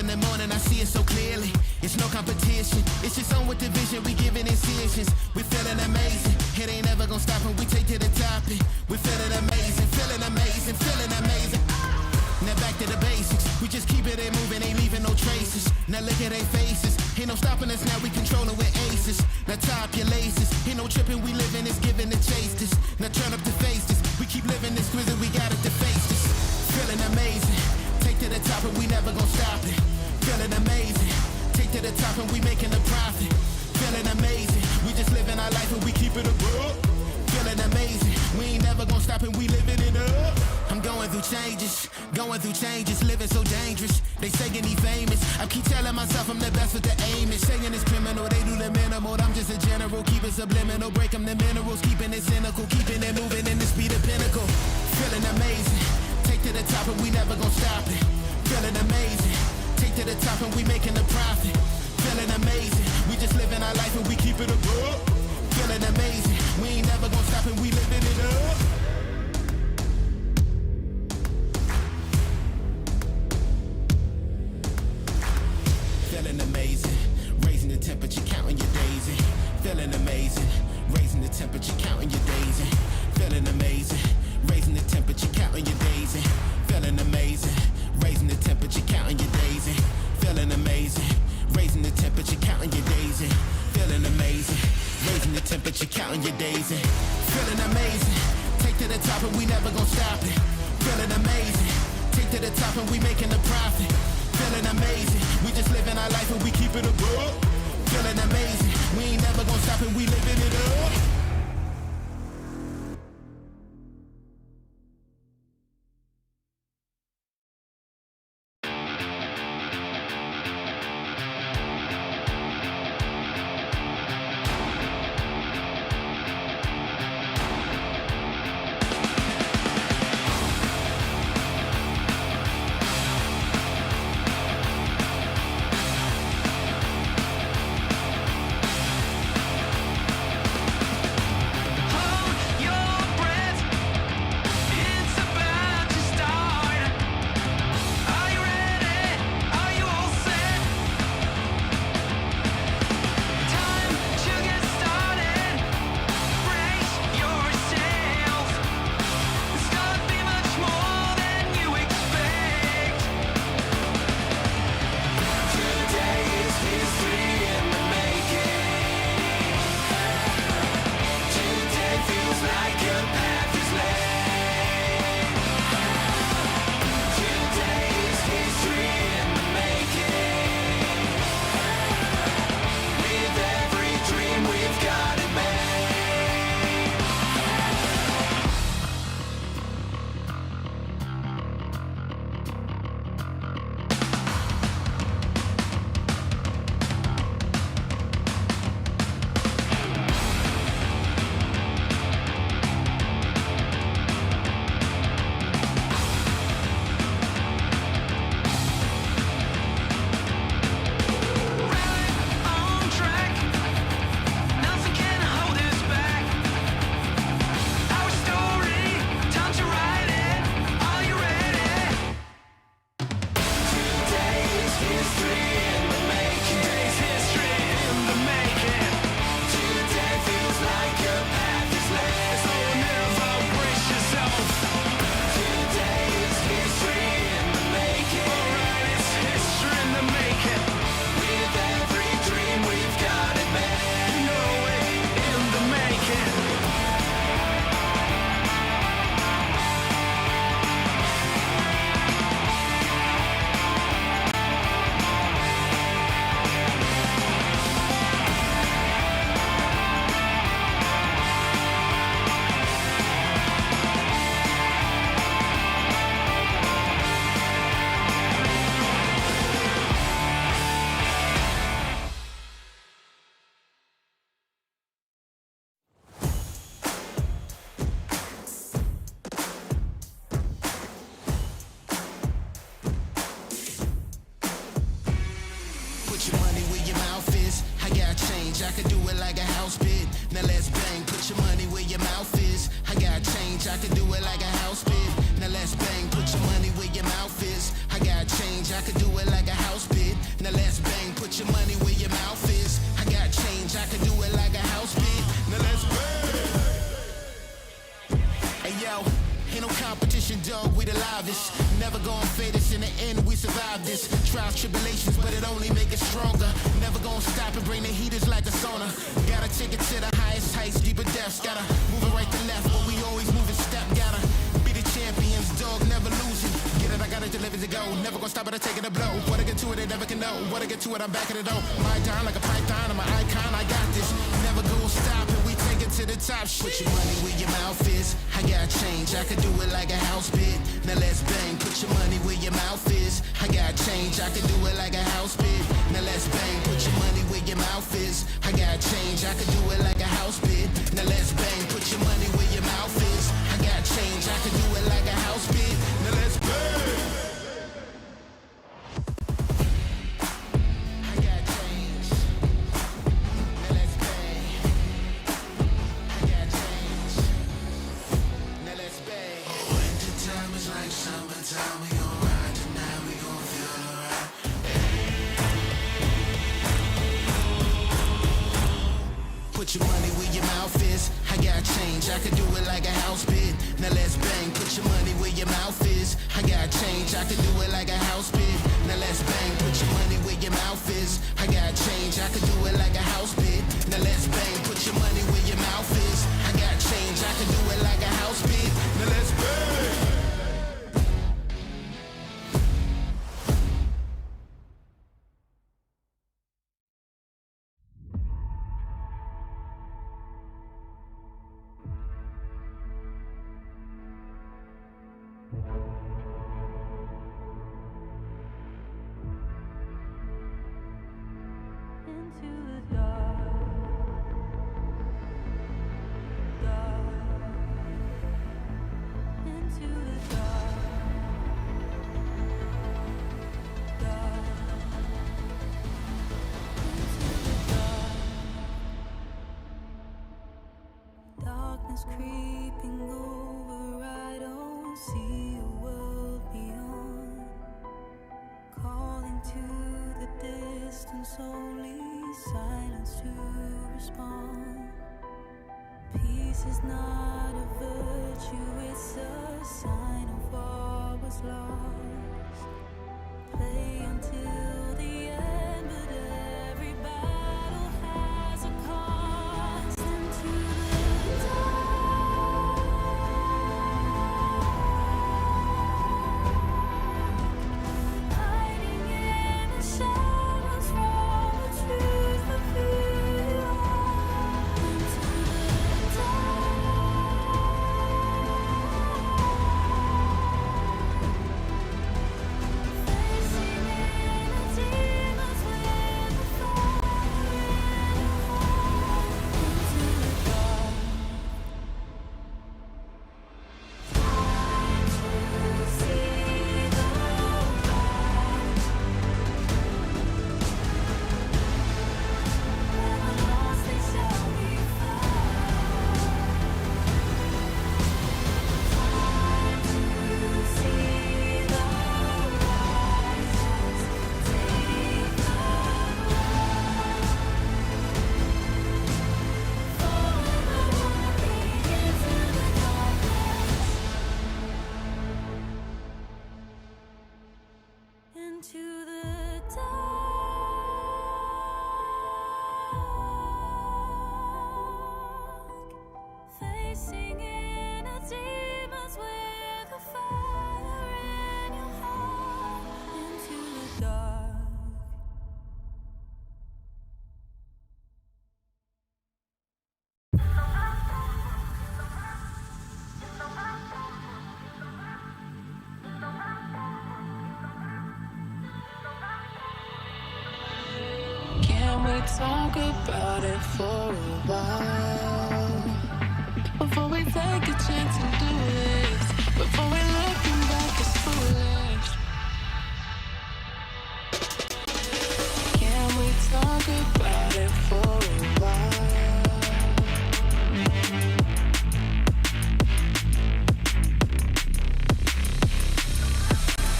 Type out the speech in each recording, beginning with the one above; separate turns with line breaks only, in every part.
in the morning, I see it so clearly. It's no competition, it's just on with the vision. We giving incisions, we feeling amazing. It ain't never gonna stop when we take to the top. We feeling amazing, feeling amazing, feeling amazing. Now back to the basics, we just keep it in moving, ain't leaving no traces. Now look at their faces, ain't no stopping us now, we controlling with aces. Now tie up your laces, ain't no tripping, we living this, giving the chase this. Now turn up the face this, we keep living this grizzly, we got it to face this. Feeling amazing, take to the top and we never gon' stop it. Feeling amazing, take to the top and we making a profit. Feeling amazing, we just living our life and we keep it above. Feeling amazing, we ain't never gon' stop and we living it up. I'm going through changes, living so dangerous. They saying he famous, I keep telling myself I'm the best with the aim. It's saying it's criminal, they do the minimal. I'm just a general, keep it subliminal, break them the minerals, keeping it cynical, keeping it moving in the speed of pinnacle. Feeling amazing, take to the top and we never gon' stop it. Feeling amazing, take to the top and we making a profit. Feeling amazing, we just living our life and we keep it above. Feeling amazing, we ain't never gon' stop and we living it up. Feeling amazing, raising the temperature, counting your days. Feeling amazing, raising the temperature, counting your days. Feeling amazing, raising the temperature, counting your days. Feeling amazing, raising the temperature, counting your days. Feeling amazing, raising the temperature, counting your days. Feeling amazing, raising the temperature, counting your days. Feeling amazing, take to the top and we never gon' stop it. Feeling amazing, take to the top and we making a profit. Feeling amazing, we just living our life and we keep it above. Feeling amazing, we ain't never gon' stop and we living it up. I could do it like a house bid. Now let's bang, put your money where your mouth is. I got change, I could do it like a house bid. Now let's bang, put your money where your mouth is. I got change, I could do it like a house bid. yo. Ain't no competition, dog, we the livest. Never gonna fade us, in the end we survive this. Trials, tribulations, but it only make us stronger. Never gonna stop and bring the heaters like a sauna. Gotta take it to the highest heights, deeper depths. Gotta move it right to left, but we always move in step. Gotta be the champions, dog, never losing. Get it, I gotta deliver to go. Never gonna stop it, I take it a blow. Wanna get to it, they never can know. Wanna get to it, I'm back at the door. My time like a python, I'm an icon, I got this. Never gonna stop and we take it to the top. Put your money where your mouth is. I got change, I could do it like a house bid. Now let's bang, put your money where your mouth is. I got change, I could do it like a house bid. Now let's bang, put your money where your mouth is. I got change, I could do it like a house bid. Now let's bang, put your money where your mouth is. I got change, I could do it like a house bid. Now let's bang. Put your money where your mouth is. I got change, I could do it like a house bid. Now let's bang, put your money where your mouth is. I got change, I could do it like a house bid. Now let's bang, put your money where your mouth is. I got change, I could do it like a house bid. Now let's bang, put your money where your mouth is. I got change, I could do it like a house bid. Now let's bang.
Creeping over, I don't see a world beyond. Calling to the distance, only silence to respond. Peace is not a virtue, it's a sign of what was lost. Play until the end, but every battle has a cost. Into the dark.
Talk about it for a while before we take a chance and do it. Before we looking back, it's foolish. Can we talk about it for a while?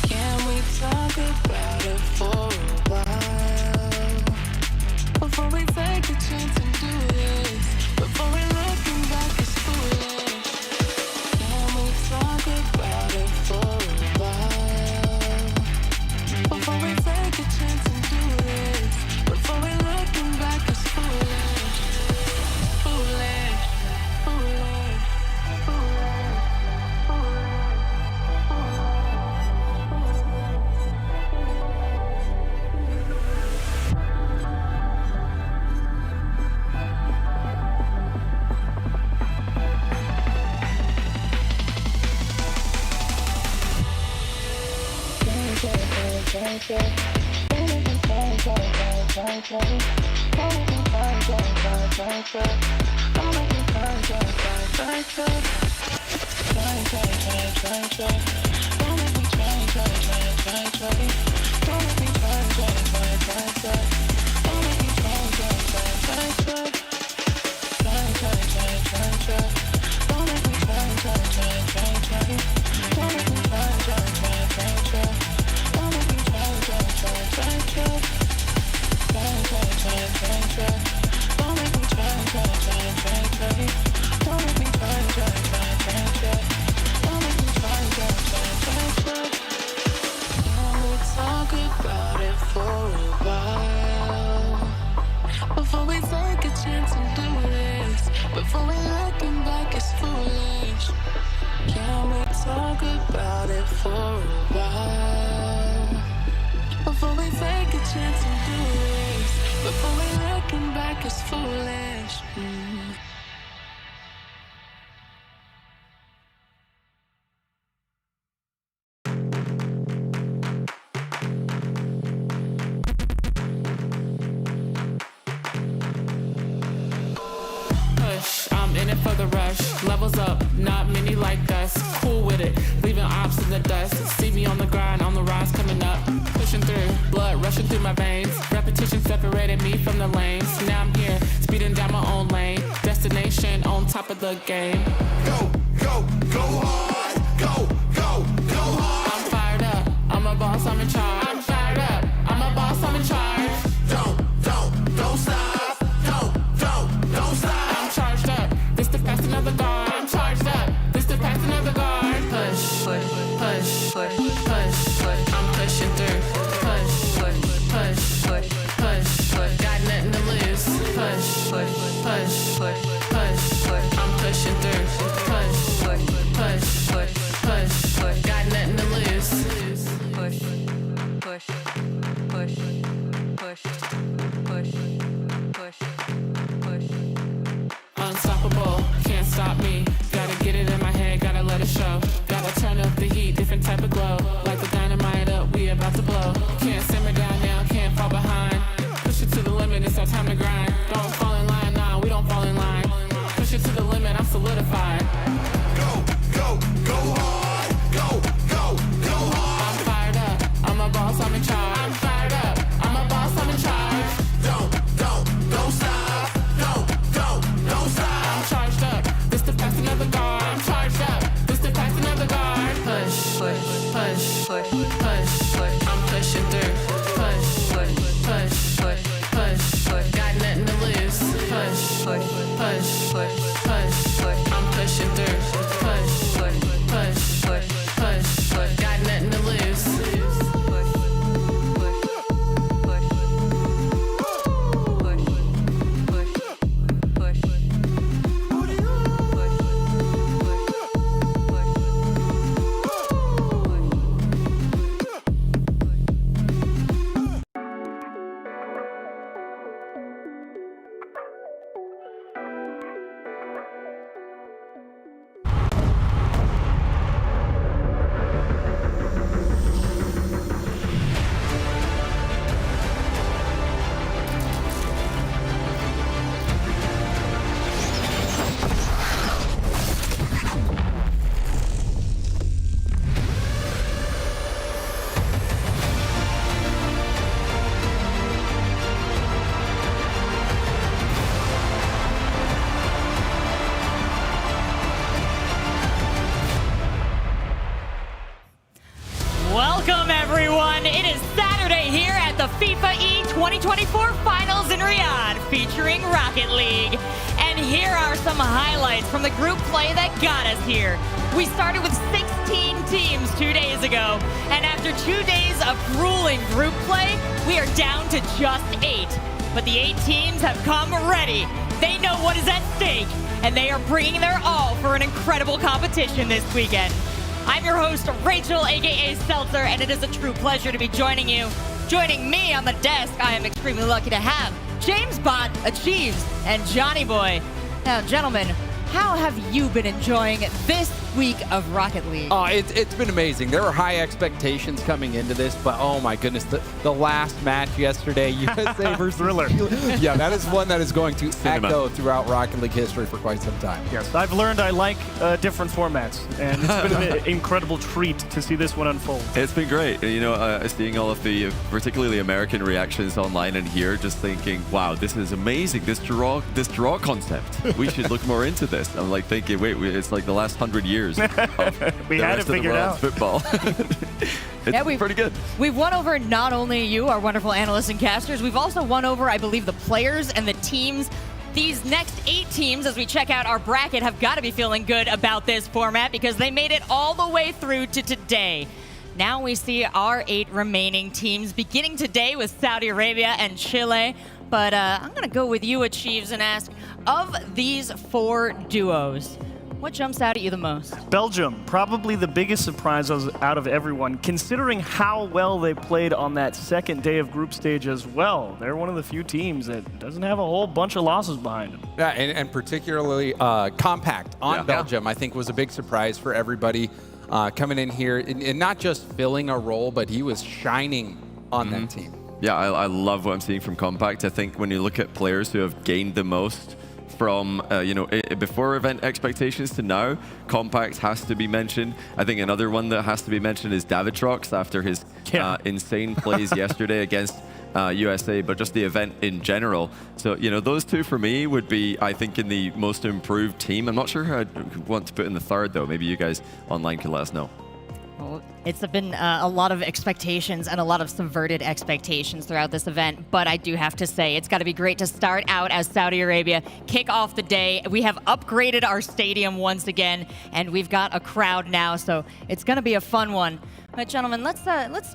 Can we talk about it for a while? Before we take a chance and do this, before we're looking back, it's foolish. For the rush, levels up, not many like us. Cool with it, leaving ops in the dust. See me on the grind, on the rise coming up. Pushing through, blood rushing through my veins. Repetition separated me from the lanes. Now I'm here, speeding down my own lane. Destination on top of the game.
Go, go, go hard. Go, go, go hard.
I'm fired up, I'm a boss, I'm in charge. I'm fired up, I'm a boss, I'm in charge. Don't stop. Don't stop. I'm charged up. This to pass another guard. I'm charged up. This to pass another guard. Push, push, push, push, push. I'm pushing through. Push, push, push, push, push. Got nothing to lose. Push, push, push, push, push. I'm pushing through. Push, push, push, push, push. Got nothing to lose. Push, push, push, push, push, push, push. Unstoppable, can't stop me. Gotta get it in my head, gotta let it show. Gotta turn up the heat, different type of glow. Like the dynamite up, we about to blow. Can't simmer down now, can't fall behind. Push it to the limit, it's our time to grind. Don't fall in line, nah, we don't fall in line. Push it to the limit, I'm solidified.
Go, go, go hard. Go, go, go hard.
I'm fired up, I'm a boss, I'm in charge. I'm fired up, I'm a boss, I'm in charge.
Don't stop. Don't stop.
I'm charged up, this to pass another guard. I'm charged up, this to pass another guard. Push, push, push, push, push, push. I'm pushing through. Push, push, push, push, push, push. Got nothing to lose. Push, push, push, push, push. I'm pushing through. Push, push, push, push, push. Got nothing to lose. Push, push, push, push, push, push.
Welcome, everyone. It is Saturday here at the FIFA 2024 Finals in Riyadh, featuring Rocket League. And here are some highlights from the group play that got us here. We started with 16 teams 2 days ago, and after 2 days of grueling group play, we are down to just 8. But the 8 teams have come ready. They know what is at stake, and they are bringing their all for an incredible competition this weekend. I'm your host, Rachel, aka Seltzer, and it is a true pleasure to be joining you. Joining me on the desk, I am extremely lucky to have James Bot, Achieves, and Johnny Boy. Now, gentlemen, how have you been enjoying this week of Rocket League?
Oh, it's been amazing. There were high expectations coming into this, but oh my goodness, the last match yesterday, USA versus
Thriller.
Yeah, that is one that is going to echo throughout Rocket League history for quite some time.
Yes, I've learned I like different formats, and it's been an incredible treat to see this one unfold.
It's been great. You know, seeing all of the, particularly American reactions online and here, just thinking, wow, this is amazing. This draw concept. We should look more into this. I'm like thinking, wait, it's like the last 100 years of
We
the
had
rest
it
of the
figured
world's
out.
football. It's pretty good.
We've won over not only you, our wonderful analysts and casters, we've also won over, I believe, the players and the teams. These next 8 teams, as we check out our bracket, have got to be feeling good about this format because they made it all the way through to today. Now we see our 8 remaining teams, beginning today with Saudi Arabia and Chile. But I'm going to go with you, Achieves, and ask, of these 4 duos, what jumps out at you the most?
Belgium, probably the biggest surprise out of everyone, considering how well they played on that second day of group stage as well. They're one of the few teams that doesn't have a whole bunch of losses behind them.
Yeah, and particularly compact on Belgium, I think was a big surprise for everybody coming in here and not just filling a role, but he was shining on that team.
Yeah, I love what I'm seeing from Compact. I think when you look at players who have gained the most from before event expectations to now, Compact has to be mentioned. I think another one that has to be mentioned is Davitrox after his insane plays yesterday against USA, but just the event in general. So, those 2 for me would be, I think, in the most improved team. I'm not sure who I'd want to put in the 3rd, though. Maybe you guys online can let us know.
Well, it's been a lot of expectations and a lot of subverted expectations throughout this event, but I do have to say it's got to be great to start out as Saudi Arabia, kick off the day. We have upgraded our stadium once again, and we've got a crowd now, so it's going to be a fun one. But gentlemen, let's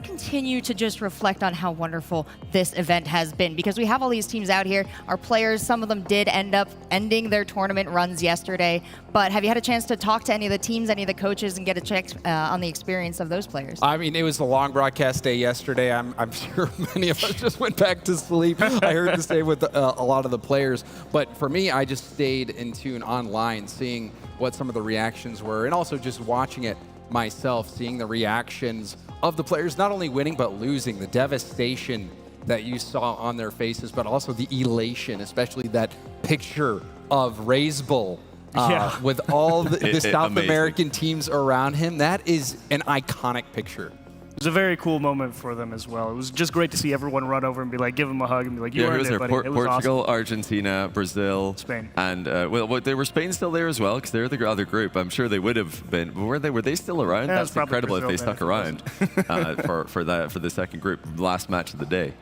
continue to just reflect on how wonderful this event has been, because we have all these teams out here. Our players, some of them did end up ending their tournament runs yesterday, but have you had a chance to talk to any of the teams, any of the coaches, and get a check on the experience of those players?
I mean, it was a long broadcast day yesterday. I'm sure many of us just went back to sleep. I heard the same with a lot of the players. But for me, I just stayed in tune online, seeing what some of the reactions were, and also just watching it myself, seeing the reactions of the players, not only winning, but losing, the devastation that you saw on their faces, but also the elation, especially that picture of Ray's Bull with all the South
amazing.
American teams around him. That is an iconic picture.
It was a very cool moment for them as well. It was just great to see everyone run over and be like, give him a hug and be like, you earned it, buddy. It was
Portugal,
awesome.
Argentina, Brazil,
Spain.
And they were Spain still there as well, because they're the other group. I'm sure they would have been. Were they still around?
Yeah,
That's incredible if they stuck around for the second group, last match of the day.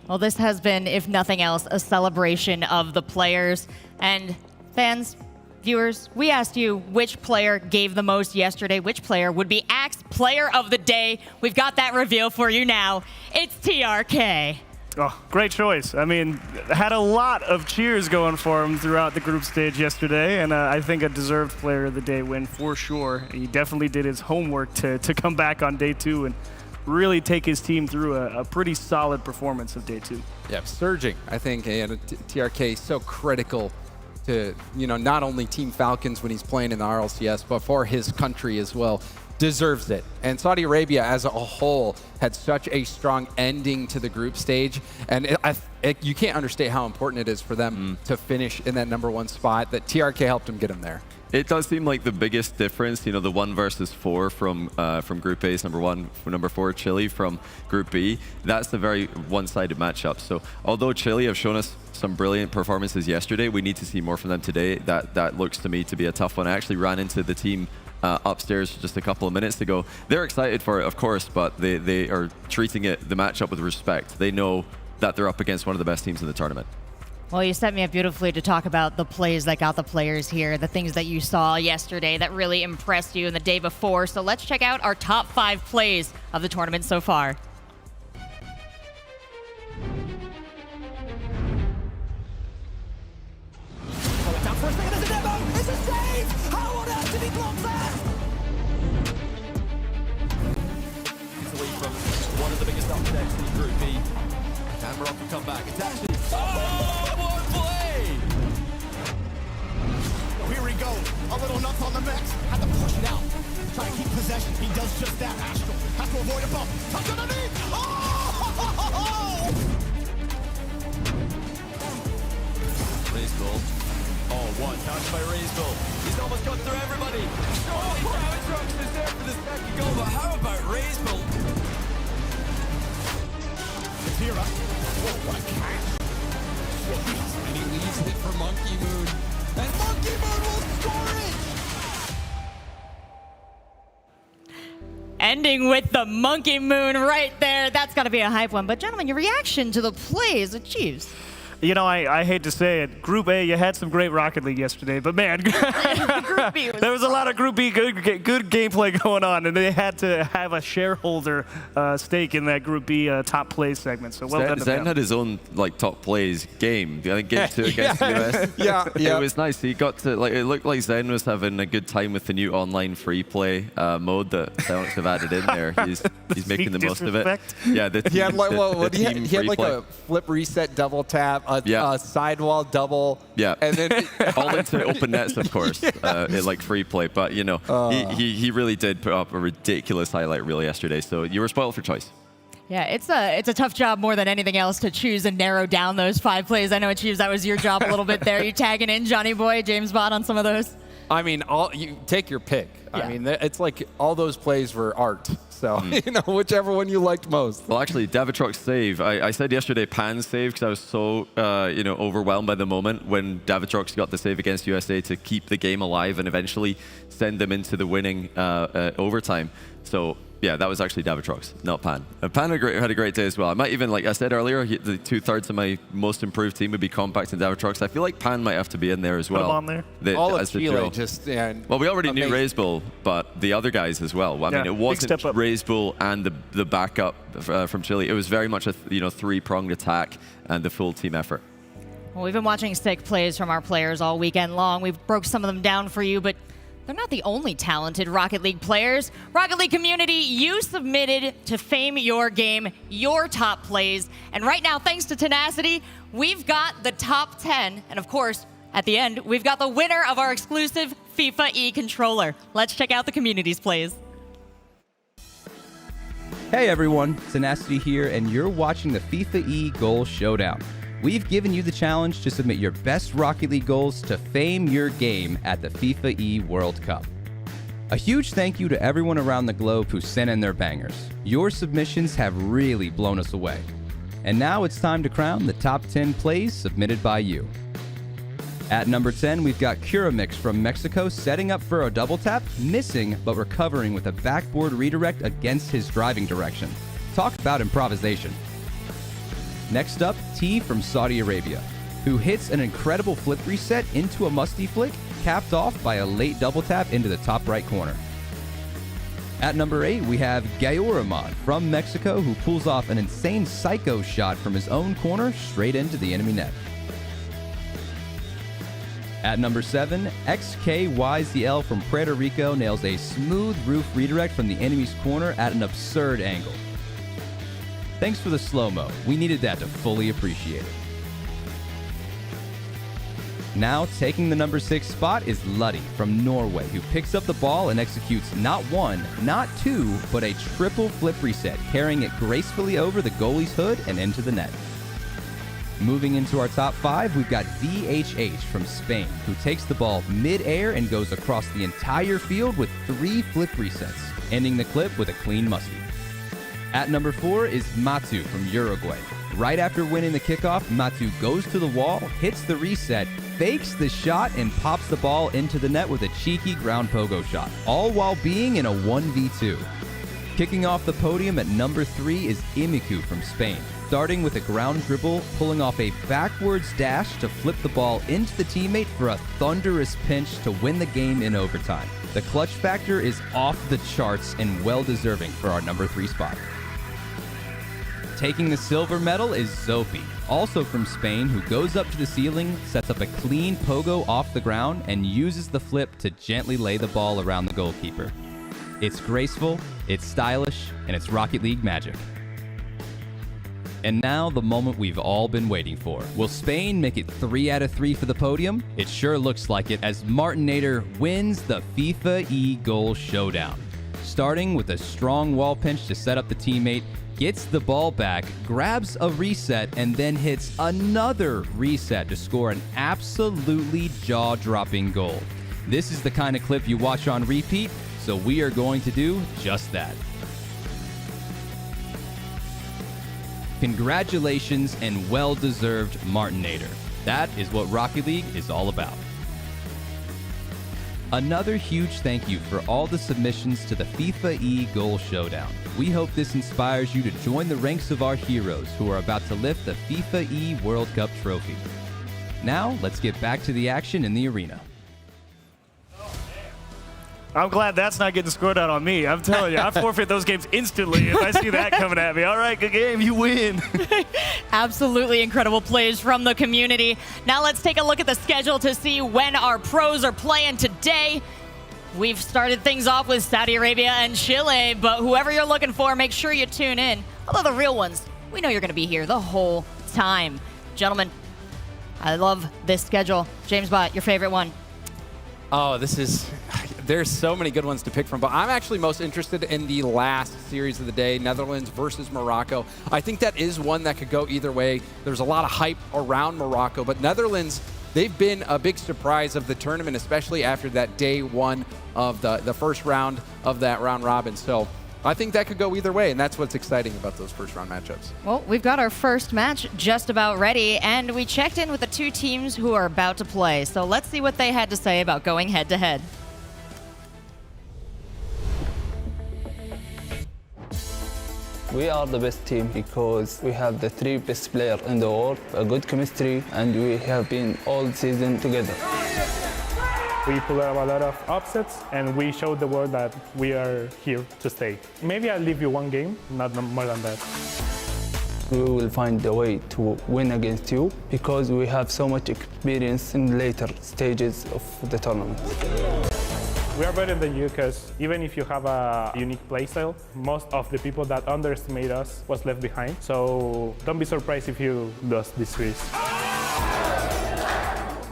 Well, this has been, if nothing else, a celebration of the players. And fans, viewers, we asked you which player gave the most yesterday, which player would be Axe Player of the Day. We've got that reveal for you now. It's TRK.
Oh, great choice. I mean, had a lot of cheers going for him throughout the group stage yesterday, and I think a deserved Player of the Day win for sure. He definitely did his homework to come back on day 2 and really take his team through a pretty solid performance of day 2.
Yeah, surging. I think TRK is so critical to, not only Team Falcons when he's playing in the RLCS, but for his country as well. Deserves it. And Saudi Arabia as a whole had such a strong ending to the group stage. And you can't understate how important it is for them to finish in that #1 spot, that TRK helped them get them there.
It does seem like the biggest difference, the 1 versus 4 from Group A's #1, #4 Chile from Group B. That's the very one-sided matchup. So although Chile have shown us some brilliant performances yesterday, we need to see more from them today. That looks to me to be a tough one. I actually ran into the team upstairs just a couple of minutes ago. They're excited for it, of course, but they are treating the matchup with respect. They know that they're up against one of the best teams in the tournament.
Well, you set me up beautifully to talk about the plays that got the players here, the things that you saw yesterday that really impressed you in the day before. So let's check out our top 5 plays of the tournament so far.
Down for a second, there's a demo. It's a save. How on earth did he block that?
It's away from one of the biggest upsets in Group B. Cameron can come back. It's actually... Oh, what play!
Here we go. A little knock on the net.
to push it out. Try to keep possession. He does just that. Astral has to avoid a bump. Touch underneath. Oh! Raiseville. Oh, one touch by Raiseville. He's almost got through everybody. Oh, Davitrux is there for the second goal, but how about Raiseville? Tira. Whoa, what a catch. And he leaves it for Monkey Moon. And Monkey Moon will score it!
Ending with the Monkey Moon right there. That's got to be a hype one. But gentlemen, your reaction to the plays of Chiefs?
You know, I hate to say it. Group A, you had some great Rocket League yesterday, but man,
Group B was
there was a lot of Group B good gameplay going on, and they had to have a shareholder stake in that Group B top play segment. So well done to
Zen
them.
had his own top plays game. I think game 2 against the US.
Yeah.
It was nice. He got to it looked like Zen was having a good time with the new online free play mode that Celtics have added in there. He's making the most of it.
Disrespect.
Yeah,
He had like, he had
free
like
play.
a flip reset double tap, a sidewall double.
Yeah,
and then
all into open nets, of course, like free play. But you know, he really did put up a ridiculous highlight reel yesterday. So you were spoiled for choice.
Yeah, it's a tough job more than anything else to choose and narrow down those 5 plays. I know, Chiefs, that was your job a little bit there. You tagging in Johnny Boy, James Bond on some of those?
I mean, you take your pick.
Yeah.
I mean, it's like all those plays were art. So, whichever one you liked most.
Well, actually, Davitruk's save, I said yesterday Pan's save because I was so, overwhelmed by the moment when Davitrux got the save against USA to keep the game alive and eventually send them into the winning overtime. So, yeah, that was actually Davitrux, not Pan. Pan had a great day as well. I might even, like I said earlier, the 2/3 of my most improved team would be Compact and Davitrux. I feel like Pan might have to be in there as well.
Put him on there.
All of
as the
Chile
duo.
just,
Well, we already knew
amazing.
Raisbull, but the other guys as well. I mean, it
big
wasn't
step up.
Raisbull and the backup from Chile. It was very much a 3-pronged attack and the full team effort.
Well, we've been watching sick plays from our players all weekend long. We've broke some of them down for you, but they're not the only talented Rocket League players. Rocket League community, you submitted to Fame Your Game, your top plays. And right now, thanks to Tenacity, we've got the top 10. And of course, at the end, we've got the winner of our exclusive FIFA E controller. Let's check out the community's plays.
Hey everyone, Tenacity here, and you're watching the FIFA E Goal Showdown. We've given you the challenge to submit your best Rocket League goals to Fame Your Game at the FIFA E World Cup. A huge thank you to everyone around the globe who sent in their bangers. Your submissions have really blown us away. And now it's time to crown the top 10 plays submitted by you. At number 10, we've got Curamix from Mexico setting up for a double tap, missing but recovering with a backboard redirect against his driving direction. Talk about improvisation. Next up, T from Saudi Arabia, who hits an incredible flip reset into a musty flick, capped off by a late double tap into the top right corner. At number 8, we have Gayoraman from Mexico, who pulls off an insane psycho shot from his own corner straight into the enemy net. At number 7, XKYZL from Puerto Rico nails a smooth roof redirect from the enemy's corner at an absurd angle. Thanks for the slow-mo. We needed that to fully appreciate it. Now, taking the number 6 spot is Luddy from Norway, who picks up the ball and executes not 1, not 2, but a triple flip reset, carrying it gracefully over the goalie's hood and into the net. Moving into our top 5, we've got VHH from Spain, who takes the ball mid-air and goes across the entire field with 3 flip resets, ending the clip with a clean musty. At number 4 is Matu from Uruguay. Right after winning the kickoff, Matu goes to the wall, hits the reset, fakes the shot, and pops the ball into the net with a cheeky ground pogo shot, all while being in a 1v2. Kicking off the podium at number 3 is Imiku from Spain, starting with a ground dribble, pulling off a backwards dash to flip the ball into the teammate for a thunderous pinch to win the game in overtime. The clutch factor is off the charts and well-deserving for our number 3 spot. Taking the silver medal is Zopi, also from Spain, who goes up to the ceiling, sets up a clean pogo off the ground, and uses the flip to gently lay the ball around the goalkeeper. It's graceful, it's stylish, and it's Rocket League magic. And now the moment we've all been waiting for. Will Spain make it 3 out of 3 for the podium? It sure looks like it as Martinator wins the FIFAe Goal Showdown. Starting with a strong wall pinch to set up the teammate, gets the ball back, grabs a reset, and then hits another reset to score an absolutely jaw-dropping goal. This is the kind of clip you watch on repeat, so we are going to do just that. Congratulations and well-deserved Martinator. That is what Rocket League is all about. Another huge thank you for all the submissions to the FIFAe Goal Showdown. We hope this inspires you to join the ranks of our heroes who are about to lift the FIFAe World Cup trophy. Now, let's get back to the action in the arena.
I'm glad that's not getting scored out on me. I'm telling you, I forfeit those games instantly if I see that coming at me. All right, good game, you win.
Absolutely incredible plays from the community. Now let's take a look at the schedule to see when our pros are playing today. We've started things off with Saudi Arabia and Chile, but whoever you're looking for, make sure you tune in. Although the real ones, we know you're going to be here the whole time. Gentlemen, I love this schedule. James Bott, your favorite one?
Oh, there's so many good ones to pick from, but I'm actually most interested in the last series of the day, Netherlands versus Morocco. I think that is one that could go either way. There's a lot of hype around Morocco, but Netherlands, they've been a big surprise of the tournament, especially after that day one of the first round of that round robin. So I think that could go either way, and that's what's exciting about those first round matchups.
Well, we've got our first match just about ready, and we checked in with the two teams who are about to play. So let's see what they had to say about going head-to-head.
We are the best team because we have the 3 best players in the world, a good chemistry, and we have been all season together.
We pulled out a lot of upsets, and we showed the world that we are here to stay. Maybe I'll leave you one game, not more than that.
We will find a way to win against you because we have so much experience in later stages of the tournament.
We are better than you because even if you have a unique playstyle, most of the people that underestimate us was left behind. So don't be surprised if you lose this series.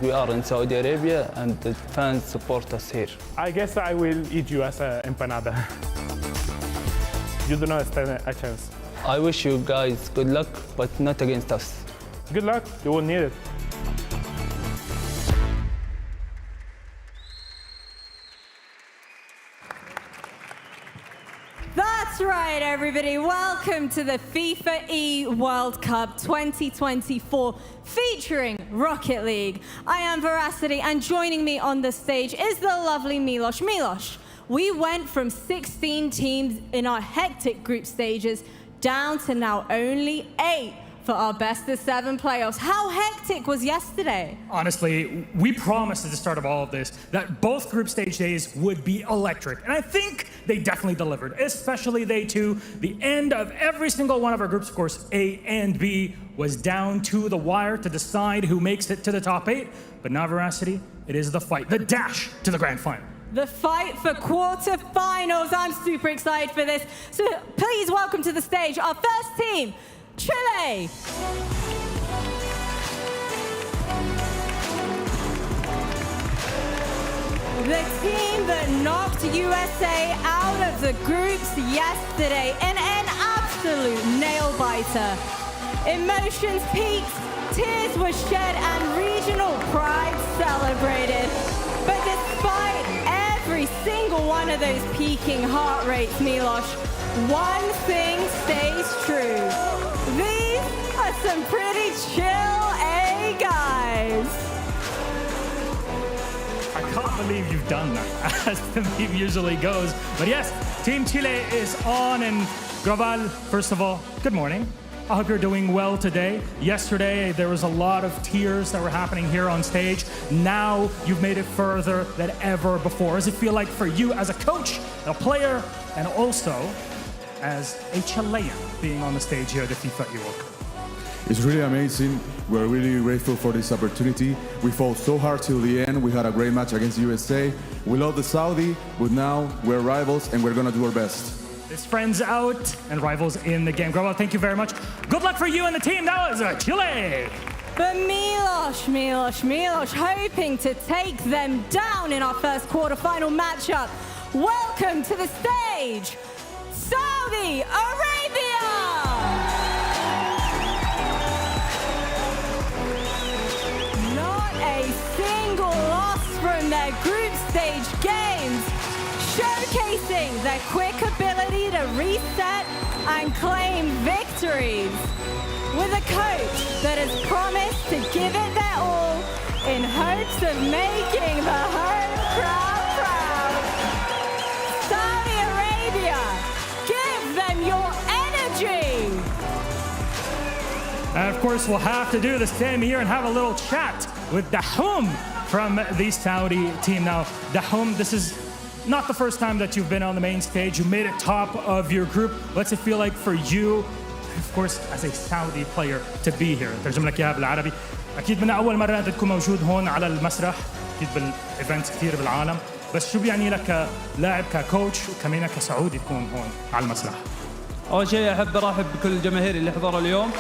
We are in Saudi Arabia and the fans support us here.
I guess I will eat you as an empanada. You do not stand a chance.
I wish you guys good luck, but not against us.
Good luck, you will need it.
That's right, everybody. Welcome to the FIFAe World Cup 2024 featuring Rocket League. I am Veracity, and joining me on the stage is the lovely Milosh. Milosh, we went from 16 teams in our hectic group stages down to now only 8 for our best-of-7 playoffs. How hectic was yesterday?
Honestly, we promised at the start of all of this that both group stage days would be electric, and I think they definitely delivered, especially they two. The end of every single one of our groups, of course, A and B, was down to the wire to decide who makes it to the top 8, but now, Veracity, it is the fight, the dash to the grand final.
The fight for quarterfinals. I'm super excited for this. So please welcome to the stage our first team, Chile. The team that knocked USA out of the groups yesterday in an absolute nail-biter. Emotions peaked, tears were shed, and regional pride celebrated. But despite every single one of those peaking heart rates, Milosh, one thing stays true. These are some pretty chill A guys.
I can't believe you've done that, as the meme usually goes. But yes, Team Chile is on, and Grabal, first of all, good morning. I hope you're doing well today. Yesterday, there was a lot of tears that were happening here on stage. Now, you've made it further than ever before. Does it feel like for you as a coach, a player, and also as a Chilean being on the stage here at the FIFAe World Cup?
It's really amazing. We're really grateful for this opportunity. We fought so hard till the end. We had a great match against USA. We love the Saudi, but now we're rivals and we're gonna do our best.
There's friends out and rivals in the game. Grobal, thank you very much. Good luck for you and the team. That was Chile.
But Milos, hoping to take them down in our first quarterfinal matchup. Welcome to the stage, Saudi Arabia! Not a single loss from their group stage games, showcasing their quick ability to reset and claim victories. With a coach that has promised to give it their all in hopes of making the home crowd proud. Saudi Arabia, give them your energy!
And of course, we'll have to do the same here and have a little chat with Dahum from the Saudi team. Now, Dahum, this is not the first time that you've been on the main stage. You made it top of your group. What's it feel like for you, of course, as a Saudi player, to be here? ترجم لك إياها بالعربي. أكيد من أول مرة أنت تكون موجود هون على المسرح، أكيد بالإيفنتس كثير بالعالم، بس شو بيعني لك كلاعب ككوتش وكمان كسعودي تكون هون على المسرح؟
أول شيء أحب أرحب بكل الجماهير اللي حضروا اليوم.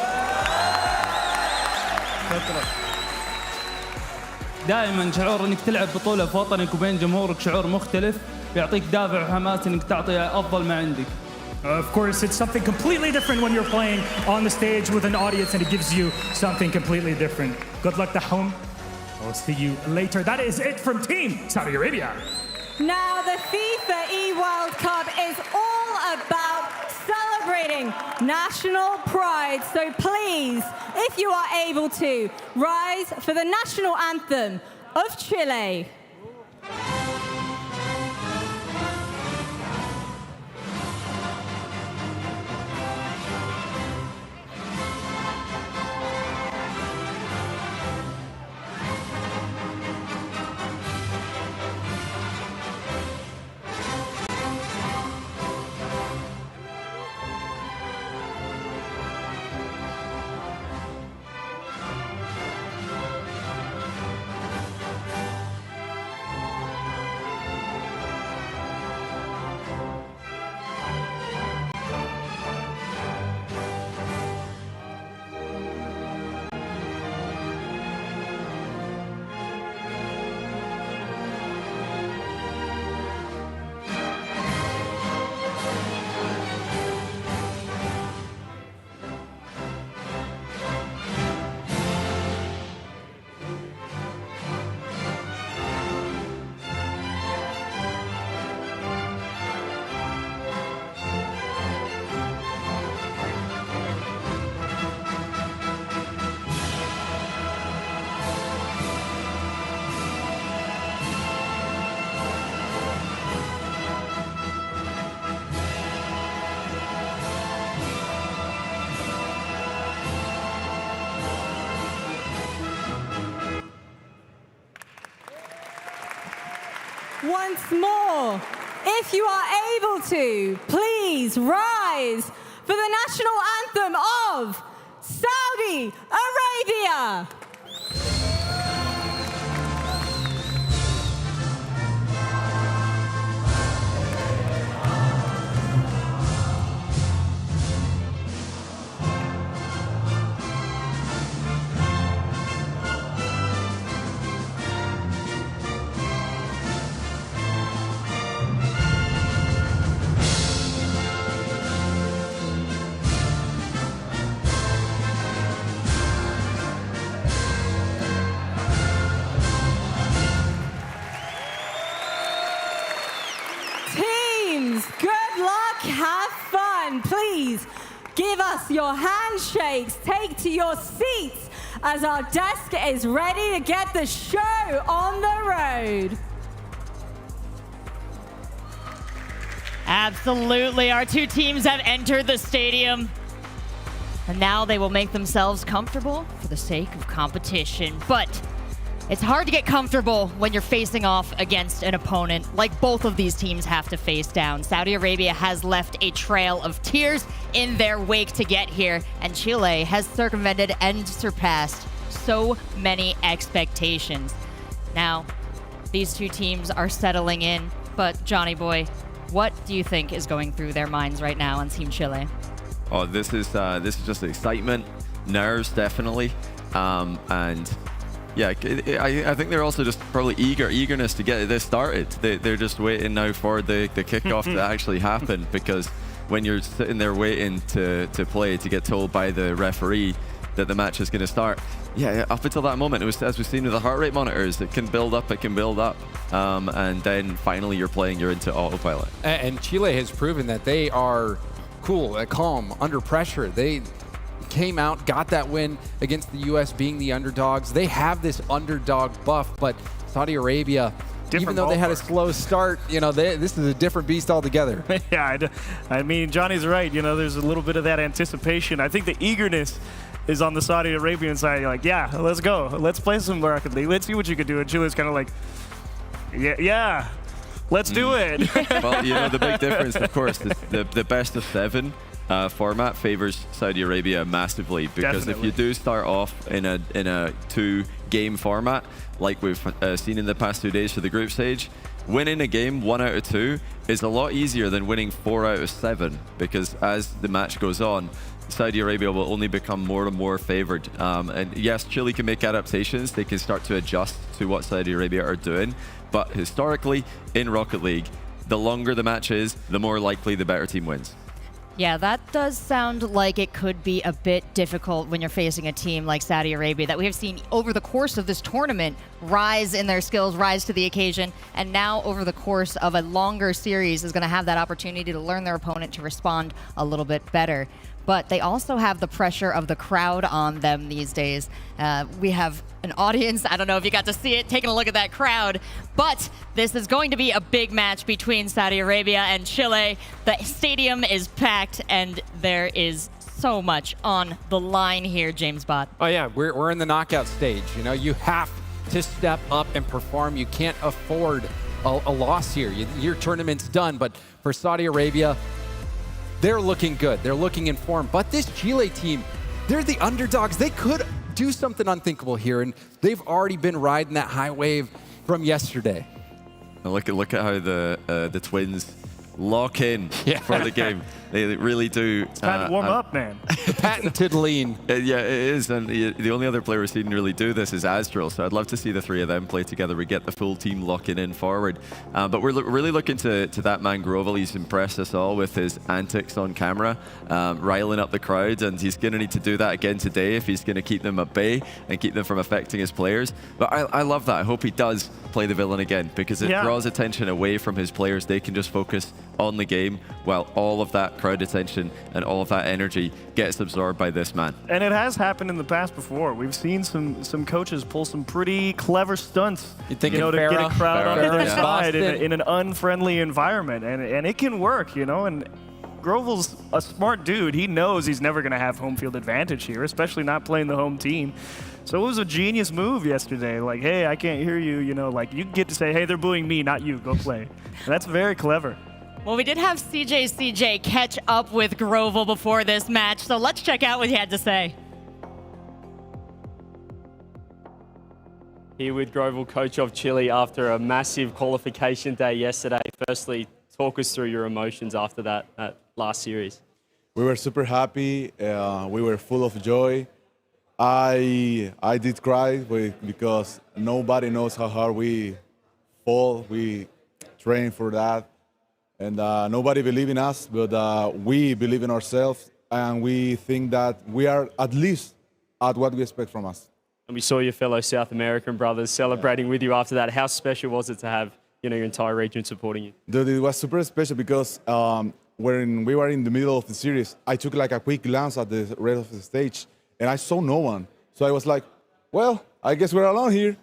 دائما شعور انك تلعب بطولة في وطنك وبين جمهورك شعور مختلف، بيعطيك دافع وحماس انك تعطي افضل ما عندك.
Of course, it's something completely different when you're playing on the stage with an audience, and it gives you something completely different. Good luck, Dahum. We'll see you later. That is it from Team Saudi Arabia.
Now, the FIFAe World Cup is all about celebrating national pride. So please, if you are able to, rise for the national anthem of Chile. Once more, if you are able to, please rise for the national anthem of Saudi Arabia. Good luck, have fun. Please give us your handshakes, take to your seats as our desk is ready to get the show on the road.
Absolutely, our two teams have entered the stadium. And now they will make themselves comfortable for the sake of competition. But it's hard to get comfortable when you're facing off against an opponent like both of these teams have to face down. Saudi Arabia has left a trail of tears in their wake to get here, and Chile has circumvented and surpassed so many expectations. Now, these two teams are settling in, but Johnny Boy, What do you think is going through their minds right now on Team Chile?
Oh, this is just excitement, nerves definitely, and yeah, I think they're also just probably eagerness to get this started. They're just waiting now for the kickoff to actually happen, because when you're sitting there waiting to play, to get told by the referee that the match is going to start, yeah, up until that moment, it was, as we've seen with the heart rate monitors, it can build up, and then finally you're playing, you're into autopilot.
And Chile has proven that they are cool, calm, under pressure. They came out, got that win against the U.S. being the underdogs. They have this underdog buff, but Saudi Arabia, even though they had a slow start, this is a different beast altogether.
Yeah, I mean, Johnny's right. There's a little bit of that anticipation. I think the eagerness is on the Saudi Arabian side. You're like, yeah, let's go. Let's play some Rocket League. Let's see what you can do. And Chile's kind of like, yeah, let's do it.
Well, the big difference, of course, is the best of 7 format favors Saudi Arabia massively, because if you do start off in a 2-game format, like we've seen in the past 2 days for the group stage, winning a game 1 out of 2 is a lot easier than winning 4 out of 7, because as the match goes on, Saudi Arabia will only become more and more favored. And yes, Chile can make adaptations. They can start to adjust to what Saudi Arabia are doing. But historically, in Rocket League, the longer the match is, the more likely the better team wins.
Yeah, that does sound like it could be a bit difficult when you're facing a team like Saudi Arabia that we have seen over the course of this tournament rise in their skills, rise to the occasion, and now over the course of a longer series is going to have that opportunity to learn their opponent to respond a little bit better. But they also have the pressure of the crowd on them these days. We have an audience, I don't know if you got to see it, taking a look at that crowd, but this is going to be a big match between Saudi Arabia and Chile. The stadium is packed, and there is so much on the line here, James Bott.
Oh yeah, we're in the knockout stage. You have to step up and perform. You can't afford a loss here. Your tournament's done, but for Saudi Arabia, they're looking good. They're looking informed. But this Chile team, they're the underdogs. They could do something unthinkable here, and they've already been riding that high wave from yesterday.
And look at how the twins lock in for the game. They really do.
It's time to warm up, man.
The patented lean.
Yeah, it is. And the only other player we've seen really do this is Astral. So I'd love to see the 3 of them play together. We get the full team locking in forward. But we're really looking to that man Grovel. He's impressed us all with his antics on camera, riling up the crowd. And he's going to need to do that again today if he's going to keep them at bay and keep them from affecting his players. But I love that. I hope he does play the villain again, because it draws attention away from his players. They can just focus on the game while all of that crowd attention and all of that energy gets absorbed by this man.
And it has happened in the past before. We've seen some coaches pull some pretty clever stunts to get a crowd on their side in an unfriendly environment, and it can work, and Grovel's a smart dude. He knows he's never going to have home field advantage here, especially not playing the home team. So it was a genius move yesterday. Like, hey, I can't hear you, you get to say, hey, they're booing me, not you, go play. And that's very clever.
Well, we did have CJ catch up with Grovel before this match, so let's check out what he had to say.
Here with Grovel, coach of Chile, after a massive qualification day yesterday. Firstly, talk us through your emotions after that last series.
We were super happy. We were full of joy. I did cry because nobody knows how hard we fall. We train for that. And nobody believes in us, but we believe in ourselves, and we think that we are at least at what we expect from us.
And we saw your fellow South American brothers celebrating with you after that. How special was it to have your entire region supporting you?
Dude, it was super special because when we were in the middle of the series, I took like a quick glance at the rest of the stage, and I saw no one. So I was like, well, I guess we're alone here.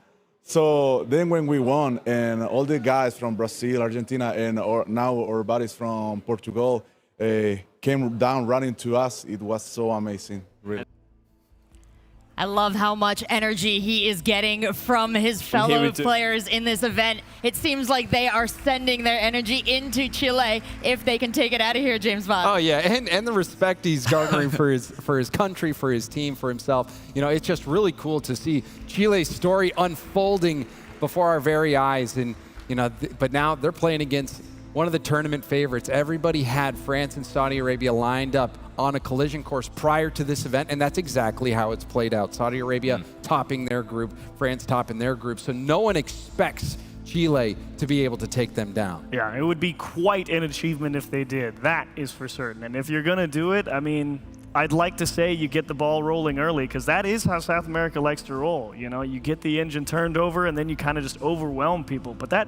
So then when we won, and all the guys from Brazil, Argentina, and now our buddies from Portugal came down running to us, it was so amazing, really.
I love how much energy he is getting from his fellow players in this event. It seems like they are sending their energy into Chile if they can take it out of here, James Bond.
Oh yeah, and the respect he's garnering for his country, for his team, for himself. It's just really cool to see Chile's story unfolding before our very eyes. And but now they're playing against one of the tournament favorites. Everybody had France and Saudi Arabia lined up on a collision course prior to this event, and that's exactly how it's played out. Saudi Arabia topping their group, France topping their group, so no one expects Chile to be able to take them down.
Yeah, it would be quite an achievement if they did. That is for certain. And if you're going to do it, I mean, I'd like to say you get the ball rolling early, because that is how South America likes to roll. You know, you get the engine turned over, and then you kind of just overwhelm people. But that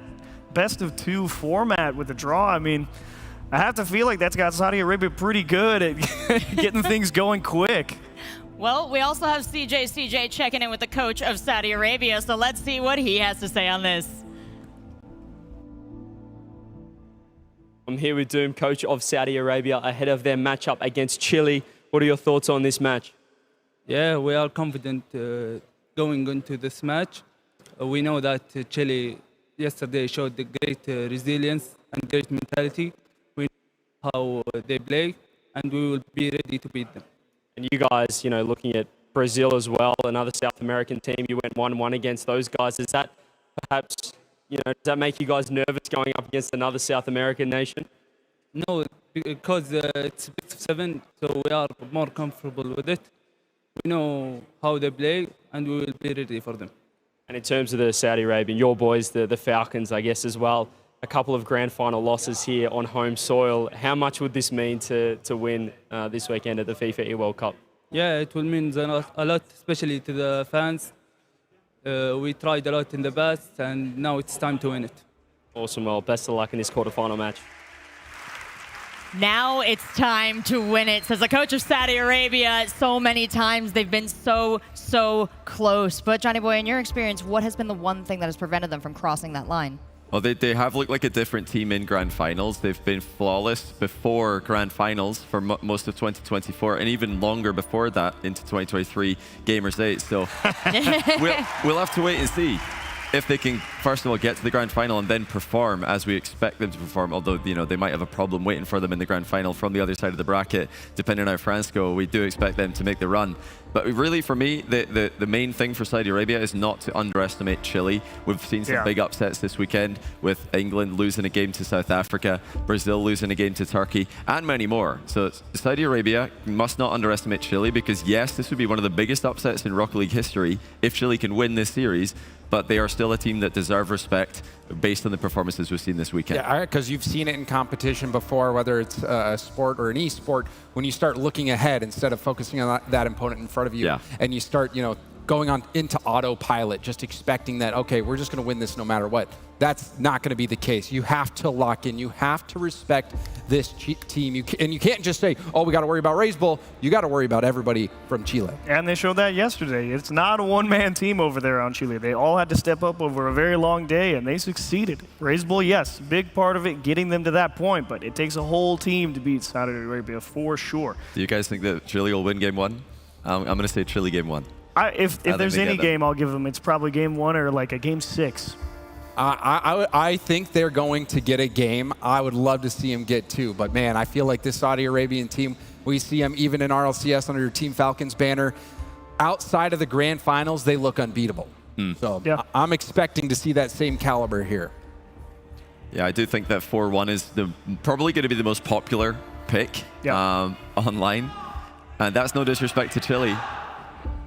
best-of-2 format with the draw, I mean, I have to feel like that's got Saudi Arabia pretty good at getting things going quick.
Well, we also have CJ checking in with the coach of Saudi Arabia, so let's see what he has to say on this.
I'm here with Doom, coach of Saudi Arabia, ahead of their matchup against Chile. What are your thoughts on this match?
Yeah, we are confident going into this match. We know that Chile yesterday showed the great resilience and great mentality. We know how they play, and we will be ready to beat them.
And you guys, you know, looking at Brazil as well, another South American team, you went 1-1 against those guys. Is that perhaps, you know, does that make you guys nervous going up against another South American nation?
No, because it's best of 7, so we are more comfortable with it. We know how they play, and we will be ready for them.
And in terms of the Saudi Arabian, your boys, the Falcons, I guess, as well, a couple of grand final losses here on home soil. How much would this mean to win this weekend at the FIFAe World Cup?
Yeah, it will mean a lot, especially to the fans. We tried a lot in the past, and now it's time to win it.
Awesome. Well, best of luck in this quarterfinal match.
Now it's time to win it, says the coach of Saudi Arabia. So many times they've been so close. But Johnny Boy, in your experience, what has been the one thing that has prevented them from crossing that line?
Well, they have looked like a different team in grand finals. They've been flawless before grand finals for most of 2024, and even longer before that into 2023 Gamers 8. So we'll have to wait and see if they can, first of all, get to the grand final and then perform as we expect them to perform, although, you know, they might have a problem waiting for them in the grand final from the other side of the bracket. Depending on how France go, we do expect them to make the run. But really, for me, the main thing for Saudi Arabia is not to underestimate Chile. We've seen some big upsets this weekend, with England losing a game to South Africa, Brazil losing a game to Turkey, and many more. So Saudi Arabia must not underestimate Chile, because yes, this would be one of the biggest upsets in Rocket League history if Chile can win this series. But they are still a team that deserve respect based on the performances we've seen this weekend.
Yeah, because you've seen it in competition before, whether it's a sport or an e-sport, when you start looking ahead instead of focusing on that opponent in front of you, and you start, you know, going on into autopilot, just expecting that, okay, we're just going to win this no matter what. That's not going to be the case. You have to lock in. You have to respect this team. And you can't just say, oh, we got to worry about Raise Bull. You got to worry about everybody from Chile.
And they showed that yesterday. It's not a one-man team over there on Chile. They all had to step up over a very long day, and they succeeded. Raise Bull, yes, big part of it, getting them to that point, but it takes a whole team to beat Saudi Arabia for sure.
Do you guys think that Chile will win game 1? I'm going to say Chile game 1.
If there's any game I'll give them, it's probably game 1 or like a game 6.
I think they're going to get a game. I would love to see them get 2. But, man, I feel like this Saudi Arabian team, we see them even in RLCS under your Team Falcons banner. Outside of the grand finals, they look unbeatable. So I'm expecting to see that same caliber here.
Yeah, I do think that 4-1 is probably going to be the most popular pick online. And that's no disrespect to Chile.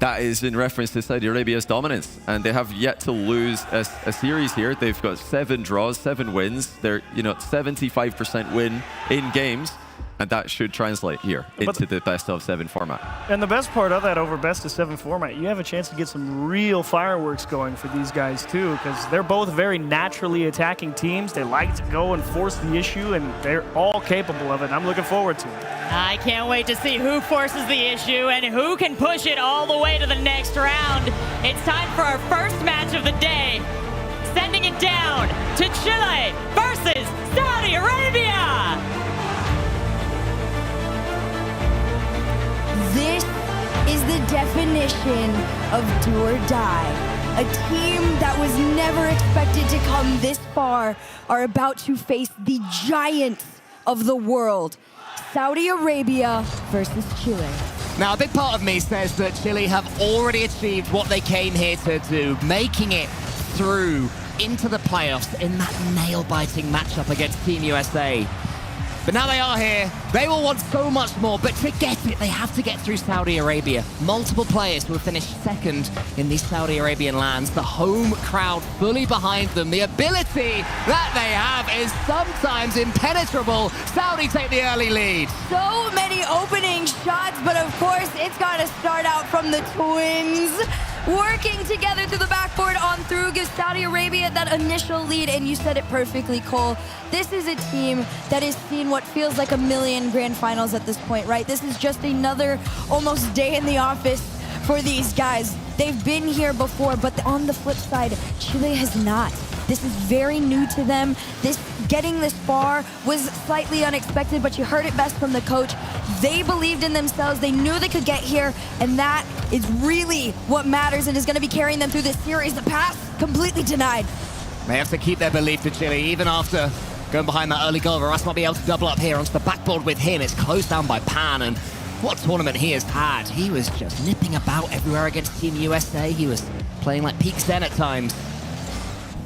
That is in reference to Saudi Arabia's dominance, and they have yet to lose a series here. They've got 7 draws, 7 wins. They're 75% win in games, and that should translate here into the best of 7 format.
And the best part of that over best of 7 format, you have a chance to get some real fireworks going for these guys too, because they're both very naturally attacking teams. They like to go and force the issue, and they're all capable of it. I'm looking forward to it.
I can't wait to see who forces the issue and who can push it all the way to the next round. It's time for our first match of the day. Sending it down to Chile versus Saudi Arabia.
This is the definition of do or die. A team that was never expected to come this far are about to face the giants of the world. Saudi Arabia versus Chile.
Now, a big part of me says that Chile have already achieved what they came here to do, making it through into the playoffs in that nail-biting matchup against Team USA. But now they are here. They will want so much more, but to get it, they have to get through Saudi Arabia. Multiple players who have finished second in these Saudi Arabian lands. The home crowd fully behind them. The ability that they have is sometimes impenetrable. Saudi take the early lead.
So many opening shots, but of course, it's got to start out from the twins. Working together through the backboard on through gives Saudi Arabia that initial lead, and you said it perfectly, Cole. This is a team that has seen what feels like a million grand finals at this point, right? This is just another almost day in the office for these guys. They've been here before, but on the flip side, Chile has not. This is very new to them. Getting this far was slightly unexpected, but you heard it best from the coach. They believed in themselves. They knew they could get here, and that is really what matters and is going to be carrying them through this series. The pass completely denied.
They have to keep their belief to Chile, even after going behind that early goal. Russ might be able to double up here onto the backboard with him. It's closed down by Pan, and what tournament he has had. He was just nipping about everywhere against Team USA. He was playing like peak Zen at times.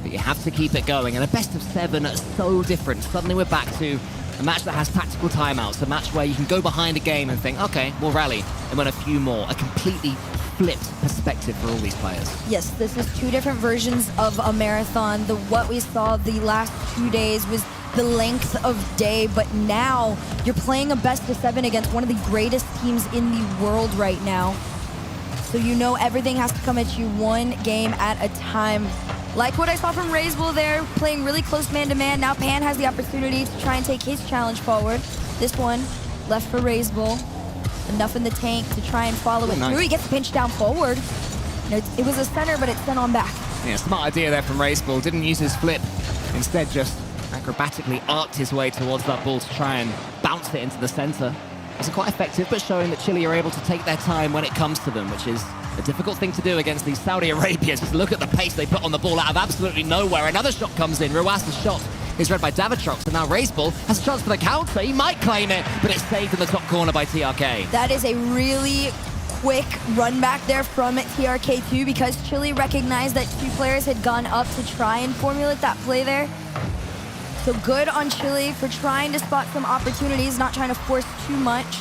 But you have to keep it going, and a best of 7 is so different. Suddenly we're back to a match that has tactical timeouts, a match where you can go behind a game and think, okay, we'll rally, and win a few more. A completely flipped perspective for all these players.
Yes, this is 2 different versions of a marathon. What we saw the last 2 days was the length of day, but now you're playing a best of 7 against one of the greatest teams in the world right now. So you know everything has to come at you one game at a time. Like what I saw from Raisbull there, playing really close man-to-man. Now Pan has the opportunity to try and take his challenge forward. This one, left for Raisbull. Enough in the tank to try and follow it through. He gets pinched down forward. You know, it was a center, but it's sent on back.
Yeah, smart idea there from Raisbull. Didn't use his flip. Instead, just acrobatically arced his way towards that ball to try and bounce it into the center. It was quite effective, but showing that Chile are able to take their time when it comes to them, which is a difficult thing to do against these Saudi Arabians. Just look at the pace they put on the ball out of absolutely nowhere. Another shot comes in. Ruas's shot is read by Davitrox, and now Raisbull has a chance for the counter. He might claim it, but it's saved in the top corner by TRK.
That is a really quick run back there from TRK2 because Chile recognized that 2 players had gone up to try and formulate that play there. So good on Chile for trying to spot some opportunities, not trying to force too much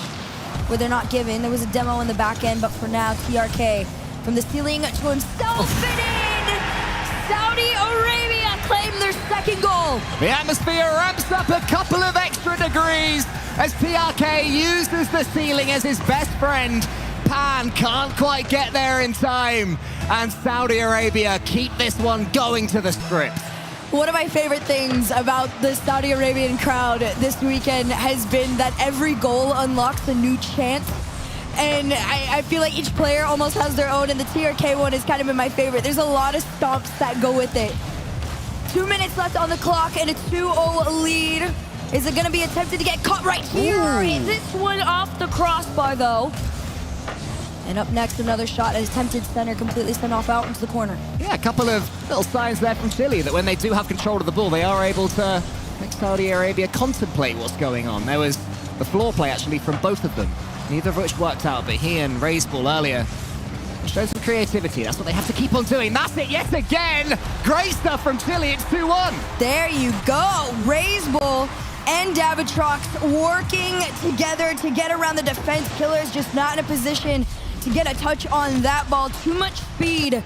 where they're not given. There was a demo in the back end, but for now, TRK from the ceiling to himself and in! Saudi Arabia claim their 2nd goal.
The atmosphere ramps up a couple of extra degrees as TRK uses the ceiling as his best friend. Pan can't quite get there in time, and Saudi Arabia keep this one going to the strip.
One of my favorite things about the Saudi Arabian crowd this weekend has been that every goal unlocks a new chant. And I feel like each player almost has their own, and the TRK one has kind of been my favorite. There's a lot of stomps that go with it. 2 minutes left on the clock and a 2-0 lead. Is it going to be attempted to get caught right here? This one off the crossbar, though. And up next, another shot, an attempted center, completely sent off out into the corner.
Yeah, a couple of little signs there from Chile that when they do have control of the ball, they are able to make Saudi Arabia contemplate what's going on. There was the floor play, actually, from both of them. Neither of which worked out, but he and Raisbull earlier showed some creativity. That's what they have to keep on doing. That's it yet again. Great stuff from Chile. It's 2-1.
There you go. Raisbull and Davitrox working together to get around the defense. Killer's just not in a position to get a touch on that ball. Too much speed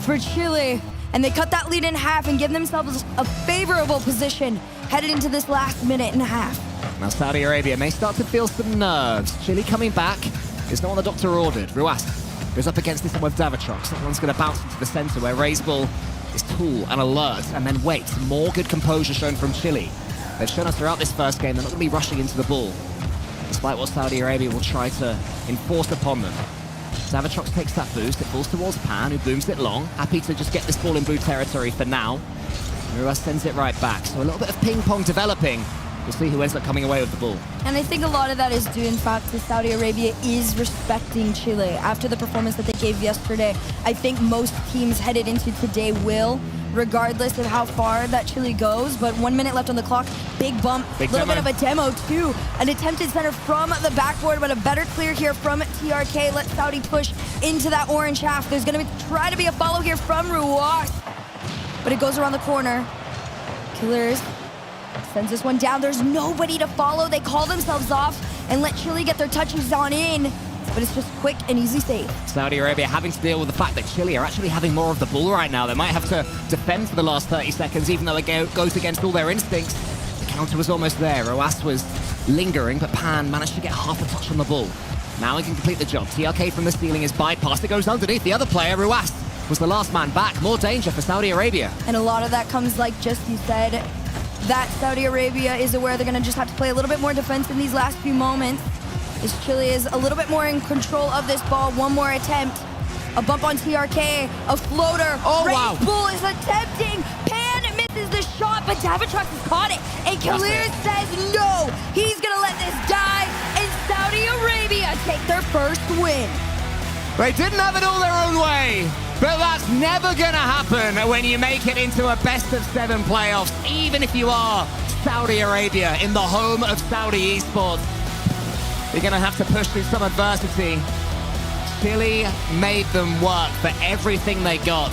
for Chile, and they cut that lead in half and give themselves a favorable position headed into this last minute and a half.
Now Saudi Arabia may start to feel some nerves. Chile coming back is not what the doctor ordered. Ruas goes up against this one with Davitrox. That one's going to bounce into the center where Raisbull is cool and alert, and then waits. More good composure shown from Chile. They've shown us throughout this first game they're not going to be rushing into the ball, despite what Saudi Arabia will try to enforce upon them. Davitrox takes that boost, it falls towards Pan, who booms it long. Happy to just get this ball in blue territory for now. Ruas sends it right back, so a little bit of ping-pong developing. We'll see who ends up coming away with the ball.
And I think a lot of that is due, in fact, to Saudi Arabia is respecting Chile. After the performance that they gave yesterday, I think most teams headed into today will, regardless of how far that Chile goes. But 1 minute left on the clock, big bump, a little bit of a demo too. An attempted center from the backboard, but a better clear here from TRK. Let Saudi push into that orange half. There's going to try to be a follow here from Ruas. but it goes around the corner. Killers sends this one down. There's nobody to follow. They call themselves off and let Chile get their touches on in, but it's just quick and easy save.
Saudi Arabia having to deal with the fact that Chile are actually having more of the ball right now. They might have to defend for the last 30 seconds, even though it goes against all their instincts. The counter was almost there. Roas was lingering, but Pan managed to get half a touch on the ball. Now he can complete the job. TRK from the ceiling is bypassed. It goes underneath the other player. Ruas was the last man back. More danger for Saudi Arabia.
And a lot of that comes, like just you said, that Saudi Arabia is aware they're going to just have to play a little bit more defense in these last few moments. As Chile is a little bit more in control of this ball. One more attempt. A bump on TRK. A floater.
Oh, wow.
Bull is attempting. Pan misses the shot, but Davitrox has caught it. And Khalil says no. He's going to let this die. And Saudi Arabia take their first win.
They didn't have it all their own way, but that's never going to happen when you make it into a best-of-7 playoffs, even if you are Saudi Arabia in the home of Saudi esports. You're going to have to push through some adversity. Chile made them work for everything they got.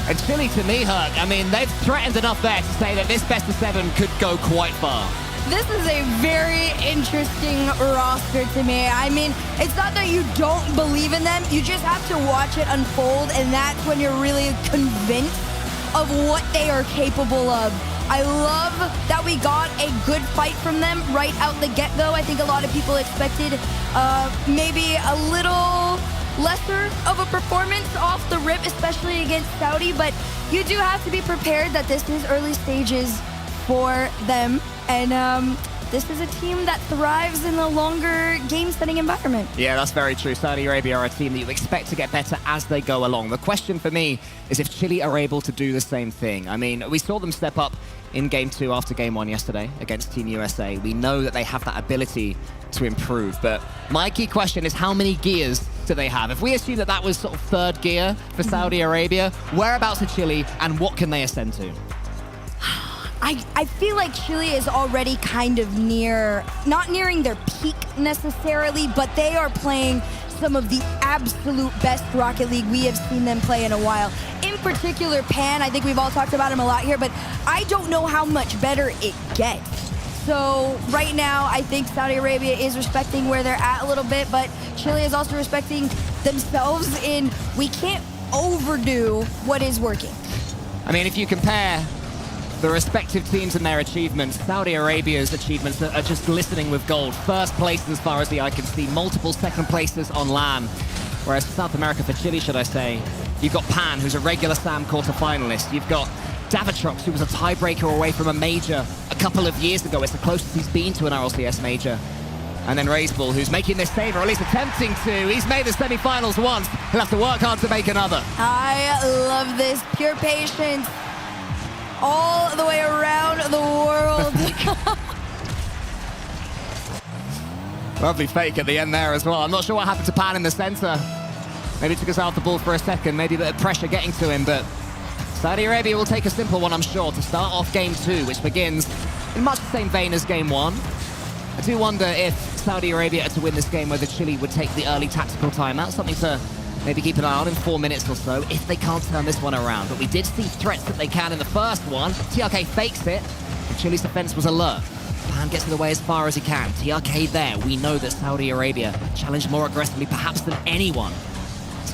And Chile, to me, Herc, I mean, they've threatened enough there to say that this best-of-7 could go quite far.
This is a very interesting roster to me. I mean, it's not that you don't believe in them. You just have to watch it unfold, and that's when you're really convinced of what they are capable of. I love that we got a good fight from them right out the get-go. I think a lot of people expected maybe a little lesser of a performance off the rip, especially against Saudi, but you do have to be prepared that this is early stages for them. And this is a team that thrives in a longer game-setting environment.
Yeah, that's very true. Saudi Arabia are a team that you expect to get better as they go along. The question for me is if Chile are able to do the same thing. I mean, we saw them step up in Game 2 after Game 1 yesterday against Team USA. We know that they have that ability to improve, but my key question is how many gears do they have? If we assume that that was sort of third gear for Saudi Arabia, whereabouts are Chile and what can they ascend to?
I feel like Chile is already kind of not nearing their peak necessarily, but they are playing some of the absolute best Rocket League we have seen them play in a while. In particular, Pan, I think we've all talked about him a lot here, but I don't know how much better it gets. So right now, I think Saudi Arabia is respecting where they're at a little bit, but Chile is also respecting themselves in we can't overdo what is working.
I mean, if you compare the respective teams and their achievements, Saudi Arabia's achievements are just glistening with gold. First place as far as the eye can see, multiple second places on LAN. Whereas for South America, for Chile, should I say, you've got Pan, who's a regular SAM quarterfinalist. You've got Davitrox, who was a tiebreaker away from a major a couple of years ago. It's the closest he's been to an RLCS major. And then Raisbull, who's making this save, or at least attempting to. He's made the semi-finals once. He'll have to work hard to make another.
I love this. Pure patience. All the way around the world.
Lovely fake at the end there as well. I'm not sure what happened to Pan in the center. Maybe took us out the ball for a second. Maybe a bit of pressure getting to him, but Saudi Arabia will take a simple one, I'm sure, to start off Game 2, which begins in much the same vein as Game 1. I do wonder if Saudi Arabia are to win this game, whether Chile would take the early tactical timeout, something to maybe keep an eye on in 4 minutes or so, if they can't turn this one around. But we did see threats that they can in the first one. TRK fakes it, and Chile's defense was alert. Pan gets it away as far as he can. TRK there. We know that Saudi Arabia challenged more aggressively, perhaps than anyone.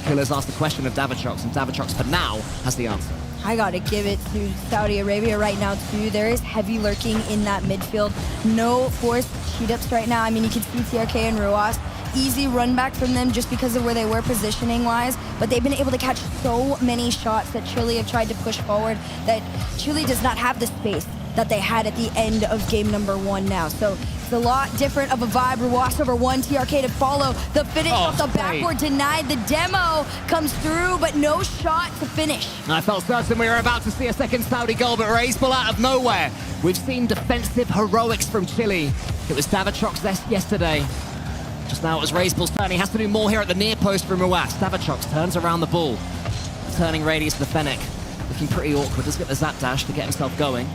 Killers asked the question of Davitrox, and Davitrox, for now, has the answer.
I gotta give it to Saudi Arabia right now, too. There is heavy lurking in that midfield. No forced cheat-ups right now. I mean, you can see TRK and Ruas. Easy run back from them just because of where they were positioning-wise, but they've been able to catch so many shots that Chile have tried to push forward that Chile does not have the space that they had at the end of game number 1 now. So it's a lot different of a vibe. Ruas over 1, TRK to follow. The finish off the backboard denied. The demo comes through, but no shot to finish.
I felt certain we were about to see a second Saudi goal, but Raisbull out of nowhere. We've seen defensive heroics from Chile. It was Davitrox yesterday. Just now it was Raisbull's turn. He has to do more here at the near post from Ruas. Davitrox turns around the ball. Turning radius for the Fennec. Looking pretty awkward. Does get the zap dash to get himself going.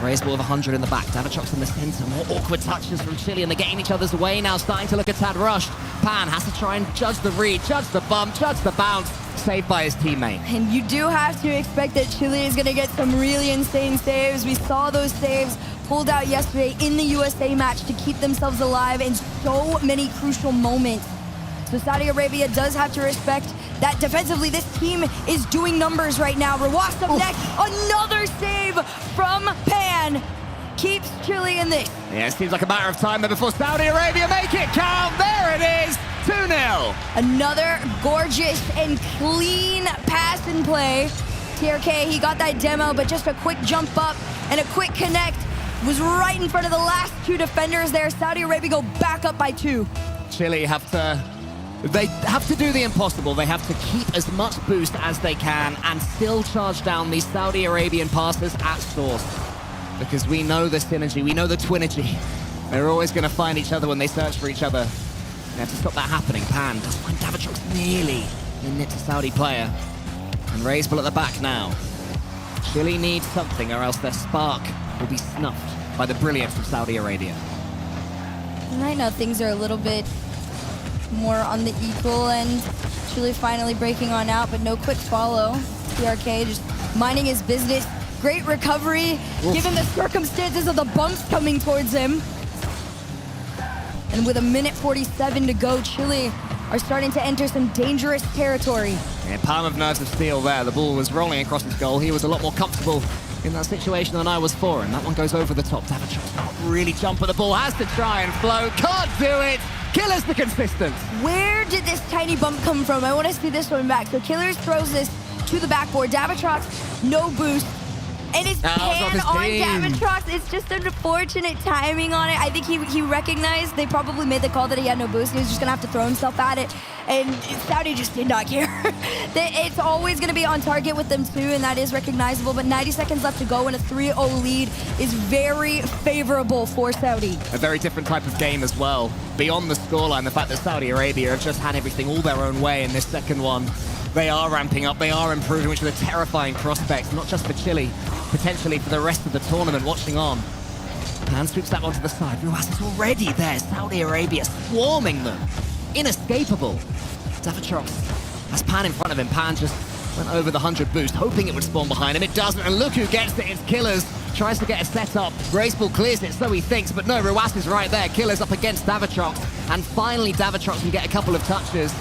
Raisbull with 100 in the back. Davitrox in the center. More awkward touches from Chile, and they're getting each other's way now. Starting to look a tad rushed. Pan has to try and judge the read, judge the bump, judge the bounce. saved by his teammate.
And you do have to expect that Chile is going to get some really insane saves. We saw those saves pulled out yesterday in the USA match to keep themselves alive in so many crucial moments. So Saudi Arabia does have to respect that defensively this team is doing numbers right now. Rawas up next, another save from Pan. Keeps Chile in this.
Yeah, it seems like a matter of time before Saudi Arabia make it count. There it is, 2-0.
Another gorgeous and clean pass and play. TRK, he got that demo, but just a quick jump up and a quick connect was right in front of the last two defenders there. Saudi Arabia go back up by 2.
Chile have to do the impossible. They have to keep as much boost as they can and still charge down these Saudi Arabian passes at source. Because we know the synergy, we know the twinergy. They're always going to find each other when they search for each other. They have to stop that happening. Pan does find Davitrux nearly in it to Saudi player. And Raisball at the back now. Chile needs something or else their spark will be snuffed by the brilliance of Saudi Arabia.
Right now things are a little bit more on the equal end. Chile finally breaking on out, but no quick follow. TRK just minding his business. Great recovery, given the circumstances of the bumps coming towards him. And with 1:47 to go, Chile are starting to enter some dangerous territory.
Yeah, palm of nerves of steel there. The ball was rolling across his goal. He was a lot more comfortable in that situation than I was for him. That one goes over the top. Davitrux can't really jump at the ball. Has to try and float. Can't do it. Killer's the consistent.
Where did this tiny bump come from? I want to see this one back. So Killers throws this to the backboard. Davitrux, no boost. And it's Pan on Davitrux. It's just unfortunate timing on it. I think he recognized, they probably made the call that he had no boost. He was just going to have to throw himself at it. And Saudi just did not care. It's always going to be on target with them too, and that is recognizable. But 90 seconds left to go, and a 3-0 lead is very favorable for Saudi.
A very different type of game as well. Beyond the scoreline, the fact that Saudi Arabia have just had everything all their own way in this second one. They are ramping up, they are improving, which is a terrifying prospect, not just for Chile, potentially for the rest of the tournament watching on. Pan sweeps that one to the side. Ruas is already there. Saudi Arabia swarming them. Inescapable. Davitrux has Pan in front of him. Pan just went over the 100 boost, hoping it would spawn behind him. It doesn't, and look who gets it. It's Killers. Tries to get a setup. Graceful clears it, so he thinks, but no, Ruas is right there. Killers up against Davitrux, and finally Davitrux can get a couple of touches.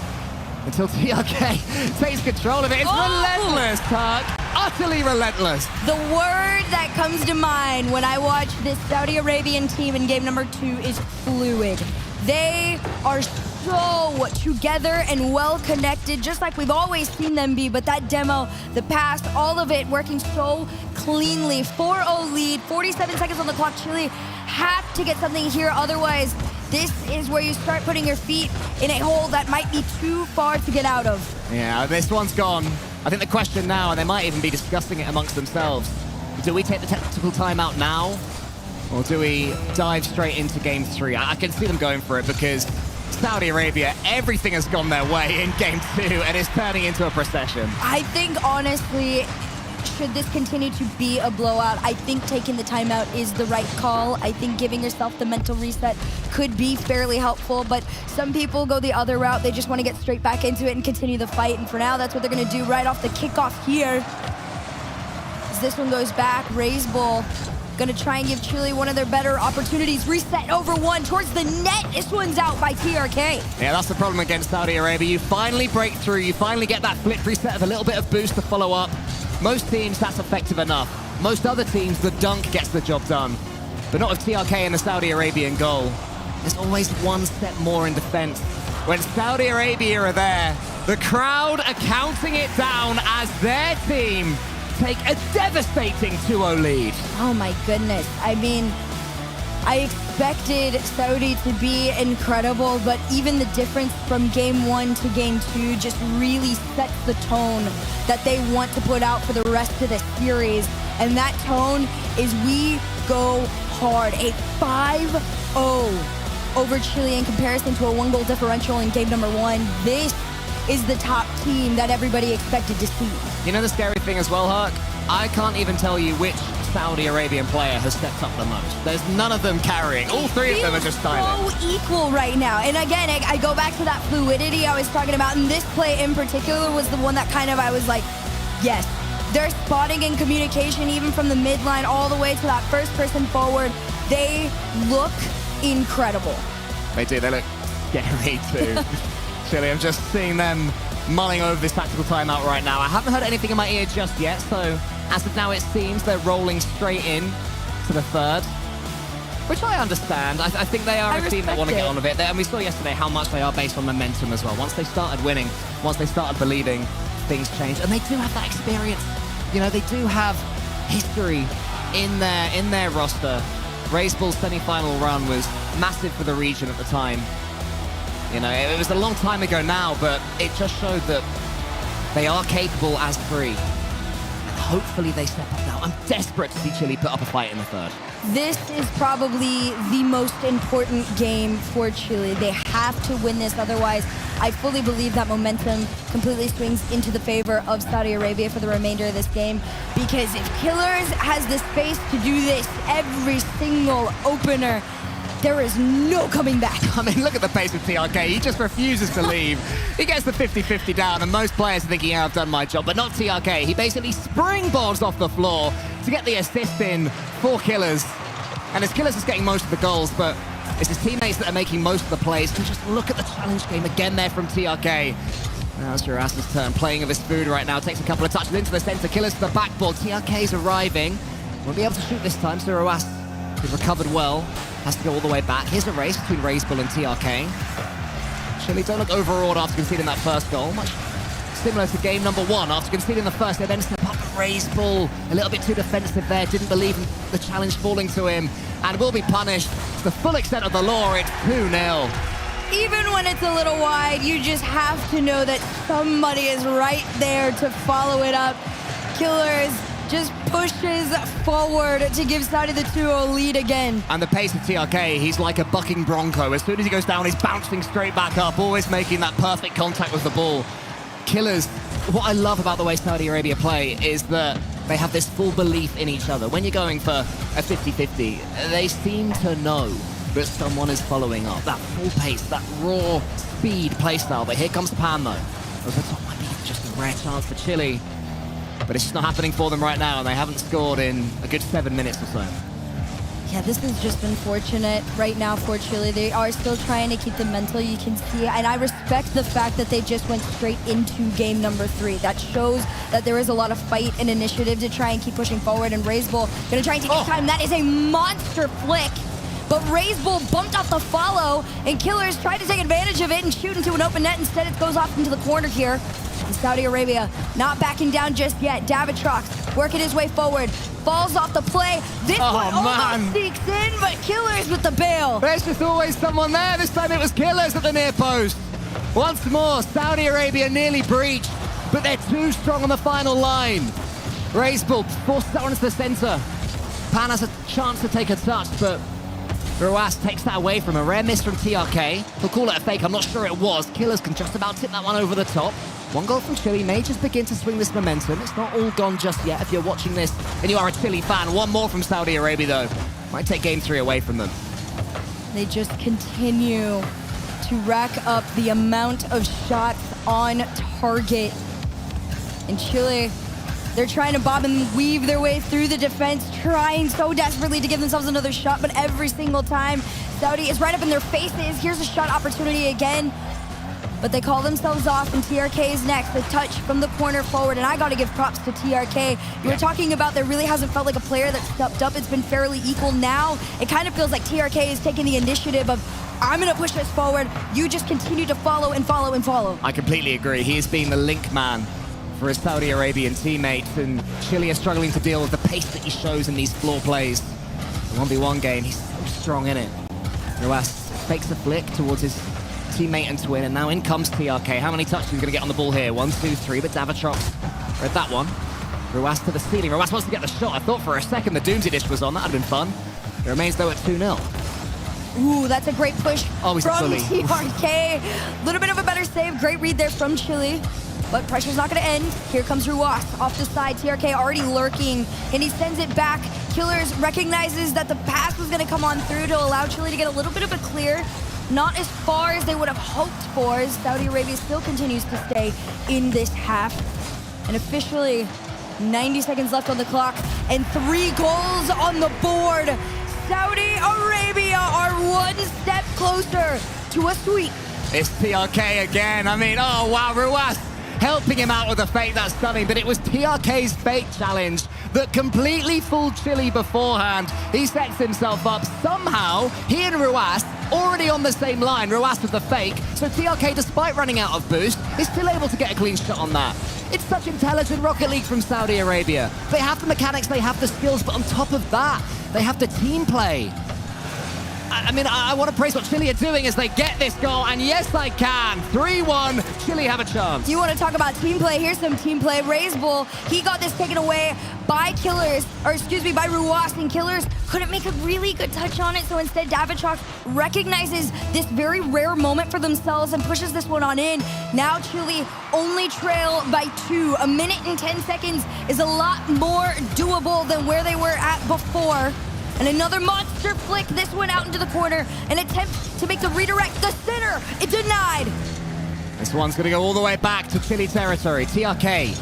Until TRK takes control of it. It's relentless, Tark. Utterly relentless.
The word that comes to mind when I watch this Saudi Arabian team in game number 2 is fluid. They are so together and well connected, just like we've always seen them be. But that demo, the pass, all of it working so cleanly. 4-0 lead, 47 seconds on the clock. Chile have to get something here, otherwise this is where you start putting your feet in a hole that might be too far to get out of.
Yeah, this one's gone. I think the question now, and they might even be discussing it amongst themselves, do we take the tactical timeout now? Or do we dive straight into game 3? I can see them going for it because Saudi Arabia, everything has gone their way in game 2 and it's turning into a procession.
I think, honestly, should this continue to be a blowout, I think taking the timeout is the right call. I think giving yourself the mental reset could be fairly helpful, but some people go the other route. They just want to get straight back into it and continue the fight, and for now, that's what they're going to do right off the kickoff here. As this one goes back, Raisball going to try and give Chile one of their better opportunities. Reset over one towards the net. This one's out by TRK.
Yeah, that's the problem against Saudi Arabia. You finally break through. You finally get that flip reset of a little bit of boost to follow up. Most teams, that's effective enough. Most other teams, the dunk gets the job done. But not with TRK and the Saudi Arabian goal. There's always one step more in defense. When Saudi Arabia are there, the crowd are counting it down as their team take a devastating 2-0 lead.
Oh my goodness. I mean, I expected Saudi to be incredible, but even the difference from game 1 to game 2 just really sets the tone that they want to put out for the rest of the series. And that tone is we go hard. A 5-0 over Chile in comparison to a 1-goal differential in game number 1. This is the top team that everybody expected to see.
You know the scary thing as well, Hark? I can't even tell you which Saudi Arabian player has stepped up the most. There's none of them carrying. All three of them are just silent.
So equal right now. And again, I go back to that fluidity I was talking about, and this play in particular was the one that kind of I was like, yes, their spotting and communication, even from the midline all the way to that first person forward, they look incredible.
They do. They look scary too. Chile, I'm just seeing them mulling over this tactical timeout right now. I haven't heard anything in my ear just yet, so as of now it seems they're rolling straight in to the third, which I understand. I think they are a team that want to get on with it. And we saw yesterday how much they are based on momentum as well. Once they started winning, once they started believing, things change. And they do have that experience. You know, they do have history in their roster. Race Bull's semi-final run was massive for the region at the time. You know, it was a long time ago now, but it just showed that they are capable as three. And hopefully they step up now. I'm desperate to see Chile put up a fight in the third.
This is probably the most important game for Chile. They have to win this, otherwise I fully believe that momentum completely swings into the favor of Saudi Arabia for the remainder of this game. Because if Killers has the space to do this every single opener, there is no coming back.
I mean, look at the pace of TRK. He just refuses to leave. He gets the 50-50 down, and most players are thinking, yeah, I've done my job, but not TRK. He basically springboards off the floor to get the assist in for Killers. And as Killers is getting most of the goals, but it's his teammates that are making most of the plays. And just look at the challenge game again there from TRK. Now it's Jurassi's turn, playing of his food right now. Takes a couple of touches into the center. Killers to the backboard. TRK's arriving. Won't be able to shoot this time, so Ruas has recovered well. Has to go all the way back. Here's a race between Racebull and TRK. Chile don't look overawed after conceding that first goal. Much similar to game number one. After conceding the first, they then step up. Racebull a little bit too defensive there. Didn't believe in the challenge falling to him and will be punished to the full extent of the law. It's 2-0.
Even when it's a little wide, you just have to know that somebody is right there to follow it up. Killers just pushes forward to give Saudi the 2-0 lead again.
And the pace of TRK, he's like a bucking bronco. As soon as he goes down, he's bouncing straight back up, always making that perfect contact with the ball. Killers, what I love about the way Saudi Arabia play is that they have this full belief in each other. When you're going for a 50-50, they seem to know that someone is following up. That full pace, that raw speed playstyle. But here comes Pan, though. Over the top might be just a rare chance for Chile. But it's just not happening for them right now, and they haven't scored in a good 7 minutes or so.
Yeah, this is just unfortunate right now for Chile. They are still trying to keep the mental, you can see. And I respect the fact that they just went straight into game number 3. That shows that there is a lot of fight and initiative to try and keep pushing forward. And Racebull gonna try and take his time. That is a monster flick. But Racebull bumped off the follow, and Killers tried to take advantage of it and shoot into an open net. Instead, it goes off into the corner here. And Saudi Arabia not backing down just yet. Davitrox working his way forward. Falls off the play. This one almost sneaks in, but Killers with the bail.
There's just always someone there. This time it was Killers at the near post. Once more, Saudi Arabia nearly breached, but they're too strong on the final line. Racebull forces that one into the center. Pan has a chance to take a touch, but Ruas takes that away from a rare miss from TRK. He'll call it a fake, I'm not sure it was. Killers can just about tip that one over the top. One goal from Chile may just begin to swing this momentum. It's not all gone just yet if you're watching this and you are a Chile fan. One more from Saudi Arabia, though. Might take game 3 away from them.
They just continue to rack up the amount of shots on target. And Chile, they're trying to bob and weave their way through the defense, trying so desperately to give themselves another shot, but every single time, Saudi is right up in their faces. Here's a shot opportunity again, but they call themselves off, and TRK is next. The touch from the corner forward, and I got to give props to TRK. You were talking about there really hasn't felt like a player that stepped up. It's been fairly equal. Now, it kind of feels like TRK is taking the initiative of, I'm going to push this forward. You just continue to follow and follow and follow.
I completely agree. He is being the link man for his Saudi Arabian teammates, and Chile is struggling to deal with the pace that he shows in these floor plays. The 1v1 game, he's so strong in it. Ruas fakes the flick towards his teammate and twin, and now in comes TRK. How many touches is he going to get on the ball here? 1, 2, 3, but Davitrox read that one. Ruas to the ceiling. Ruas wants to get the shot. I thought for a second the Doomsday Dish was on. That would have been fun. It remains, though, at 2-0.
Ooh, that's a great push from
fully.
TRK. A little bit of a better save. Great read there from Chile. But pressure's not going to end. Here comes Ruas off the side. TRK already lurking, and he sends it back. Killers recognizes that the pass was going to come on through to allow Chile to get a little bit of a clear. Not as far as they would have hoped for, as Saudi Arabia still continues to stay in this half. And officially, 90 seconds left on the clock and 3 goals on the board. Saudi Arabia are one step closer to a sweep.
It's TRK again. I mean, oh wow, Ruas helping him out with a fake. That's stunning, but it was TRK's fake challenge that completely fooled Chile beforehand. He sets himself up. Somehow, he and Ruas already on the same line. Ruas with the fake. So TRK, despite running out of boost, is still able to get a clean shot on that. It's such intelligent Rocket League from Saudi Arabia. They have the mechanics, they have the skills, but on top of that, they have the team play. I mean, I want to praise what Chile are doing as they get this goal, and yes, I can. 3-1, Chile have a chance.
You want to talk about team play? Here's some team play. Raisbull, he got this taken away by Killers, or excuse me, by Ruas, and Killers couldn't make a really good touch on it, so instead Davitrox recognizes this very rare moment for themselves and pushes this one on in. Now Chile only trail by 2. A minute and 10 seconds is a lot more doable than where they were at before. And another monster flick, this one out into the corner. An attempt to make the redirect, the center, it denied.
This one's going to go all the way back to Chile territory. TRK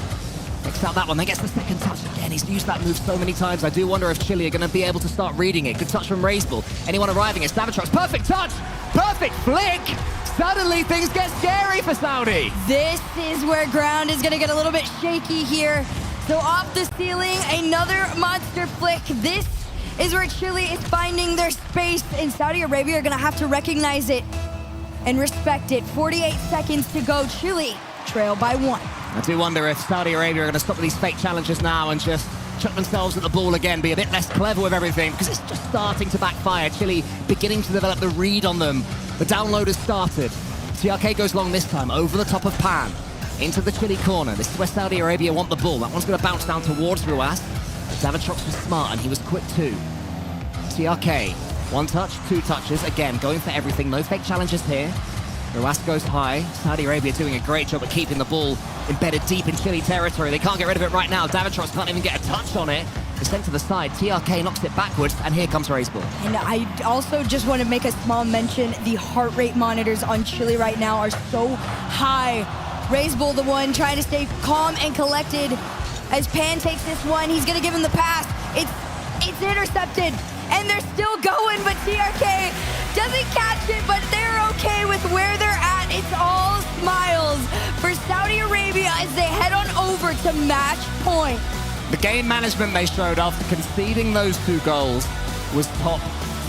picks out that one, then gets the second touch again. He's used that move so many times. I do wonder if Chile are going to be able to start reading it. Good touch from Raisbull. Anyone arriving? It's Davitrox. Perfect touch! Perfect flick! Suddenly things get scary for Saudi.
This is where ground is going to get a little bit shaky here. So off the ceiling, another monster flick. This is where Chile is finding their space, and Saudi Arabia are going to have to recognize it and respect it. 48 seconds to go. Chile trail by 1.
I do wonder if Saudi Arabia are going to stop with these fake challenges now and just chuck themselves at the ball again, be a bit less clever with everything, because it's just starting to backfire. Chile beginning to develop the read on them. The download has started. TRK goes long this time, over the top of Pan, into the Chile corner. This is where Saudi Arabia want the ball. That one's going to bounce down towards Ruas. Davitrox was smart, and he was quick too. TRK, 1 touch, 2 touches. Again, going for everything. No fake challenges here. Ruas goes high. Saudi Arabia doing a great job at keeping the ball embedded deep in Chile territory. They can't get rid of it right now. Davitrox can't even get a touch on it. It's sent to the side. TRK knocks it backwards, and here comes Raisbull.
And I also just want to make a small mention. The heart rate monitors on Chile right now are so high. Raisbull, the one trying to stay calm and collected. As Pan takes this one, he's going to give him the pass. It's intercepted, and they're still going, but TRK doesn't catch it, but they're okay with where they're at. It's all smiles for Saudi Arabia as they head on over to match point.
The game management they showed after conceding those 2 goals was top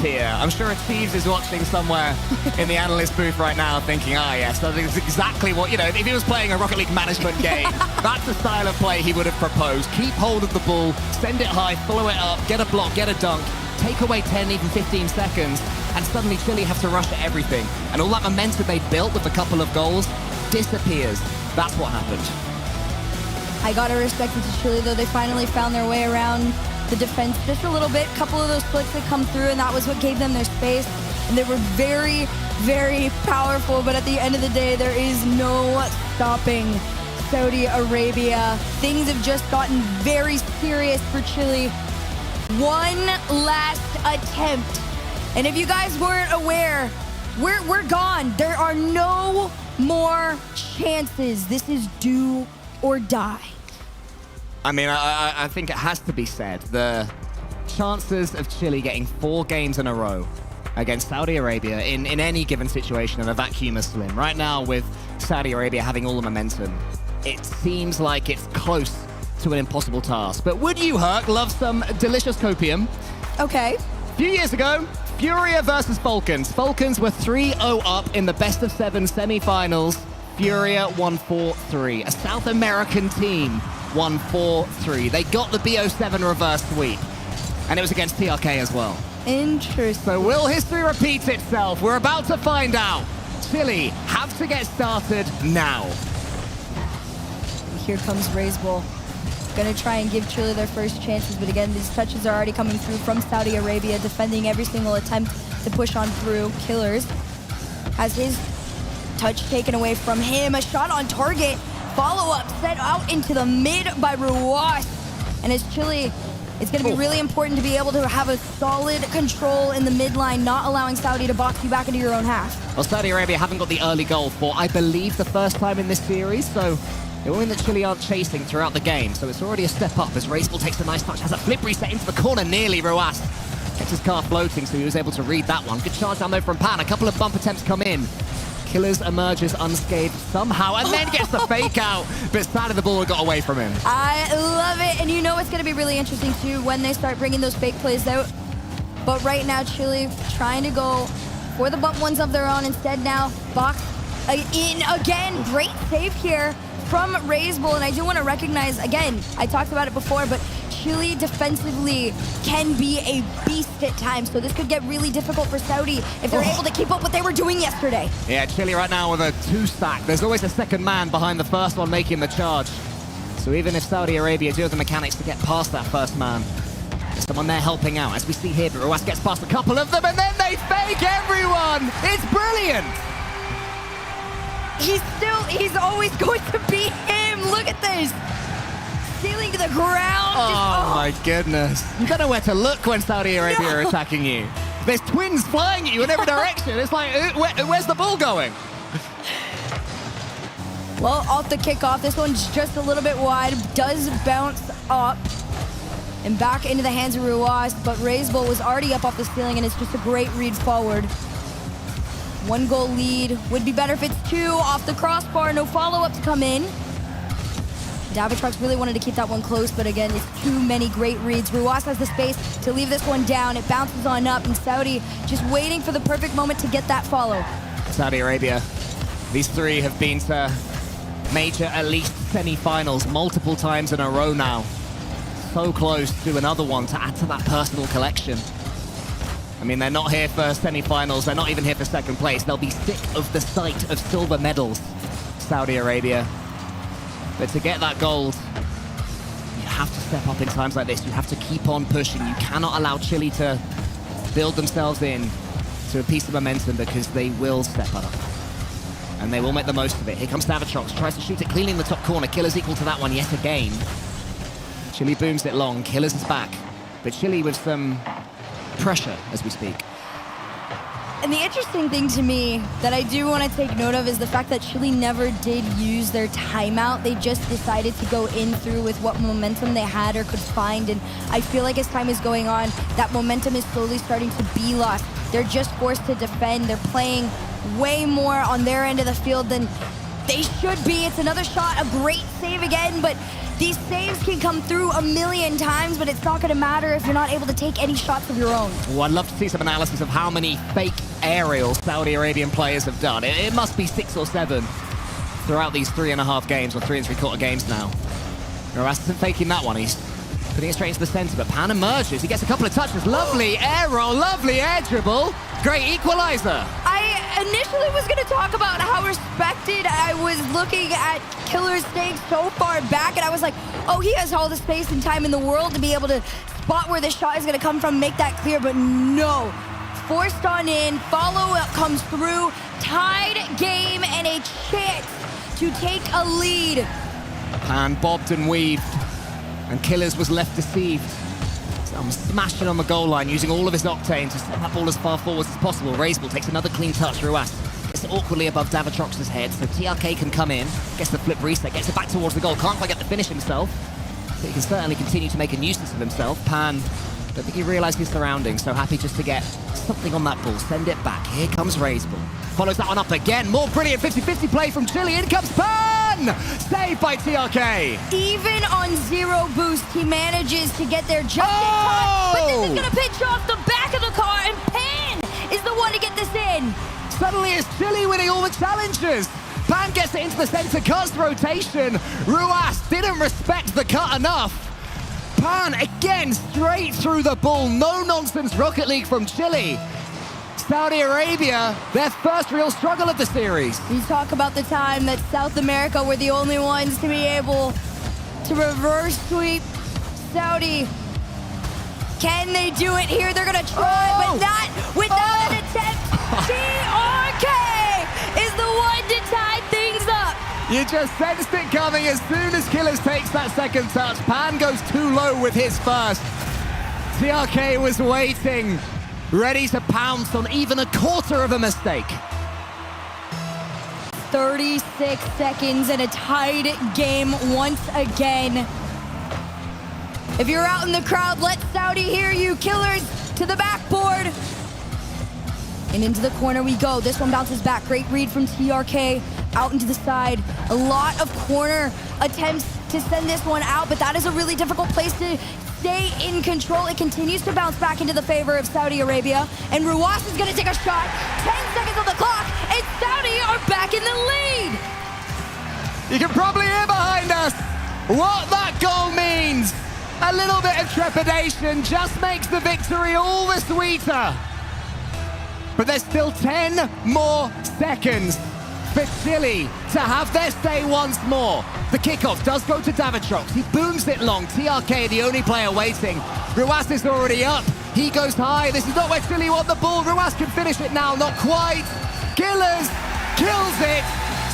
tier. I'm sure Thieves is watching somewhere in the analyst booth right now thinking, yes, that is exactly what, if he was playing a Rocket League management game, that's the style of play he would have proposed. Keep hold of the ball, send it high, follow it up, get a block, get a dunk, take away 10, even 15 seconds, and suddenly Chile have to rush at everything. And all that momentum they built with a couple of goals disappears. That's what happened.
I gotta respect it to Chile, though. They finally found their way around the defense just a little bit. Couple of those flicks that come through, and that was what gave them their space. And they were very, very powerful, but at the end of the day, there is no stopping Saudi Arabia. Things have just gotten very serious for Chile. One last attempt. And if you guys weren't aware, we're gone. There are no more chances. This is do or die.
I mean, I think it has to be said, the chances of Chile getting 4 games in a row against Saudi Arabia in any given situation in a vacuum are slim. Right now, with Saudi Arabia having all the momentum, it seems like it's close to an impossible task. But would you, Herc, love some delicious copium?
Okay.
A few years ago, Furia versus Falcons. Falcons were 3-0 up in the best-of-7 semi-finals. Furia won 4-3. A South American team won 4-3. They got the BO7 reverse sweep. And it was against TRK as well.
Interesting.
So will history repeat itself? We're about to find out. Chile have to get started now.
Here comes Raisbull. Going to try and give Chile their first chances, but again, these touches are already coming through from Saudi Arabia, defending every single attempt to push on through. Killers has his touch taken away from him. A shot on target. Follow-up set out into the mid by Ruas. And as Chile It's going to be really important to be able to have a solid control in the midline, not allowing Saudi to box you back into your own half.
Well, Saudi Arabia haven't got the early goal for, I believe, the first time in this series, so it will mean that Chile aren't chasing throughout the game, so it's already a step up as Raceball takes a nice touch, has a flip reset into the corner nearly. Ruas kept his car floating, so he was able to read that one. Good charge down though from Pan. A couple of bump attempts come in. Killers emerges unscathed somehow and then gets the fake out, but side of the ball got away from him.
I love it, and you know it's going to be really interesting too when they start bringing those fake plays out. But right now, Chile trying to go for the bump ones of their own instead now. Box in again. Great save here from Raceball, and I do want to recognize, again, I talked about it before, but Chile defensively can be a beast at times, so this could get really difficult for Saudi if they're able to keep up what they were doing yesterday.
Yeah, Chile right now with a 2-stack. There's always a second man behind the first one making the charge. So even if Saudi Arabia do have the mechanics to get past that first man, there's someone there helping out, as we see here, but Ruas gets past a couple of them, and then they fake everyone! It's brilliant!
He's always going to beat him. Look at this. Stealing to the ground.
Oh my goodness. You don't know where to look when Saudi Arabia are attacking you. There's twins flying at you in every direction. It's like, where's the ball going?
Well, off the kickoff, this one's just a little bit wide. Does bounce up and back into the hands of Ruas, but Raceball was already up off the ceiling, and it's just a great read forward. 1 goal lead. Would be better if it's 2 off the crossbar. No follow-ups come in. Davitrox really wanted to keep that one close, but again, it's too many great reads. Ruas has the space to leave this one down. It bounces on up, and Saudi just waiting for the perfect moment to get that follow.
Saudi Arabia, these 3 have been to major at least semi-finals multiple times in a row now. So close to another one to add to that personal collection. I mean, they're not here for semi-finals. They're not even here for second place. They'll be sick of the sight of silver medals, Saudi Arabia. But to get that gold, you have to step up in times like this. You have to keep on pushing. You cannot allow Chile to build themselves in to a piece of momentum, because they will step up. And they will make the most of it. Here comes Davitrox, tries to shoot it cleanly in the top corner. Killers equal to that one yet again. Chile booms it long. Killers is back. But Chile with some pressure as we speak.
And the interesting thing to me that I do want to take note of is the fact that Chile never did use their timeout. They just decided to go in through with what momentum they had or could find. And I feel like as time is going on, that momentum is slowly starting to be lost. They're just forced to defend. They're playing way more on their end of the field than they should be. It's another shot, a great save again, but these saves can come through a million times, but it's not going to matter if you're not able to take any shots of your own.
Well, I'd love to see some analysis of how many fake aerials Saudi Arabian players have done. It must be 6 or 7 throughout these 3.5 games, or 3 3/4 games now. Ruas isn't faking that one. He's putting it straight into the center, but Pan emerges. He gets a couple of touches. Lovely air roll, lovely air dribble. Great equalizer.
I initially was going to talk about how respected I was looking at Killers staying so far back, and I was like, oh, he has all the space and time in the world to be able to spot where this shot is going to come from, make that clear, but no. Forced on in, follow-up comes through, tied game, and a chance to take a lead.
Pan bobbed and weaved, and Killers was left deceived. So smashing on the goal line, using all of his octane to send that ball as far forward as possible. Raceball takes another clean touch. Ruas gets it awkwardly above Davitrox's head, so TRK can come in, gets the flip reset, gets it back towards the goal. Can't quite get the finish himself, but he can certainly continue to make a nuisance of himself. Pan, I don't think he realised his surroundings, so happy just to get something on that ball. Send it back. Here comes Raceball. Follows that one up again. More brilliant 50-50 play from Chile. In comes Pan! Saved by TRK.
Even on 0 boost, he manages to get there just in time. But this is going to pitch off the back of the car, and Pan is the one to get this in.
Suddenly it's Chile winning all the challenges. Pan gets it into the center, cuts rotation. Ruas didn't respect the cut enough. Pan again straight through the ball. No nonsense Rocket League from Chile. Saudi Arabia, their first real struggle of the series.
You talk about the time that South America were the only ones to be able to reverse sweep Saudi. Can they do it here? They're going to try, but not without an attempt. TRK is the one to tie things up.
You just sensed it coming as soon as Killers takes that second touch. Pan goes too low with his first. TRK was waiting, ready to pounce on even a quarter of a mistake.
36 seconds and a tied game once again. If you're out in the crowd, let Saudi hear you. Killers to the backboard. And into the corner we go. This one bounces back. Great read from TRK. Out into the side. A lot of corner attempts to send this one out, but that is a really difficult place to stay in control. It continues to bounce back into the favor of Saudi Arabia. And Ruas is going to take a shot. 10 seconds on the clock, and Saudi are back in the lead.
You can probably hear behind us what that goal means. A little bit of trepidation just makes the victory all the sweeter. But there's still 10 more seconds for Chile to have their say once more. The kickoff does go to Davitrox. He booms it long. TRK, the only player waiting. Ruas is already up. He goes high. This is not where Chile want the ball. Ruas can finish it now. Not quite. Killers kills it.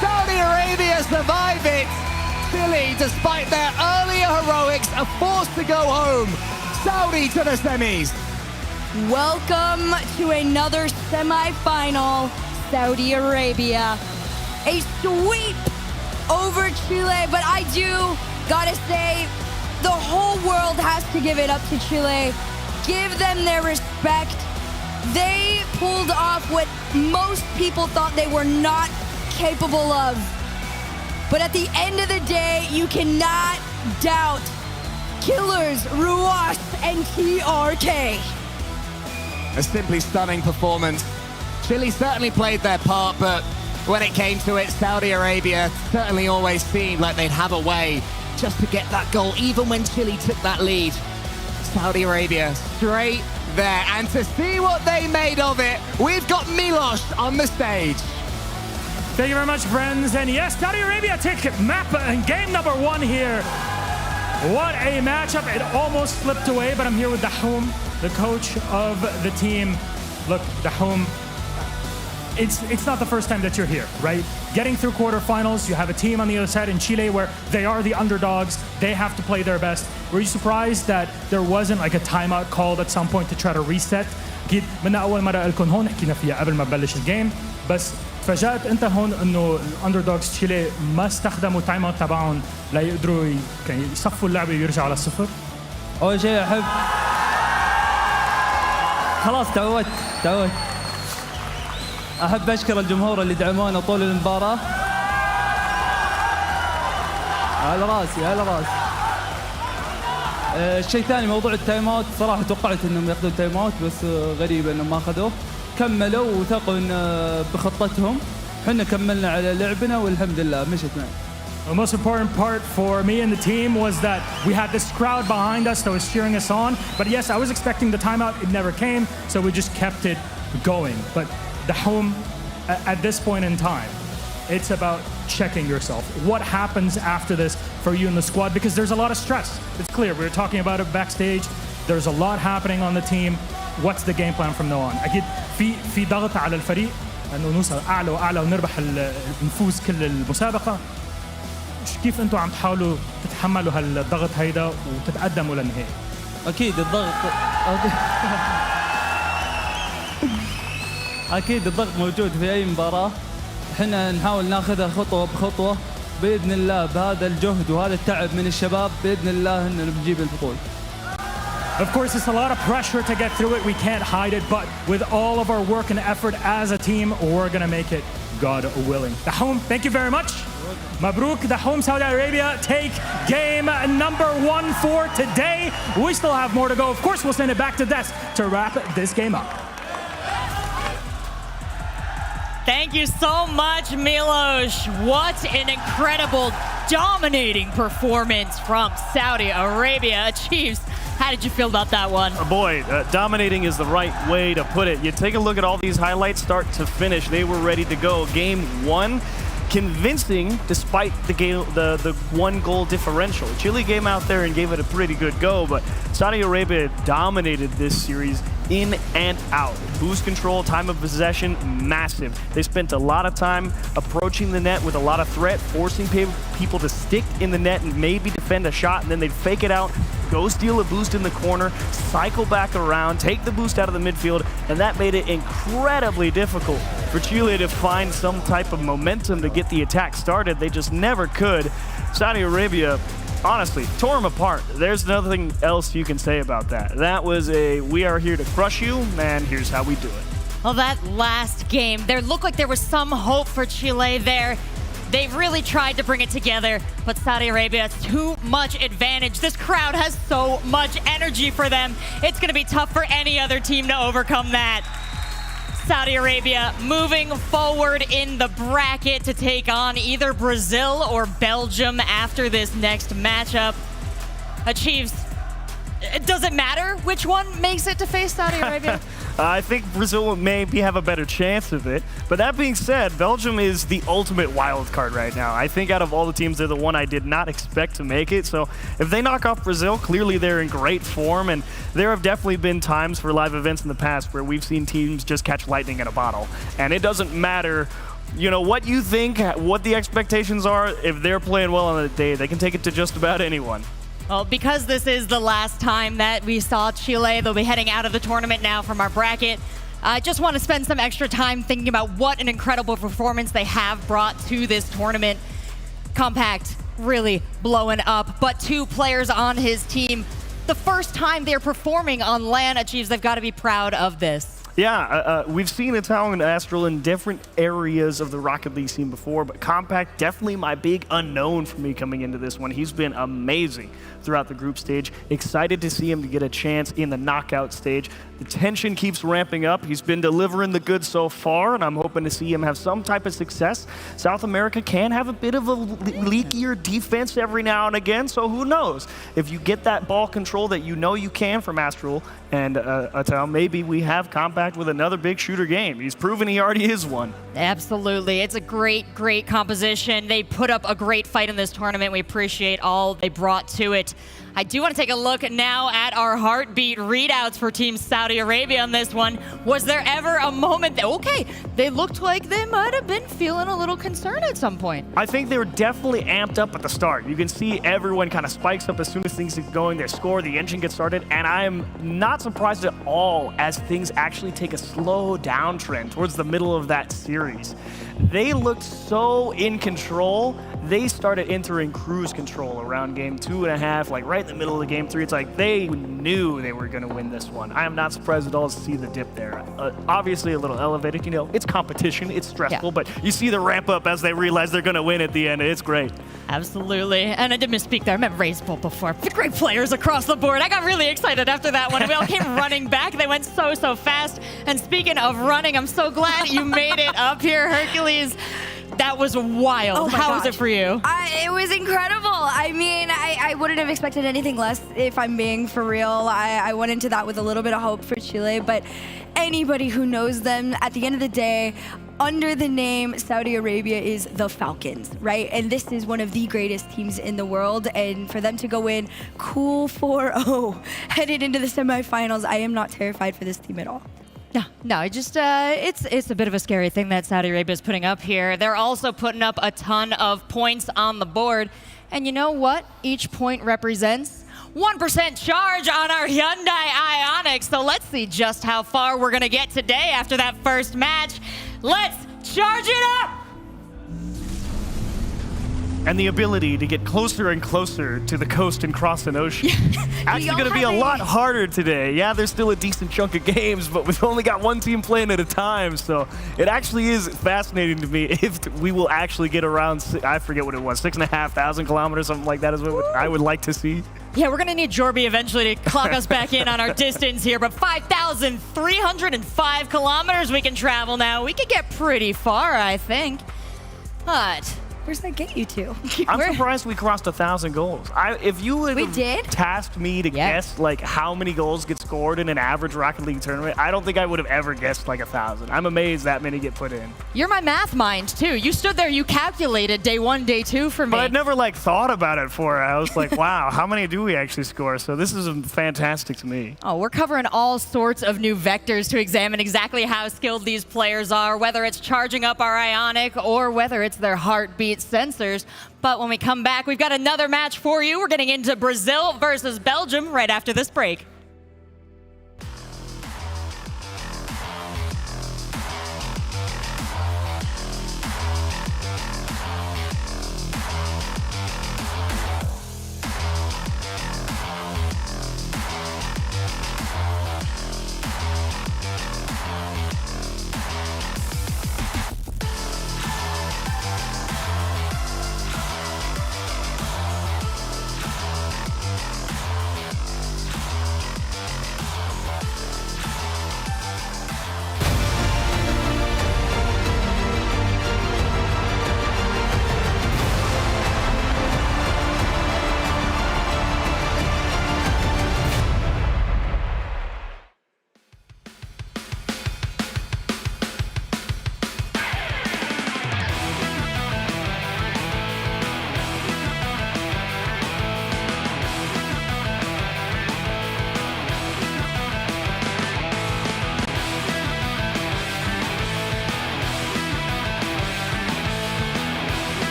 Saudi Arabia survive it. Chile, despite their earlier heroics, are forced to go home. Saudi to the semis.
Welcome to another semi-final, Saudi Arabia. A sweep over Chile, but I do gotta say, the whole world has to give it up to Chile. Give them their respect. They pulled off what most people thought they were not capable of. But at the end of the day, you cannot doubt Killers, Ruas, and TRK.
A simply stunning performance. Chile certainly played their part, but when it came to it, Saudi Arabia certainly always seemed like they'd have a way just to get that goal, even when Chile took that lead. Saudi Arabia straight there, and to see what they made of it, we've got Milos on the stage.
Thank you very much, friends. And yes, Saudi Arabia take map and game number 1 here. What a matchup. It almost slipped away, but I'm here with Dahoum, the coach of the team. Look, Dahoum, it's not the first time that you're here, right? Getting through quarterfinals, you have a team on the other side in Chile where they are the underdogs. They have to play their best. Were you surprised that there wasn't like a timeout called at some point to try to reset? أكيد من أول مرة لكم هون حكينا فيها قبل ما ببلش الجيم، بس فاجأت أنت هون إنه الأندردوغز تشيلي ما استخدموا تايم اوت تبعهم ليقدروا يصفوا اللعبة ويرجعوا على الصفر.
أول شيء أحب خلاص تعودت أحب أشكر الجمهور اللي دعمونا طول المباراة. على راسي. الشيء الثاني موضوع التايم اوت، صراحة توقعت انهم ياخذون تايم اوت بس غريب انهم ما اخذوه. كملوا وثقوا بخطتهم. احنا كملنا على لعبنا والحمد لله مشت معي.
The most important part for me and the team was that we had this crowd behind us that was cheering us on. But yes, I was expecting the timeout. It never came, so we just kept it going. But Dahoum, at this point in time, it's about checking yourself. What happens after this for you and the squad? Because there's a lot of stress. It's clear. We were talking about it backstage. There's a lot happening on the team. What's the game plan from now on? أكيد في ضغط على الفريق إنه نوصل أعلى وأعلى ونربح نفوز كل المسابقة. كيف أنتم عم تحاولوا تتحملوا هالضغط هيدا وتتقدموا للنهائي؟
أكيد الضغط موجود في أي مباراة. احنا نحاول ناخذها خطوة بخطوة بإذن الله. بهذا الجهد وهذا التعب من الشباب بإذن الله إننا بنجيب البطولة.
Of course, it's a lot of pressure to get through it. We can't hide it, but with all of our work and effort as a team, we're gonna make it, God willing. Dahoum, thank you very much. Mabruk, Dahoum, Saudi Arabia take game number 1 for today. We still have more to go. Of course, we'll send it back to Des to wrap this game up.
Thank you so much, Milos. What an incredible, dominating performance from Saudi Arabia achieves. How did you feel about that one?
Dominating is the right way to put it. You take a look at all these highlights start to finish. They were ready to go. Game 1, convincing despite the 1 goal differential. Chile came out there and gave it a pretty good go, but Saudi Arabia dominated this series in and out. Boost control, time of possession, massive. They spent a lot of time approaching the net with a lot of threat, forcing people to stick in the net and maybe defend a shot, and then they'd fake it out, go steal a boost in the corner, cycle back around, take the boost out of the midfield, and that made it incredibly difficult for Chile to find some type of momentum to get the attack started. They just never could. Saudi Arabia, honestly, tore them apart. There's nothing else you can say about that. That was a, we are here to crush you, and here's how we do it.
Well, that last game, there looked like there was some hope for Chile there. They really tried to bring it together, but Saudi Arabia has too much advantage. This crowd has so much energy for them. It's going to be tough for any other team to overcome that. Saudi Arabia moving forward in the bracket to take on either Brazil or Belgium after this next matchup. Achieves. Does it matter which one makes it to face Saudi Arabia?
I think Brazil will maybe have a better chance of it. But that being said, Belgium is the ultimate wild card right now. I think out of all the teams, they're the one I did not expect to make it. So if they knock off Brazil, clearly they're in great form. And there have definitely been times for live events in the past where we've seen teams just catch lightning in a bottle. And it doesn't matter, you know, what you think, what the expectations are. If they're playing well on the day, they can take it to just about anyone.
Well, because this is the last time that we saw Chile, they'll be heading out of the tournament now from our bracket. I just want to spend some extra time thinking about what an incredible performance they have brought to this tournament. Compact really blowing up, but 2 players on his team. The first time they're performing on LAN Achieves, they've got to be proud of this.
Yeah, we've seen Italian Astral in different areas of the Rocket League scene before, but Compact, definitely my big unknown for me coming into this one. He's been amazing throughout the group stage. Excited to see him to get a chance in the knockout stage. The tension keeps ramping up. He's been delivering the goods so far, and I'm hoping to see him have some type of success. South America can have a bit of a leakier defense every now and again, so who knows? If you get that ball control that you know you can from Astral and Atal, maybe we have Compact with another big shooter game. He's proven he already is one.
Absolutely. It's a great, great composition. They put up a great fight in this tournament. We appreciate all they brought to it. I do want to take a look now at our heartbeat readouts for Team Saudi Arabia on this one. Was there ever a moment that, okay, they looked like they might have been feeling a little concerned at some point?
I think they were definitely amped up at the start. You can see everyone kind of spikes up as soon as things get going. They score, the engine gets started, and I am not surprised at all as things actually take a slow downtrend towards the middle of that series. They looked so in control. They started entering cruise control around game 2.5, like right in the middle of game 3. It's like they knew they were going to win this one. I am not surprised at all to see the dip there. Obviously a little elevated, you know, it's competition, it's stressful, but you see the ramp up as they realize they're going to win at the end. It's great.
Absolutely. And I did misspeak there. I meant Race Bull before. Great players across the board. I got really excited after that one. We all came running back. They went so fast. And speaking of running, I'm so glad you made it up here, Hercules. That was wild.
Oh
How was it for you?
It was incredible. I mean, I wouldn't have expected anything less, if I'm being for real. I went into that with a little bit of hope for Chile, but anybody who knows them, at the end of the day, under the name Saudi Arabia is the Falcons, right? And this is one of the greatest teams in the world, and for them to go in cool 4-0 headed into the semifinals, I am not terrified for this team at all.
No, it's a bit of a scary thing that Saudi Arabia is putting up here. They're also putting up a ton of points on the board. And you know what each point represents? 1% charge on our Hyundai Ioniq. So let's see just how far we're going to get today after that first match. Let's charge it up!
And the ability to get closer and closer to the coast and cross an ocean. Actually going to be a lot harder today. Yeah, there's still a decent chunk of games, but we've only got one team playing at a time. So it actually is fascinating to me if we will actually get around, I forget what it was, 6,500 kilometers, something like that is what I would like to see.
Yeah, we're going to need Jorby eventually to clock us back in on our distance here, but 5,305 kilometers we can travel now. We could get pretty far, I think. But
Where's that get you to?
I'm surprised we crossed 1,000 goals. If you would have tasked me to guess like how many goals get scored in an average Rocket League tournament, I don't think I would have ever guessed like 1,000. I'm amazed that many get put in.
You're my math mind too. You stood there, you calculated day 1, day 2 for me.
But I'd never like thought about it for it. I was like, wow, how many do we actually score? So this is fantastic to me.
Oh, we're covering all sorts of new vectors to examine exactly how skilled these players are, whether it's charging up our Ionic or whether it's their heartbeat sensors. But when we come back, we've got another match for you. We're getting into Brazil versus Belgium right after this break.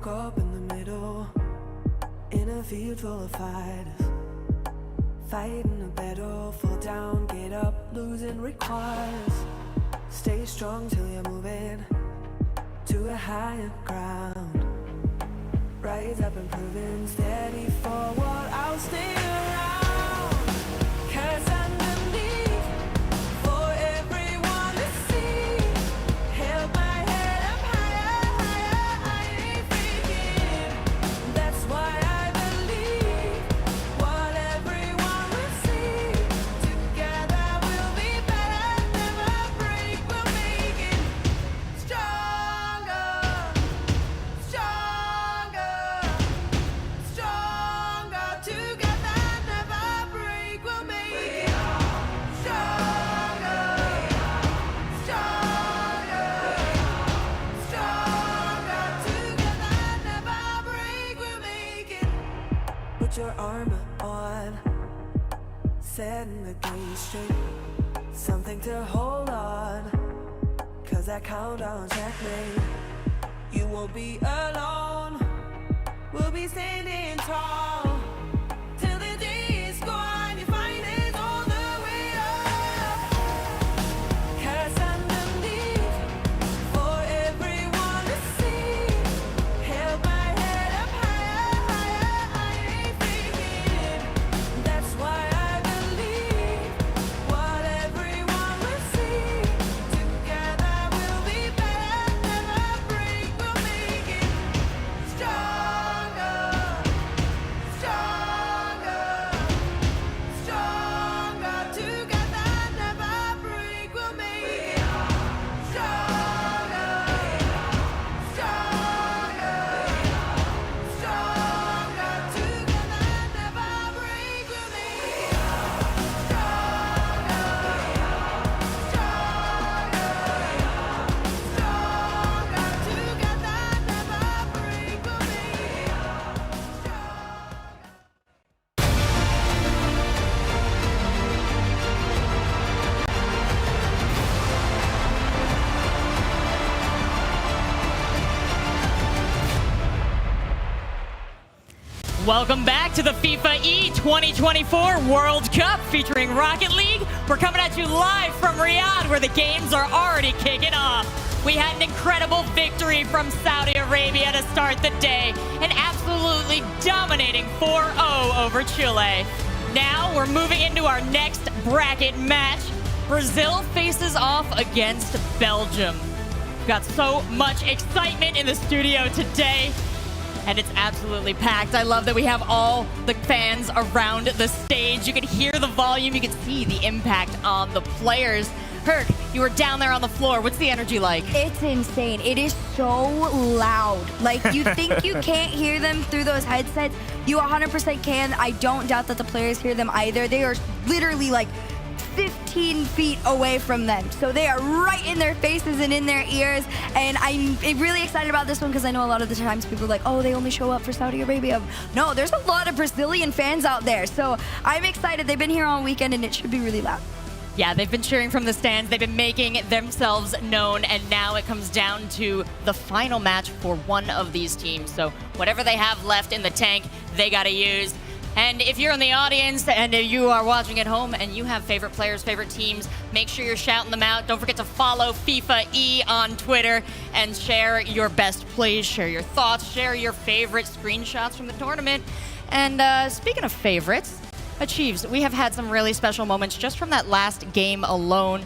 woke up in the middle, in a field full of fighters, fighting a battle, fall down, get up, losing requires. Stay strong till you're moving to a higher ground. Rise up and proving steady forward, I'll stay around. 'Cause underneath, for everyone to see, held my head up higher, higher, I ain't freaking. That's why I believe what everyone will see. Together we'll be better, never break, we'll make it stronger, stronger, stronger. Together never break, we'll make it stronger, stronger, stronger. Together never break, we'll make it. Put your armor on, setting the game straight, something to hold on, 'cause that countdown checkmate. You won't be alone, we'll be standing tall till the day is gone. You find it all the way up. 'Cause underneath, for everyone to see, held my head up higher, higher, I ain't freaking. That's why I believe what everyone will see. Together we'll be better, never break, we'll make it stronger, stronger, stronger. Together never break, we'll make it stronger, stronger, stronger. Together never break, we'll make it stronger, stronger, together never break, we'll make it.
Welcome back to the FIFAe 2024 World Cup featuring Rocket League. We're coming at you live from Riyadh, where the games are already kicking off. We had an incredible victory from Saudi Arabia to start the day, and absolutely dominating 4-0 over Chile. Now we're moving into our next bracket match. Brazil faces off against Belgium. We've got so much excitement in the studio today, and it's absolutely packed. I love that we have all the fans around the stage. You can hear the volume, you can see the impact on the players. Herc, you were down there on the floor. What's the energy like?
It's insane. It is so loud. Like, you think you can't hear them through those headsets. You 100% can. I don't doubt that the players hear them either. They are literally like 15 feet away from them. So they are right in their faces and in their ears. And I'm really excited about this one because I know a lot of the times people are like, oh, they only show up for Saudi Arabia. No, there's a lot of Brazilian fans out there. So I'm excited. They've been here all weekend and it should be really loud.
Yeah, they've been cheering from the stands. They've been making themselves known, and now it comes down to the final match for one of these teams. So whatever they have left in the tank, they got to use. And if you're in the audience and you are watching at home and you have favorite players, favorite teams, make sure you're shouting them out. Don't forget to follow FIFAe on Twitter and share your best plays, share your thoughts, share your favorite screenshots from the tournament. And speaking of favorites, Achieves, we have had some really special moments just from that last game alone.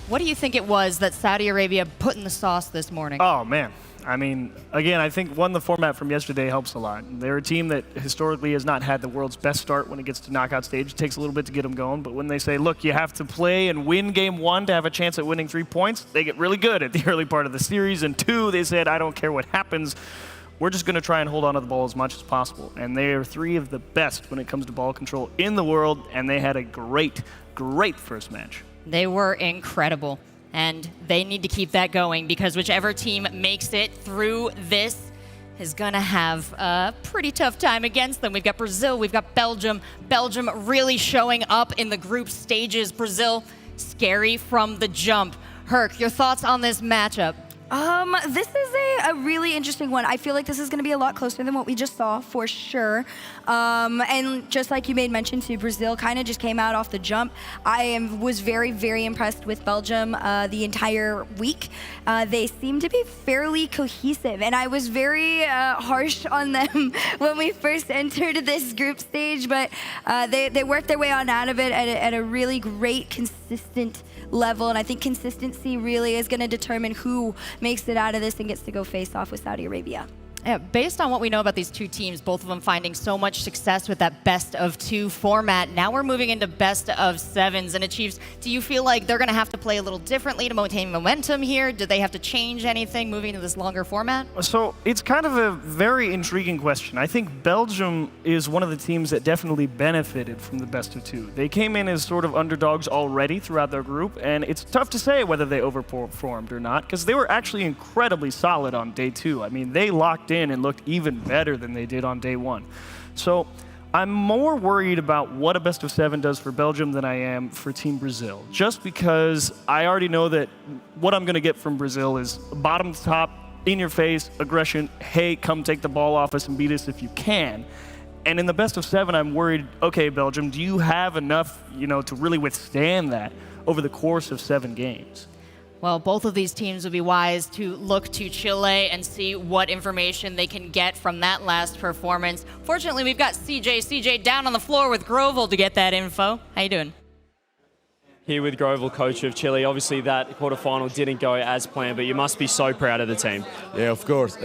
What do you think it was that Saudi Arabia put in the sauce this morning?
Oh, man. I mean, again, I think, one, the format from yesterday helps a lot. They're a team that historically has not had the world's best start when it gets to knockout stage. It takes a little bit to get them going, but when they say, look, you have to play and win game 1 to have a chance at winning 3 points, they get really good at the early part of the series. And 2, they said, I don't care what happens. We're just going to try and hold on to the ball as much as possible. And they are 3 of the best when it comes to ball control in the world, and they had a great, great first match.
They were incredible, and they need to keep that going because whichever team makes it through this is going to have a pretty tough time against them. We've got Brazil, we've got Belgium. Belgium really showing up in the group stages. Brazil, scary from the jump. Herc, your thoughts on this matchup?
This is a really interesting one. I feel like this is going to be a lot closer than what we just saw, for sure. And just like you made mention to, Brazil kind of just came out off the jump. Was very, very impressed with Belgium the entire week. They seem to be fairly cohesive, and I was very harsh on them when we first entered this group stage, but they worked their way on out of it at a really great, consistent level, and I think consistency really is going to determine who makes it out of this and gets to go face off with Saudi Arabia.
Yeah, based on what we know about these two teams, both of them finding so much success with that best-of-2 format, now we're moving into best-of-7s. And Chiefs, do you feel like they're going to have to play a little differently to maintain momentum here? Do they have to change anything moving into this longer format?
So it's kind of a very intriguing question. I think Belgium is one of the teams that definitely benefited from the best-of-2. They came in as sort of underdogs already throughout their group, and it's tough to say whether they overperformed or not, because they were actually incredibly solid on day 2. I mean, they locked in and looked even better than they did on day 1. So I'm more worried about what a best-of-7 does for Belgium than I am for Team Brazil, just because I already know that what I'm going to get from Brazil is bottom to top, in-your-face, aggression, hey, come take the ball off us and beat us if you can. And in the best-of-7, I'm worried, okay, Belgium, do you have enough, to really withstand that over the course of 7 games?
Well, both of these teams would be wise to look to Chile and see what information they can get from that last performance. Fortunately, we've got CJ down on the floor with Grovel to get that info. How you doing?
Here with Grovel, coach of Chile. Obviously, that quarterfinal didn't go as planned, but you must be so proud of the team.
Yeah, of course.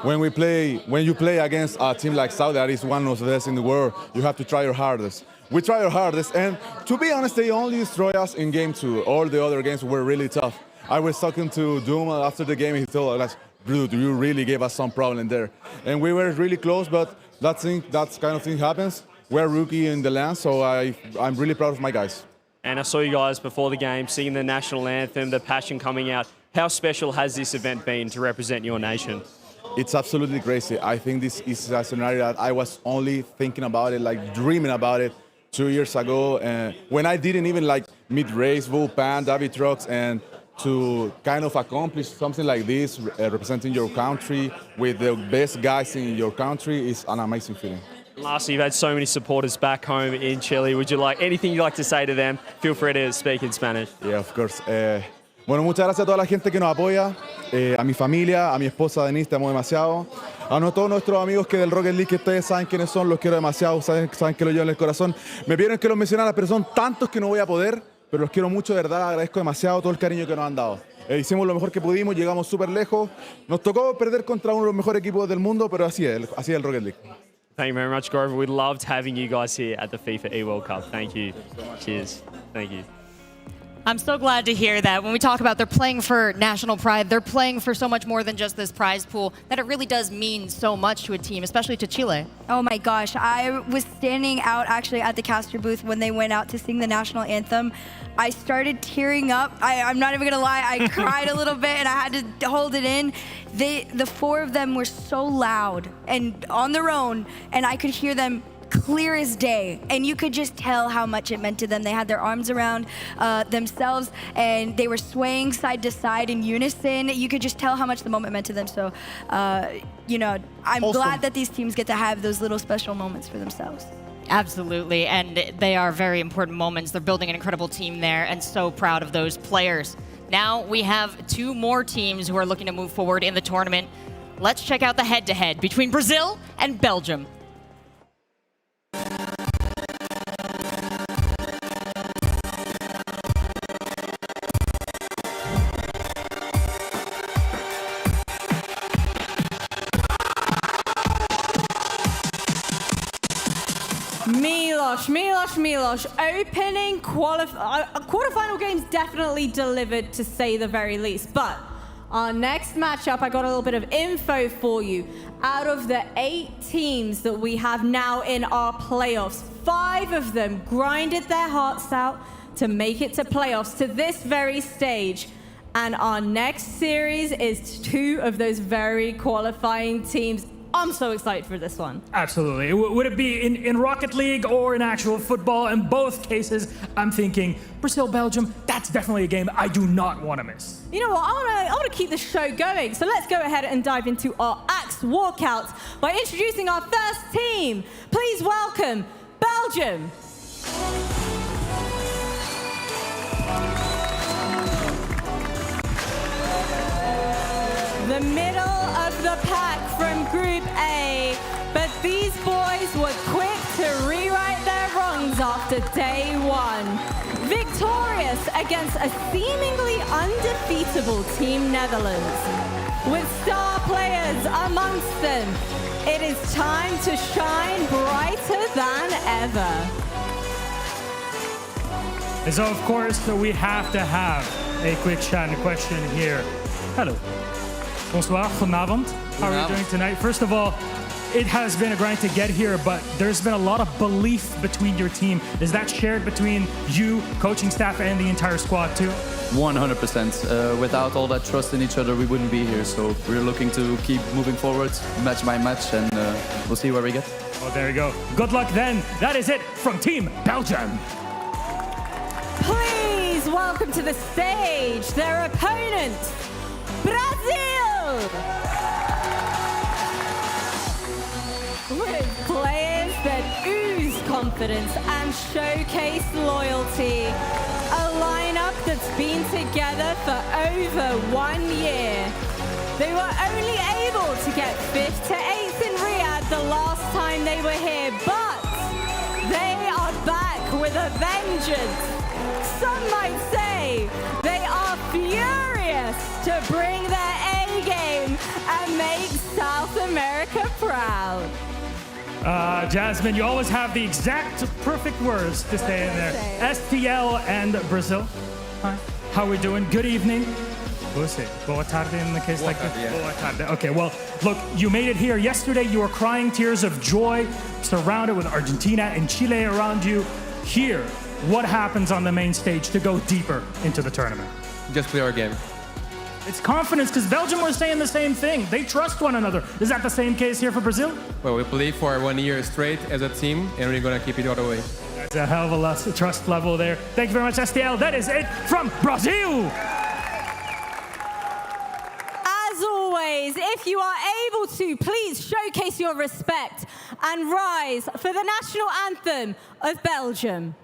When you play against a team like Saudi, that is one of the best in the world, you have to try your hardest. We try our hardest, and to be honest, they only destroy us in game 2. All the other games were really tough. I was talking to Doom after the game, he told us, dude, you really gave us some problem there. And we were really close, but that kind of thing happens. We're rookie in the land, so I'm really proud of my guys.
And I saw you guys before the game singing the national anthem, the passion coming out. How special has this event been to represent your nation?
It's absolutely crazy. I think this is a scenario that I was only thinking about it, like dreaming about it 2 years ago, when I didn't even meet Race, Pan, David Trucks, and to kind of accomplish something like this, representing your country with the best guys in your country, is an amazing feeling.
Lastly, you've had so many supporters back home in Chile. Would you like anything you'd like to say to them? Feel free to speak in Spanish.
Yeah, of course. Bueno, muchas gracias a toda la gente que nos apoya, a mi familia, a mi esposa Denise, te amo demasiado. A todos nuestros amigos que del Rocket League, que ustedes saben quiénes son, los quiero demasiado, saben que los llevo en el corazón. Me pidieron que los mencionara, pero son tantos que no voy a poder, pero los quiero mucho, de verdad, agradezco demasiado todo el cariño que nos han dado. Hicimos lo mejor que pudimos, llegamos súper lejos. Nos tocó perder contra uno de los mejores equipos del mundo, pero así es el Rocket League.
Thank you very much, Grover. We loved having you guys here at the FIFAe World Cup. Thank you. Cheers. Thank you.
I'm so glad to hear that when we talk about they're playing for national pride, they're playing for so much more than just this prize pool, that it really does mean so much to a team, especially to Chile.
Oh my gosh, I was standing out actually at the caster booth when they went out to sing the national anthem. I started tearing up. I'm not even gonna lie, I cried a little bit and I had to hold it in. The 4 of them were so loud and on their own, and I could hear them clear as day, and you could just tell how much it meant to them. They had their arms around themselves, and they were swaying side to side in unison. You could just tell how much the moment meant to them. So, I'm glad that these teams get to have those little special moments for themselves.
Absolutely, and they are very important moments. They're building an incredible team there, and so proud of those players. Now we have 2 more teams who are looking to move forward in the tournament. Let's check out the head-to-head between Brazil and Belgium.
Milos. Opening quarterfinal games definitely delivered, to say the very least. But our next matchup, I got a little bit of info for you. Out of the 8 teams that we have now in our playoffs, 5 of them grinded their hearts out to make it to playoffs, to this very stage. And our next series is 2 of those very qualifying teams. I'm so excited for this one.
Absolutely. Would it be in Rocket League or in actual football? In both cases, I'm thinking Brazil-Belgium, that's definitely a game I do not want to miss.
You know what, I want to keep the show going, so let's go ahead and dive into our Axe walkouts by introducing our first team. Please welcome Belgium. The middle of the pack from Group A, but these boys were quick to rewrite their wrongs after day one. Victorious against a seemingly undefeatable Team Netherlands. With star players amongst them, it is time to shine brighter than ever.
And so, of course, we have to have a quick chat and question here. Hello. Bonsoir, goedenavond. How are you doing tonight? First of all, it has been a grind to get here, but there's been a lot of belief between your team. Is that shared between you, coaching staff, and the entire squad too?
100%. Without all that trust in each other, we wouldn't be here. So we're looking to keep moving forward, match by match, and we'll see where we get.
Oh, there you go. Good luck then. That is it from Team Belgium.
Please welcome to the stage their opponents, Brazil! With players that ooze confidence and showcase loyalty. A lineup that's been together for over 1 year. They were only able to get 5th to 8th in Riyadh the last time they were here, but they are back with a vengeance. Some might say they are furious to bring their A game and make South America proud.
Jasmine, you always have the exact perfect words to say in there. STL and Brazil. Hi. How are we doing? Good evening. Boa tarde in the case like that?
Yeah.
Boa tarde. Okay, well, look, you made it here. Yesterday, you were crying tears of joy, surrounded with Argentina and Chile around you. Here, what happens on the main stage to go deeper into the tournament?
Just play our game.
It's confidence, because Belgium were saying the same thing. They trust one another. Is that the same case here for Brazil?
Well, we played for 1 year straight as a team, and we're going to keep it all the way.
That's a hell of a trust level there. Thank you very much, STL. That is it from Brazil.
As always, if you are able to, please showcase your respect and rise for the national anthem of Belgium.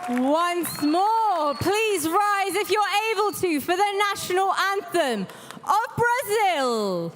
Once more, please rise if you're able to for the national anthem of Brazil.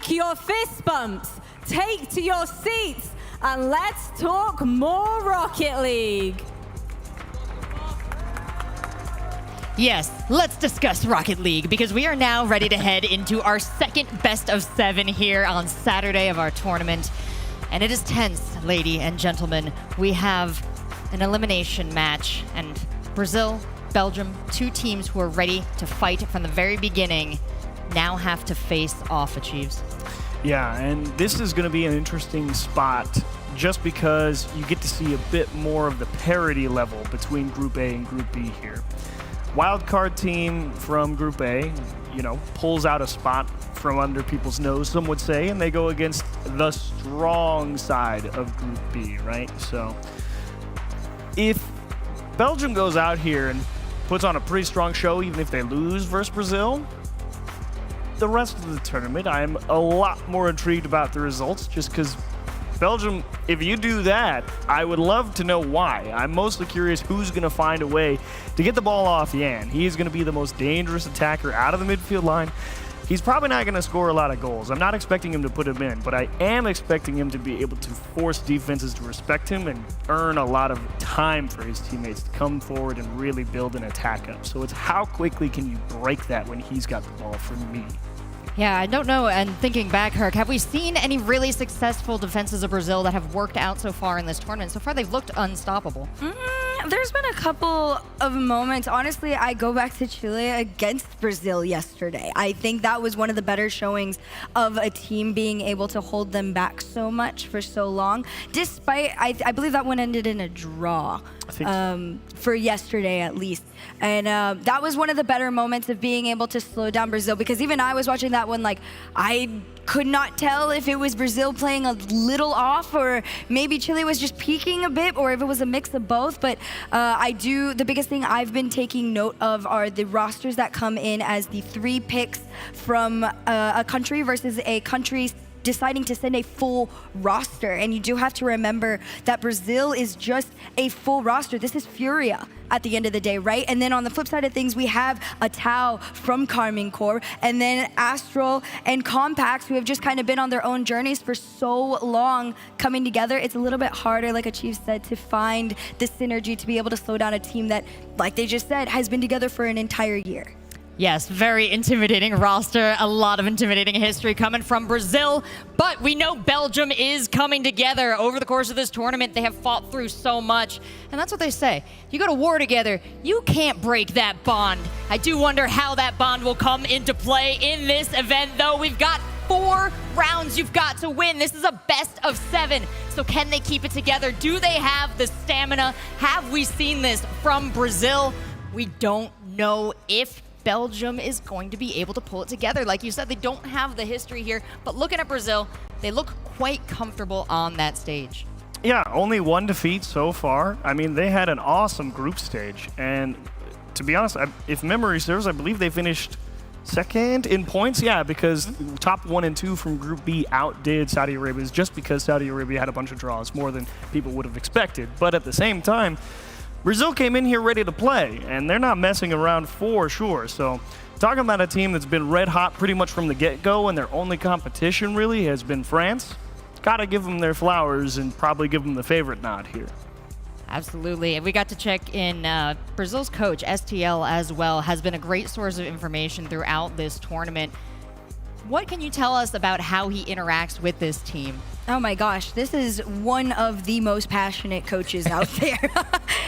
Break your fist bumps, take to your seats, and let's talk more Rocket League.
Yes, let's discuss Rocket League because we are now ready to head into our second best of 7 here on Saturday of our tournament. And it is tense, ladies and gentlemen. We have an elimination match, and Brazil, Belgium, 2 teams who are ready to fight from the very beginning, now have to face off, Achieves.
Yeah, and this is going to be an interesting spot just because you get to see a bit more of the parity level between Group A and Group B here. Wildcard team from Group A, pulls out a spot from under people's nose, some would say, and they go against the strong side of Group B, right? So if Belgium goes out here and puts on a pretty strong show, even if they lose versus Brazil, the rest of the tournament, I'm a lot more intrigued about the results just because Belgium, if you do that, I would love to know why. I'm mostly curious who's going to find a way to get the ball off Yan. He's going to be the most dangerous attacker out of the midfield line. He's probably not going to score a lot of goals. I'm not expecting him to put him in, but I am expecting him to be able to force defenses to respect him and earn a lot of time for his teammates to come forward and really build an attack up. So it's how quickly can you break that when he's got the ball for me.
Yeah, I don't know. And thinking back, Herc, have we seen any really successful defenses of Brazil that have worked out so far in this tournament? So far, they've looked unstoppable.
There's been a couple of moments. Honestly, I go back to Chile against Brazil yesterday. I think that was one of the better showings of a team being able to hold them back so much for so long. Despite, I believe that one ended in a draw.
I think so.
For yesterday at least. And that was one of the better moments of being able to slow down Brazil, because even I was watching that one, like, I could not tell if it was Brazil playing a little off or maybe Chile was just peaking a bit, or if it was a mix of both. But the biggest thing I've been taking note of are the rosters that come in as the 3 picks from a country versus a country deciding to send a full roster. And you do have to remember that Brazil is just a full roster. This is Furia at the end of the day, right? And then on the flip side of things, we have a Tao from Carmine Corps, and then Astral and Compax, who have just kind of been on their own journeys for so long coming together. It's a little bit harder, like Achieve said, to find the synergy to be able to slow down a team that, like they just said, has been together for an entire year.
Yes, very intimidating roster. A lot of intimidating history coming from Brazil. But we know Belgium is coming together over the course of this tournament. They have fought through so much. And that's what they say. You go to war together, you can't break that bond. I do wonder how that bond will come into play in this event, though. We've got 4 rounds you've got to win. This is a best of 7. So can they keep it together? Do they have the stamina? Have we seen this from Brazil? We don't know if Belgium is going to be able to pull it together. Like you said, they don't have the history here, but looking at Brazil, they look quite comfortable on that stage.
Yeah, only 1 defeat so far. I mean, they had an awesome group stage, and to be honest, if memory serves, I believe they finished 2nd in points. Yeah, because top 1 and 2 from Group B outdid Saudi Arabia, just because Saudi Arabia had a bunch of draws, more than people would have expected. But at the same time, Brazil came in here ready to play, and they're not messing around for sure. So talking about a team that's been red hot pretty much from the get-go, and their only competition really has been France, gotta give them their flowers and probably give them the favorite nod here.
Absolutely. And we got to check in Brazil's coach, STL, as well, has been a great source of information throughout this tournament. What can you tell us about how he interacts with this team?
Oh my gosh, this is one of the most passionate coaches out there.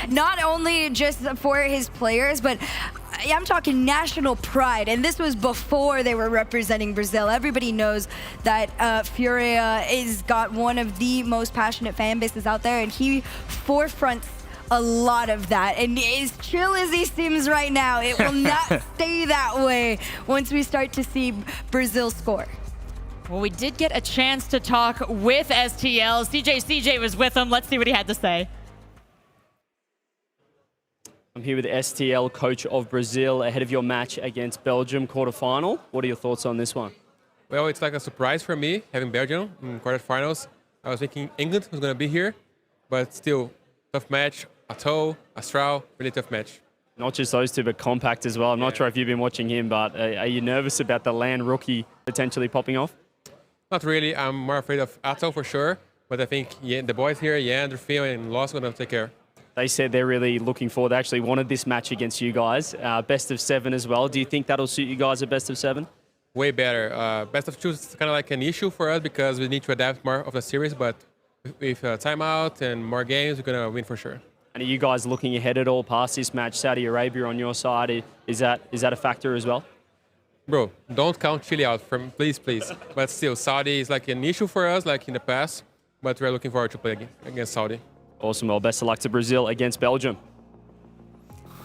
Not only just for his players, but I'm talking national pride. And this was before they were representing Brazil. Everybody knows that Furia has got one of the most passionate fan bases out there, and he forefronts a lot of that. And as chill as he seems right now, it will not stay that way once we start to see Brazil score.
Well, we did get a chance to talk with STL. CJ was with him. Let's see what he had to say.
I'm here with the STL coach of Brazil ahead of your match against Belgium quarterfinal. What are your thoughts on this one?
Well, it's like a surprise for me having Belgium in quarterfinals. I was thinking England was going to be here, but still, tough match. Atoll, Astral, really tough match.
Not just those two, but Compact as well. I'm not sure if you've been watching him, but are you nervous about the land rookie potentially popping off?
Not really. I'm more afraid of Atto for sure. But I think the boys here, Andrew, and Loss, are going to take care.
They said they're really looking forward. They actually wanted this match against you guys. Best of 7 as well. Do you think that'll suit you guys at best of 7?
Way better. Best of 2 is kind of like an issue for us because we need to adapt more of the series. But with timeout and more games, we're going to win for sure.
And are you guys looking ahead at all past this match? Saudi Arabia on your side, is that a factor as well?
Bro, don't count Chile out, please. But still, Saudi is like an issue for us, like in the past. But we're looking forward to play against Saudi.
Awesome. Well, best of luck to Brazil against Belgium.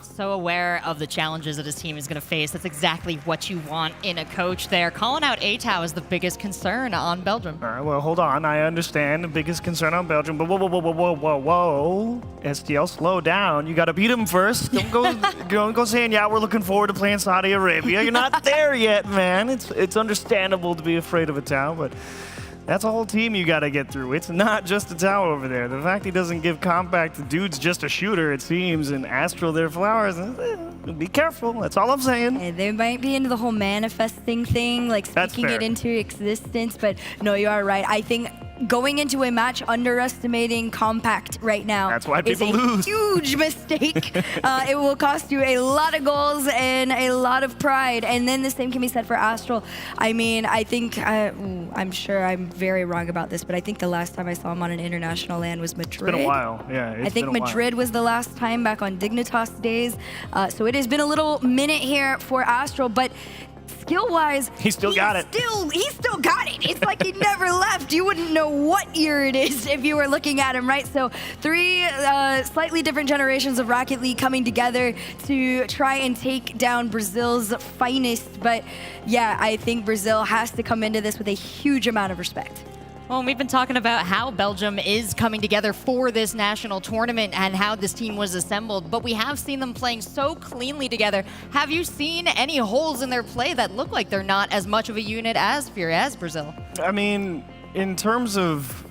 So aware of the challenges that his team is going to face. That's exactly what you want in a coach there. Calling out Atau is the biggest concern on Belgium.
All right, well, hold on. I understand the biggest concern on Belgium, but whoa. STL, slow down. You got to beat him first. Don't go saying, yeah, we're looking forward to playing Saudi Arabia. You're not there yet, man. It's understandable to be afraid of Atau, but that's a whole team you got to get through. It's not just Atau over there. The fact he doesn't give compact to dudes just a shooter, it seems, and Astral their flowers. Be careful. That's all I'm saying.
Yeah, they might be into the whole manifesting thing, like speaking it into existence. But no, you are right. I think going into a match underestimating compact right now is a huge mistake. It will cost you a lot of goals and a lot of pride. And then the same can be said for Astral. I mean, I think, I'm sure I'm very wrong about this, but I think the last time I saw him on an international land was Madrid.
It's been a while, yeah.
I think Madrid was the last time back on Dignitas days. So it has been a little minute here for Astral, but skill-wise,
he still got it.
He still got it. It's like he never left. You wouldn't know what year it is if you were looking at him, right? So 3 slightly different generations of Rocket League coming together to try and take down Brazil's finest. But yeah, I think Brazil has to come into this with a huge amount of respect.
Well, we've been talking about how Belgium is coming together for this national tournament and how this team was assembled, but we have seen them playing so cleanly together. Have you seen any holes in their play that look like they're not as much of a unit as Brazil?
I mean, in terms of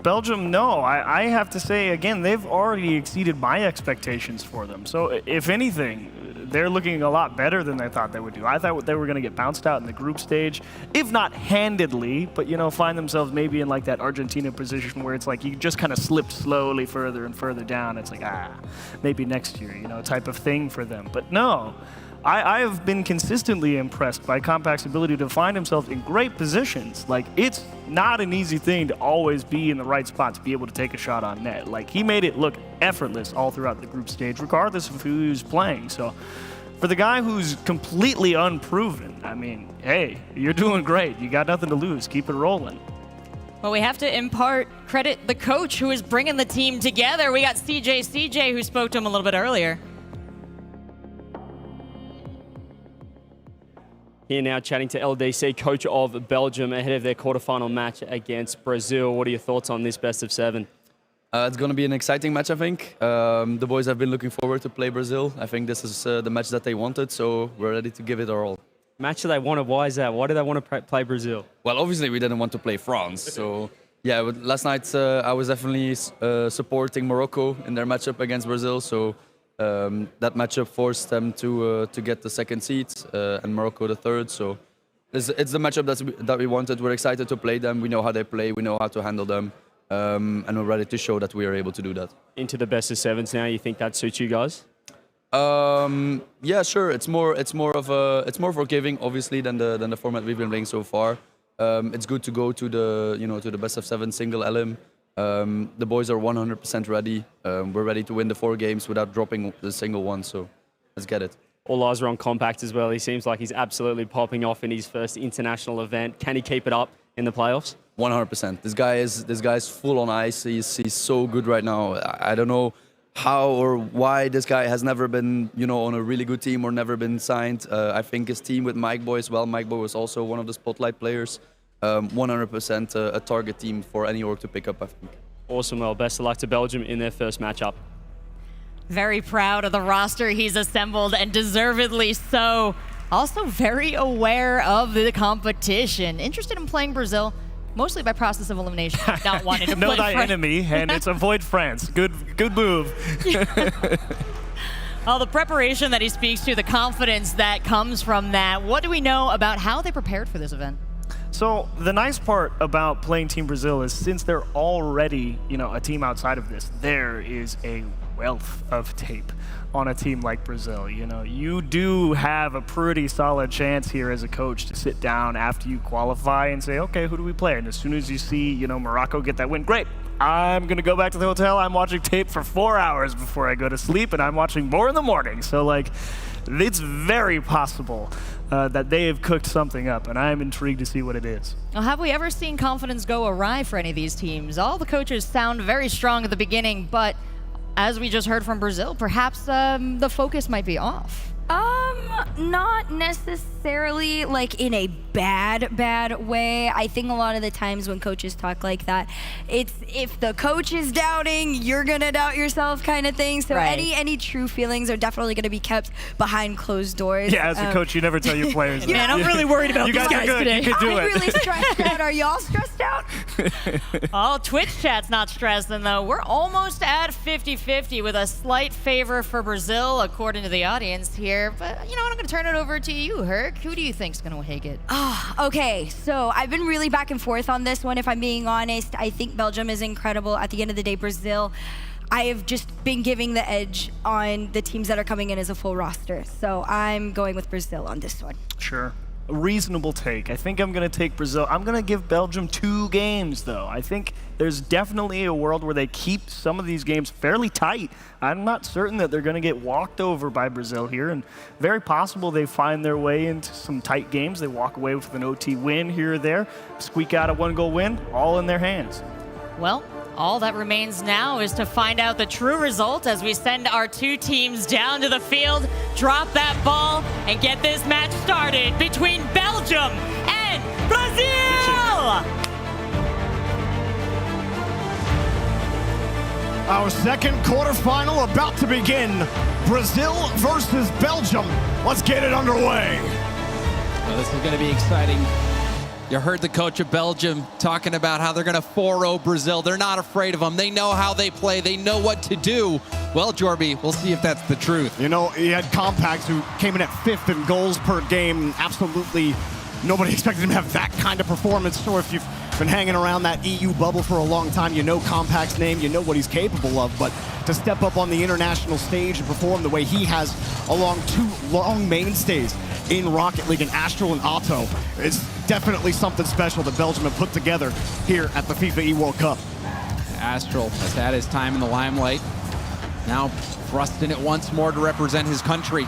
Belgium, no. I have to say, again, they've already exceeded my expectations for them. So if anything, they're looking a lot better than I thought they would do. I thought they were going to get bounced out in the group stage, if not handedly, but, you know, find themselves maybe in like that Argentina position where it's like you just kind of slipped slowly further and further down. It's like, maybe next year, you know, type of thing for them. But no, I have been consistently impressed by Compact's ability to find himself in great positions. Like, it's not an easy thing to always be in the right spot to be able to take a shot on net. Like, he made it look effortless all throughout the group stage, regardless of who he was playing. So for the guy who's completely unproven, I mean, hey, you're doing great. You got nothing to lose. Keep it rolling.
Well, we have to impart credit the coach who is bringing the team together. We got CJ, who spoke to him a little bit earlier.
Here now chatting to LDC, coach of Belgium, ahead of their quarterfinal match against Brazil. What are your thoughts on this best of 7?
It's going to be an exciting match, I think. The boys have been looking forward to play Brazil. I think this is the match that they wanted, so we're ready to give it our all.
Match that they wanted, why is that? Why do they want to play Brazil?
Well, obviously we didn't want to play France, so yeah, but last night I was definitely supporting Morocco in their matchup against Brazil, so that matchup forced them to get the second seed and Morocco the third. So it's the matchup that we wanted. We're excited to play them. We know how they play. We know how to handle them, and we're ready to show that we are able to do that.
Into the best of 7s now. You think that suits you guys?
Yeah, sure. It's more forgiving, obviously, than the format we've been playing so far. It's good to go to the best of 7 single LM. The boys are 100% ready. We're ready to win the 4 games without dropping the single one, so let's get it.
All eyes are on Compact as well. He seems like he's absolutely popping off in his first international event. Can he keep it up in the playoffs?
100%. This guy is full on ice. He's so good right now. I don't know how or why this guy has never been, on a really good team or never been signed. I think his team with Mike Boy as well. Mike Boy was also one of the spotlight players. 100% a target team for any org to pick up, I think.
Awesome. Well, best of luck to Belgium in their first matchup.
Very proud of the roster he's assembled, and deservedly so. Also very aware of the competition. Interested in playing Brazil, mostly by process of elimination. Not wanting to
know
play
thy
France.
enemy, and it's avoid France. Good move.
All the preparation that he speaks to, the confidence that comes from that. What do we know about how they prepared for this event?
So the nice part about playing Team Brazil is since they're already, a team outside of this, there is a wealth of tape on a team like Brazil. You do have a pretty solid chance here as a coach to sit down after you qualify and say, okay, who do we play? And as soon as you see, Morocco get that win, great. I'm going to go back to the hotel. I'm watching tape for 4 hours before I go to sleep, and I'm watching more in the morning. So, it's very possible that they have cooked something up, and I'm intrigued to see what it is.
Well, have we ever seen confidence go awry for any of these teams? All the coaches sound very strong at the beginning, but as we just heard from Brazil, perhaps the focus might be off.
Not necessarily in a bad way. I think a lot of the times when coaches talk like that, it's if the coach is doubting, you're gonna doubt yourself kind of thing. So
Right.
any true feelings are definitely gonna be kept behind closed doors.
Yeah, as a coach, you never tell your players.
Man, I'm really worried about
you
these guys
are good.
today.
You can do
I'm
it.
really stressed out. Are y'all stressed out?
Oh, Twitch chat's not stressing, though. We're almost at 50-50 with a slight favor for Brazil, according to the audience here. But you know what? I'm going to turn it over to you, Herc. Who do you think's going to take it?
Okay, so I've been really back and forth on this one, if I'm being honest. I think Belgium is incredible. At the end of the day, Brazil, I have just been giving the edge on the teams that are coming in as a full roster. So I'm going with Brazil on this one.
Sure. A reasonable take. I think I'm going to take Brazil. I'm going to give Belgium 2 games, though. I think there's definitely a world where they keep some of these games fairly tight. I'm not certain that they're going to get walked over by Brazil here, and very possible they find their way into some tight games. They walk away with an OT win here or there, squeak out a 1-goal win, all in their hands.
Well, all that remains now is to find out the true result as we send our 2 teams down to the field, drop that ball, and get this match started between Belgium and Brazil!
Our second quarterfinal about to begin. Brazil versus Belgium. Let's get it underway.
Well, this is going to be exciting. You heard the coach of Belgium talking about how they're going to 4-0 Brazil. They're not afraid of them. They know how they play. They know what to do. Well, Jorby, we'll see if that's the truth.
You had Compacts who came in at 5th in goals per game. Absolutely nobody expected him to have that kind of performance. So if you've been hanging around that EU bubble for a long time, you know Compact's name, you know what he's capable of. But to step up on the international stage and perform the way he has along 2 long mainstays in Rocket League, and Astral and Otto, is definitely something special that Belgium have put together here at the FIFAe World Cup.
Astral has had his time in the limelight. Now thrust in it once more to represent his country.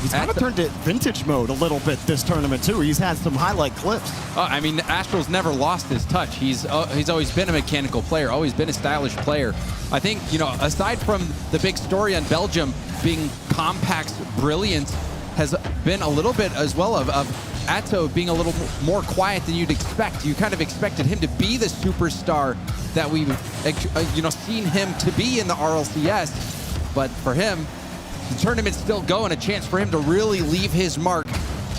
He's kind of turned to vintage mode a little bit this tournament, too. He's had some highlight clips.
I mean, Astral's never lost his touch. He's always been a mechanical player, always been a stylish player. I think, aside from the big story on Belgium being Compact's brilliance, has been a little bit as well of Atto being a little more quiet than you'd expect. You kind of expected him to be the superstar that we've seen him to be in the RLCS, but for him, the tournament's still going, a chance for him to really leave his mark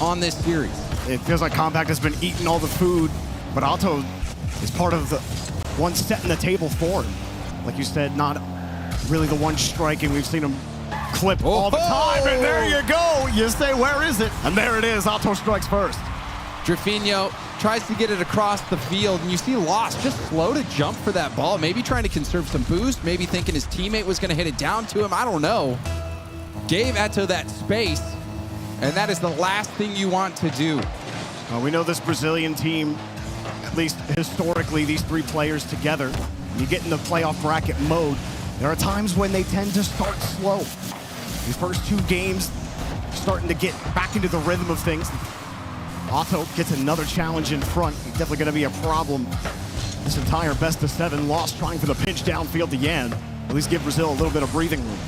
on this series.
It feels like Compact has been eating all the food, but Otto is part of the one setting the table for him. Like you said, not really the one striking. We've seen him clip all the time, and there you go. You say, where is it? And there it is. Otto strikes first.
Drafinho tries to get it across the field, and you see Lost just slow to jump for that ball, maybe trying to conserve some boost, maybe thinking his teammate was going to hit it down to him. I don't know. Gave Atto that space, and that is the last thing you want to do.
We know this Brazilian team, at least historically, these 3 players together, when you get in the playoff bracket mode, there are times when they tend to start slow. These first 2 games, starting to get back into the rhythm of things. Otto gets another challenge in front. He's definitely going to be a problem this entire best-of-7 loss, trying for the pinch downfield to Yan. At least give Brazil a little bit of breathing room.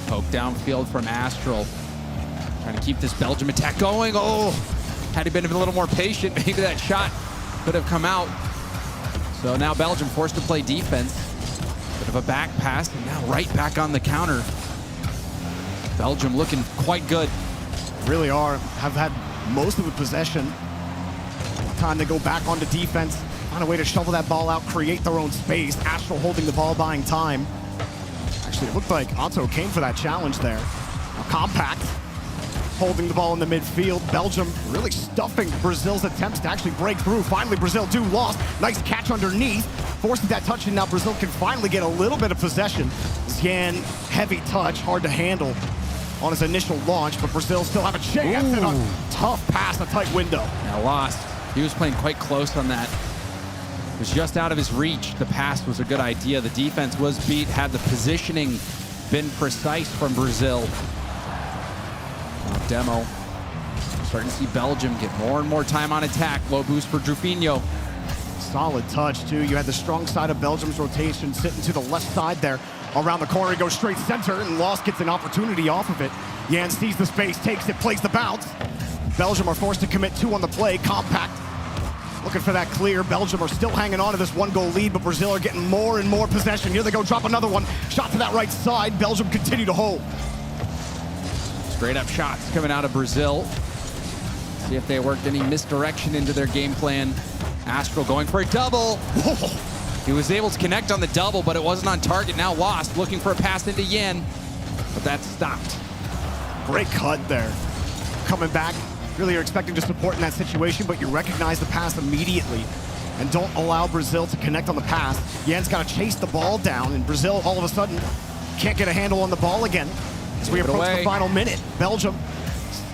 Poke downfield from Astral. Trying to keep this Belgium attack going. Oh, had he been a little more patient, maybe that shot could have come out. So now Belgium forced to play defense. Bit of a back pass, and now right back on the counter. Belgium looking quite good.
Really are. Have had most of the possession. Time to go back onto defense. Find a way to shovel that ball out, create their own space. Astral holding the ball, buying time. Actually, it looked like Otto came for that challenge there. Now, Compact holding the ball in the midfield. Belgium really stuffing Brazil's attempts to actually break through. Finally, Brazil do lost. Nice catch underneath, forces that touch, and now Brazil can finally get a little bit of possession. Zian, heavy touch, hard to handle on his initial launch, but Brazil still have a chance and a tough pass, a tight window.
Now lost. He was playing quite close on that. It was just out of his reach. The pass was a good idea. The defense was beat. Had the positioning been precise from Brazil. Now Demo. Starting to see Belgium get more and more time on attack. Low boost for Drufinho.
Solid touch, too. You had the strong side of Belgium's rotation sitting to the left side there. Around the corner, he goes straight center, and Lost gets an opportunity off of it. Jan sees the space, takes it, plays the bounce. Belgium are forced to commit 2 on the play. Compact looking for that clear. Belgium are still hanging on to this 1-goal lead, but Brazil are getting more and more possession. Here they go, drop another one. Shot to that right side. Belgium continue to hold.
Straight up shots coming out of Brazil. See if they worked any misdirection into their game plan. Astral going for a double. He was able to connect on the double, but it wasn't on target. Now Lost looking for a pass into Yen, but that's stopped.
Great cut there. Coming back, really you're expecting to support in that situation, but you recognize the pass immediately and don't allow Brazil to connect on the pass. Yen's got to chase the ball down, and Brazil all of a sudden can't get a handle on the ball again as we approach the final minute. Belgium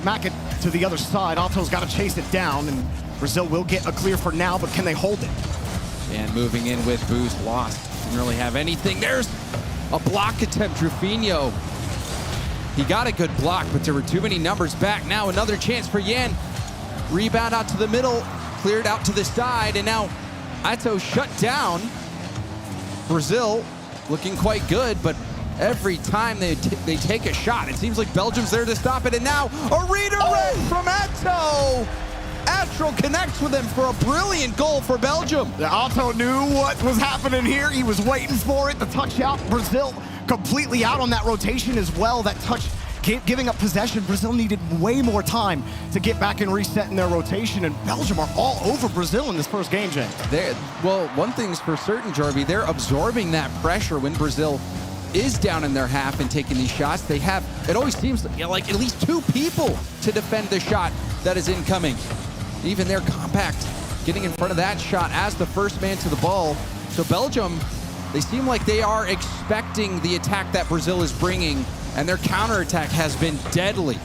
smack it to the other side. Otto's got to chase it down, and Brazil will get a clear for now, but can they hold it?
And moving in with boost. Lost. Didn't really have anything. There's a block attempt. Drufinho. He got a good block, but there were too many numbers back. Now another chance for Yan. Rebound out to the middle. Cleared out to the side. And now Ato shut down. Brazil looking quite good, but every time they take a shot, it seems like Belgium's there to stop it. And now a redirect from Ato. Astral connects with him for a brilliant goal for Belgium.
Otto knew what was happening here. He was waiting for it. The touch out. Brazil completely out on that rotation as well. That touch giving up possession. Brazil needed way more time to get back and reset in their rotation, and Belgium are all over Brazil in this first game, James.
Well, one thing's for certain, Jorby, they're absorbing that pressure when Brazil is down in their half and taking these shots. They have, it always seems like at least 2 people to defend the shot that is incoming. Even their compact getting in front of that shot as the first man to the ball. So Belgium, they seem like they are expecting the attack that Brazil is bringing, and their counterattack has been deadly.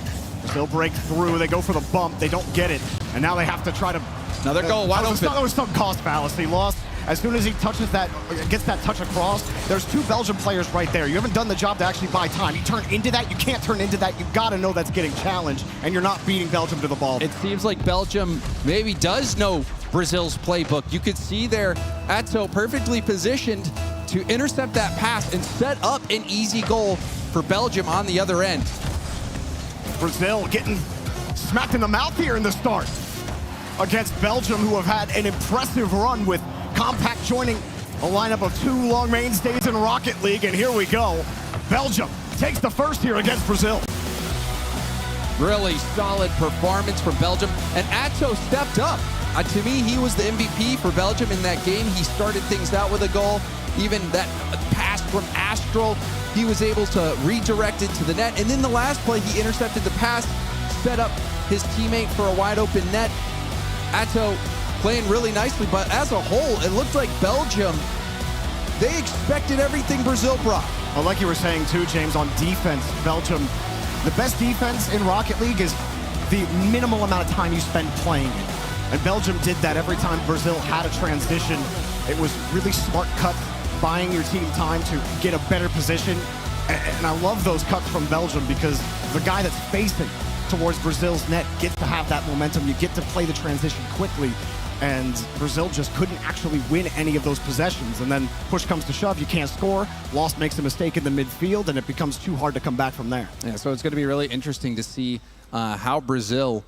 Brazil break through, they go for the bump, they don't get it, and now they have to try to...
Another goal wide open.
That was some cost fallacy. Lost. As soon as he touches that, gets that touch across, there's 2 Belgian players right there. You haven't done the job to actually buy time. You turn into that, you can't turn into that. You've got to know that's getting challenged, and you're not beating Belgium to the ball.
It seems like Belgium maybe does know Brazil's playbook. You could see there, Atto perfectly positioned to intercept that pass and set up an easy goal for Belgium on the other end.
Brazil getting smacked in the mouth here in the start against Belgium, who have had an impressive run with Compact joining a lineup of 2 long mainstays in Rocket League, and here we go. Belgium takes the first here against Brazil.
Really solid performance from Belgium, and Atto stepped up. To me, he was the MVP for Belgium in that game. He started things out with a goal. Even that pass from Astral, he was able to redirect it to the net. And then the last play, he intercepted the pass, set up his teammate for a wide open net. Atto playing really nicely, but as a whole, it looked like Belgium, they expected everything Brazil brought.
Well, like you were saying too, James, on defense, Belgium, the best defense in Rocket League is the minimal amount of time you spend playing it. And Belgium did that every time Brazil had a transition. It was really smart cuts, buying your team time to get a better position. And I love those cuts from Belgium because the guy that's facing towards Brazil's net gets to have that momentum. You get to play the transition quickly. And Brazil just couldn't actually win any of those possessions. And then push comes to shove, you can't score. Lost makes a mistake in the midfield, and it becomes too hard to come back from there.
Yeah, so it's going to be really interesting to see how Brazil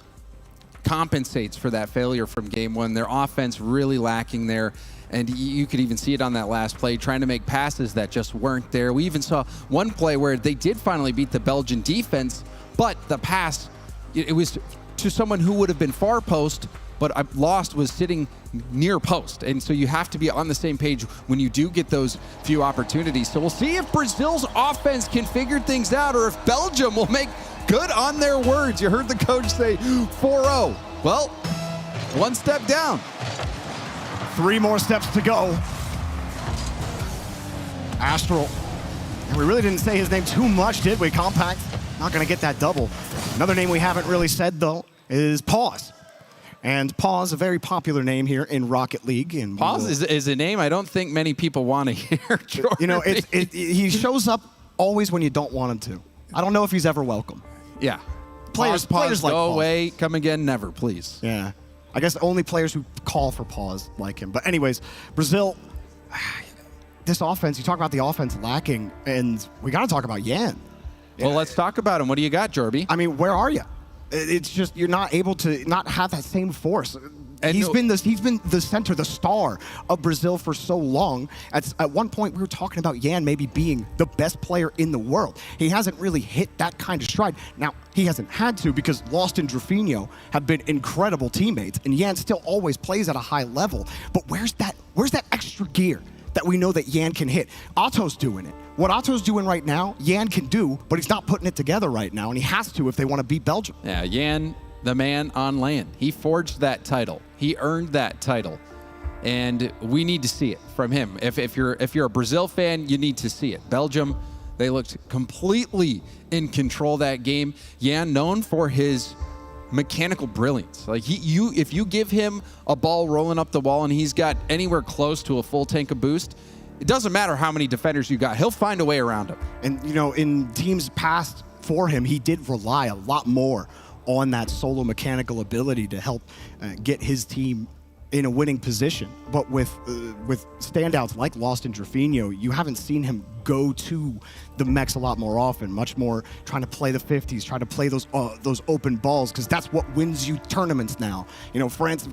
compensates for that failure from game 1. Their offense really lacking there. And you could even see it on that last play, trying to make passes that just weren't there. We even saw one play where they did finally beat the Belgian defense, but the pass, it was to someone who would have been far post, but Lost was sitting near post. And so you have to be on the same page when you do get those few opportunities. So we'll see if Brazil's offense can figure things out, or if Belgium will make good on their words. You heard the coach say 4-0. Well, one step down.
3 more steps to go. Astral. And we really didn't say his name too much, did we? Compact, not going to get that double. Another name we haven't really said, though, is Pause. And Pause, a very popular name here in Rocket League. And
Pause is a name I don't think many people want to hear, Jordan.
You know, he shows up always when you don't want him to. I don't know if he's ever welcome.
Yeah.
Players
Pause,
like
go
Pause.
away, come again, never, please.
Yeah. I guess only players who call for Pause like him. But anyways, Brazil, this offense, you talk about the offense lacking, and we got to talk about Yan.
Well, let's talk about him. What do you got, Jorby?
I mean, where are you? It's just you're not able to not have that same force. And he's been the center, the star of Brazil for so long. At one point, we were talking about Yan maybe being the best player in the world. He hasn't really hit that kind of stride. Now, he hasn't had to because Lost and Drafinho have been incredible teammates, and Yan still always plays at a high level. But where's that extra gear that we know that Yan can hit? Otto's doing it. What Otto's doing right now, Yan can do, but he's not putting it together right now, and he has to if they want to beat Belgium.
Yeah, Yan, the man on land. He forged that title. He earned that title. And we need to see it from him. If you're a Brazil fan, you need to see it. Belgium, they looked completely in control of that game. Yan, known for his mechanical brilliance. Like if you give him a ball rolling up the wall and he's got anywhere close to a full tank of boost, it doesn't matter how many defenders you got. He'll find a way around them.
And, you know, in teams past for him, he did rely a lot more on that solo mechanical ability to help get his team in a winning position. But with standouts like Lost and Drafinho, you haven't seen him go to the mechs a lot more often, much more trying to play the 50s, trying to play those open balls, because that's what wins you tournaments now. You know, France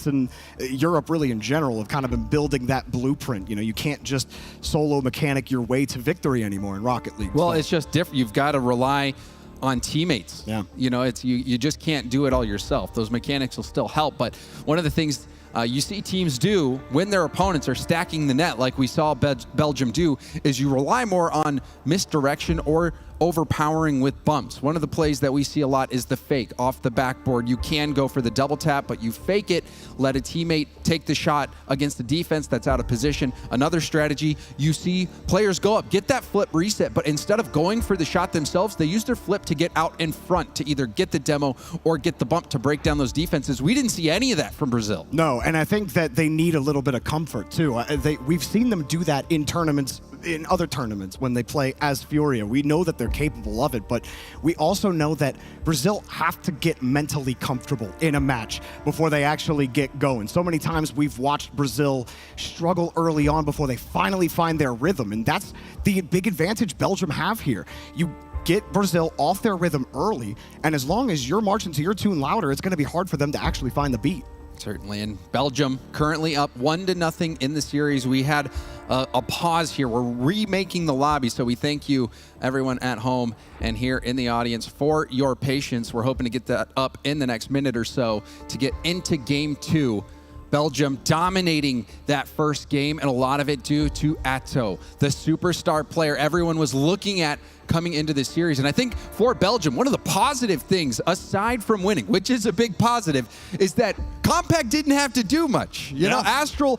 and Europe really in general have kind of been building that blueprint. You know, you can't just solo mechanic your way to victory anymore in Rocket League.
Well, it's just different. You've got to rely on teammates.
Yeah.
You know, you just can't do it all yourself. Those mechanics will still help, but one of the things you see teams do when their opponents are stacking the net, like we saw Belgium do, is you rely more on misdirection or overpowering with bumps. One of the plays that we see a lot is the fake off the backboard. You can go for the double tap, but you fake it, let a teammate take the shot against the defense that's out of position. Another strategy, you see players go up, get that flip reset, but instead of going for the shot themselves, they use their flip to get out in front to either get the demo or get the bump to break down those defenses. We didn't see any of that from Brazil.
No, and I think that they need a little bit of comfort too. We've seen them do that in tournaments, in other tournaments when they play as Furia. We know that they're capable of it, but we also know that Brazil have to get mentally comfortable in a match before they actually get going. So many times we've watched Brazil struggle early on before they finally find their rhythm, and that's the big advantage Belgium have here. You get Brazil off their rhythm early, and as long as you're marching to your tune louder, it's going to be hard for them to actually find the beat.
Certainly, and Belgium currently up 1-0 in the series. We had a pause here. We're remaking the lobby, so we thank you, everyone at home and here in the audience, for your patience. We're hoping to get that up in the next minute or so to get into Game 2. Belgium dominating that first game, and a lot of it due to Atto, the superstar player everyone was looking at coming into this series. And I think for Belgium, one of the positive things, aside from winning, which is a big positive, is that Compact didn't have to do much. You know, Astral,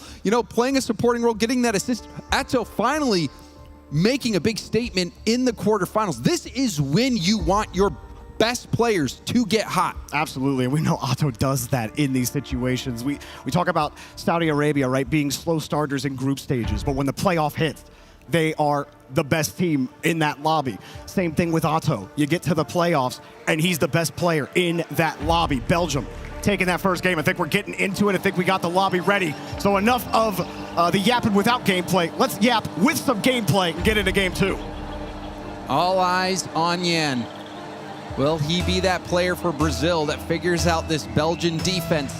playing a supporting role, getting that assist. Atto finally making a big statement in the quarterfinals. This is when you want your best players to get hot.
Absolutely, and we know Otto does that in these situations. We talk about Saudi Arabia, right, being slow starters in group stages, but when the playoff hits, they are the best team in that lobby. Same thing with Otto. You get to the playoffs, and he's the best player in that lobby. Belgium taking that first game. I think we're getting into it. I think we got the lobby ready. So enough of the yapping without gameplay. Let's yap with some gameplay and get into Game 2.
All eyes on Yan. Will he be that player for Brazil that figures out this Belgian defense?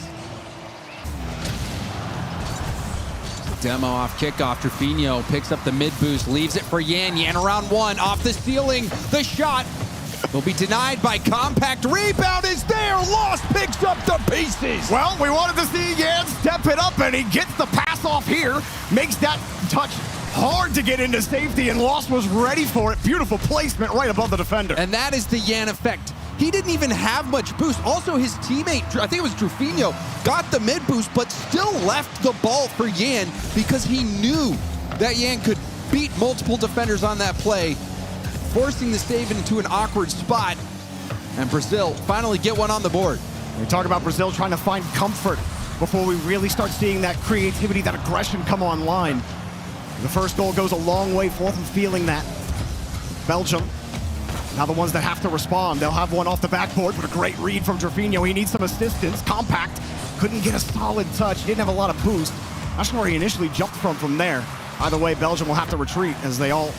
Demo off kickoff. Drafinho picks up the mid boost, leaves it for Yan. Yan around one, off the ceiling. The shot will be denied by Compact. Rebound is there. Lost picks up the pieces.
Well, we wanted to see Yan step it up, and he gets the pass off here. Makes that touch hard to get into safety, and Lost was ready for it. Beautiful placement right above the defender.
And that is the Yan effect. He didn't even have much boost. Also, his teammate, I think it was Trufinho, got the mid boost, but still left the ball for Yan because he knew that Yan could beat multiple defenders on that play, forcing the save into an awkward spot. And Brazil finally get one on the board.
We talk about Brazil trying to find comfort before we really start seeing that creativity, that aggression come online. The first goal goes a long way for them feeling that. Belgium, now the ones that have to respond. They'll have one off the backboard, but a great read from Trufinho. He needs some assistance. Compact couldn't get a solid touch. He didn't have a lot of boost. Not sure where he initially jumped from there. Either way, Belgium will have to retreat as they all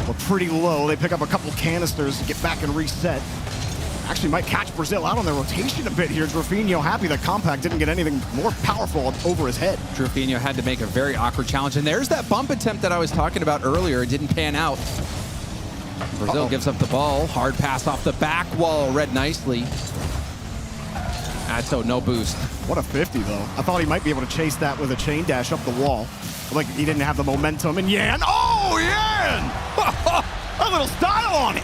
were pretty low. They pick up a couple canisters to get back and reset. Actually might catch Brazil out on their rotation a bit here. Trufinho happy that Compact didn't get anything more powerful over his head.
Trufinho had to make a very awkward challenge. And there's that bump attempt that I was talking about earlier. It didn't pan out. Brazil gives up the ball. Hard pass off the back wall. Read nicely. Atto, no boost.
What a 50, though. I thought he might be able to chase that with a chain dash up the wall. Like he didn't have the momentum. And Yan, oh, Yan! A little style on it.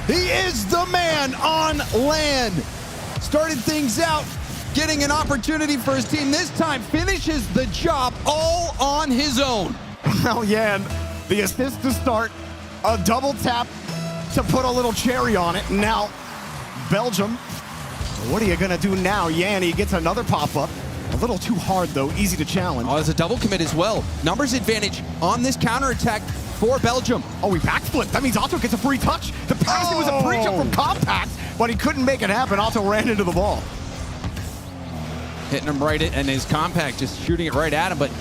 He is the man on land. Started things out, getting an opportunity for his team. This time finishes the job all on his own.
Well, Yan, the assist to start, a double tap to put a little cherry on it. Now, Belgium, what are you going to do now? Yan, he gets another pop-up. A little too hard, though. Easy to challenge.
Oh, there's a double commit as well. Numbers advantage on this counterattack for Belgium.
Oh, he backflipped. That means Otto gets a free touch. The pass was a pre-jump from Compact, but he couldn't make it happen. Otto ran into the ball.
Hitting him right at, and his Compact just shooting it right at him, but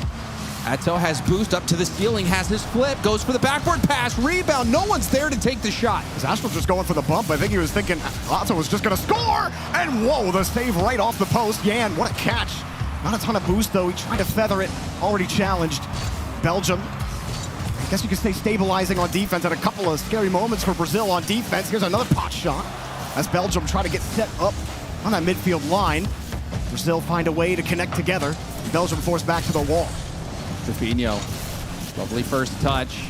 Atto has boost up to the ceiling, has his flip, goes for the backward pass, rebound. No one's there to take the shot.
Astral just going for the bump. I think he was thinking Otto was just going to score, and whoa, the save right off the post. Yan, what a catch. Not a ton of boost, though. He tried to feather it, already challenged. Belgium, I guess you could say stabilizing on defense, at a couple of scary moments for Brazil on defense. Here's another pot shot as Belgium try to get set up on that midfield line. Brazil find a way to connect together. Belgium forced back to the wall.
Trufinho, lovely first touch.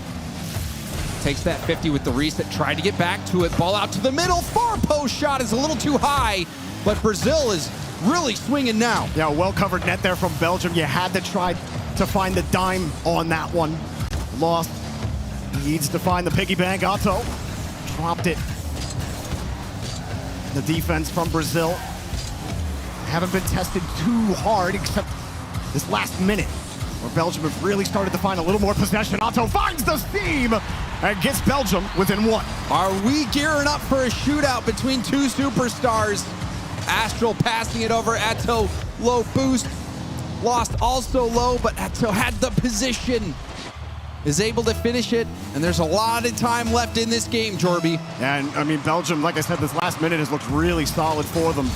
Takes that 50 with the reset, tried to get back to it. Ball out to the middle, far post shot is a little too high, but Brazil is really swinging now.
Yeah, well-covered net there from Belgium. You had to try to find the dime on that one. Lost. Needs to find the piggy bank. Otto dropped it. The defense from Brazil haven't been tested too hard except this last minute, where Belgium have really started to find a little more possession. Otto finds the seam and gets Belgium within one.
Are we gearing up for a shootout between two superstars? Astral passing it over. Atto, low boost. Lost also low, but Atto had the position. Is able to finish it, and there's a lot of time left in this game, Jorby.
And, I mean, Belgium, like I said, this last minute has looked really solid for them.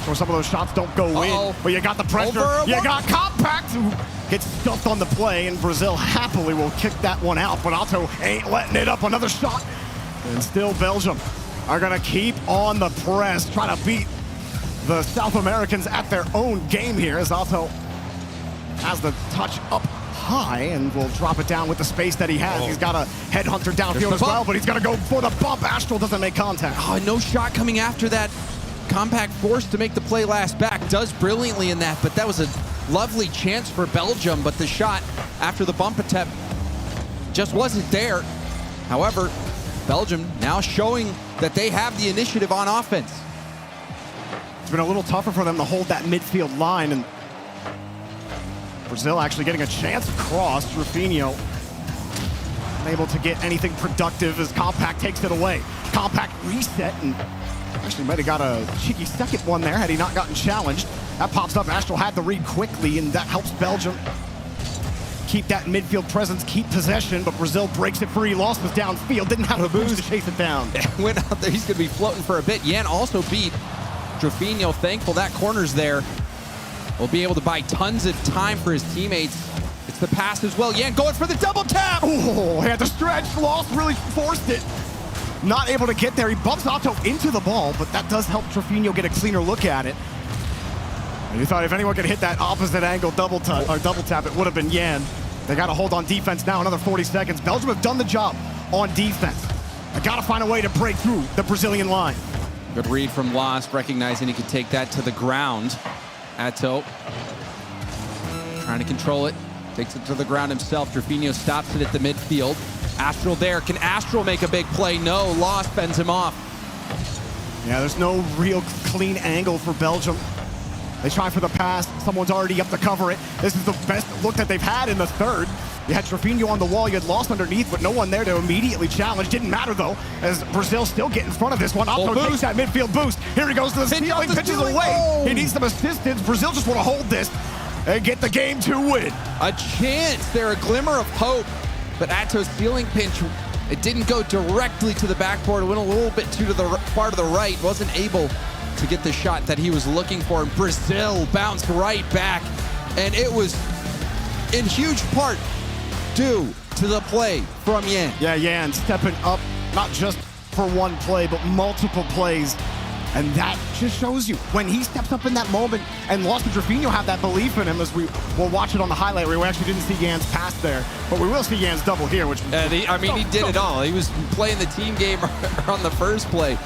Or some of those shots don't go in, but you got the pressure. You got Compact, who gets stuffed on the play, and Brazil happily will kick that one out, but Otto ain't letting it up. Another shot, and still Belgium are going to keep on the press, trying to beat the South Americans at their own game here, as Otto has the touch up high and will drop it down with the space that he has. He's got a headhunter downfield as well, but he's going to go for the bump. Astral doesn't make contact.
Oh, no shot coming after that. Compact forced to make the play last back. Does brilliantly in that, but that was a lovely chance for Belgium, but the shot after the bump attempt just wasn't there. However, Belgium now showing that they have the initiative on offense.
It's been a little tougher for them to hold that midfield line, and Brazil actually getting a chance across. Trufinho unable to get anything productive as Compact takes it away. Compact reset, and actually might have got a cheeky second one there had he not gotten challenged. That pops up. Astral had the read quickly, and that helps Belgium keep that midfield presence, keep possession, but Brazil breaks it free. Lost was downfield, didn't have a boost to chase it down.
Went out there, he's going to be floating for a bit. Yan also beat Trufinho. Thankful that corner's there. Will be able to buy tons of time for his teammates. It's the pass as well. Yan going for the double tap.
Oh, he had to stretch. Lost really forced it. Not able to get there. He bumps Otto into the ball, but that does help Trufinho get a cleaner look at it. And you thought if anyone could hit that opposite angle double tap, it would have been Yan. They got to hold on defense now, another 40 seconds. Belgium have done the job on defense. They got to find a way to break through the Brazilian line.
Good read from Lost, recognizing he could take that to the ground. Atto trying to control it, takes it to the ground himself. Drafinho stops it at the midfield. Astral there. Can Astral make a big play? No, Lost fends him off.
Yeah, there's no real clean angle for Belgium. They try for the pass. Someone's already up to cover it. This is the best look that they've had in the third. You had Drafinho on the wall. You had Lost underneath, but no one there to immediately challenge. Didn't matter, though, as Brazil still get in front of this one. Otto takes that midfield boost. Here he goes to the ceiling, pitches away.
Oh.
He needs some assistance. Brazil just want to hold this and get the game 2 win.
A chance there, a glimmer of hope. But Atto's ceiling pinch, it didn't go directly to the backboard. It went a little bit too to the far to the right. Wasn't able to get the shot that he was looking for. And Brazil bounced right back. And it was in huge part due to the play from Yan.
Yeah, Yan stepping up, not just for one play, but multiple plays. And that just shows you when he steps up in that moment, and Lost and Drafinho have that belief in him, as we'll watch it on the highlight reel. We actually didn't see Yan's pass there, but we will see Yan's double here, which
he did it all. He was playing the team game on the first play.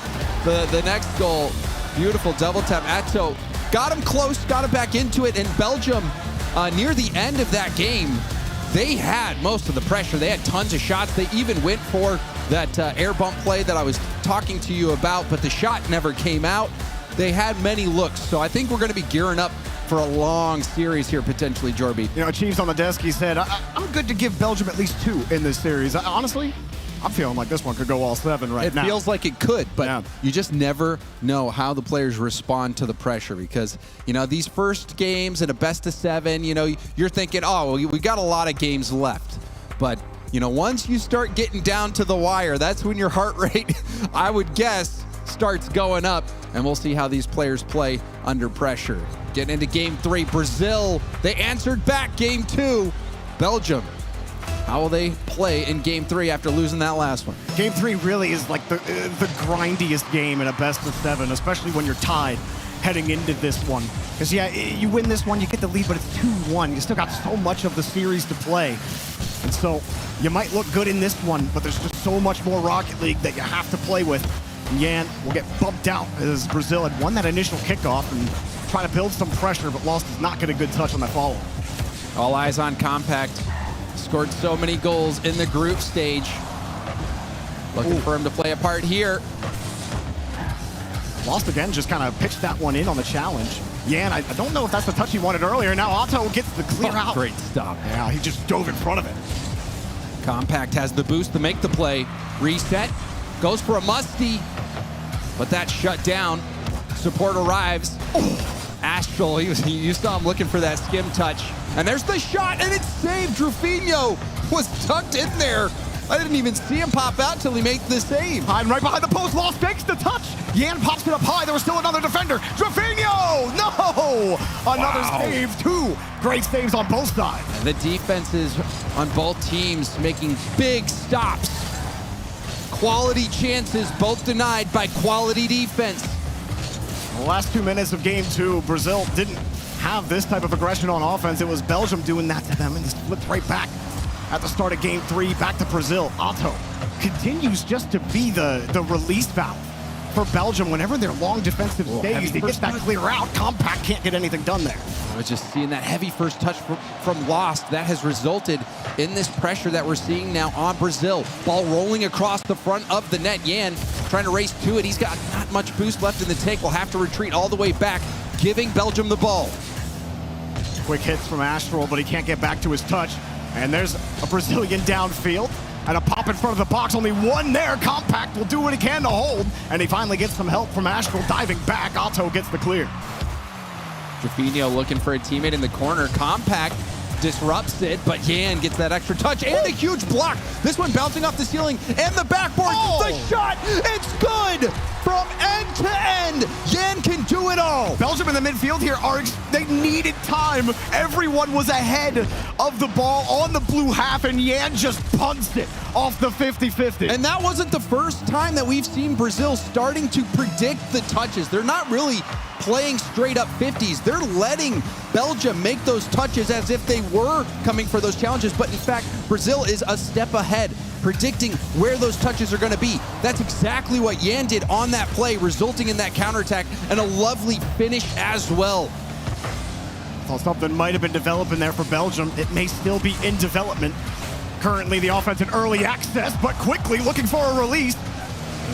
The next goal, beautiful double tap. Atto got him close, got him back into it, and Belgium, near the end of that game, they had most of the pressure. They had tons of shots. They even went for that air bump play that I was talking to you about, but the shot never came out. They had many looks, so I think we're going to be gearing up for a long series here, potentially, Jorby.
You know, Chiefs on the desk, he said, I'm good to give Belgium at least 2 in this series. Honestly, I'm feeling like this one could go all 7 right now.
It feels like it could, but you just never know how the players respond to the pressure, because, you know, these first games in a best of 7, you know, you're thinking, oh, we got a lot of games left. But, you know, once you start getting down to the wire, that's when your heart rate, I would guess, starts going up. And we'll see how these players play under pressure. Getting into game 3, Brazil, they answered back game 2. Belgium, how will they play in game 3 after losing that last one?
Game 3 really is like the grindiest game in a best of 7, especially when you're tied heading into this one. Because, yeah, you win this one, you get the lead, but it's 2-1. You still got so much of the series to play. And so you might look good in this one, but there's just so much more Rocket League that you have to play with. Yan will get bumped out as Brazil had won that initial kickoff and trying to build some pressure, but Lost does not get a good touch on that follow.
All eyes on Compact. Scored so many goals in the group stage. Looking for him to play a part here.
Lost again, just kind of pitched that one in on the challenge. Yan, I don't know if that's the touch he wanted earlier. Now Otto gets the clear out.
Great stop.
Yeah, he just dove in front of it.
Compact has the boost to make the play. Reset. Goes for a musty, but that's shut down. Support arrives. Astral, you saw him looking for that skim touch. And there's the shot, and it's saved. Drafinho was tucked in there. I didn't even see him pop out till he made the save.
Hiding right behind the post. Lost takes the touch. Yan pops it up high. There was still another defender. Drafinho! No! Another save. 2 great saves on both sides.
The defenses on both teams making big stops. Quality chances, both denied by quality defense.
The last 2 minutes of game 2, Brazil didn't have this type of aggression on offense. It was Belgium doing that to them, and just flipped right back at the start of game 3, back to Brazil. Otto continues just to be the release valve for Belgium whenever they're long defensive stays. They get that clear out. Compact can't get anything done there.
I was just seeing that heavy first touch from Lost. That has resulted in this pressure that we're seeing now on Brazil. Ball rolling across the front of the net. Yan trying to race to it. He's got not much boost left in the tank. Will have to retreat all the way back, giving Belgium the ball.
Quick hits from Astral, but he can't get back to his touch. And there's a Brazilian downfield and a pop in front of the box. Only one there. Compact will do what he can to hold. And he finally gets some help from Astral diving back. Otto gets the clear.
Drafinho looking for a teammate in the corner. Compact disrupts it, but Yan gets that extra touch and a huge block. This one bouncing off the ceiling and the backboard. The shot, it's good!
from end to end. Yan can do it all.
Belgium in the midfield here, they needed time. Everyone was ahead of the ball on the blue half, and Yan just punched it off the 50-50.
And that wasn't the first time that we've seen Brazil starting to predict the touches. They're not really playing straight up 50s. They're letting Belgium make those touches as if they were coming for those challenges. But in fact, Brazil is a step ahead, predicting where those touches are going to be. That's exactly what Yan did on that play, resulting in that counterattack and a lovely finish as well.
Thought something might have been developing there for Belgium. It may still be in development. Currently, the offense in early access, but quickly looking for a release.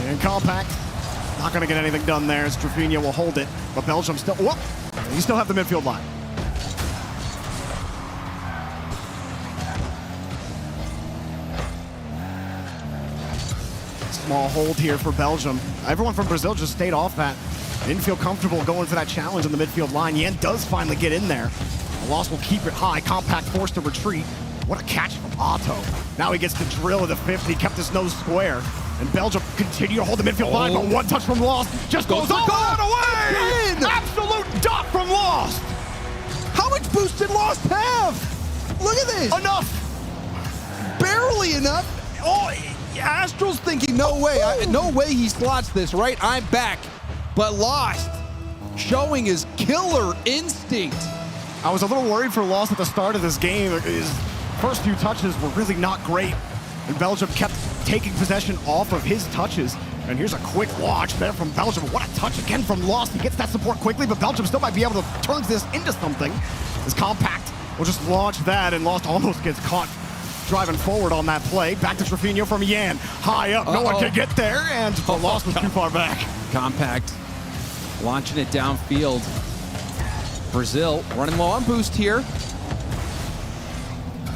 And Compact, not going to get anything done there as Drafinha will hold it. But Belgium still, whoop, you still have the midfield line. Small hold here for Belgium. Everyone from Brazil just stayed off that. Didn't feel comfortable going for that challenge in the midfield line. Yan does finally get in there. The loss will keep it high. Compact forced to retreat. What a catch from Otto. Now he gets the drill of the 50, kept his nose square. And Belgium continue to hold the midfield line, but one touch from Lost just goes all the way!
In.
Absolute dot from Lost!
How much boost did Lost have? Look at this.
Enough.
Barely enough.
Oh, Astral's thinking, no way he slots this, right? I'm back. But Lost showing his killer instinct.
I was a little worried for Lost at the start of this game. His first few touches were really not great. And Belgium kept taking possession off of his touches. And here's a quick watch there from Belgium. What a touch again from Lost. He gets that support quickly, but Belgium still might be able to turn this into something. His Compact will just launch that, and Lost almost gets caught driving forward on that play. Back to Drafinha from Yan. High up, no one can get there, and the Lost was too far back.
Compact launching it downfield. Brazil running low on boost here.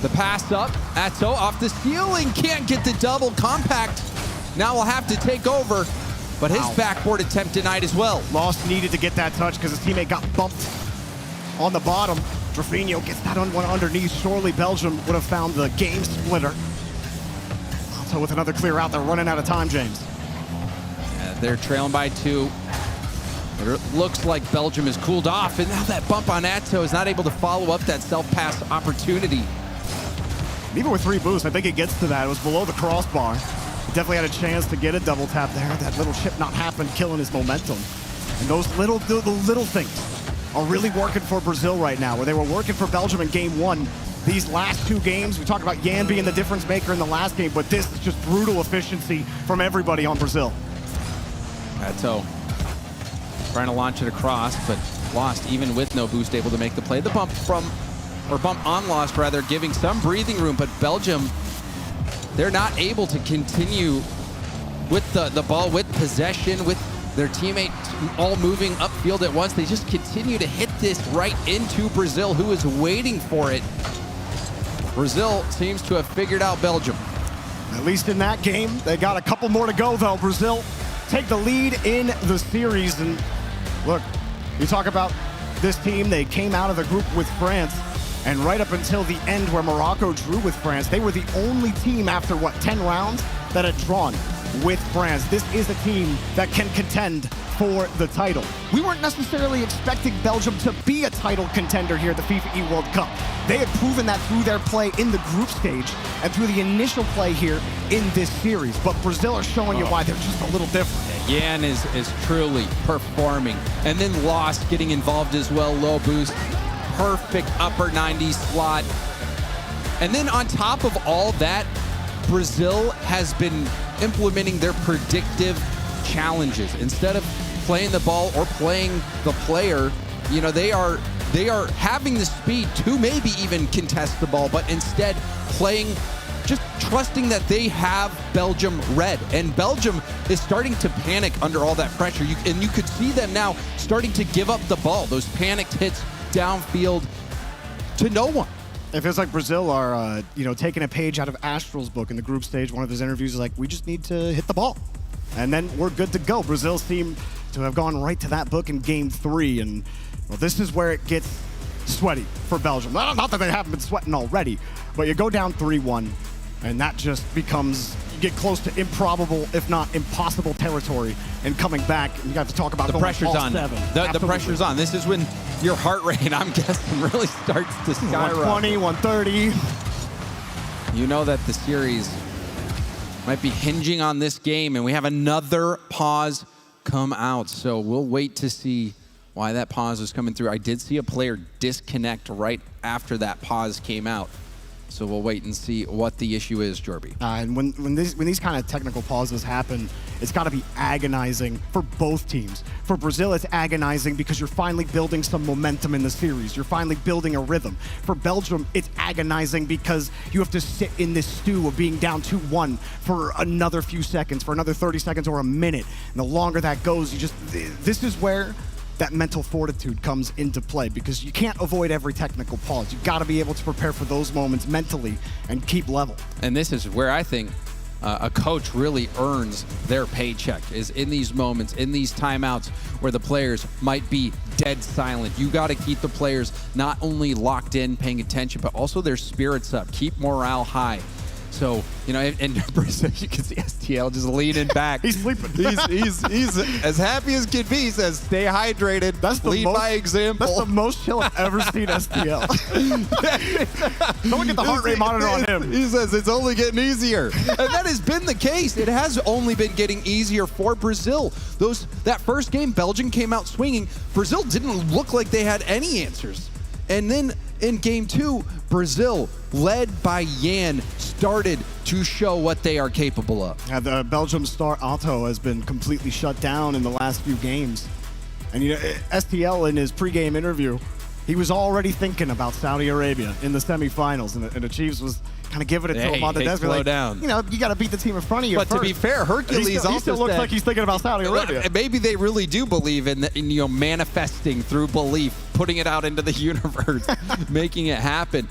The pass up, Atto off the ceiling, can't get the double. Compact now will have to take over, but his backboard attempt denied as well.
Lost needed to get that touch because his teammate got bumped on the bottom. Drafinha gets that one underneath. Surely Belgium would have found the game splitter. So with another clear out, they're running out of time, James.
They're trailing by 2. It looks like Belgium is cooled off, and now that bump on Atto is not able to follow up that self-pass opportunity.
Even with 3 boosts, I think it gets to that. It was below the crossbar. He definitely had a chance to get a double tap there. That little chip not happened, killing his momentum. And those the little things are really working for Brazil right now, where they were working for Belgium in game 1. These last 2 games, we talked about Yan being the difference maker in the last game, but this is just brutal efficiency from everybody on Brazil.
Atto trying to launch it across, but Lost, even with no boost, able to make the play. The bump on Lost, rather, giving some breathing room, but Belgium, they're not able to continue with the ball, with possession, with their teammate all moving upfield at once. They just continue to hit this right into Brazil, who is waiting for it. Brazil seems to have figured out Belgium.
At least in that game. They got a couple more to go, though. Brazil take the lead in the series. And look, you talk about this team, they came out of the group with France. And right up until the end where Morocco drew with France, they were the only team after, 10 rounds that had drawn with France. This is a team that can contend for the title. We weren't necessarily expecting Belgium to be a title contender here at the FIFAe World Cup. They had proven that through their play in the group stage and through the initial play here in this series. But Brazil are showing you why they're just a little different.
Yan is truly performing. And then Lost getting involved as well, low boost. Perfect upper 90s slot. And then on top of all that, Brazil has been implementing their predictive challenges. Instead of playing the ball or playing the player, they are having the speed to maybe even contest the ball, but instead playing, just trusting that they have Belgium read. And Belgium is starting to panic under all that pressure. And you could see them now starting to give up the ball. Those panicked hits downfield to no one.
It feels like Brazil are, taking a page out of Astral's book in the group stage. One of his interviews is like, we just need to hit the ball, and then we're good to go. Brazil seem to have gone right to that book in game 3, and well, this is where it gets sweaty for Belgium. Not that they haven't been sweating already, but you go down 3-1, and that just becomes, you get close to improbable, if not impossible territory, and coming back, and you have to talk about
the
going
pressure's
all
on.
seven.
The pressure's on. This is when your heart rate, I'm guessing, really starts to skyrocket.
120, 130.
You know that the series might be hinging on this game, and we have another pause come out. So we'll wait to see why that pause is coming through. I did see a player disconnect right after that pause came out. So we'll wait and see what the issue is, Jorby.
And when these kind of technical pauses happen, it's got to be agonizing for both teams. For Brazil, it's agonizing because you're finally building some momentum in the series. You're finally building a rhythm. For Belgium, it's agonizing because you have to sit in this stew of being down 2-1 for another few seconds, for another 30 seconds or a minute. And the longer that goes, this is where that mental fortitude comes into play, because you can't avoid every technical pause. You've got to be able to prepare for those moments mentally and keep level.
And this is where I think a coach really earns their paycheck, is in these moments, in these timeouts where the players might be dead silent. You got to keep the players not only locked in, paying attention, but also their spirits up, keep morale high. So, you know, in Brazil, you can see STL just leaning back.
He's sleeping.
He's as happy as can be. He says, stay hydrated.
That's the
lead by example.
That's the most chill I've ever seen STL. Someone get the heart rate monitor on him.
He says it's only getting easier. And that has been the case. It has only been getting easier for Brazil. That first game, Belgium came out swinging. Brazil didn't look like they had any answers. And then in game 2, Brazil, led by Jan, started to show what they are capable of.
Yeah, the Belgium star Otto has been completely shut down in the last few games. And you know, STL in his pregame interview, he was already thinking about Saudi Arabia in the semifinals, and the Chiefs was kind of giving it to him on the desk.
Slow down.
You know, you got to beat the team in front of you.
But
first.
to be fair, Hercules
he
also
still looks like he's thinking about Saudi Arabia.
Maybe they really do believe in manifesting through belief, putting it out into the universe, making it happen.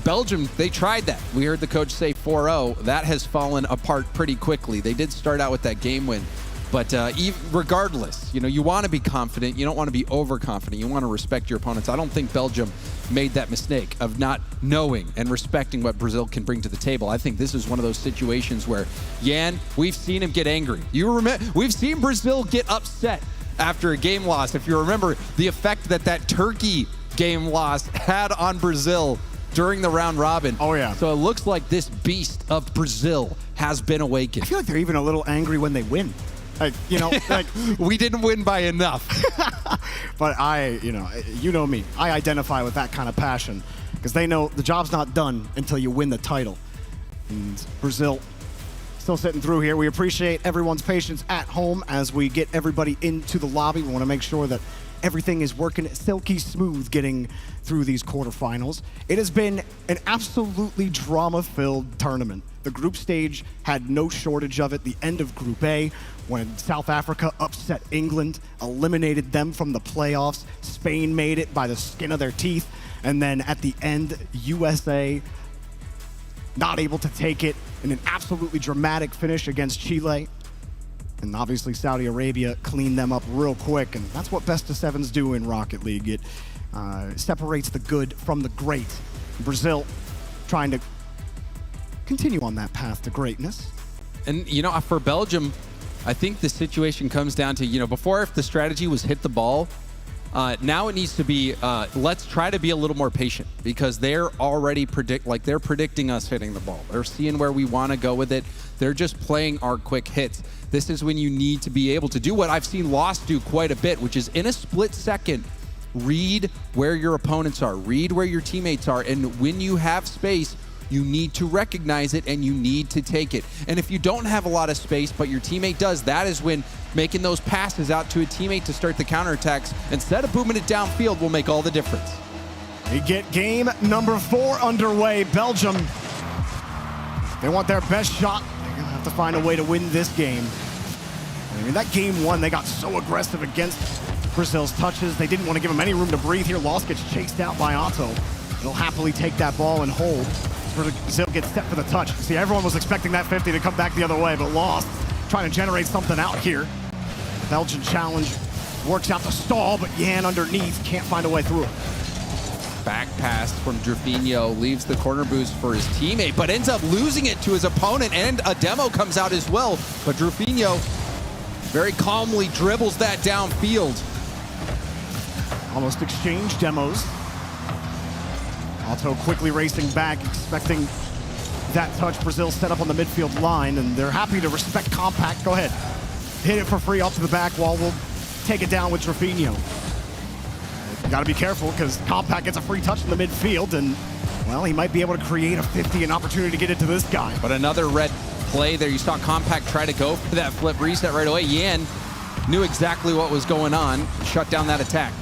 Belgium, they tried that. We heard the coach say 4-0. That has fallen apart pretty quickly. They did start out with that game win. But regardless, you want to be confident. You don't want to be overconfident. You want to respect your opponents. I don't think Belgium made that mistake of not knowing and respecting what Brazil can bring to the table. I think this is one of those situations where Jan, we've seen him get angry. We've seen Brazil get upset after a game loss. If you remember the effect that Turkey game loss had on Brazil during the round robin.
Oh, yeah.
So it looks like this beast of Brazil has been awakened.
I feel like they're even a little angry when they win.
We didn't win by enough.
But you know me. I identify with that kind of passion because they know the job's not done until you win the title. And Brazil still sitting through here. We appreciate everyone's patience at home as we get everybody into the lobby. We want to make sure that everything is working silky smooth getting through these quarterfinals. It has been an absolutely drama-filled tournament. The group stage had no shortage of it. The end of Group A, when South Africa upset England, eliminated them from the playoffs. Spain made it by the skin of their teeth. And then at the end, USA not able to take it in an absolutely dramatic finish against Chile. And obviously Saudi Arabia cleaned them up real quick. And that's what best of sevens do in Rocket League. It separates the good from the great. Brazil trying to continue on that path to greatness.
And, for Belgium, I think the situation comes down to, before if the strategy was hit the ball, now it needs to be, let's try to be a little more patient because they're already they're predicting us hitting the ball. They're seeing where we want to go with it. They're just playing our quick hits. This is when you need to be able to do what I've seen Lost do quite a bit, which is in a split second, read where your opponents are, read where your teammates are, and when you have space, you need to recognize it and you need to take it. And if you don't have a lot of space, but your teammate does, that is when making those passes out to a teammate to start the counterattacks instead of booming it downfield will make all the difference.
We get game number 4 underway. Belgium, they want their best shot. They're going to have to find a way to win this game. I mean, that game 1, they got so aggressive against Brazil's touches. They didn't want to give them any room to breathe here. Lost gets chased out by Otto. He'll happily take that ball and hold. Brazil gets set for the touch. See, everyone was expecting that 50 to come back the other way, but Lost trying to generate something out here. The Belgian challenge works out the stall, but Jan underneath can't find a way through it.
Back pass from Drafinho leaves the corner boost for his teammate, but ends up losing it to his opponent, and a demo comes out as well. But Drafinho very calmly dribbles that downfield.
Almost exchanged demos. Otto quickly racing back, expecting that touch. Brazil set up on the midfield line, and they're happy to respect compact. Go ahead. Hit it for free off to the back wall. We'll take it down with Drafinho. Got to be careful because compact gets a free touch in the midfield, and, well, he might be able to create a 50, an opportunity to get it to this guy.
But another red play there. You saw compact try to go for that flip reset right away. Yan knew exactly what was going on, shut down that attack.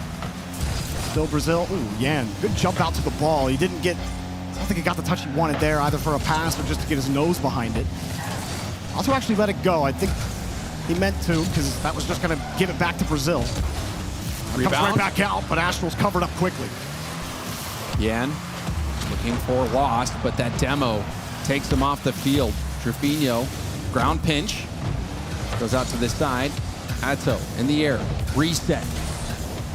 Still Brazil. Ooh, Yan, good jump out to the ball. He didn't get, I don't think he got the touch he wanted there, either for a pass or just to get his nose behind it. Also actually let it go. I think he meant to, because that was just going to give it back to Brazil. Comes right back out, but Astral's covered up quickly.
Yan looking for lost, but that demo takes him off the field. Drafinho, ground pinch, goes out to the side. Atto in the air, reset.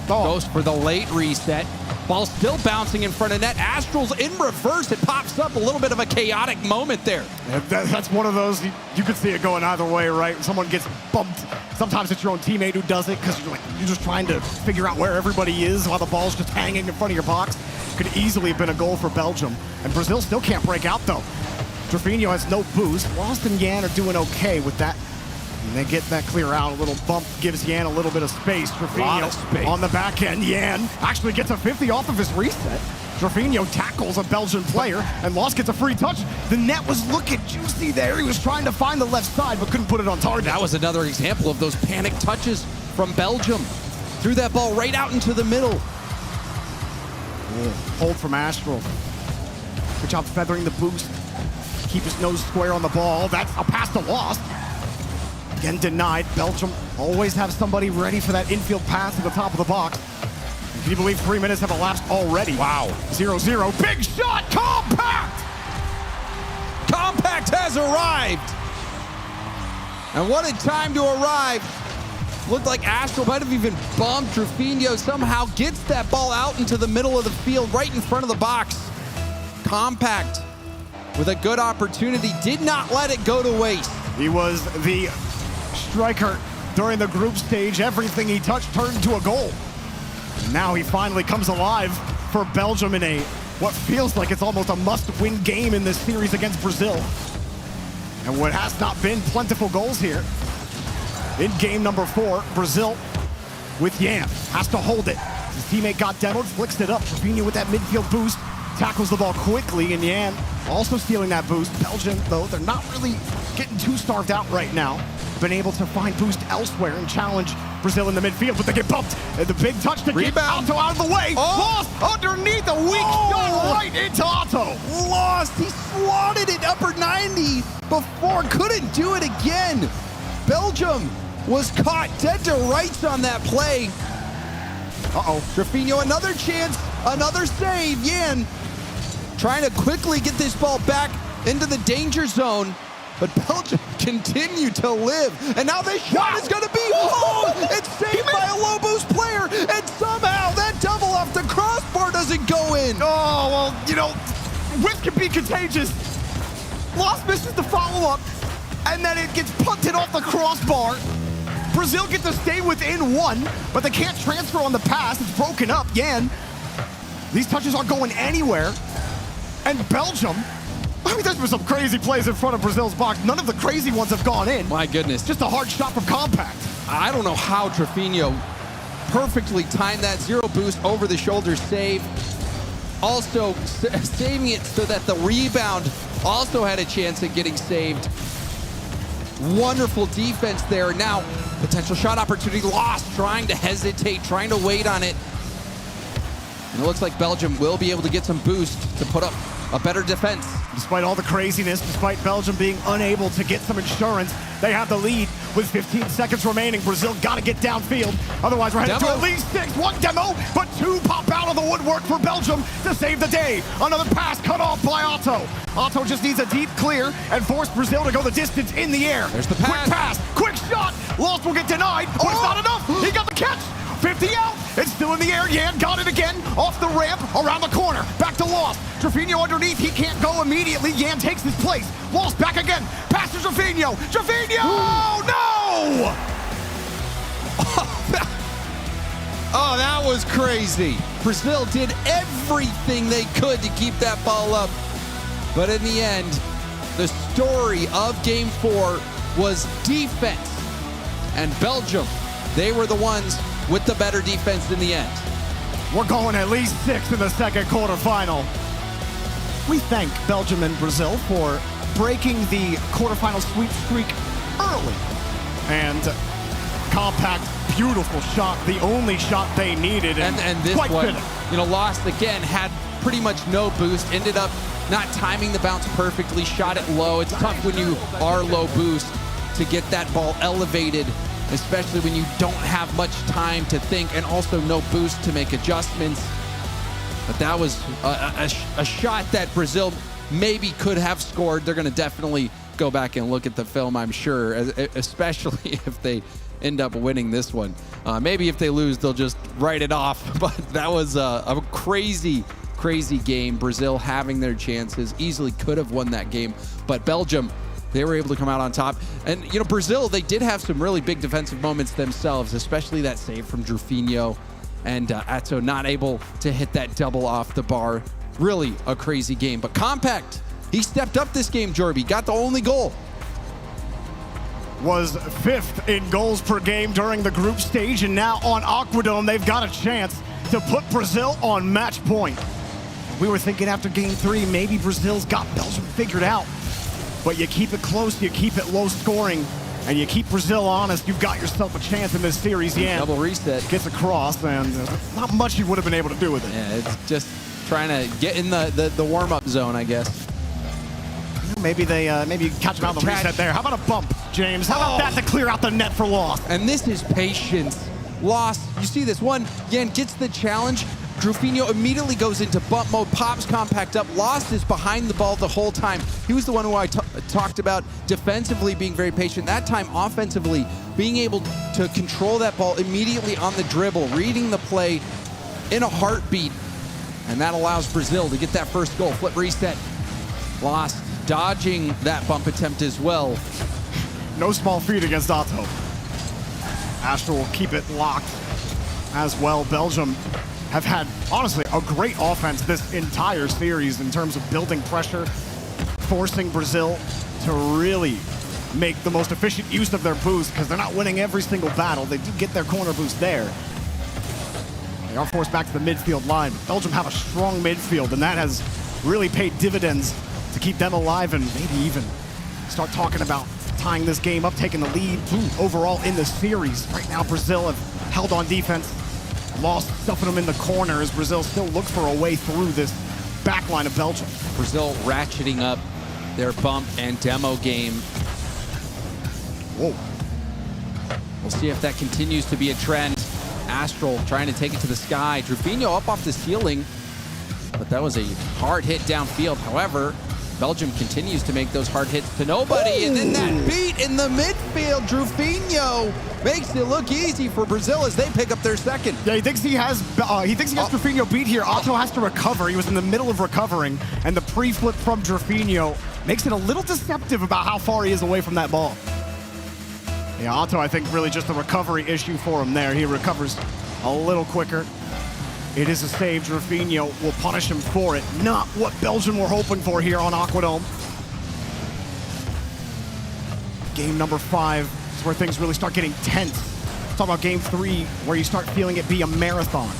Goes for the late reset. Ball still bouncing in front of net. Astral's in reverse. It pops up, a little bit of a chaotic moment there.
That's one of those, you could see it going either way, right? Someone gets bumped. Sometimes it's your own teammate who does it because you're just trying to figure out where everybody is while the ball's just hanging in front of your box. Could easily have been a goal for Belgium. And Brazil still can't break out, though. Drafinho has no boost. Lost and Yan are doing okay with that. And they get that clear out. A little bump gives Yan a little bit of space. Drafinho on the back end. Yan actually gets a 50 off of his reset. Drafinho tackles a Belgian player, and Lost gets a free touch. The net was looking juicy there. He was trying to find the left side, but couldn't put it on target.
That was another example of those panic touches from Belgium. Threw that ball right out into the middle.
Hold from Astral. Good job feathering the boost. Keep his nose square on the ball. That's a pass to Lost. Again denied. Belgium always have somebody ready for that infield pass at the top of the box. Can you believe 3 minutes have elapsed already?
Wow.
0-0. Big shot! Compact!
Compact has arrived. And what a time to arrive. Looked like Astral might have even bumped. Drafinho somehow gets that ball out into the middle of the field, right in front of the box. Compact with a good opportunity, did not let it go to waste.
He was the striker during the group stage. Everything he touched turned into a goal. And now he finally comes alive for Belgium in a what feels like it's almost a must-win game in this series against Brazil. And what has not been plentiful goals here. In game number 4, Brazil with Yan has to hold it. His teammate got demoed, flicks it up. Drafinho with that midfield boost, tackles the ball quickly, and Yan also stealing that boost. Belgium, though, they're not really getting too starved out right now. Been able to find boost elsewhere and challenge Brazil in the midfield, but they get bumped. And the big touch to get Otto out of the way. Lost underneath, a weak shot right into Otto.
Lost, he slotted it upper 90 before, couldn't do it again. Belgium was caught dead to rights on that play. Drafinho, another chance, another save. Yan trying to quickly get this ball back into the danger zone, but Belgium continue to live. And now this shot is going to be, it's saved by a low boost player, and somehow that double off the crossbar doesn't go in.
Oh, well, you know, whip can be contagious. Lost misses the follow-up, and then it gets punted off the crossbar. Brazil get to stay within 1, but they can't transfer on the pass. It's broken up. Yan, these touches aren't going anywhere. And Belgium, I mean, there's been some crazy plays in front of Brazil's box. None of the crazy ones have gone in.
My goodness.
Just a hard shot from Compact.
I don't know how Drafinho perfectly timed that zero boost over the shoulder save. Also saving it so that the rebound also had a chance at getting saved. Wonderful defense there. Now, potential shot opportunity lost, trying to hesitate, trying to wait on it. And it looks like Belgium will be able to get some boost to put up a better defense.
Despite all the craziness, despite Belgium being unable to get some insurance, they have the lead with 15 seconds remaining. Brazil got to get downfield. Otherwise, we're headed to at least 6. 1 demo, but 2 pop out of the woodwork for Belgium to save the day. Another pass cut off by Otto. Otto just needs a deep clear and force Brazil to go the distance in the air.
There's the pass.
Quick pass, quick shot. Lost will get denied, but it's not enough. He got the catch.
50 out. It's still in the air. Yan got it again. Off the ramp, around the corner. Back to Lost. Trevino underneath. He can't go immediately. Yan takes his place. Lost back again. Pass to Trevino. Trevino! No!
Oh, that was crazy. Brazil did everything they could to keep that ball up. But in the end, the story of Game 4 was defense. And Belgium, they were the ones with the better defense in the end.
We're going at least 6 in the second quarterfinal. We thank Belgium and Brazil for breaking the quarterfinal sweep streak early. And compact, beautiful shot, the only shot they needed.
And this
quite
one,
fitting.
Lost again, had pretty much no boost, ended up not timing the bounce perfectly, shot it low. It's tough when you are low boost to get that ball elevated, especially when you don't have much time to think and also no boost to make adjustments. But that was a shot that Brazil maybe could have scored. They're going to definitely go back and look at the film, I'm sure, especially if they end up winning this one. Maybe if they lose, they'll just write it off. But that was a crazy game. Brazil having their chances, easily could have won that game. But Belgium, they were able to come out on top. And, Brazil, they did have some really big defensive moments themselves, especially that save from Drufinho. And Atto not able to hit that double off the bar. Really a crazy game. But Compact, he stepped up this game, Jorby. Got the only goal.
Was 5th in goals per game during the group stage. And now on Aquadome, they've got a chance to put Brazil on match point. We were thinking after game 3, maybe Brazil's got Belgium figured out. But you keep it close, you keep it low scoring, and you keep Brazil honest, you've got yourself a chance in this series. Yeah,
double reset.
Gets across, and not much he would have been able to do with it.
Yeah, it's just trying to get in the warm-up zone, I guess.
Maybe they maybe catch him out on the reset there. How about a bump, James? How about that to clear out the net for Lost?
And this is patience. Lost, you see this one, Yan gets the challenge. Drufinho immediately goes into bump mode, pops Compact up. Lost is behind the ball the whole time. He was the one who I talked about defensively being very patient. That time, offensively, being able to control that ball immediately on the dribble, reading the play in a heartbeat. And that allows Brazil to get that first goal. Flip reset. Lost dodging that bump attempt as well.
No small feat against Otto. Astro will keep it locked as well. Belgium have had, honestly, a great offense this entire series in terms of building pressure, forcing Brazil to really make the most efficient use of their boost because they're not winning every single battle. They do get their corner boost there. They are forced back to the midfield line. Belgium have a strong midfield, and that has really paid dividends to keep them alive and maybe even start talking about tying this game up, taking the lead overall in the series. Right now, Brazil have held on defense. Lost, stuffing them in the corner as Brazil still looks for a way through this back line of Belgium.
Brazil ratcheting up their bump and demo game.
Whoa.
We'll see if that continues to be a trend. Astral trying to take it to the sky. Drufinho up off the ceiling, but that was a hard hit downfield. However, Belgium continues to make those hard hits to nobody. Ooh. And then that beat in the midfield. Drufinho makes it look easy for Brazil as they pick up their second.
Yeah, he thinks he has Drufinho beat here. Otto has to recover. He was in the middle of recovering, and the pre-flip from Drufinho makes it a little deceptive about how far he is away from that ball. Yeah, Otto, I think, really just a recovery issue for him there. He recovers a little quicker. It is a save. Drufinho will punish him for it. Not what Belgium were hoping for here on Aquadome. Game number 5 is where things really start getting tense. Talk about game 3, where you start feeling it be a marathon.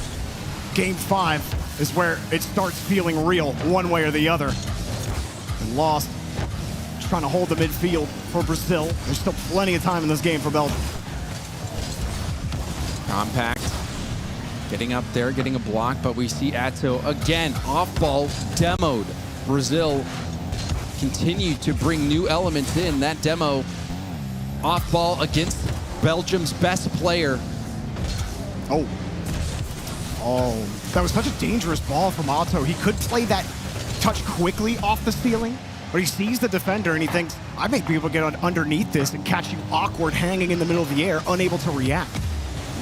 Game 5 is where it starts feeling real, one way or the other. And Lost, just trying to hold the midfield for Brazil. There's still plenty of time in this game for Belgium.
Compact. Getting up there, getting a block, but we see Atto again, off ball, demoed. Brazil continued to bring new elements in. That demo, off ball against Belgium's best player.
Oh, that was such a dangerous ball from Otto. He could play that touch quickly off the ceiling, but he sees the defender and he thinks, I may be able to get underneath this and catch you awkward, hanging in the middle of the air, unable to react.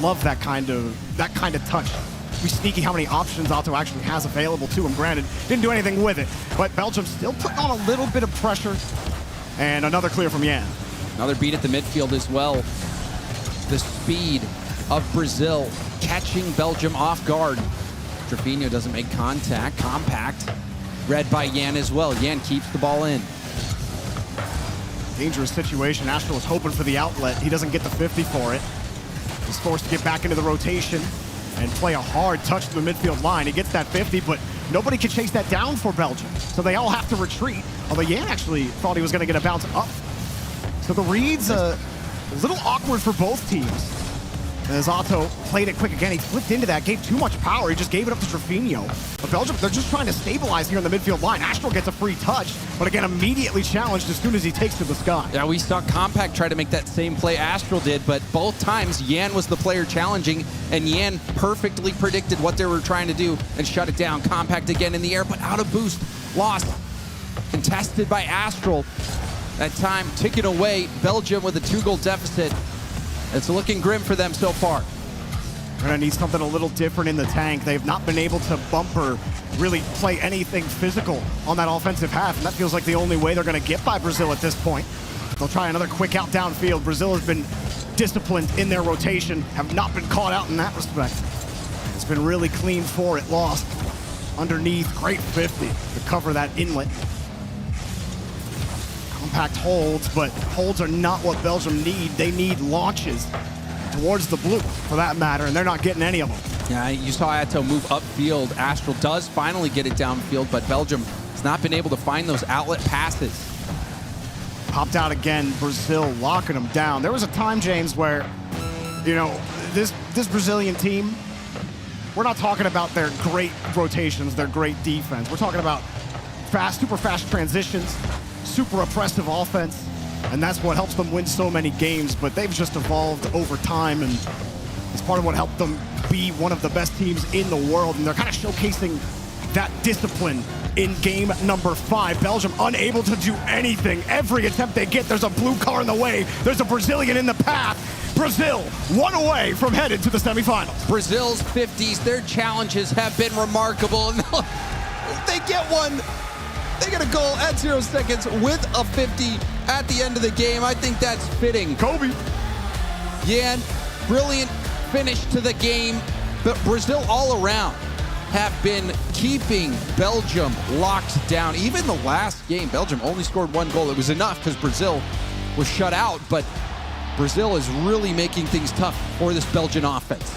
Love that kind of touch. Be sneaky how many options Otto actually has available to him. Granted, didn't do anything with it, but Belgium still putting on a little bit of pressure. And another clear from Yan.
Another beat at the midfield as well. The speed of Brazil catching Belgium off guard. Trevino doesn't make contact. Compact. Read by Yan as well. Yan keeps the ball in.
Dangerous situation. Astral was hoping for the outlet. He doesn't get the 50 for it. He's forced to get back into the rotation and play a hard touch to the midfield line. He gets that 50, but nobody can chase that down for Belgium. So they all have to retreat. Although Yan actually thought he was going to get a bounce up. So the reads a little awkward for both teams. As Otto played it quick again, he flipped into that, gave too much power. He just gave it up to Trevino. But Belgium, they're just trying to stabilize here in the midfield line. Astral gets a free touch, but again, immediately challenged as soon as he takes to the sky.
Yeah, we saw Compact try to make that same play Astral did, but both times Yan was the player challenging, and Yan perfectly predicted what they were trying to do and shut it down. Compact again in the air, but out of boost. Lost. Contested by Astral. That time ticking away. Belgium with a 2-goal deficit. It's looking grim for them so far.
They're gonna need something a little different in the tank. They've not been able to bumper, really play anything physical on that offensive half, and that feels like the only way they're gonna get by Brazil at this point. They'll try another quick out downfield. Brazil has been disciplined in their rotation, have not been caught out in that respect. It's been really clean for it. Lost underneath, great 50 to cover that inlet. Compact holds, but holds are not what Belgium need. They need launches towards the blue, for that matter, and they're not getting any of them.
Yeah, you saw Atto move upfield. Astral does finally get it downfield, but Belgium has not been able to find those outlet passes.
Popped out again, Brazil locking them down. There was a time, James, where, you know, this Brazilian team, we're not talking about their great rotations, their great defense. We're talking about fast, super fast transitions, super oppressive offense, and that's what helps them win so many games. But they've just evolved over time, and it's part of what helped them be one of the best teams in the world. And they're kind of showcasing that discipline in game number 5. Belgium unable to do anything. Every attempt they get, there's a blue car in the way. There's a Brazilian in the path. Brazil, one away from headed to the semifinals.
Brazil's 50s, their challenges have been remarkable. And they get one. They get a goal at 0 seconds with a 50 at the end of the game. I think that's fitting.
Kobe.
Yan, brilliant finish to the game. But Brazil all around have been keeping Belgium locked down. Even the last game, Belgium only scored 1 goal. It was enough because Brazil was shut out, but Brazil is really making things tough for this Belgian offense.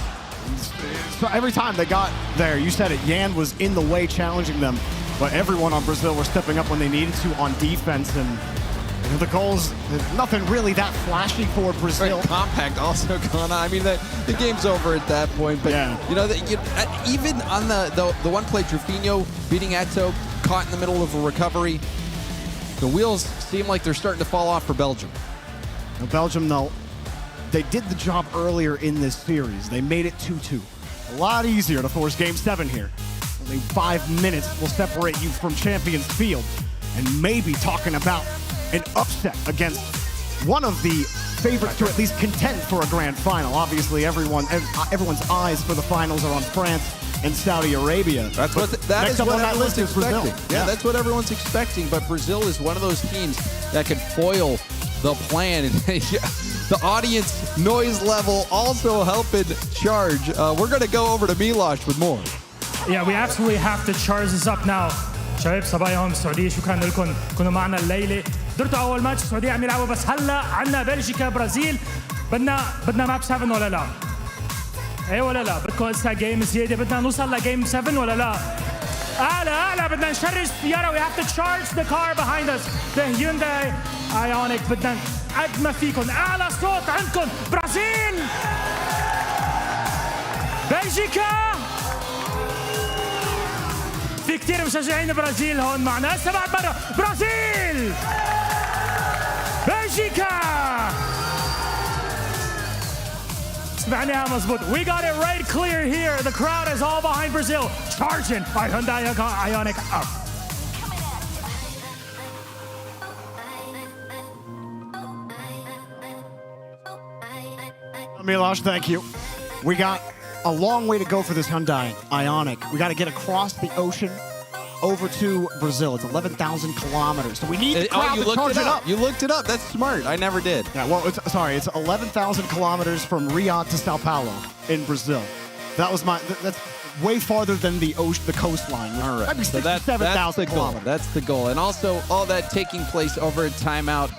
So every time they got there, you said it, Yan was in the way challenging them. But everyone on Brazil were stepping up when they needed to on defense, and you know, the goals, nothing really that flashy for Brazil.
Right, Compact also gone on. I mean, the game's over at that point. But
yeah.
You know, even on the one play, Trevino beating Atto, caught in the middle of a recovery. The wheels seem like they're starting to fall off for Belgium.
Now, Belgium, though, they did the job earlier in this series. They made it 2-2. A lot easier to force Game 7 here. Only 5 minutes will separate you from Champions Field, and maybe talking about an upset against one of the favorites to at least contend for a grand final. Obviously, everyone's eyes for the finals are on France and Saudi Arabia.
That's what
next up on that list is Brazil.
Yeah, that's what everyone's expecting. But Brazil is one of those teams that could foil the plan. The audience noise level also helping charge. We're going to go over to Milosh with more.
Yeah, we absolutely have to charge this up now. شباب صباح يوم السعودية، شكرا لكم كنتوا معنا الليلة. درتوا أول ماتش السعودية عم يلعبوا، بس هلا عندنا بلجيكا برازيل. بدنا ماب 7 ولا لا؟ إيه ولا لا؟ بدكم هسه جيم زيادة، بدنا نوصل لجيم 7 ولا لا؟ أعلى بدنا نشرج السيارة. We have to charge the car behind us. The Hyundai Ioniq. بدنا قد ما فيكم أعلى صوت عندكم. برازيل، بلجيكا. في كتير مشجعين برازيل هون معنا. هسه بعد مرة برازيل، بلجيكا. سمعناها مزبوط. We got it right clear here. The crowd is all behind Brazil. Charging by Hyundai Ioniq up.
Milosh, thank you. We got a long way to go for this Hyundai Ioniq. We got to get across the ocean over to Brazil. It's 11,000 kilometers. So we need the crowd to charge it up.
You looked it up. That's smart. I never did.
Yeah, well, it's 11,000 kilometers from Riyadh to Sao Paulo in Brazil. That's way farther than the coastline.
All right.
That'd be
So
67,000 kilometers.
That's the goal. And also, all that taking place over a timeout.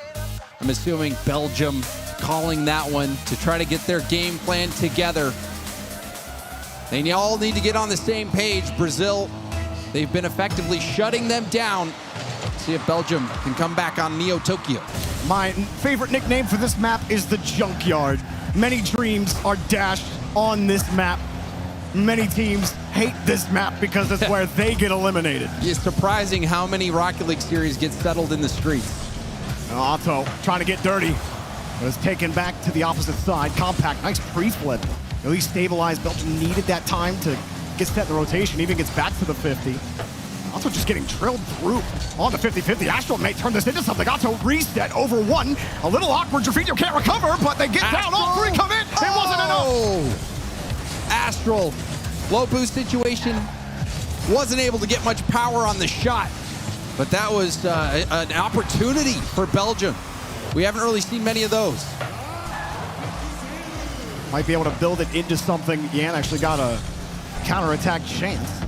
I'm assuming Belgium calling that one to try to get their game plan together. They all need to get on the same page. Brazil, they've been effectively shutting them down. See if Belgium can come back on Neo Tokyo.
My favorite nickname for this map is the Junkyard. Many dreams are dashed on this map. Many teams hate this map because it's where they get eliminated.
It's surprising how many Rocket League series get settled in the streets.
Otto trying to get dirty, but is taken back to the opposite side. Compact, nice pre-flip. At least stabilized. Belgium needed that time to get set in the rotation, even gets back to the 50. Otto just getting drilled through on the 50-50. Astral may turn this into something. Otto reset over one. A little awkward. Jorginho can't recover, but they get down. All three come in. It wasn't enough.
Astral, low boost situation. Wasn't able to get much power on the shot, but that was an opportunity for Belgium. We haven't really seen many of those.
Might be able to build it into something. Yan actually got a counterattack chance.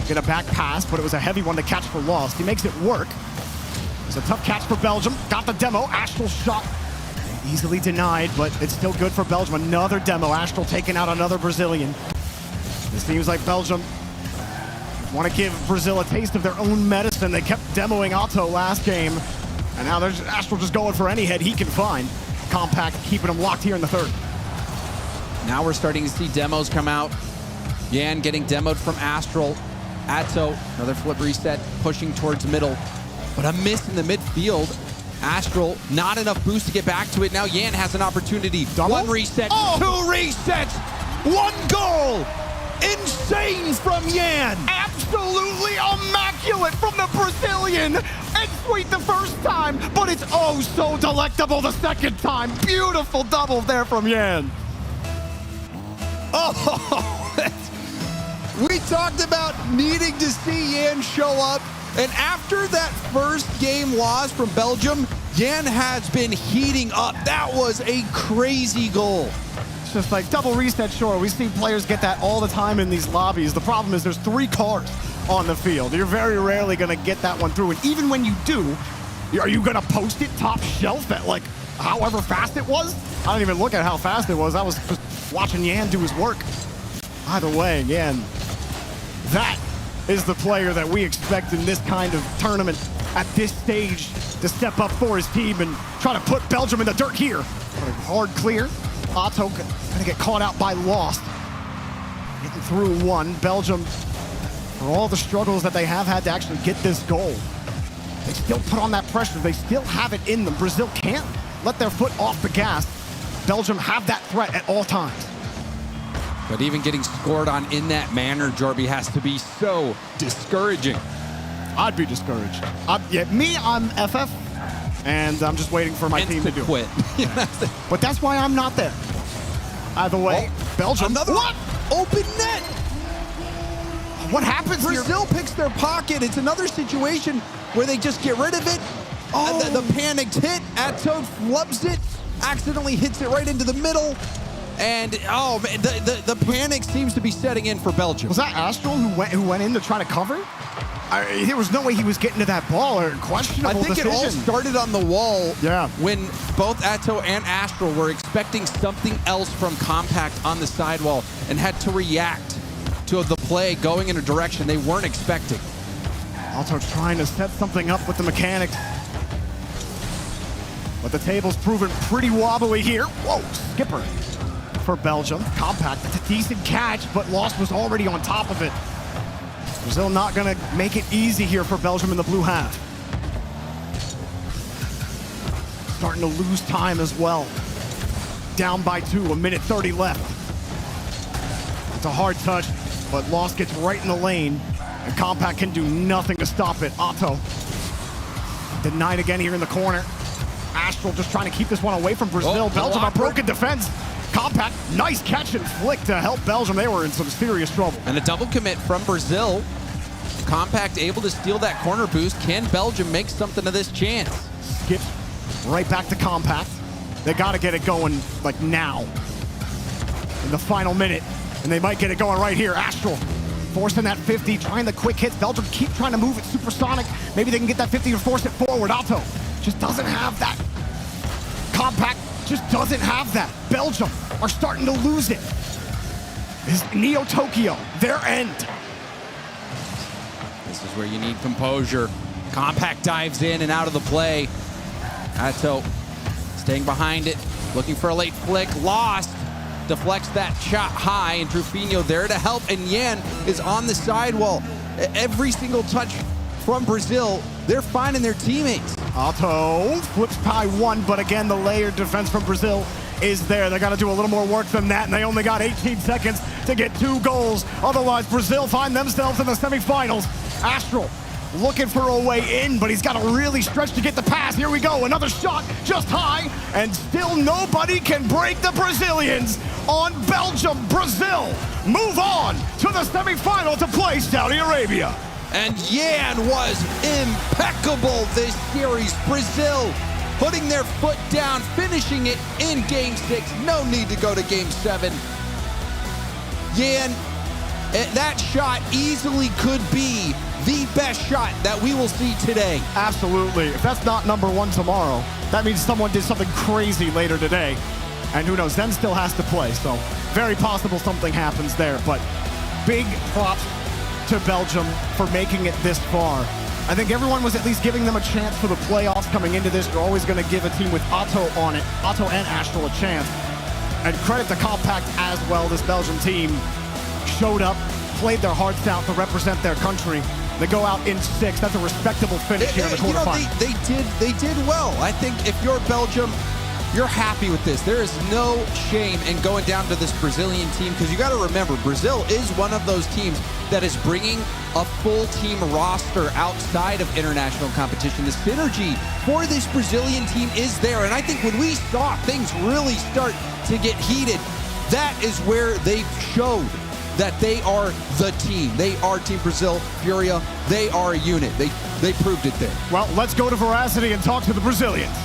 Get a back pass, but it was a heavy one to catch for Lost. He makes it work. It's a tough catch for Belgium. Got the demo. Astral shot easily denied, but it's still good for Belgium. Another demo. Astral taking out another Brazilian. It seems like Belgium want to give Brazil a taste of their own medicine. They kept demoing Otto last game, and now there's Astral just going for any head he can find. Compact keeping him locked here in the third.
Now we're starting to see demos come out. Yan getting demoed from Astral. Atto, another flip reset, pushing towards middle, but a miss in the midfield. Astral, not enough boost to get back to it. Now Yan has an opportunity.
Double?
One reset, two resets, one goal. Insane from Yan.
Absolutely immaculate from the Brazilian. And sweet the first time, but it's oh so delectable the second time. Beautiful double there from Yan.
Oh, we talked about needing to see Yan show up, and after that first game loss from Belgium, Yan has been heating up. That was a crazy goal.
It's just like double reset, sure. We see players get that all the time in these lobbies. The problem is there's 3 cars on the field. You're very rarely going to get that one through, and even when you do, are you going to post it top shelf at like however fast it was? I don't even look at how fast it was. I was just watching Yan do his work. Either way, Yan, that is the player that we expect in this kind of tournament at this stage to step up for his team and try to put Belgium in the dirt here. But a hard clear. Otto gonna get caught out by Lost. Getting through one. Belgium, for all the struggles that they have had to actually get this goal, they still put on that pressure. They still have it in them. Brazil can't let their foot off the gas. Belgium have that threat at all times.
But even getting scored on in that manner, Jorby, has to be so discouraging.
I'd be discouraged. I'm FF, and I'm just waiting for my team to do
quit.
it. But that's why I'm not there. Either way, Belgium.
Another open net.
What happens here?
Brazil picks their pocket. It's another situation where they just get rid of it. Oh, the panicked hit. Atto flubs it, accidentally hits it right into the middle. And, oh, man, the panic seems to be setting in for Belgium.
Was that Astral who went in to try to cover? There was no way he was getting to that ball, or questionable decision.
I think it all started on the wall
yeah.
when both Atto and Astral were expecting something else from Compact on the sidewall and had to react to the play going in a direction they weren't expecting.
Also trying to set something up with the mechanics. But the table's proven pretty wobbly here. Whoa, skipper for Belgium. Compact, it's a decent catch, but Lost was already on top of it. Brazil not gonna make it easy here for Belgium in the blue half. Starting to lose time as well. Down by 2, 1:30 left. It's a hard touch, but Lost gets right in the lane, and Compact can do nothing to stop it. Otto denied again here in the corner. Astral just trying to keep this one away from Brazil. Belgium a broken defense. Compact, nice catch and flick to help Belgium. They were in some serious trouble.
And a double commit from Brazil. Compact able to steal that corner boost. Can Belgium make something of this chance?
Skip right back to Compact. They got to get it going like now in the final minute. And they might get it going right here. Astral forcing that 50, trying the quick hits. Belgium keep trying to move it supersonic. Maybe they can get that 50 to force it forward. Otto just doesn't have that. Compact just doesn't have that. Belgium are starting to lose it. This is Neo Tokyo, their end.
This is where you need composure. Compact dives in and out of the play. Atto staying behind it, looking for a late flick, lost. Deflects that shot high, and Trufino there to help, and Yan is on the sidewall. Every single touch from Brazil, they're finding their teammates.
Otto flips by one, but again, the layered defense from Brazil is there. They got to do a little more work than that, and they only got 18 seconds to get 2 goals. Otherwise, Brazil find themselves in the semifinals. Astral looking for a way in, but he's got to really stretch to get the pass. Here we go, another shot just high, and still nobody can break the Brazilians on Belgium. Brazil move on to the semifinal to play Saudi Arabia.
And Yan was impeccable this series. Brazil putting their foot down, finishing it in Game 6. No need to go to Game 7. Yan, that shot easily could be the best shot that we will see today.
Absolutely. If that's not #1 tomorrow, that means someone did something crazy later today. And who knows, Zen still has to play, so very possible something happens there. But big props to Belgium for making it this far. I think everyone was at least giving them a chance for the playoffs coming into this. You're always going to give a team with Otto on it, Otto and Astral, a chance. And credit to Compact as well. This Belgium team showed up, played their hearts out to represent their country. They go out in 6. That's a respectable finish here in the quarterfinals.
They did well. I think if you're Belgium, you're happy with this. There is no shame in going down to this Brazilian team, because you got to remember, Brazil is one of those teams that is bringing a full team roster outside of international competition. The synergy for this Brazilian team is there, and I think when we saw things really start to get heated, that is where they showed that they are the team. They are Team Brazil, Furia. They are a unit. They proved it there.
Well, let's go to Veracity and talk to the Brazilians.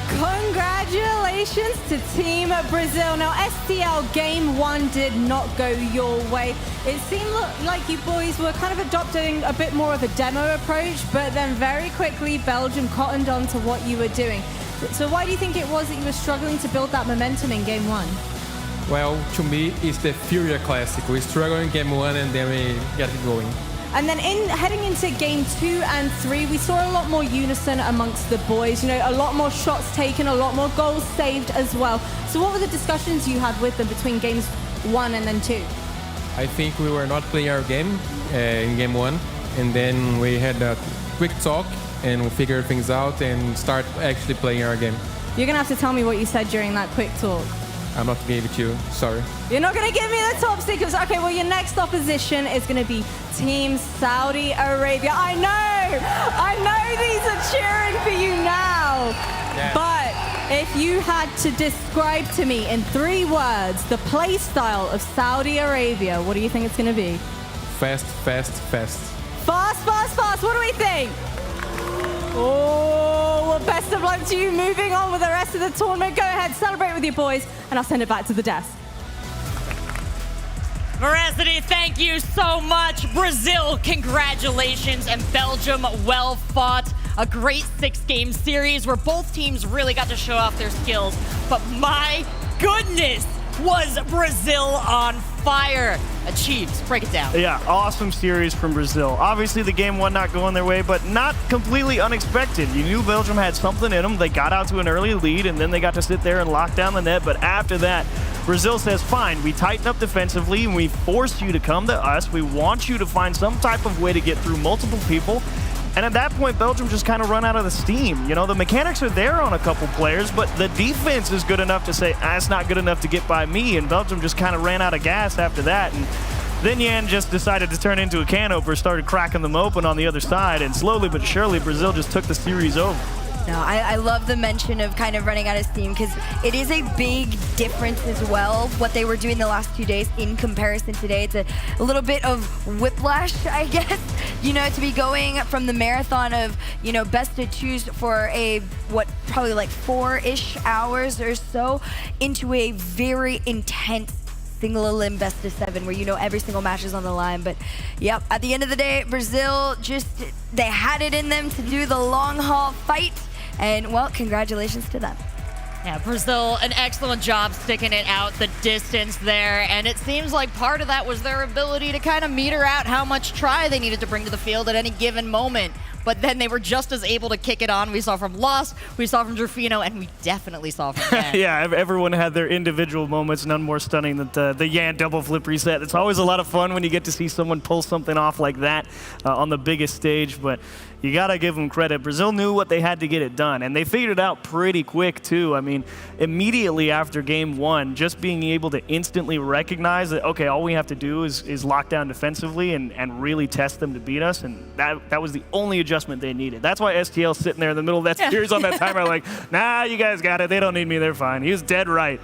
Congratulations to Team Brazil. Now, STL Game 1 did not go your way. It seemed like you boys were kind of adopting a bit more of a demo approach, but then very quickly Belgium cottoned on to what you were doing. So why do you think it was that you were struggling to build that momentum in Game 1?
Well, to me, it's the Furia Classic. We struggle in Game 1 and then we get it going.
And then heading into Game 2 and 3, we saw a lot more unison amongst the boys. You know, a lot more shots taken, a lot more goals saved as well. So what were the discussions you had with them between Games 1 and then 2?
I think we were not playing our game in Game 1. And then we had a quick talk and we figured things out and start actually playing our game.
You're going to have to tell me what you said during that quick talk.
I'm not going to give it to you. Sorry.
You're not going to give me the top secrets. Okay, well, your next opposition is going to be Team Saudi Arabia. I know these are cheering for you now. Yeah. But if you had to describe to me in 3 words the play style of Saudi Arabia, what do you think it's going to be?
Fast, fast, fast.
Fast, fast, fast. What do we think? Oh, well, best of luck to you. Moving on with the rest of the tournament. Go ahead, celebrate with your boys, and I'll send it back to the desk.
Veracity, thank you so much. Brazil, congratulations. And Belgium, well fought. A great 6-game series where both teams really got to show off their skills. But my goodness, was Brazil on fire. Chiefs, break it down.
Yeah, awesome series from Brazil. Obviously, the Game 1 not going their way, but not completely unexpected. You knew Belgium had something in them. They got out to an early lead, and then they got to sit there and lock down the net. But after that, Brazil says, fine, we tighten up defensively, and we force you to come to us. We want you to find some type of way to get through multiple people. And at that point, Belgium just kind of run out of the steam. You know, the mechanics are there on a couple players, but the defense is good enough to say, it's not good enough to get by me. And Belgium just kind of ran out of gas after that. And then Yan just decided to turn into a can opener, started cracking them open on the other side. And slowly but surely, Brazil just took the series over.
No, I love the mention of kind of running out of steam because it is a big difference as well, what they were doing the last 2 days in comparison today. It's a little bit of whiplash, I guess, you know, to be going from the marathon of, you know, best to choose for probably like 4-ish hours or so into a very intense single elim best of 7 where you know every single match is on the line. But yep, at the end of the day, Brazil they had it in them to do the long haul fight. And, well, congratulations to them.
Yeah, Brazil, an excellent job sticking it out the distance there. And it seems like part of that was their ability to kind of meter out how much try they needed to bring to the field at any given moment. But then they were just as able to kick it on. We saw from Lost, we saw from Drufino, and we definitely saw from Yan.
Yeah, everyone had their individual moments, none more stunning than the Yan double flip reset. It's always a lot of fun when you get to see someone pull something off like that on the biggest stage, but you gotta give them credit. Brazil knew what they had to get it done, and they figured it out pretty quick too. I mean, immediately after game 1, just being able to instantly recognize that, okay, all we have to do is lock down defensively and really test them to beat us, and that was the only adjustment they needed. That's why STL's sitting there in the middle of that series on that timer like, nah, you guys got it. They don't need me. They're fine. He was dead right.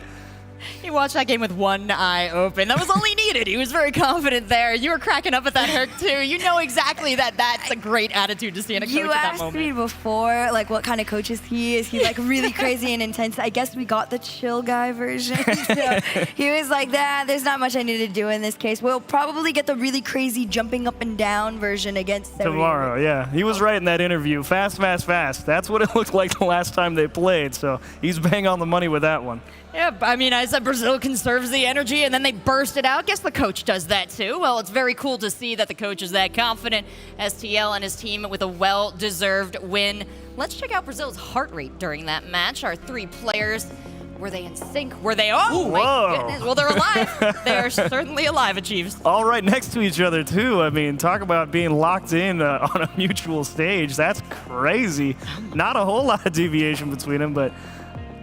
He watched that game with one eye open. That was all he needed. He was very confident there. You were cracking up at that, Herc, too. You know exactly that's a great attitude to see in a coach at that moment.
You asked me before, like, what kind of coach is he? Is he, like, really crazy and intense? I guess we got the chill guy version. So he was like, there's not much I need to do in this case. We'll probably get the really crazy jumping up and down version against
tomorrow, yeah. He was right in that interview. Fast, fast, fast. That's what it looked like the last time they played. So he's bang on the money with that one.
Yeah, I mean, I said Brazil conserves the energy, and then they burst it out. Guess the coach does that, too. Well, it's very cool to see that the coach is that confident. STL and his team with a well-deserved win. Let's check out Brazil's heart rate during that match. Our 3 players, were they in sync? Were they? Oh, my goodness. Well, they're alive. They are certainly alive, Achieves.
All right next to each other, too. I mean, talk about being locked in on a mutual stage. That's crazy. Not a whole lot of deviation between them, but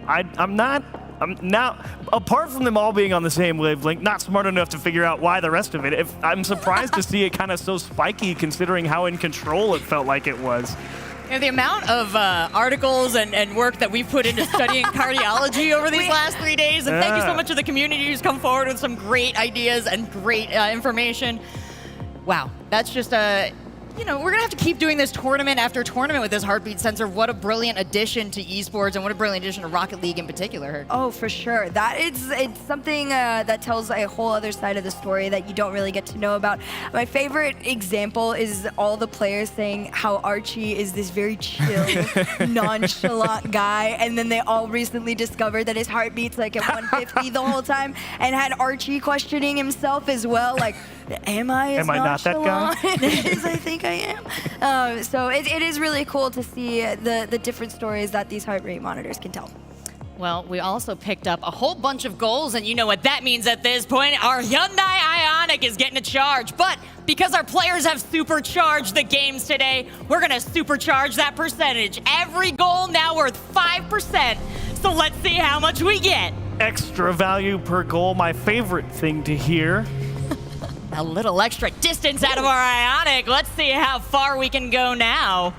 I'm now, apart from them all being on the same wavelength, not smart enough to figure out why the rest of it. I'm surprised to see it kind of so spiky considering how in control it felt like it was.
You know, the amount of articles and work that we've put into studying cardiology over these last 3 days, and thank you so much to the community who's come forward with some great ideas and great information. Wow, that's just you know, we're going to have to keep doing this tournament after tournament with this heartbeat sensor. What a brilliant addition to esports and what a brilliant addition to Rocket League in particular.
Oh, for sure. It's something that tells a whole other side of the story that you don't really get to know about. My favorite example is all the players saying how Archie is this very chill, nonchalant guy, and then they all recently discovered that his heart beats like at 150 the whole time, and had Archie questioning himself as well, like, am I
not that guy?
as I think I am. So it is really cool to see the different stories that these heart rate monitors can tell.
Well, we also picked up a whole bunch of goals, and you know what that means at this point. Our Hyundai Ioniq is getting a charge, but because our players have supercharged the games today, we're going to supercharge that percentage. Every goal now worth 5%, so let's see how much we get.
Extra value per goal, my favorite thing to hear.
A little extra distance out of our Ioniq. Let's see how far we can go now.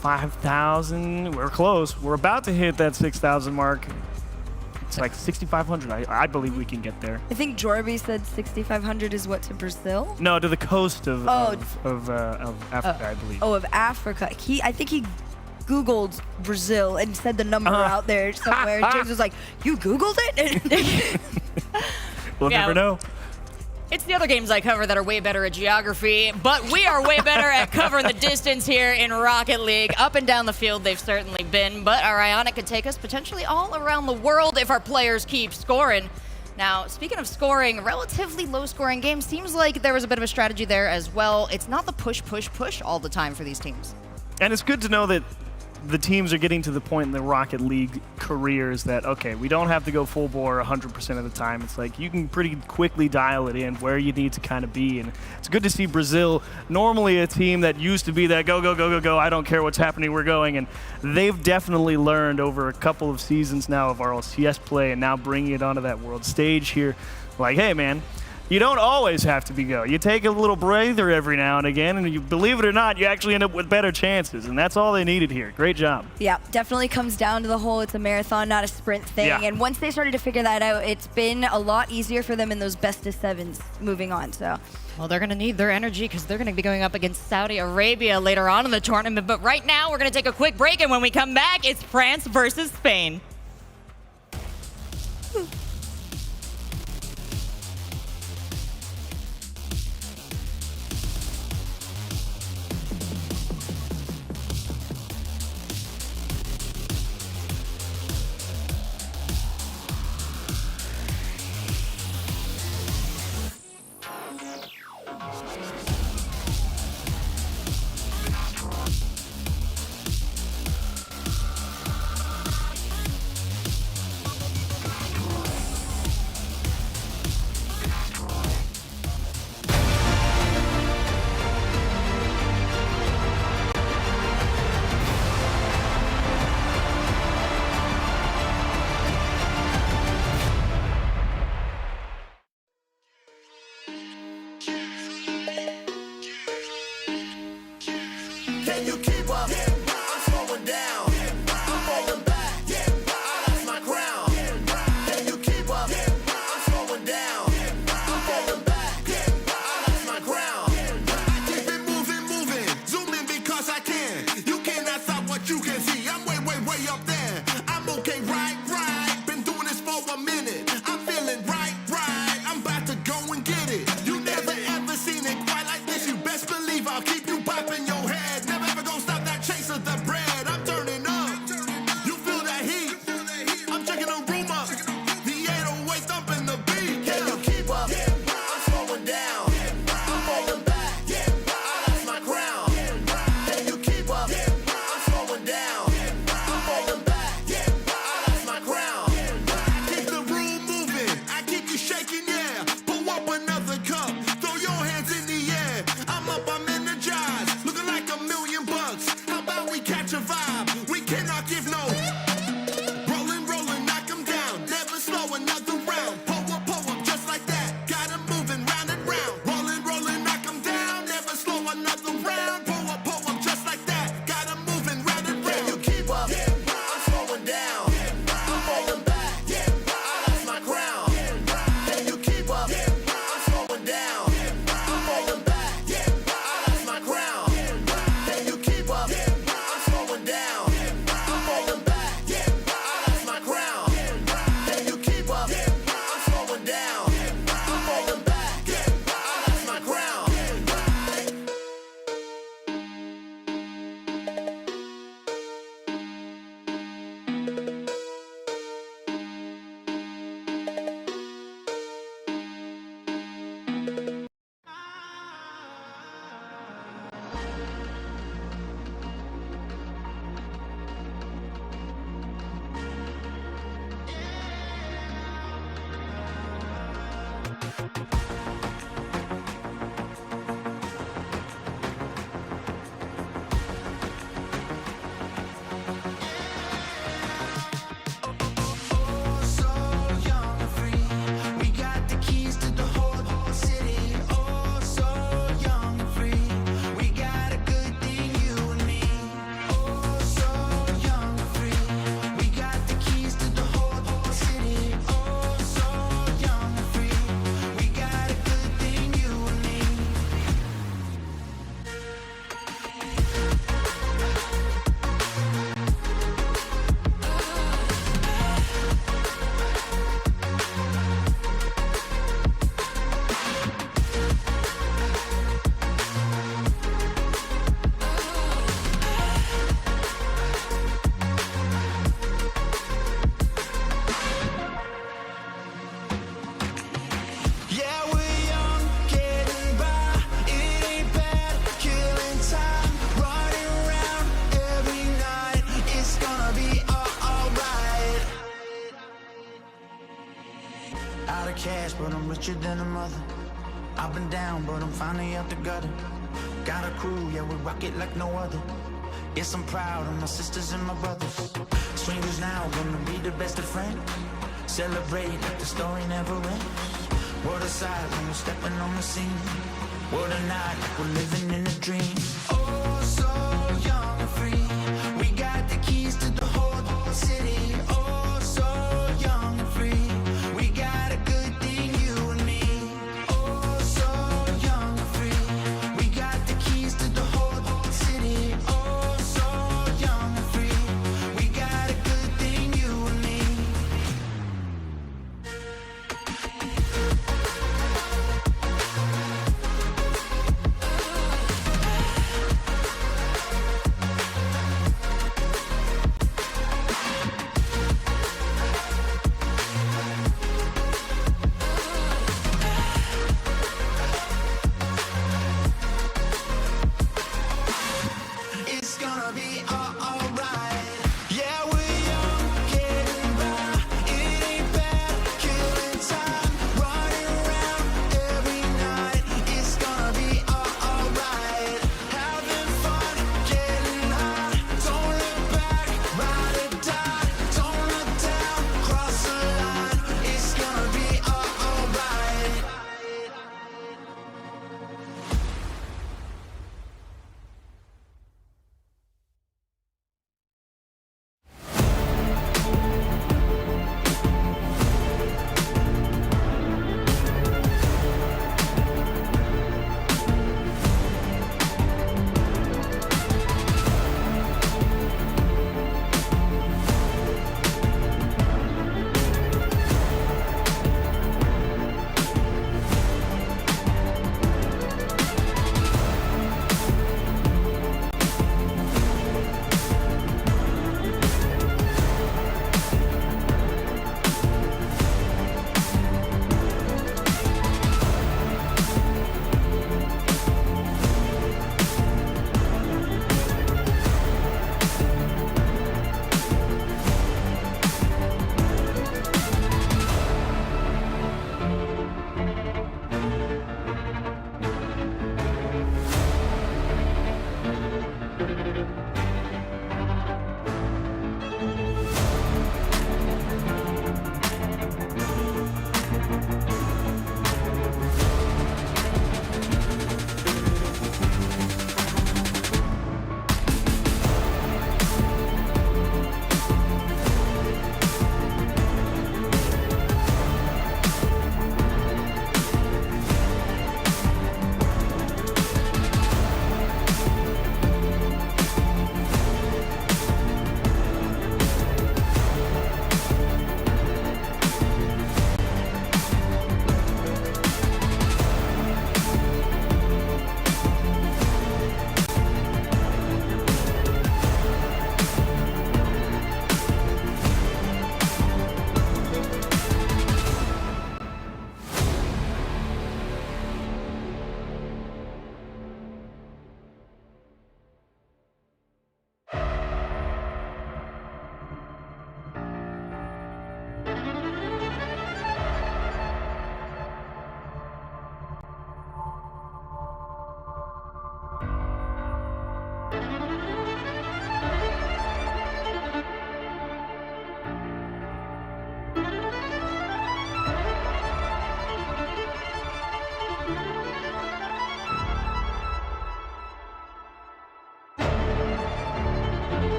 5,000. We're close. We're about to hit that 6,000 mark. It's like 6,500. I believe we can get there.
I think Jorby said 6,500 is what to Brazil?
No, to the coast of Africa, I believe.
Oh, of Africa. I think he Googled Brazil and said the number out there somewhere. James was like, "You Googled it?"
We'll never know.
It's the other games I cover that are way better at geography, but we are way better at covering the distance here in Rocket League. Up and down the field, they've certainly been, but our Ioniq could take us potentially all around the world if our players keep scoring. Now, speaking of scoring, relatively low-scoring games, seems like there was a bit of a strategy there as well. It's not the push, push, push all the time for these teams.
And it's good to know that the teams are getting to the point in the Rocket League careers that, okay, we don't have to go full bore 100% of the time. It's like you can pretty quickly dial it in where you need to kind of be. And it's good to see Brazil, normally a team that used to be that go, go, go, go, go, I don't care what's happening, we're going. And they've definitely learned over a couple of seasons now of our LCS play and now bringing it onto that world stage here. Like, hey, man, you don't always have to be go. You take a little breather every now and again, and you believe it or not, you actually end up with better chances, and that's all they needed here. Great job.
Yeah, definitely comes down to the whole it's a marathon, not a sprint thing.
Yeah.
And once they started to figure that out, it's been a lot easier for them in those best of sevens moving on. So.
Well, they're going to need their energy because they're going to be going up against Saudi Arabia later on in the tournament. But right now, we're going to take a quick break, and when we come back, it's France versus Spain.
Can you keep up? I'm slowing down. I'm falling back. I lost my crown. Can you keep up? I'm slowing down. I'm falling back. I lost my crown. I keep it moving, zooming because I can. You cannot stop what you can see. I'm way up there. I'm okay, right. Been doing this for a minute. I'm feeling right. I'm about to go and get it. You never ever seen it quite like this. You best believe I'll keep you popping your head. Never ever gonna stop that chase of the bread. I'm turning up. You feel that heat? I'm checking the room up. The 808 thumping the beat. Can you keep up? I'm slowing down. I'm falling back. I lost my crown. Can you keep up? I'm slowing down. I'm falling back. I lost my crown. I keep the room moving. I keep you shaking, yeah. Pull up another cup. Throw your hands in the air. I'm up, I'm energized. Looking like $1 million. How about we catch a vibe? We cannot give no. Rolling, knock 'em down. Never slow another round. Pull up, just like that. Got 'em moving round and round. Rolling, knock 'em down. Never slow another round. Pull up, just like that. Got 'em moving round and round. Can you keep up? I'm slowing down. I'm falling back. I lost my crown. Can you keep up? I'm slowing down. I'm falling back. I lost my crown. Can you keep up? I'm slowing down. I'm falling back. I lost my crown. Can you keep up? I'm slowing down. I'm falling back. I lost my crown. Yeah, we're young, getting by. It ain't bad, killing time. Running around every night. It's gonna be alright. Out of cash, but I'm richer than a mother. I've been down, but I'm finally out the gutter. Got a crew, yeah, we rock it like no other. Yes, I'm proud of my sisters and my brothers. Strangers now, gonna be the best of friends. Celebrate like the story never ends.
What a sight when we're stepping on the scene. What a night, like we're living in a dream. Oh, so young and free. We got the keys to the whole city. Oh, so young and free. We got a good thing, you and me. Oh, so young and free. We got the keys to the whole city. Oh, so young and free. We got a good thing, you and me. It's gonna be alright. Yeah, we're young, getting by. It ain't bad, killing time, running around every night. It's gonna be alright. Having fun, getting high. Don't look back, ride or die. Don't look down, cross the line. It's gonna be alright.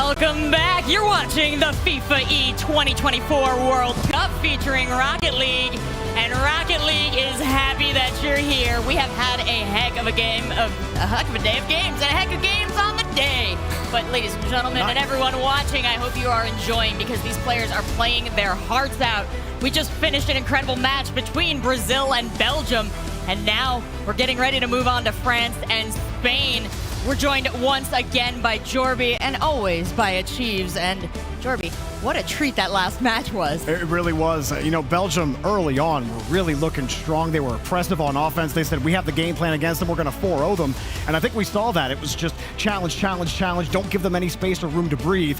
Welcome back. You're watching the FIFAe 2024 World Cup featuring Rocket League. And Rocket League is happy that you're here. We have had a heck of a day of games and a heck of games on the day. But ladies and gentlemen, and everyone watching, I hope you are enjoying because these players are playing their hearts out. We just finished an incredible match between Brazil and Belgium. And now we're getting ready to move on to France and Spain. We're joined once again by Jorby and always by Achieves. And Jorby, what a treat that last match was.
It really was. You know, Belgium early on were really looking strong. They were oppressive on offense. They said, we have the game plan against them. We're going to 4-0 them. And I think we saw that. It was just challenge, challenge, challenge. Don't give them any space or room to breathe.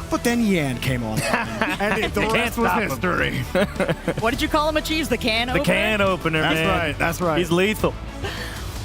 But then Yan came on. And the rest was history.
What did you call him, Achieves? The can opener?
The can opener,
That's
man.
right. That's right.
He's lethal.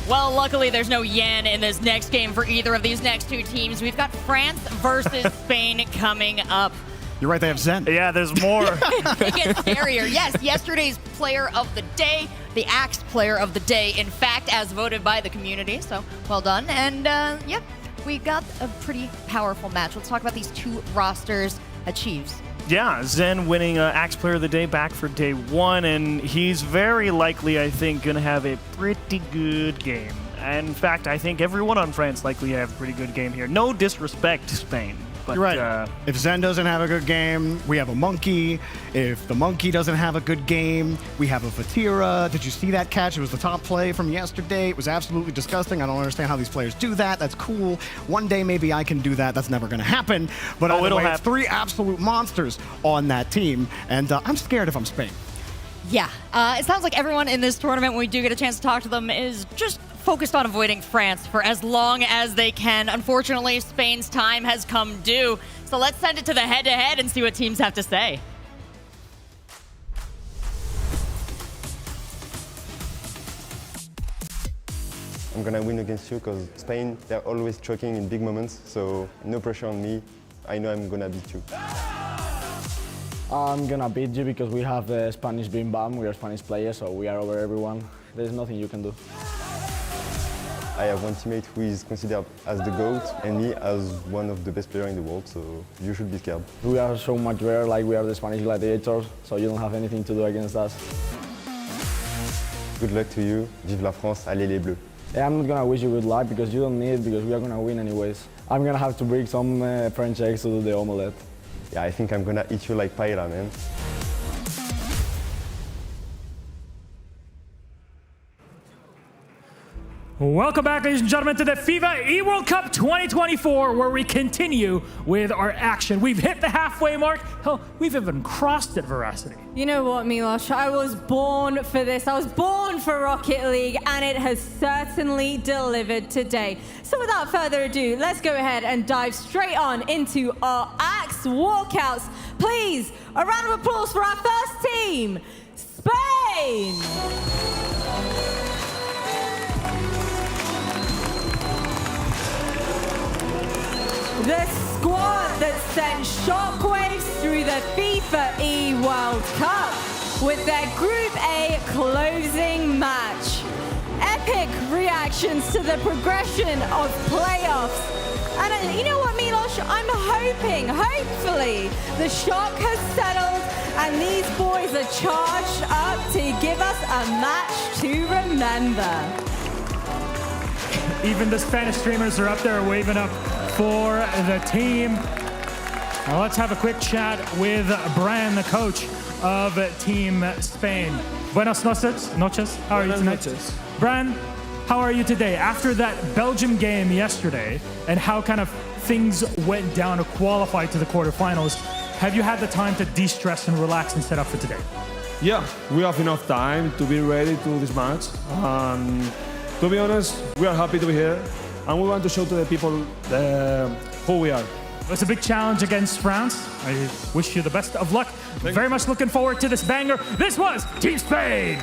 Well, luckily there's no yen in this next game for either of these next two teams. We've got France versus Spain coming up.
You're right, they have Zen.
Yeah, there's more.
It gets scarier. Yes, yesterday's player of the day, the Axe player of the day, in fact, as voted by the community. So, well done. And, yep, we got a pretty powerful match. Let's talk about these two rosters. Achieves.
Yeah, Zen winning Axe Player of the Day back for day one, and he's very likely, I think, going to have a pretty good game. And in fact, I think everyone on France likely have a pretty good game here. No disrespect to Spain. But,
you're right. If Zen doesn't have a good game, we have a Monkey. If the Monkey doesn't have a good game, we have a Fatira. Did you see that catch? It was the top play from yesterday. It was absolutely disgusting. I don't understand how these players do that. That's cool. One day maybe I can do that. That's never going to happen. But it'll happen. It's three absolute monsters on that team, and I'm scared if I'm Spain.
Yeah, it sounds like everyone in this tournament, when we do get a chance to talk to them, is just focused on avoiding France for as long as they can. Unfortunately, Spain's time has come due. So let's send it to the head-to-head and see what teams have to say.
I'm gonna win against you because Spain, they're always choking in big moments, so no pressure on me. I know I'm gonna beat you.
I'm gonna beat you because we have the Spanish Bim Bam. We are Spanish players, so we are over everyone. There's nothing you can do.
I have one teammate who is considered as the GOAT and me as one of the best players in the world, so you should be scared.
We are so much better, like we are the Spanish gladiators, so you don't have anything to do against us.
Good luck to you. Vive la France, allez les Bleus.
Yeah, I'm not gonna wish you good luck because you don't need it because we are gonna win anyways. I'm gonna have to bring some French eggs to do the omelette.
Yeah, I think I'm gonna eat you like paella, man.
Welcome back, ladies and gentlemen, to the FIFAe World Cup 2024, where we continue with our action. We've hit the halfway mark. Hell, we've even crossed it, Veracity.
You know what, Milosh? I was born for this. I was born for Rocket League, and it has certainly delivered today. So without further ado, let's go ahead and dive straight on into our Axe walkouts. Please, a round of applause for our first team, Spain! The squad that sent shockwaves through the FIFAe World Cup with their Group A closing match. Epic reactions to the progression of playoffs. And you know what, Milosh? I'm hopefully, the shock has settled and these boys are charged up to give us a match to remember.
Even the Spanish streamers are up there waving up for the team. Now let's have a quick chat with Bran, the coach of Team Spain. Buenas noches. How are you tonight? Bran, how are you today? After that Belgium game yesterday and how kind of things went down to qualify to the quarterfinals, have you had the time to de-stress and relax and set up for today?
Yeah, we have enough time to be ready to this match. To be honest, we are happy to be here, and we want to show to the people who we are.
It's a big challenge against France. I wish you the best of luck. Very much looking forward to this banger. This was Team Spain.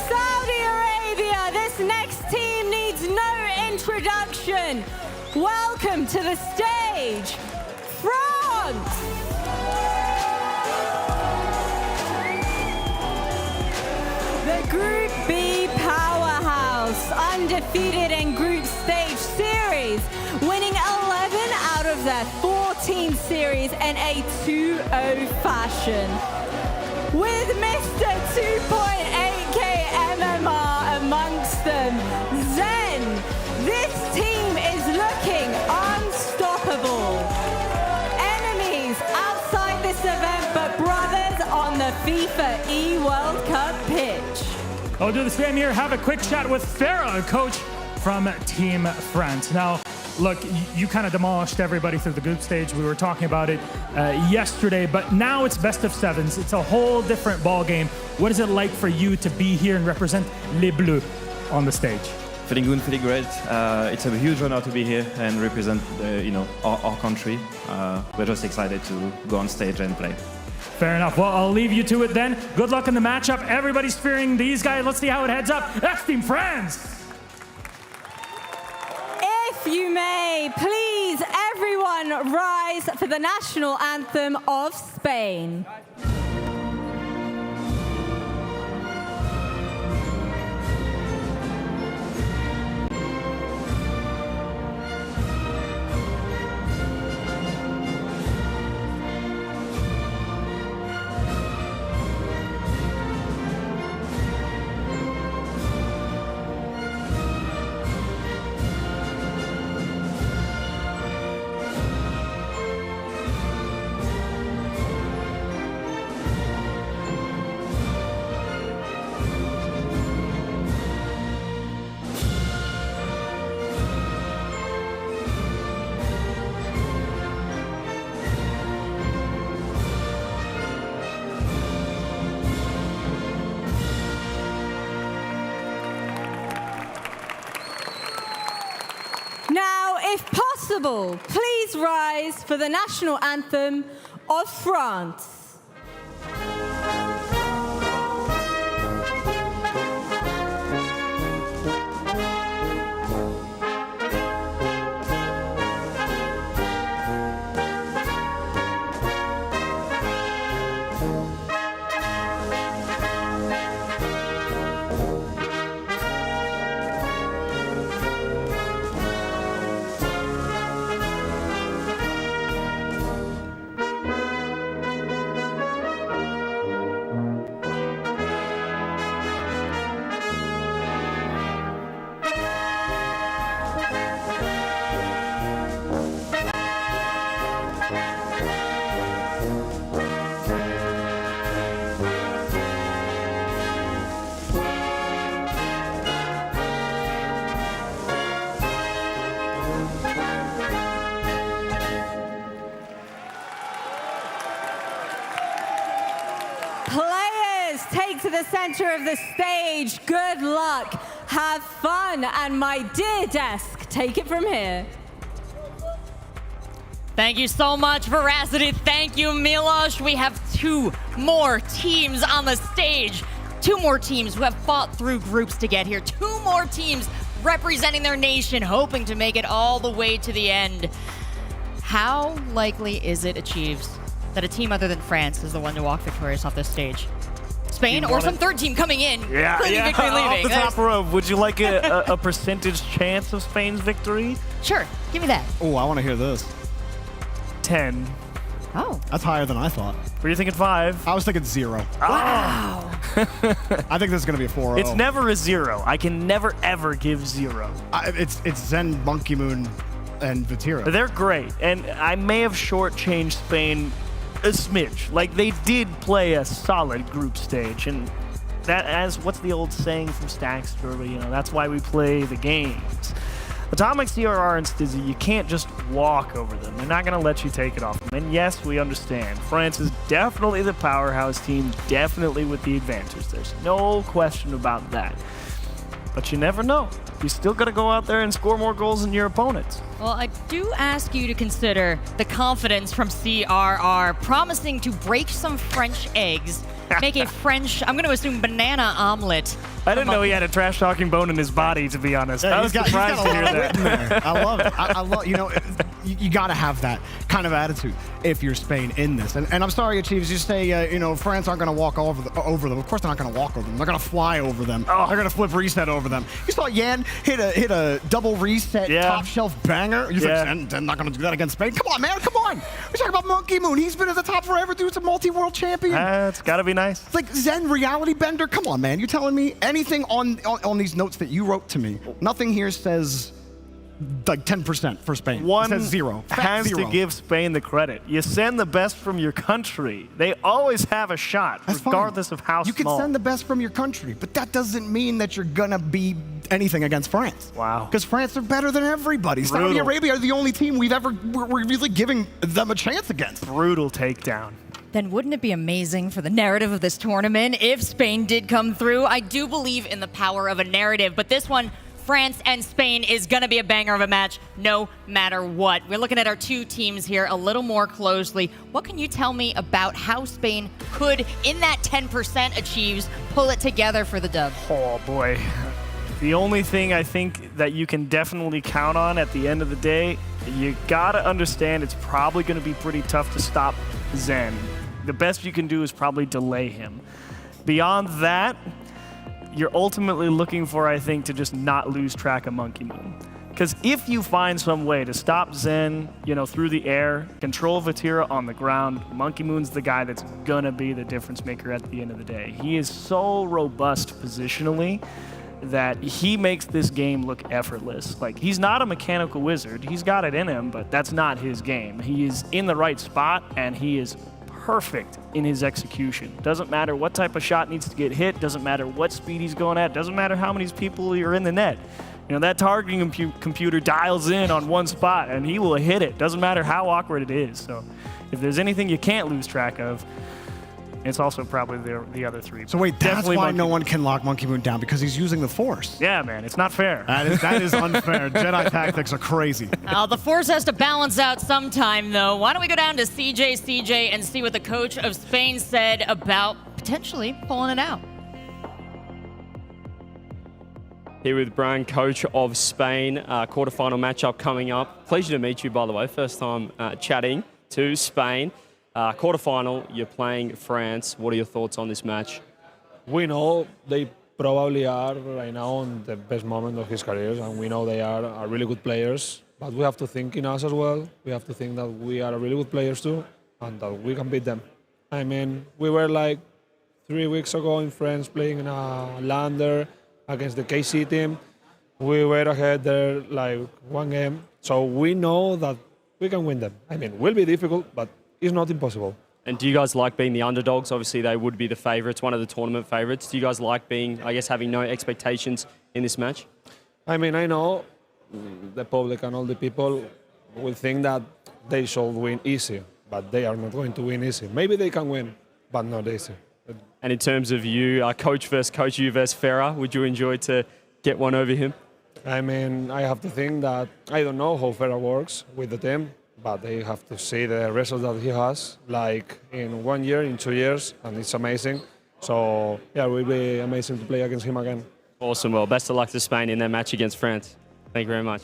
Saudi Arabia, this next team needs no introduction. Welcome to the stage, France. The Group B powerhouse. undefeated in group stage series, winning 11 out of their 14 series in a 2-0 fashion. With Mr. 2.8K MMR amongst them, Zen, this team is looking unstoppable. Enemies outside this event, but brothers on the FIFAe World Cup pitch.
I'll do the same here. Have a quick chat with Farah, coach from Team France. Now, look, you kind of demolished everybody through the group stage. We were talking about it yesterday, but now it's best of sevens. It's a whole different ball game. What is it like for you to be here and represent Les Bleus on the stage?
Feeling good, feeling great. It's a huge honor to be here and represent, our country. We're just excited to go on stage and play.
Fair enough. Well, I'll leave you to it then. Good luck in the matchup. Everybody's fearing these guys. Let's see how it heads up. That's Team France.
If you may, please, everyone rise for the national anthem of Spain. Now, if possible, please rise for the national anthem of France. Players, take to the center of the stage. Good luck. Have fun. And my dear desk, take it from here.
Thank you so much, Veracity. Thank you, Milos. We have 2 more teams on the stage. 2 more teams who have fought through groups to get here. 2 more teams representing their nation, hoping to make it all the way to the end. How likely is it, Achieves, that a team other than France is the one to walk victorious off this stage? Spain or some third team coming in, claiming victory and leaving?
Off the top row, would you like a percentage chance of Spain's victory?
Sure, give me that.
Oh, I want to hear this.
10.
Oh.
That's higher than I thought.
Were you thinking 5?
I was thinking 0.
Wow.
I think this is going to be a 4-0.
It's never a 0. I can never, ever give 0.
It's Zen, Monkey Moon, and Vatira.
They're great, and I may have shortchanged Spain a smidge. Like, they did play a solid group stage, and that, as what's the old saying from Stackster, that's why we play the games. Atomic CRR and Stizzy, you can't just walk over them. They're not going to let you take it off them. And yes, we understand. France is definitely the powerhouse team, definitely with the advantage. There's no question about that. But you never know. You still got to go out there and score more goals than your opponents.
Well, I do ask you to consider the confidence from CRR, promising to break some French eggs, make a French, I'm going to assume, banana omelet.
I didn't know he had a trash-talking bone in his body, to be honest. I was surprised to hear that.
I love it. I love, you got to have that kind of attitude if you're Spain in this. And I'm sorry, Achieves, you say, France aren't going to walk over them. Of course they're not going to walk over them. They're going to fly over them. They're going to flip reset over them. You saw Yan hit a double reset top shelf banger. You think they're not going to do that against Spain? Come on, man. Come on. We're talking about Monkey Moon. He's been at the top forever. Dude's a multi-world champion.
It's got to be nice.
It's like Zen reality bender. Come on, man. You're telling me anything on these notes that you wrote to me? Nothing here says like 10% for Spain.
One
it says 0.
has to give Spain the credit. You send the best from your country. They always have a shot, regardless of how
small. You can send the best from your country, but that doesn't mean that you're going to be anything against France.
Wow.
Because France are better than everybody. Saudi Arabia are the only team we're really giving them a chance against.
Brutal takedown.
Then wouldn't it be amazing for the narrative of this tournament if Spain did come through? I do believe in the power of a narrative, but this one, France and Spain, is going to be a banger of a match no matter what. We're looking at our two teams here a little more closely. What can you tell me about how Spain could, in that 10% achieves, pull it together for the dub?
Oh, boy. The only thing I think that you can definitely count on at the end of the day, you got to understand it's probably going to be pretty tough to stop Zen. The best you can do is probably delay him. Beyond that, you're ultimately looking for, I think, to just not lose track of Monkey Moon. Because if you find some way to stop Zen, through the air, control Vatira on the ground, Monkey Moon's the guy that's gonna be the difference maker at the end of the day. He is so robust positionally that he makes this game look effortless. Like, he's not a mechanical wizard. He's got it in him, but that's not his game. He is in the right spot, and he is perfect in his execution. Doesn't matter what type of shot needs to get hit, doesn't matter what speed he's going at, doesn't matter how many people are in the net. That targeting computer dials in on one spot and he will hit it. Doesn't matter how awkward it is. So if there's anything you can't lose track of, it's also probably the other three.
So wait, that's why no one can lock Monkey Moon down, because he's using the Force.
Yeah, man, it's not fair.
That is unfair. Jedi tactics are crazy.
The Force has to balance out sometime, though. Why don't we go down to CJ and see what the coach of Spain said about potentially pulling it out.
Here with Brian, coach of Spain, quarterfinal matchup coming up. Pleasure to meet you, by the way. First time chatting to Spain. Quarterfinal, you're playing France. What are your thoughts on this match?
We know they probably are right now on the best moment of his careers, and we know they are really good players. But we have to think in us as well. We have to think that we are really good players too, and that we can beat them. I mean, we were like 3 weeks ago in France playing in a lander against the KC team. We were ahead there like 1 game. So we know that we can win them. I mean, it will be difficult, but it's not impossible.
And do you guys like being the underdogs? Obviously, they would be the favourites, one of the tournament favourites. Do you guys like being, having no expectations in this match?
I mean, I know the public and all the people will think that they should win easy, but they are not going to win easy. Maybe they can win, but not easy.
And in terms of you, coach versus coach, you versus Ferrer, would you enjoy to get one over him?
I mean, I have to think that I don't know how Ferrer works with the team, but they have to see the results that he has, like in 1 year, in 2 years, and it's amazing. So, yeah, it will be amazing to play against him again.
Awesome. Well, best of luck to Spain in their match against France. Thank you very much.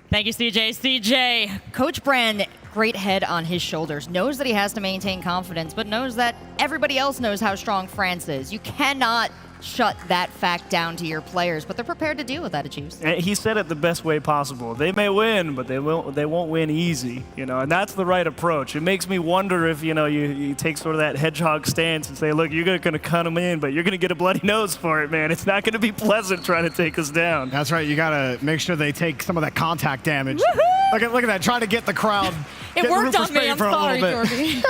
Thank you, CJ. Coach Brand, great head on his shoulders, knows that he has to maintain confidence, but knows that everybody else knows how strong France is. You cannot shut that fact down to your players, but they're prepared to deal with that, Achieves.
He said it the best way possible. They may win, but they won't win easy, and that's the right approach. It makes me wonder if, you take sort of that hedgehog stance and say, look, you're going to cut them in, but you're going to get a bloody nose for it, man. It's not going to be pleasant trying to take us down.
That's right. You got to make sure they take some of that contact damage. Look at that. Trying to get the crowd.
It worked on me. I'm sorry, Jordy.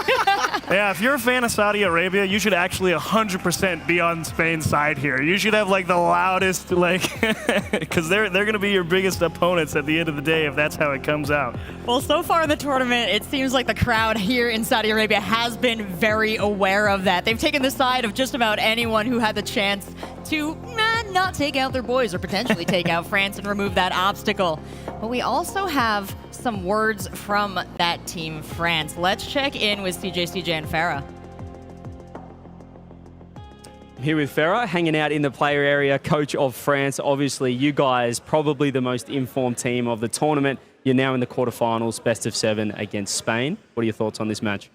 Yeah, if you're a fan of Saudi Arabia, you should actually 100% be on Spain's side here. You should have the loudest, because they're going to be your biggest opponents at the end of the day if that's how it comes out.
Well, so far in the tournament, it seems like the crowd here in Saudi Arabia has been very aware of that. They've taken the side of just about anyone who had the chance to not take out their boys or potentially take out France and remove that obstacle. But we also have some words from that team, France. Let's check in with CJ, and Farah.
Here with Ferrer, hanging out in the player area, coach of France. Obviously, you guys probably the most informed team of the tournament. You're now in the quarterfinals, best of 7 against Spain. What are your thoughts on this match?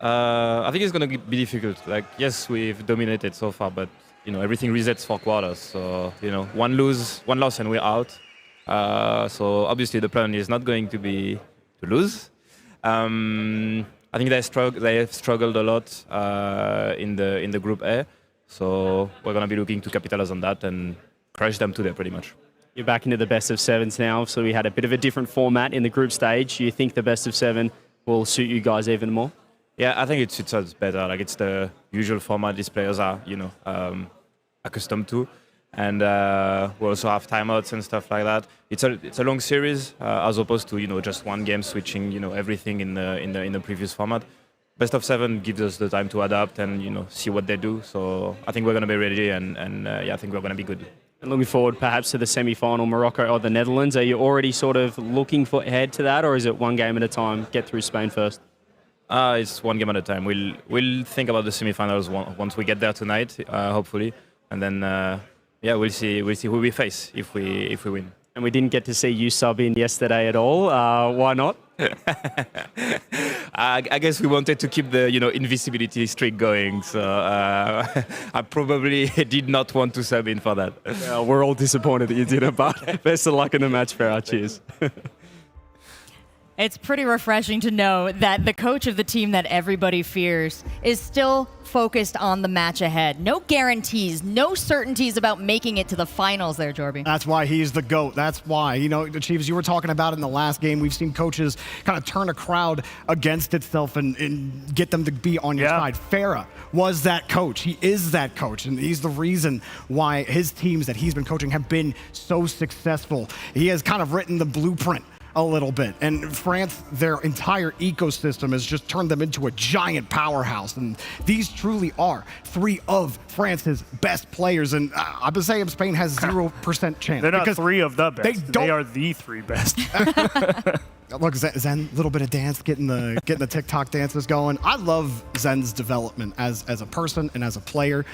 I think it's going to be difficult. Like, yes, we've dominated so far, but everything resets for quarters. So one loss, and we're out. So obviously the plan is not going to be to lose. I think they have struggled a lot in the Group A. So we're going to be looking to capitalize on that and crush them today, pretty much.
You're back into the best of 7s now, so we had a bit of a different format in the group stage. Do you think the best of 7 will suit you guys even more?
Yeah, I think it suits us better. Like, it's the usual format these players are, accustomed to, and we also have timeouts and stuff like that. It's a long series as opposed to just one game switching everything in the previous format. Best of 7 gives us the time to adapt and see what they do. So I think we're going to be ready, and I think we're going to be good.
And looking forward perhaps to the semi-final, Morocco or the Netherlands. Are you already sort of looking ahead to that, or is it one game at a time? Get through Spain first.
It's one game at a time. We'll think about the semi-finals once we get there tonight, hopefully, and then we'll see who we face if we win.
And we didn't get to see you sub in yesterday at all. Why not?
I guess we wanted to keep the invisibility streak going, so I probably did not want to sub in for that.
Yeah, we're all disappointed that you did it, but best of luck in the match, Farah. Cheers.
It's pretty refreshing to know that the coach of the team that everybody fears is still focused on the match ahead. No guarantees, no certainties about making it to the finals there, Jorby.
That's why he's the GOAT. That's why. The Chiefs, you were talking about in the last game, we've seen coaches kind of turn a crowd against itself and get them to be on your side. Farah was that coach. He is that coach, and he's the reason why his teams that he's been coaching have been so successful. He has kind of written the blueprint a little bit. And France, their entire ecosystem has just turned them into a giant powerhouse. And these truly are 3 of France's best players. And I've been saying Spain has 0% chance.
They're not 3 of the best. They are the 3 best.
Look, Zen, a little bit of dance, getting the TikTok dances going. I love Zen's development as a person and as a player.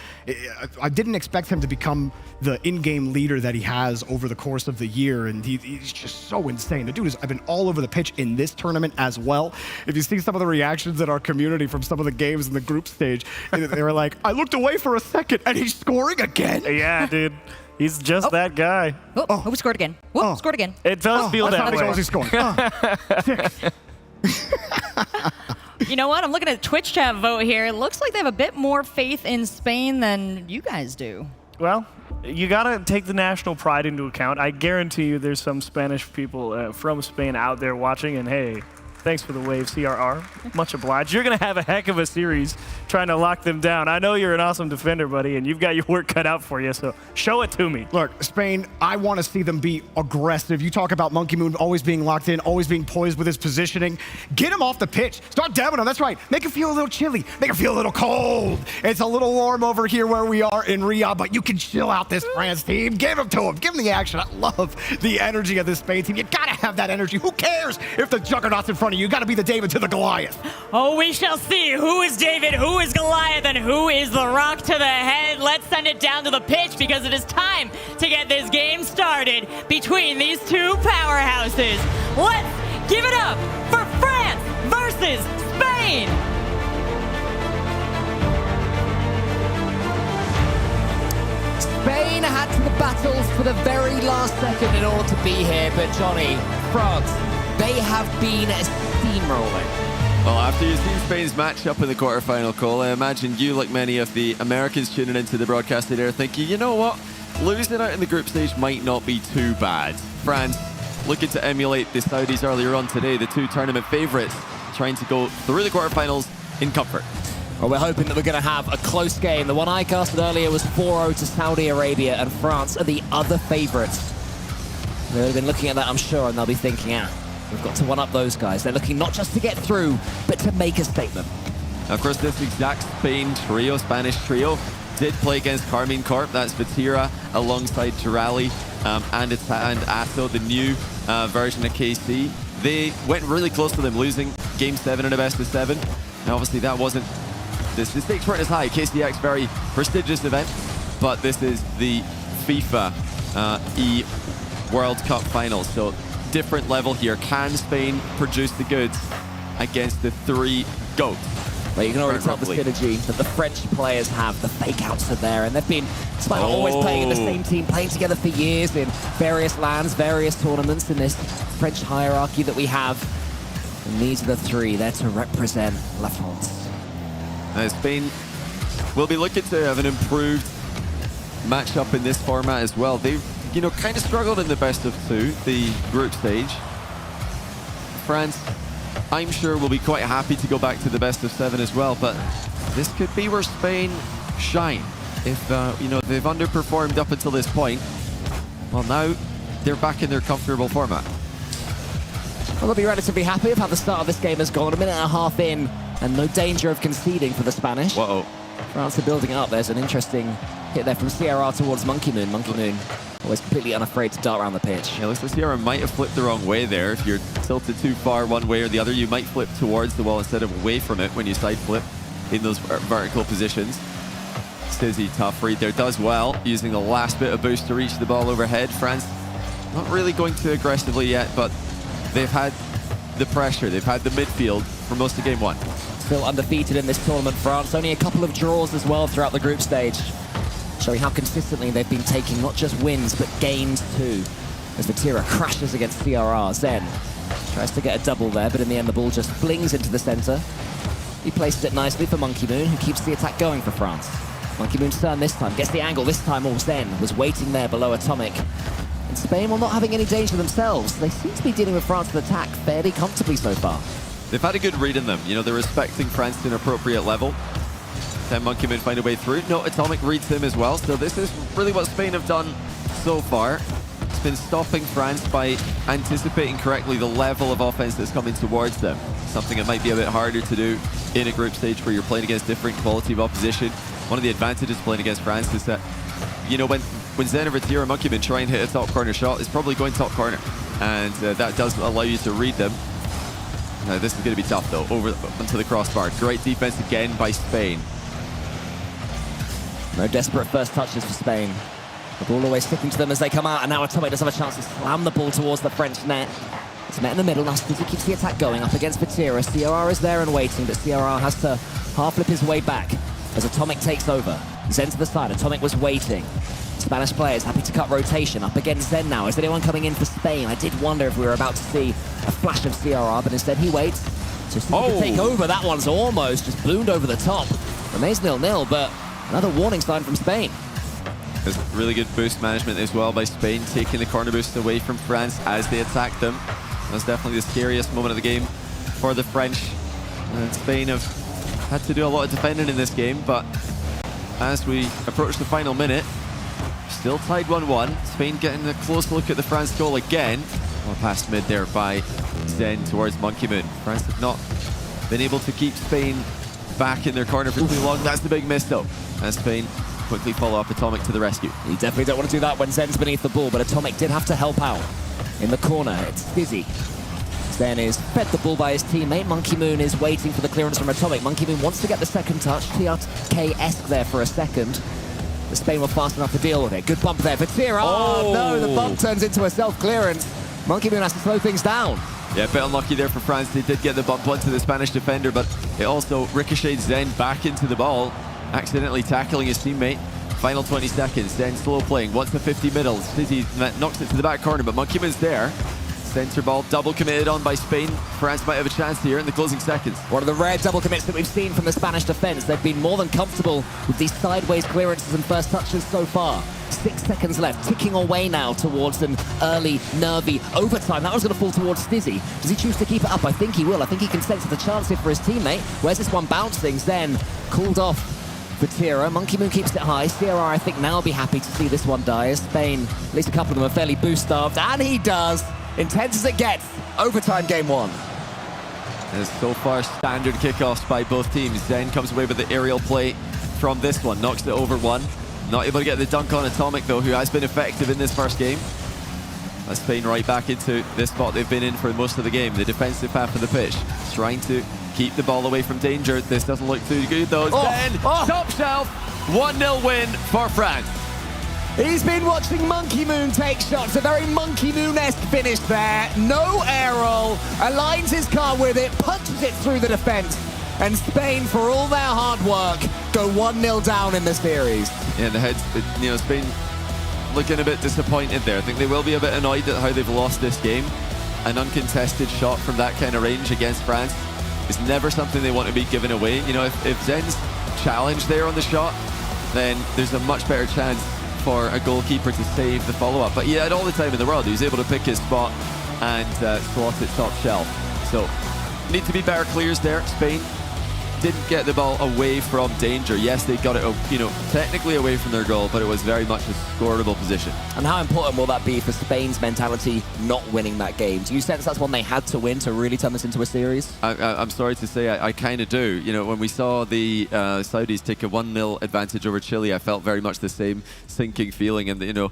I didn't expect him to become the in-game leader that he has over the course of the year, and he's just so insane. The dude has been all over the pitch in this tournament as well. If you see some of the reactions in our community from some of the games in the group stage, they were like, I looked away for a second, and he's scoring again.
Yeah, dude. He's just that guy.
Who scored again? Scored again.
It does feel that way.
He's scoring. 6.
You know what? I'm looking at the Twitch chat vote here. It looks like they have a bit more faith in Spain than you guys do.
Well, you got to take the national pride into account. I guarantee you there's some Spanish people from Spain out there watching, and hey, thanks for the wave, CRR. Much obliged. You're going to have a heck of a series trying to lock them down. I know you're an awesome defender, buddy, and you've got your work cut out for you, so show it to me.
Look, Spain, I want to see them be aggressive. You talk about Monkey Moon always being locked in, always being poised with his positioning. Get him off the pitch. Start dabbing him. That's right. Make him feel a little chilly. Make him feel a little cold. It's a little warm over here where we are in Riyadh, but you can chill out this France team. Give him to him. Give him the action. I love the energy of this Spain team. You got to have that energy. Who cares if the juggernaut's in front of you? You got to be the David to the Goliath.
Oh, we shall see who is David, who is Goliath, and who is the rock to the head. Let's send it down to the pitch because it is time to get this game started between these 2 powerhouses. Let's give it up for France versus Spain.
Spain had to the battles for the very last second in order to be here, but Johnny, France, they have been steamrolling.
Well, after you've seen Spain's matchup in the quarterfinal, Cole, I imagine you, like many of the Americans tuning into the broadcast today, are thinking, you know what? Losing out in the group stage might not be too bad. France looking to emulate the Saudis earlier on today, the 2 tournament favourites, trying to go through the quarterfinals in comfort.
Well, we're hoping that we're going to have a close game. The one I casted earlier was 4-0 to Saudi Arabia, and France are the other favourites. They've been looking at that, I'm sure, and they'll be thinking, we've got to one-up those guys. They're looking not just to get through, but to make a statement.
Of course, this exact Spanish trio, did play against Carmine Corp. That's Vatira alongside Girali and Atto, the new version of KC. They went really close to them, losing Game 7 in a best of 7. Now, obviously, that wasn't... The stakes weren't as high. KCX, very prestigious event, but this is the FIFA World Cup finals. So different level here. Can Spain produce the goods against the 3 GOATs?
Well, you can already tell the synergy that the French players have. The fake-outs are there, and they've been, despite not always playing in the same team, playing together for years in various lands, various tournaments in this French hierarchy that we have. And these are the 3 there to represent La France.
Spain will be looking to have an improved matchup in this format as well. They've, kind of struggled in the best of 2, the group stage. France, I'm sure, will be quite happy to go back to the best of 7 as well, but this could be where Spain shine. If, they've underperformed up until this point, well, now they're back in their comfortable format.
Well, they'll be relatively happy with how the start of this game has gone. A minute and a half in, and no danger of conceding for the Spanish.
Whoa.
France are building it up. There's an interesting hit there from CRR towards Monkey Moon. Monkey Moon always completely unafraid to dart around the pitch.
Yeah, looks like CRR might have flipped the wrong way there. If you're tilted too far one way or the other, you might flip towards the wall instead of away from it when you side flip in those vertical positions. Sizzy, tough read there, does well, using the last bit of boost to reach the ball overhead. France not really going too aggressively yet, but they've had the pressure, they've had the midfield for most of game 1.
Still undefeated in this tournament, France. Only a couple of draws as well throughout the group stage, showing how consistently they've been taking not just wins, but gains too. As Vatira crashes against CRR. Zen tries to get a double there, but in the end the ball just flings into the center. He places it nicely for Monkey Moon, who keeps the attack going for France. Monkey Moon's turn this time, gets the angle this time. Zen was waiting there below Atomic. And Spain, while not having any danger themselves, they seem to be dealing with France's attack fairly comfortably so far.
They've had a good read in them. They're respecting France to an appropriate level. Then Monkey Moon find a way through. No, Atomic reads him as well. So this is really what Spain have done so far. It's been stopping France by anticipating correctly the level of offense that's coming towards them. Something that might be a bit harder to do in a group stage where you're playing against different quality of opposition. One of the advantages playing against France is that, when Zen or Vatira or Monkey Moon try and hit a top corner shot, it's probably going top corner. And that does allow you to read them. This is going to be tough, though, over onto the crossbar. Great defense again by Spain.
No desperate first touches for Spain. The ball always sticking to them as they come out, and now Atomic does have a chance to slam the ball towards the French net. It's met in the middle. Now Stizzy keeps the attack going up against Vatira. CRR is there and waiting, but CRR has to half flip his way back as Atomic takes over. Zen to the side. Atomic was waiting. Spanish players happy to cut rotation up against Zen now. Is anyone coming in for Spain? I did wonder if we were about to see a flash of CRR, but instead he waits. So Stizzy can take over. That one's almost just ballooned over the top. Remains 0-0, but another warning sign from Spain.
There's really good boost management as well by Spain, taking the corner boost away from France as they attack them. That's definitely the scariest moment of the game for the French. And Spain have had to do a lot of defending in this game, but as we approach the final minute, still tied 1-1. Spain getting a close look at the France goal again. Well, past mid there by Zen towards Monkey Moon. France have not been able to keep Spain back in their corner for too long. That's the big miss, though. And Spain quickly follow up Atomic to the rescue.
You definitely don't want to do that when Zen's beneath the ball, but Atomic did have to help out in the corner. It's Stizzy. Zen is fed the ball by his teammate. Monkey Moon is waiting for the clearance from Atomic. Monkey Moon wants to get the second touch. TRK-esque there for a second. But Spain were fast enough to deal with it. Good bump there for Tira. Oh, no, the bump turns into a self-clearance. Monkey Moon has to slow things down.
Yeah, a bit unlucky there for France. They did get the bump onto the Spanish defender, but it also ricocheted Zen back into the ball, accidentally tackling his teammate. Final 20 seconds. Zen slow playing, wants the 50 middle. Stizzy knocks it to the back corner, but Monkey Moon's there. Center ball double committed on by Spain. France might have a chance here in the closing seconds.
One of the rare double commits that we've seen from the Spanish defense. They've been more than comfortable with these sideways clearances and first touches so far. 6 seconds left, ticking away now towards an early, nervy overtime. That was going to fall towards Stizzy. Does he choose to keep it up? I think he will. I think he can sense the chance here for his teammate. Where's this one bouncing? Zen called off for Tira. Monkey Moon keeps it high. CRR, I think, now will be happy to see this one die. As Spain, at least a couple of them are fairly boost-starved. And he does! Intense as it gets. Overtime game 1.
There's so far standard kickoffs by both teams. Zen comes away with the aerial play from this one. Knocks it over one. Not able to get the dunk on Atomic, though, who has been effective in this first game. That's Spain right back into this spot they've been in for most of the game. The defensive half of the pitch. Trying to keep the ball away from danger. This doesn't look too good, though. Zen, top shelf. 1-0 win for France.
He's been watching Monkey Moon take shots. A very Monkey Moon-esque finish there. No air roll. Aligns his car with it, punches it through the defense. And Spain, for all their hard work, go 1-0 down in the series.
Yeah, the heads, Spain looking a bit disappointed there. I think they will be a bit annoyed at how they've lost this game. An uncontested shot from that kind of range against France is never something they want to be giving away. If Zen's challenged there on the shot, then there's a much better chance for a goalkeeper to save the follow-up. But he had all the time in the world. He was able to pick his spot and slot it top shelf. So, need to be better clears there. Spain didn't get the ball away from danger. Yes, they got it, technically away from their goal, but it was very much a scoreable position.
And how important will that be for Spain's mentality not winning that game? Do you sense that's one they had to win to really turn this into a series?
I'm sorry to say, I kind of do. When we saw the Saudis take a 1-0 advantage over Chile, I felt very much the same sinking feeling, and the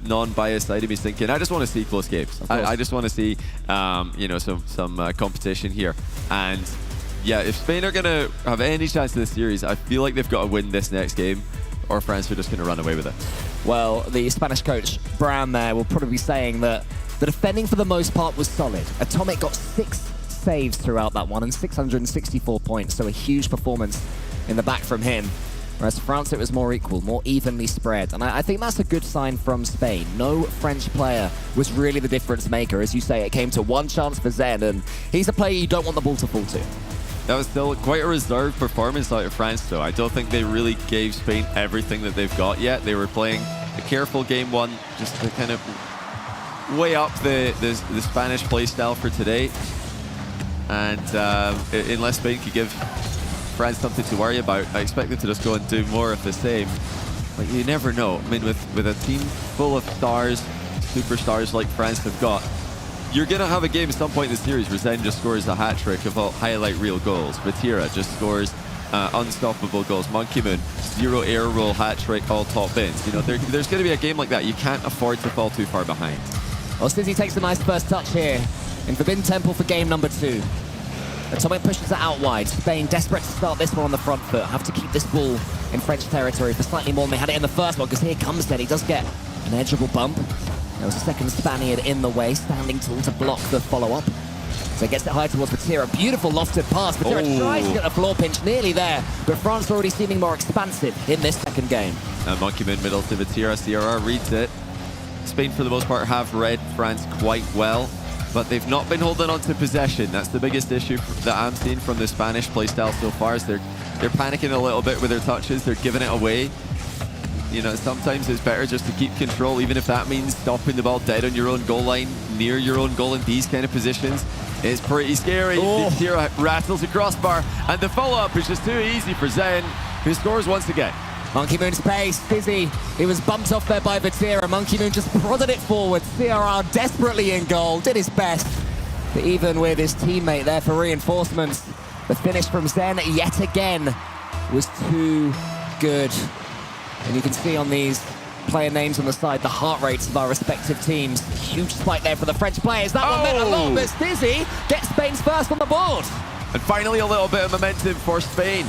non-biased side of me thinking, I just want to see close games. I just want to see, some competition here. And yeah, if Spain are going to have any chance in this series, I feel like they've got to win this next game, or France are just going to run away with it.
Well, the Spanish coach, Brown, there will probably be saying that the defending for the most part was solid. Atomic got 6 saves throughout that one and 664 points, so a huge performance in the back from him. Whereas France, it was more equal, more evenly spread. And I think that's a good sign from Spain. No French player was really the difference maker. As you say, it came to one chance for Zen, and he's a player you don't want the ball to fall to.
That was still quite a reserved performance out of France, though. I don't think they really gave Spain everything that they've got yet. They were playing a careful game one, just to kind of weigh up the Spanish play style for today. And unless Spain could give France something to worry about, I expect them to just go and do more of the same. Like, you never know. I mean, with a team full of stars, superstars like France have got, you're going to have a game at some point in the series where Zen just scores a hat-trick of highlight reel goals. Vatira just scores unstoppable goals. Monkey Moon, 0 air roll hat-trick, all top bins. There's going to be a game like that. You can't afford to fall too far behind.
Well, Sizzy takes a nice first touch here in Forbidden Temple for game number 2. Atomic pushes it out wide. Spain desperate to start this one on the front foot. Have to keep this ball in French territory for slightly more than they had it in the first one, because here comes Zen. He does get an edgeable bump. There was a second Spaniard in the way, standing tall to block the follow-up. So he gets it high towards Vatira. Beautiful lofted pass. Vatira tries to get a floor pinch, nearly there, but France already seeming more expansive in this second game.
Monkey Moon middle to Vatira. CRR reads it. Spain, for the most part, have read France quite well, but they've not been holding on to possession. That's the biggest issue that I'm seeing from the Spanish playstyle so far, is they're panicking a little bit with their touches. They're giving it away. Sometimes it's better just to keep control, even if that means stopping the ball dead on your own goal line, near your own goal in these kind of positions. It's pretty scary. Vatira rattles the crossbar, and the follow-up is just too easy for Zen, who scores once again.
Monkey Moon's pace, Fizzy. He was bumped off there by Vatira. Monkey Moon just prodded it forward. CRR desperately in goal, did his best. But even with his teammate there for reinforcements, the finish from Zen yet again was too good. And you can see on these player names on the side the heart rates of our respective teams. Huge spike there for the French players. That one meant a lot, but Stizzy gets Spain's first on the board.
And finally a little bit of momentum for Spain.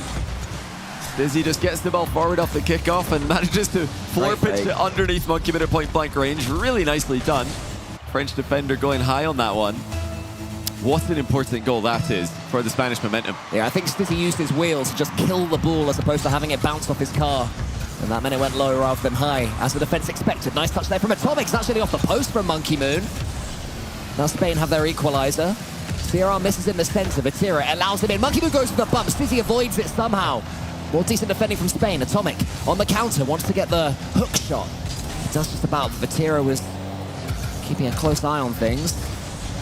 Stizzy just gets the ball forward off the kickoff and manages to floor pitch it underneath Monkey Moon at point-blank range. Really nicely done. French defender going high on that one. What an important goal that is for the Spanish momentum.
Yeah, I think Stizzy used his wheels to just kill the ball as opposed to having it bounce off his car. And that meant it went low rather than high, as the defense expected. Nice touch there from Atomic. It's actually off the post from Monkey Moon. Now Spain have their equalizer. CRR misses in the center. Vatira allows it in. Monkey Moon goes for the bump. Stizzy avoids it somehow. More decent defending from Spain. Atomic on the counter, wants to get the hook shot. It does just about. Vatira was keeping a close eye on things.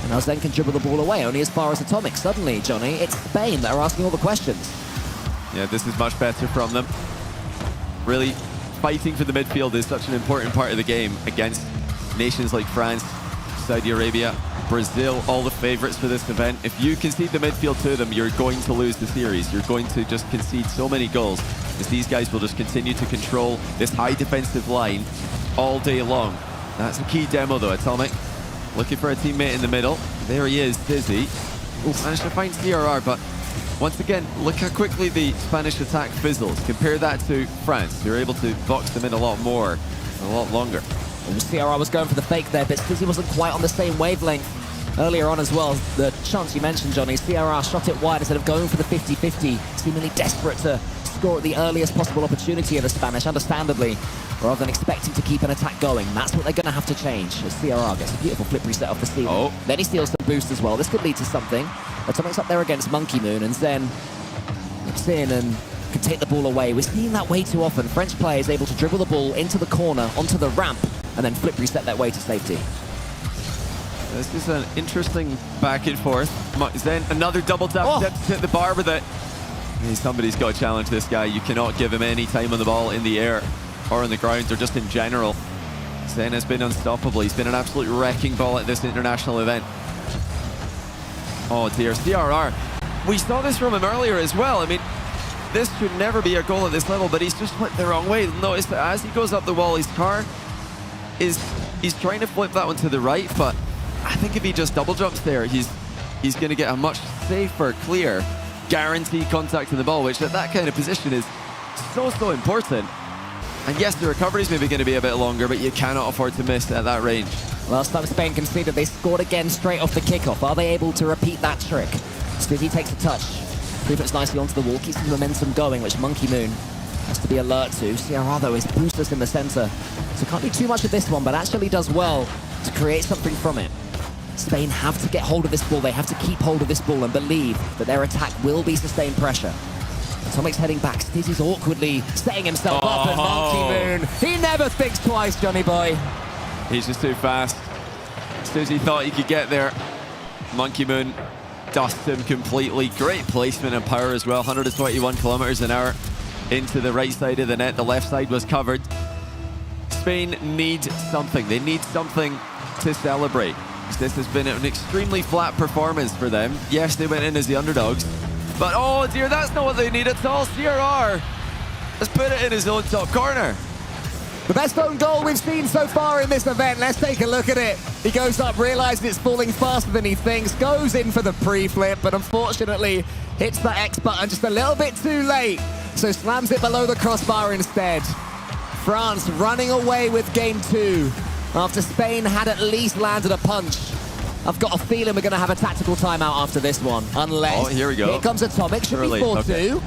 And now Zen can dribble the ball away, only as far as Atomic. Suddenly, Johnny, it's Spain that are asking all the questions.
Yeah, this is much better from them. Really, fighting for the midfield is such an important part of the game against nations like France, Saudi Arabia, Brazil, all the favorites for this event. If you concede the midfield to them, you're going to lose the series. You're going to just concede so many goals, as these guys will just continue to control this high defensive line all day long. That's a key demo though. Atomic looking for a teammate in the middle. There he is, Dizzy. Managed to find CRR, but Once again, look how quickly the Spanish attack fizzles. Compare that to France. You're able to box them in a lot more, a lot longer.
And CRR was going for the fake there, but Stizzy wasn't quite on the same wavelength earlier on as well. The chance you mentioned, Johnny, CRR shot it wide instead of going for the 50-50, seemingly desperate to score at the earliest possible opportunity of the Spanish, understandably, rather than expecting to keep an attack going. That's what they're going to have to change as CRR gets a beautiful flip reset off the ceiling.
Oh.
Then he steals some boost as well. This could lead to something. Atomic's up there against Monkey Moon, and Zen looks in and can take the ball away. We're seeing that way too often. French players able to dribble the ball into the corner, onto the ramp, and then flip reset their way to safety.
This is an interesting back and forth. Zen, another double tap, hit the bar with it. Somebody's got to challenge this guy. You cannot give him any time on the ball in the air or on the ground or just in general. Zen has been unstoppable. He's been an absolute wrecking ball at this international event. Oh dear, CRR. We saw this from him earlier as well. I mean, this should never be a goal at this level, but he's just flipped the wrong way. Notice that as he goes up the wall, his car he's trying to flip that one to the right, but I think if he just double jumps there, he's going to get a much safer, clear, guaranteed contact in the ball, which at that kind of position is so important. And yes, the recovery is maybe going to be a bit longer, but you cannot afford to miss at that range.
Last time Spain conceded, they scored again straight off the kickoff. Are they able to repeat that trick? Stizzy takes a touch, pivots nicely onto the wall, keeps the momentum going, which Monkey Moon has to be alert to. CRR, though, is boostless in the center, so can't do too much with this one, but actually does well to create something from it. Spain have to get hold of this ball. They have to keep hold of this ball and believe that their attack will be sustained pressure. Atomic's heading back. Stizzy's awkwardly setting himself up, and Monkey Moon, he never thinks twice, Johnny boy.
He's just too fast. Stizzy thought he could get there. Monkey Moon dusts him completely. Great placement and power as well. 121 kilometers an hour into the right side of the net. The left side was covered. Spain need something. They need something to celebrate. This has been an extremely flat performance for them. Yes, they went in as the underdogs, but oh dear, that's not what they need at all. CRR has put it in his own top corner.
The best own goal we've seen so far in this event. Let's take a look at it. He goes up, realizes it's falling faster than he thinks, goes in for the pre-flip, but unfortunately hits the X button just a little bit too late, so slams it below the crossbar instead. France running away with game 2 after Spain had at least landed a punch. I've got a feeling we're going to have a tactical timeout after this one, unless...
Oh, here we go.
Here comes Atomic, should be 4-2. Okay.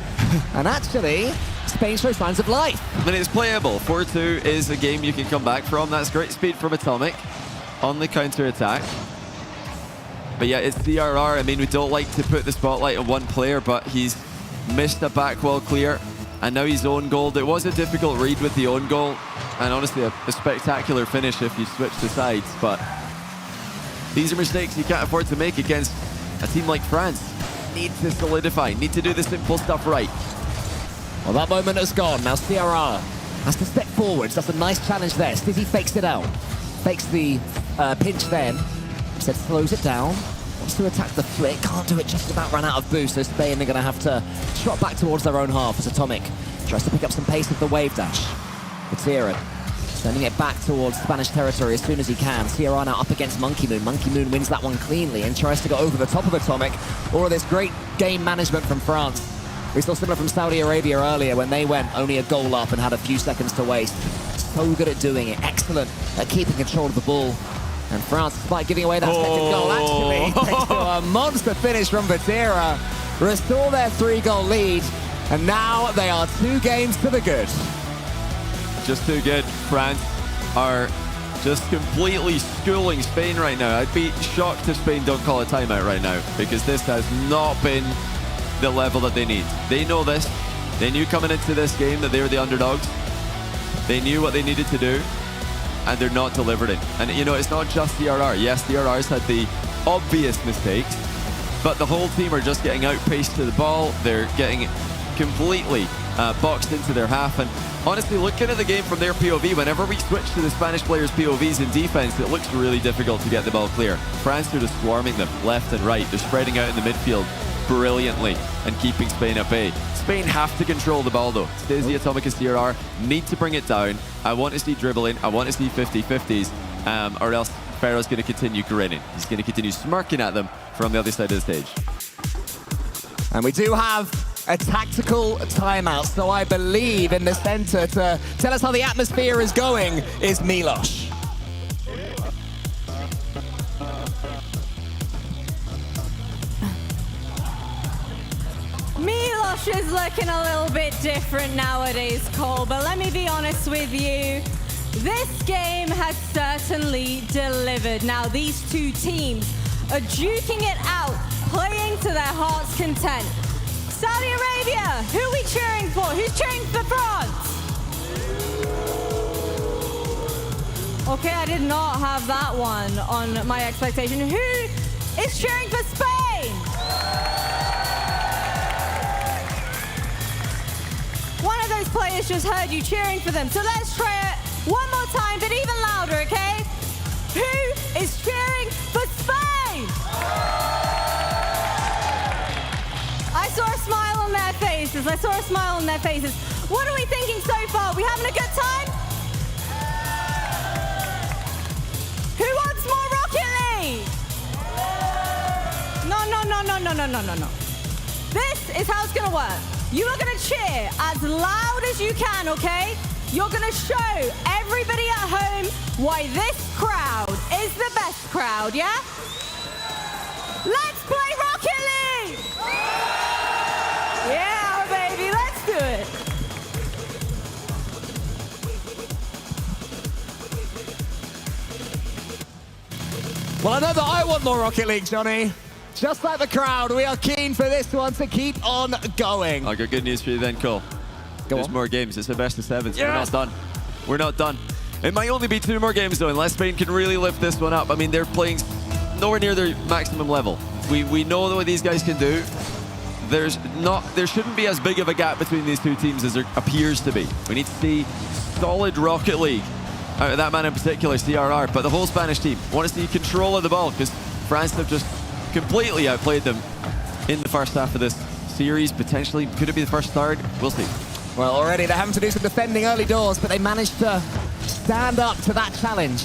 And actually, Spain shows signs of life.
I mean, it's playable. 4-2 is a game you can come back from. That's great speed from Atomic on the counter-attack. But yeah, it's CRR. I mean, we don't like to put the spotlight on one player, but he's missed a back wall clear, and now he's own goaled. It was a difficult read with the own goal, and honestly, a spectacular finish if you switch the sides, but these are mistakes you can't afford to make against a team like France. Need to solidify, need to do the simple stuff right.
Well, that moment has gone. Now CRR has to step forwards. That's a nice challenge there. Stizzy fakes it out. Fakes the pinch then. Instead slows it down. Wants to attack the flick. Can't do it, just about ran out of boost. So Spain are going to have to trot back towards their own half as Atomic tries to pick up some pace with the wave dash. Katiran sending it back towards Spanish territory as soon as he can. CRR now up against Monkey Moon. Monkey Moon wins that one cleanly and tries to go over the top of Atomic. All of this great game management from France. We saw similar from Saudi Arabia earlier when they went only a goal up and had a few seconds to waste. So good at doing it. Excellent at keeping control of the ball. And France, despite giving away that second goal, actually thanks to a monster finish from Vatira, restore their 3-goal lead. And now they are 2 games to the good.
Just too good. France are just completely schooling Spain right now. I'd be shocked if Spain don't call a timeout right now, because this has not been the level that they need. They know this. They knew coming into this game that they were the underdogs. They knew what they needed to do, and they're not delivering. And you know, it's not just DRR. Yes, DRR's had the obvious mistakes, but the whole team are just getting outpaced to the ball. They're getting completely boxed into their half. And honestly, looking at the game from their POV, whenever we switch to the Spanish players' POVs in defense, it looks really difficult to get the ball clear. France are just swarming them left and right. They're spreading out in the midfield brilliantly and keeping Spain at bay. Spain have to control the ball though. Stizzy, Atomic and CRR need to bring it down. I want to see dribbling. I want to see 50-50s, or else Ferro's going to continue grinning. He's going to continue smirking at them from the other side of the stage.
And we do have a tactical timeout, so I believe in the center to tell us how the atmosphere is going is Milos.
Milos is looking a little bit different nowadays, Cole, but let me be honest with you. This game has certainly delivered. Now, these two teams are duking it out, playing to their heart's content. Saudi Arabia, who are we cheering for? Who's cheering for France? Okay, I did not have that one on my expectation. Who is cheering for Spain? One of those players just heard you cheering for them, so let's try it one more time, but even louder, okay? Who is cheering for Spain? I saw a smile on their faces. I saw a smile on their faces. What are we thinking so far? We having a good time? Who wants more Rocket League? No. This is how it's gonna work. You are gonna cheer as loud as you can, okay? You're gonna show everybody at home why this crowd is the best crowd, yeah? Let's play Rocket League! Yeah, baby, let's do it.
Well, I know that I want more Rocket League, Johnny. Just like the crowd, we are keen for this one to keep on going.
I got good news for you then, Cole. There's more games. It's a best of 7.
Yes.
We're not done. We're not done. It might only be 2 more games, though, unless Spain can really lift this one up. I mean, they're playing nowhere near their maximum level. We know what these guys can do. There shouldn't be as big of a gap between these two teams as there appears to be. We need to see solid Rocket League out of that man in particular, CRR, but the whole Spanish team want to see control of the ball because France have just completely outplayed them in the first half of this series. Potentially, could it be the first third? We'll see.
Well, already they're having to do some defending early doors, but they managed to stand up to that challenge.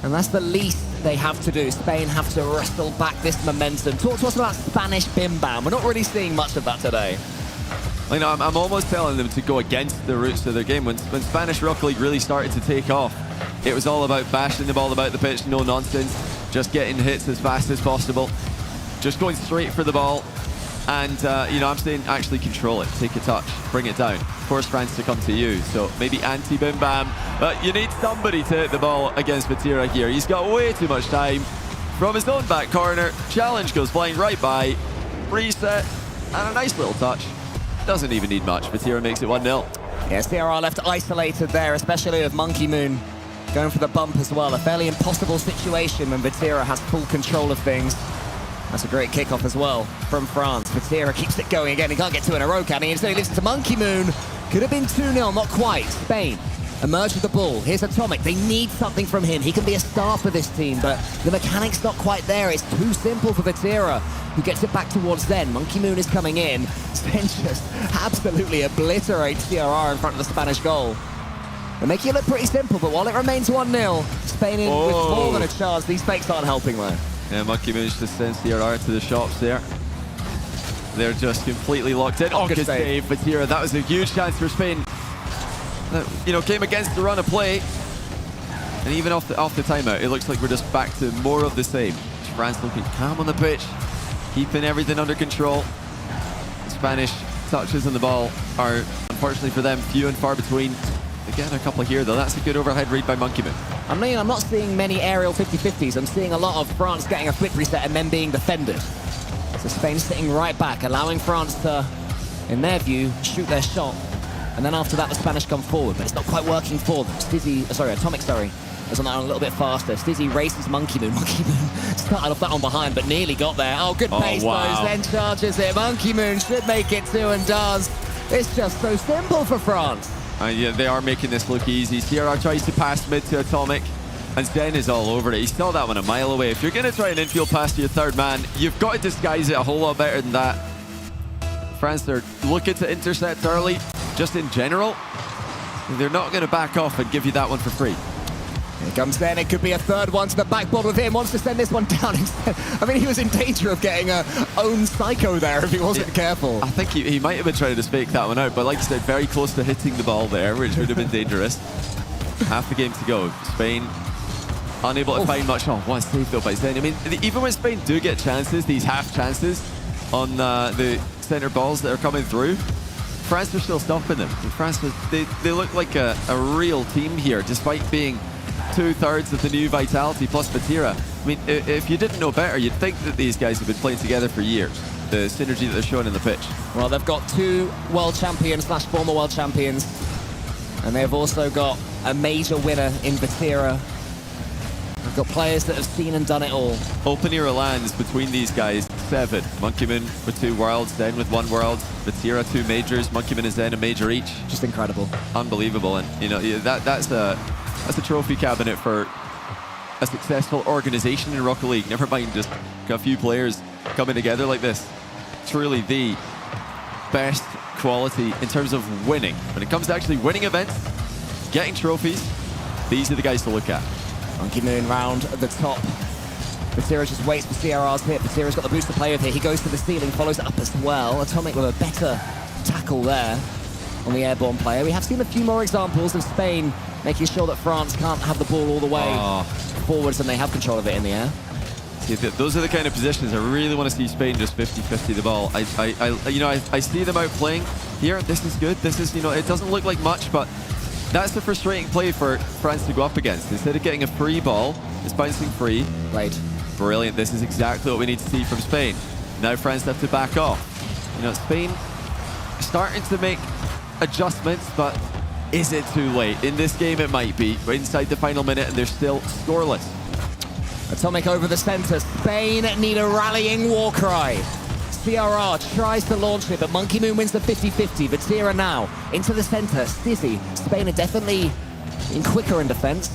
And that's the least they have to do. Spain have to wrestle back this momentum. Talk to us about Spanish bim bam. We're not really seeing much of that today.
You know, I'm almost telling them to go against the roots of their game. When Spanish Rocket League really started to take off, it was all about bashing the ball about the pitch, no nonsense, just getting hits as fast as possible, just going straight for the ball. And, you know, I'm saying actually control it, take a touch, bring it down, force France to come to you. So maybe anti-bim bam, but you need somebody to hit the ball against Vatira here. He's got way too much time from his own back corner. Challenge goes flying right by, reset, and a nice little touch. Doesn't even need much. Vatira makes it 1-0.
Yeah, CRR left isolated there, especially with Monkey Moon going for the bump as well. A fairly impossible situation when Vatira has full control of things. That's a great kickoff as well from France. Vatira keeps it going again. He can't get 2 in a row, can he? Instead he leaves it to Monkey Moon. Could have been 2-0, not quite. Spain emerge with the ball. Here's Atomic. They need something from him. He can be a star for this team, but the mechanic's not quite there. It's too simple for Vatira, who gets it back towards Zen. Monkey Moon is coming in. Zen just absolutely obliterates CRR in front of the Spanish goal. They're making it look pretty simple, but while it remains 1-0, Spain in with more than a chance. These fakes aren't helping though.
Yeah, Monkey Moon just sends CRR to the shops there. They're just completely locked in. Oh, good save, Vatira. That was a huge chance for Spain. You know, came against the run of play. And even off the timeout, it looks like we're just back to more of the same. France looking calm on the pitch, keeping everything under control. The Spanish touches on the ball are, unfortunately for them, few and far between. Again, a couple here, though. That's a good overhead read by Monkey Moon.
I mean, I'm not seeing many aerial 50-50s. I'm seeing a lot of France getting a flick reset and then being defended. So Spain sitting right back, allowing France to, in their view, shoot their shot. And then after that, the Spanish come forward, but it's not quite working for them. Atomic, is on that one a little bit faster. Stizzy races Monkey Moon. Monkey Moon started off that one behind, but nearly got there. Oh, good pace, though. Then charges it. Monkey Moon should make it 2 and does. It's just so simple for France.
Yeah, they are making this look easy. CRR tries to pass mid to Atomic, and Zen is all over it. He saw that one a mile away. If you're going to try an infield pass to your third man, you've got to disguise it a whole lot better than that. France are looking to intercept early, just in general. They're not going to back off and give you that one for free.
Here comes then. It could be a third one to the backboard with him. Wants to send this one down instead. I mean, he was in danger of getting a own psycho there if he wasn't careful.
I think he might have been trying to fake that one out, but like you said, very close to hitting the ball there, which would have been dangerous. Half the game to go. Spain unable to find much. Oh, what a save though by Zen. I mean, even when Spain do get chances, these half chances on the center balls that are coming through, France are still stopping them. France, they look like a real team here, despite being 2/3 of the new Vitality plus Fatira. I mean, if you didn't know better, you'd think that these guys have been playing together for years. The synergy that they're showing in the pitch.
Well, they've got 2 world champions / former world champions. And they've also got a major winner in Vatira. We've got players that have seen and done it all.
Open era lands between these guys, 7. Monkey Moon with 2 worlds, Zen with 1 world, Vatira 2 majors, Monkey Moon and Zen a major each.
Just incredible.
Unbelievable. And you know, that's a trophy cabinet for a successful organization in Rocket League. Never mind just a few players coming together like this. Truly the best quality in terms of winning. When it comes to actually winning events, getting trophies, these are the guys to look at.
Monkey Moon round at the top. Vatira just waits for CRR's hit. Vatira's got the boost to play with here. He goes to the ceiling, follows it up as well. Atomic with a better tackle there on the airborne player. We have seen a few more examples of Spain making sure that France can't have the ball all the way forwards, and they have control of it in the air.
See, those are the kind of positions I really want to see Spain just 50-50 the ball. I see them out playing here. This is good. This is, it doesn't look like much, but that's the frustrating play for France to go up against. Instead of getting a free ball, it's bouncing free.
Right.
Brilliant. This is exactly what we need to see from Spain. Now France have to back off. Spain starting to make adjustments, but is it too late? In this game, it might be. We're inside the final minute, and they're still scoreless.
Atomic over the center. Spain need a rallying war cry. CRR tries to launch it, but Monkey Moon wins the 50-50. Vatira now into the center. Stizzy. Spain are definitely in quicker in defense.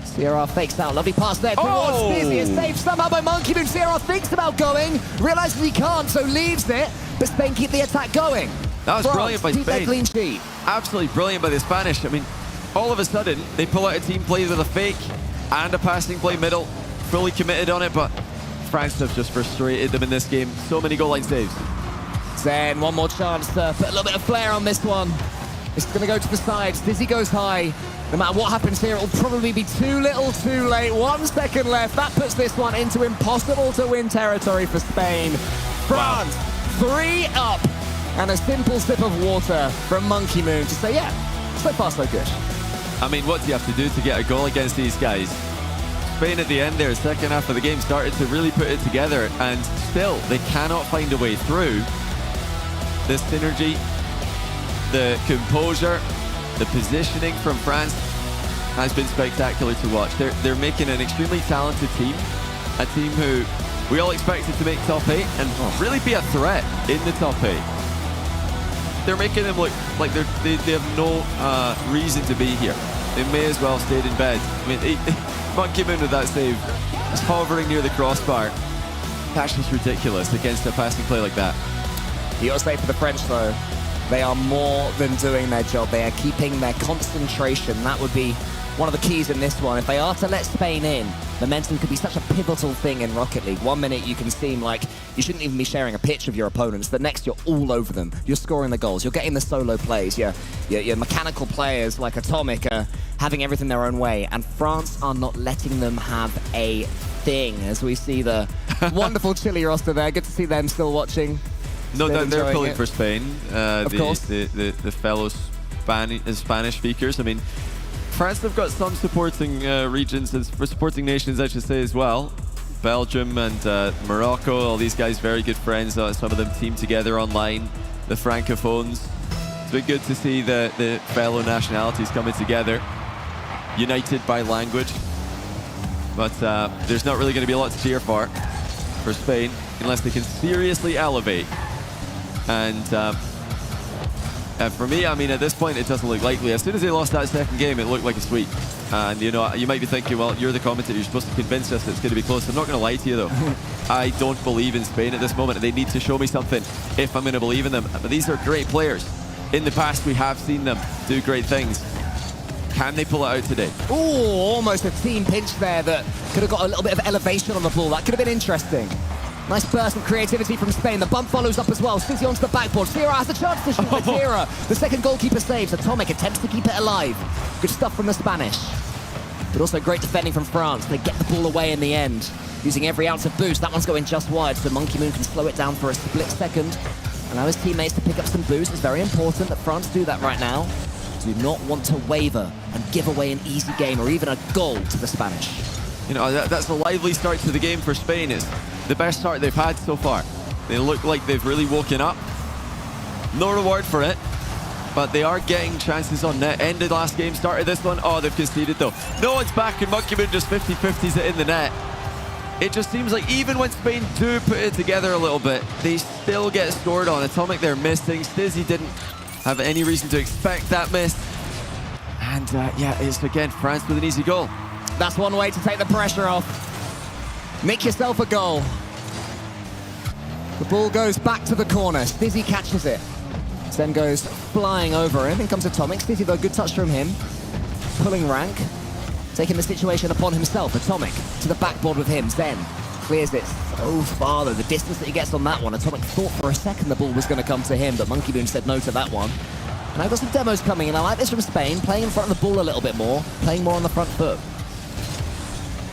CRR fakes out. Lovely pass there towards Stizzy. It's saved somehow by Monkey Moon. CRR thinks about going, realizes he can't, so leaves it, but Spain keep the attack going.
That was brilliant by
Spain.
Spain.
Clean sheet.
Absolutely brilliant by the Spanish. I mean, all of a sudden, they pull out a team play with a fake and a passing play middle. Fully committed on it, but France have just frustrated them in this game. So many goal line saves.
Zen, one more chance to put a little bit of flair on this one. It's going to go to the sides. Dizzy goes high. No matter what happens here, it will probably be too little too late. 1 second left. That puts this one into impossible to win territory for Spain. France, 3 up. And a simple sip of water from Monkey Moon to say, yeah, so far so good.
I mean, what do you have to do to get a goal against these guys? Spain at the end there, second half of the game, started to really put it together, and still they cannot find a way through. The synergy, the composure, the positioning from France has been spectacular to watch. They're making an extremely talented team, a team who we all expected to make top 8 and really be a threat in the top 8. They're making them look like they have no reason to be here. They may as well have stayed in bed. I mean, Monkey Moon with that save, just hovering near the crossbar. That's just ridiculous against a passing play like that.
You got to say for the French though, they are more than doing their job. They are keeping their concentration. That would be one of the keys in this one. If they are to let Spain in, momentum could be such a pivotal thing in Rocket League. 1 minute you can seem like you shouldn't even be sharing a pitch of your opponents. The next you're all over them. You're scoring the goals. You're getting the solo plays. Your mechanical players like Atomic are having everything their own way. And France are not letting them have a thing as we see the wonderful Chile roster there. Good to see them still watching.
No, they're pulling for Spain.
Of course.
The fellow Spanish speakers. I mean, France have got some supporting regions, supporting nations, I should say, as well. Belgium and Morocco, all these guys very good friends. Some of them team together online. The Francophones. It's been good to see the fellow nationalities coming together, united by language. But there's not really going to be a lot to cheer for Spain, unless they can seriously elevate. And for me, I mean, at this point, it doesn't look likely. As soon as they lost that second game, it looked like a sweep. And, you might be thinking, well, you're the commentator, you're supposed to convince us it's going to be close. I'm not going to lie to you, though. I don't believe in Spain at this moment. They need to show me something if I'm going to believe in them. But these are great players. In the past, we have seen them do great things. Can they pull it out today?
Ooh, almost a team pinch there that could have got a little bit of elevation on the ball. That could have been interesting. Nice burst of creativity from Spain. The bump follows up as well. Stizzy onto the backboard. Tira has a chance to shoot. Tira, the second goalkeeper saves. Atomic attempts to keep it alive. Good stuff from the Spanish. But also great defending from France. They get the ball away in the end, using every ounce of boost. That one's going just wide, so Monkey Moon can slow it down for a split second. Allow his teammates to pick up some boost. It's very important that France do that right now. Do not want to waver and give away an easy game or even a goal to the Spanish.
You know, that's a lively start to the game for Spain. It's the best start they've had so far. They look like they've really woken up. No reward for it, but they are getting chances on net. Ended last game, started this one. Oh, they've conceded though. No one's back, and Monkey Moon just 50-50s it in the net. It just seems like even when Spain do put it together a little bit, they still get scored on. Atomic, they're missing. Stizzy didn't have any reason to expect that miss. And yeah, it's again France with an easy goal.
That's one way to take the pressure off. Make yourself a goal. The ball goes back to the corner. Stizzy catches it. Then goes flying over him. In comes Atomic. Stizzy though, good touch from him. Pulling rank. Taking the situation upon himself. Atomic to the backboard with him. Zen clears it so far though. The distance that he gets on that one. Atomic thought for a second the ball was going to come to him, but Monkey Moon said no to that one. And I've got some demos coming in. I like this from Spain. Playing in front of the ball a little bit more. Playing more on the front foot.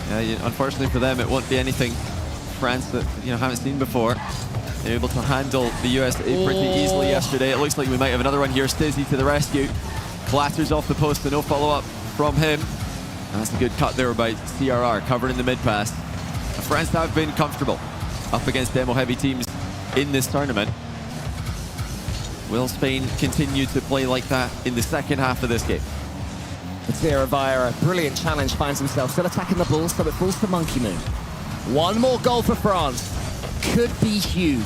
Yeah, unfortunately for them, it won't be anything France that haven't seen before. They're able to handle the USA pretty easily yesterday. It looks like we might have another one here. Stizzy to the rescue. Clatters off the post, but no follow-up from him. And that's a good cut there by CRR, covering the mid-pass. France have been comfortable up against demo-heavy teams in this tournament. Will Spain continue to play like that in the second half of this game?
Matira via a brilliant challenge finds himself still attacking the ball, so it falls to Monkey Moon. One more goal for France. Could be huge.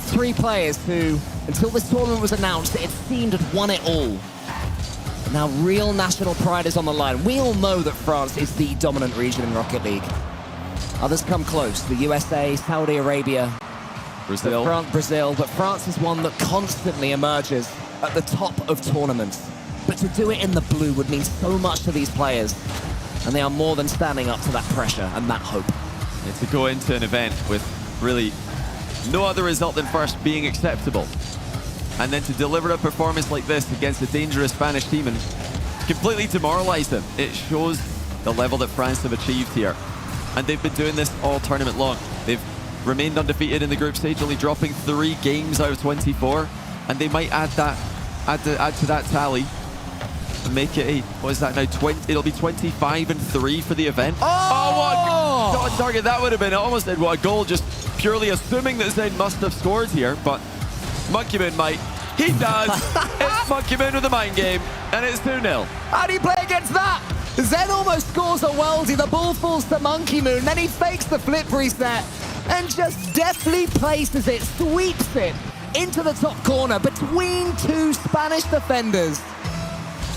Three players who, until this tournament was announced, it seemed had won it all. But now real national pride is on the line. We all know that France is the dominant region in Rocket League. Others come close. The USA, Saudi Arabia,
Brazil.
Brazil, but France is one that constantly emerges at the top of tournaments. But to do it in the blue would mean so much to these players, and they are more than standing up to that pressure and that hope.
Yeah, to go into an event with really no other result than first being acceptable, and then to deliver a performance like this against a dangerous Spanish team and completely demoralize them, it shows the level that France have achieved here. And they've been doing this all tournament long. They've remained undefeated in the group stage, only dropping 3 games out of 24, and they might add to that tally and make it a, what is that now, 20? It'll be 25-3 for the event. Oh, what a target that would have been. It almost did. What a goal, just purely assuming that Zen must have scored here, but Monkey Moon might. He does. It's Monkey Moon with the mind game, and it's 2-0.
How do you play against that? Zen almost scores a worldie. The ball falls to Monkey Moon. Then he fakes the flip reset and just deftly places it, sweeps it into the top corner between 2 Spanish defenders.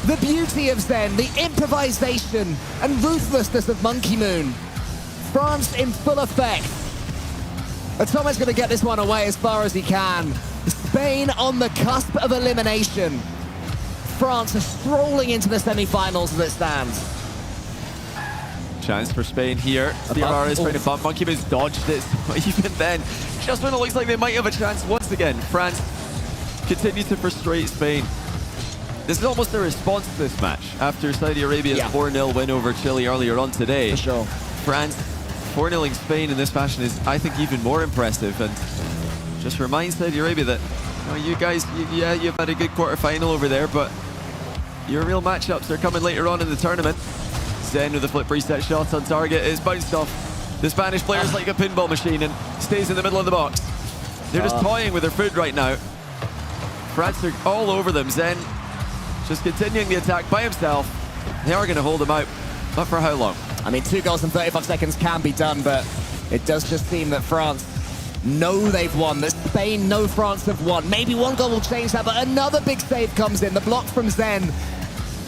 The beauty of Zen, the improvisation and ruthlessness of Monkey Moon. France in full effect. Atomic's going to get this one away as far as he can. Spain on the cusp of elimination. France are strolling into the semi-finals as it stands.
Chance for Spain here. CRR is trying to bump. Monkey Moon's dodged it. Even then, just when it looks like they might have a chance once again, France continue to frustrate Spain. This is almost a response to this match after Saudi Arabia's 4-0 win over Chile earlier on today.
For sure.
France 4-0ing Spain in this fashion is, I think, even more impressive, and just reminds Saudi Arabia that, you guys, you've had a good quarterfinal over there, but your real matchups are coming later on in the tournament. Zen with a flip reset shot on target is bounced off the Spanish players like a pinball machine and stays in the middle of the box. They're just toying with their food right now. France are all over them. Zen just continuing the attack by himself. They are going to hold him out, but for how long?
I mean, 2 goals in 35 seconds can be done, but it does just seem that France know they've won, that Spain know France have won. Maybe 1 goal will change that, but another big save comes in. The block from Zen.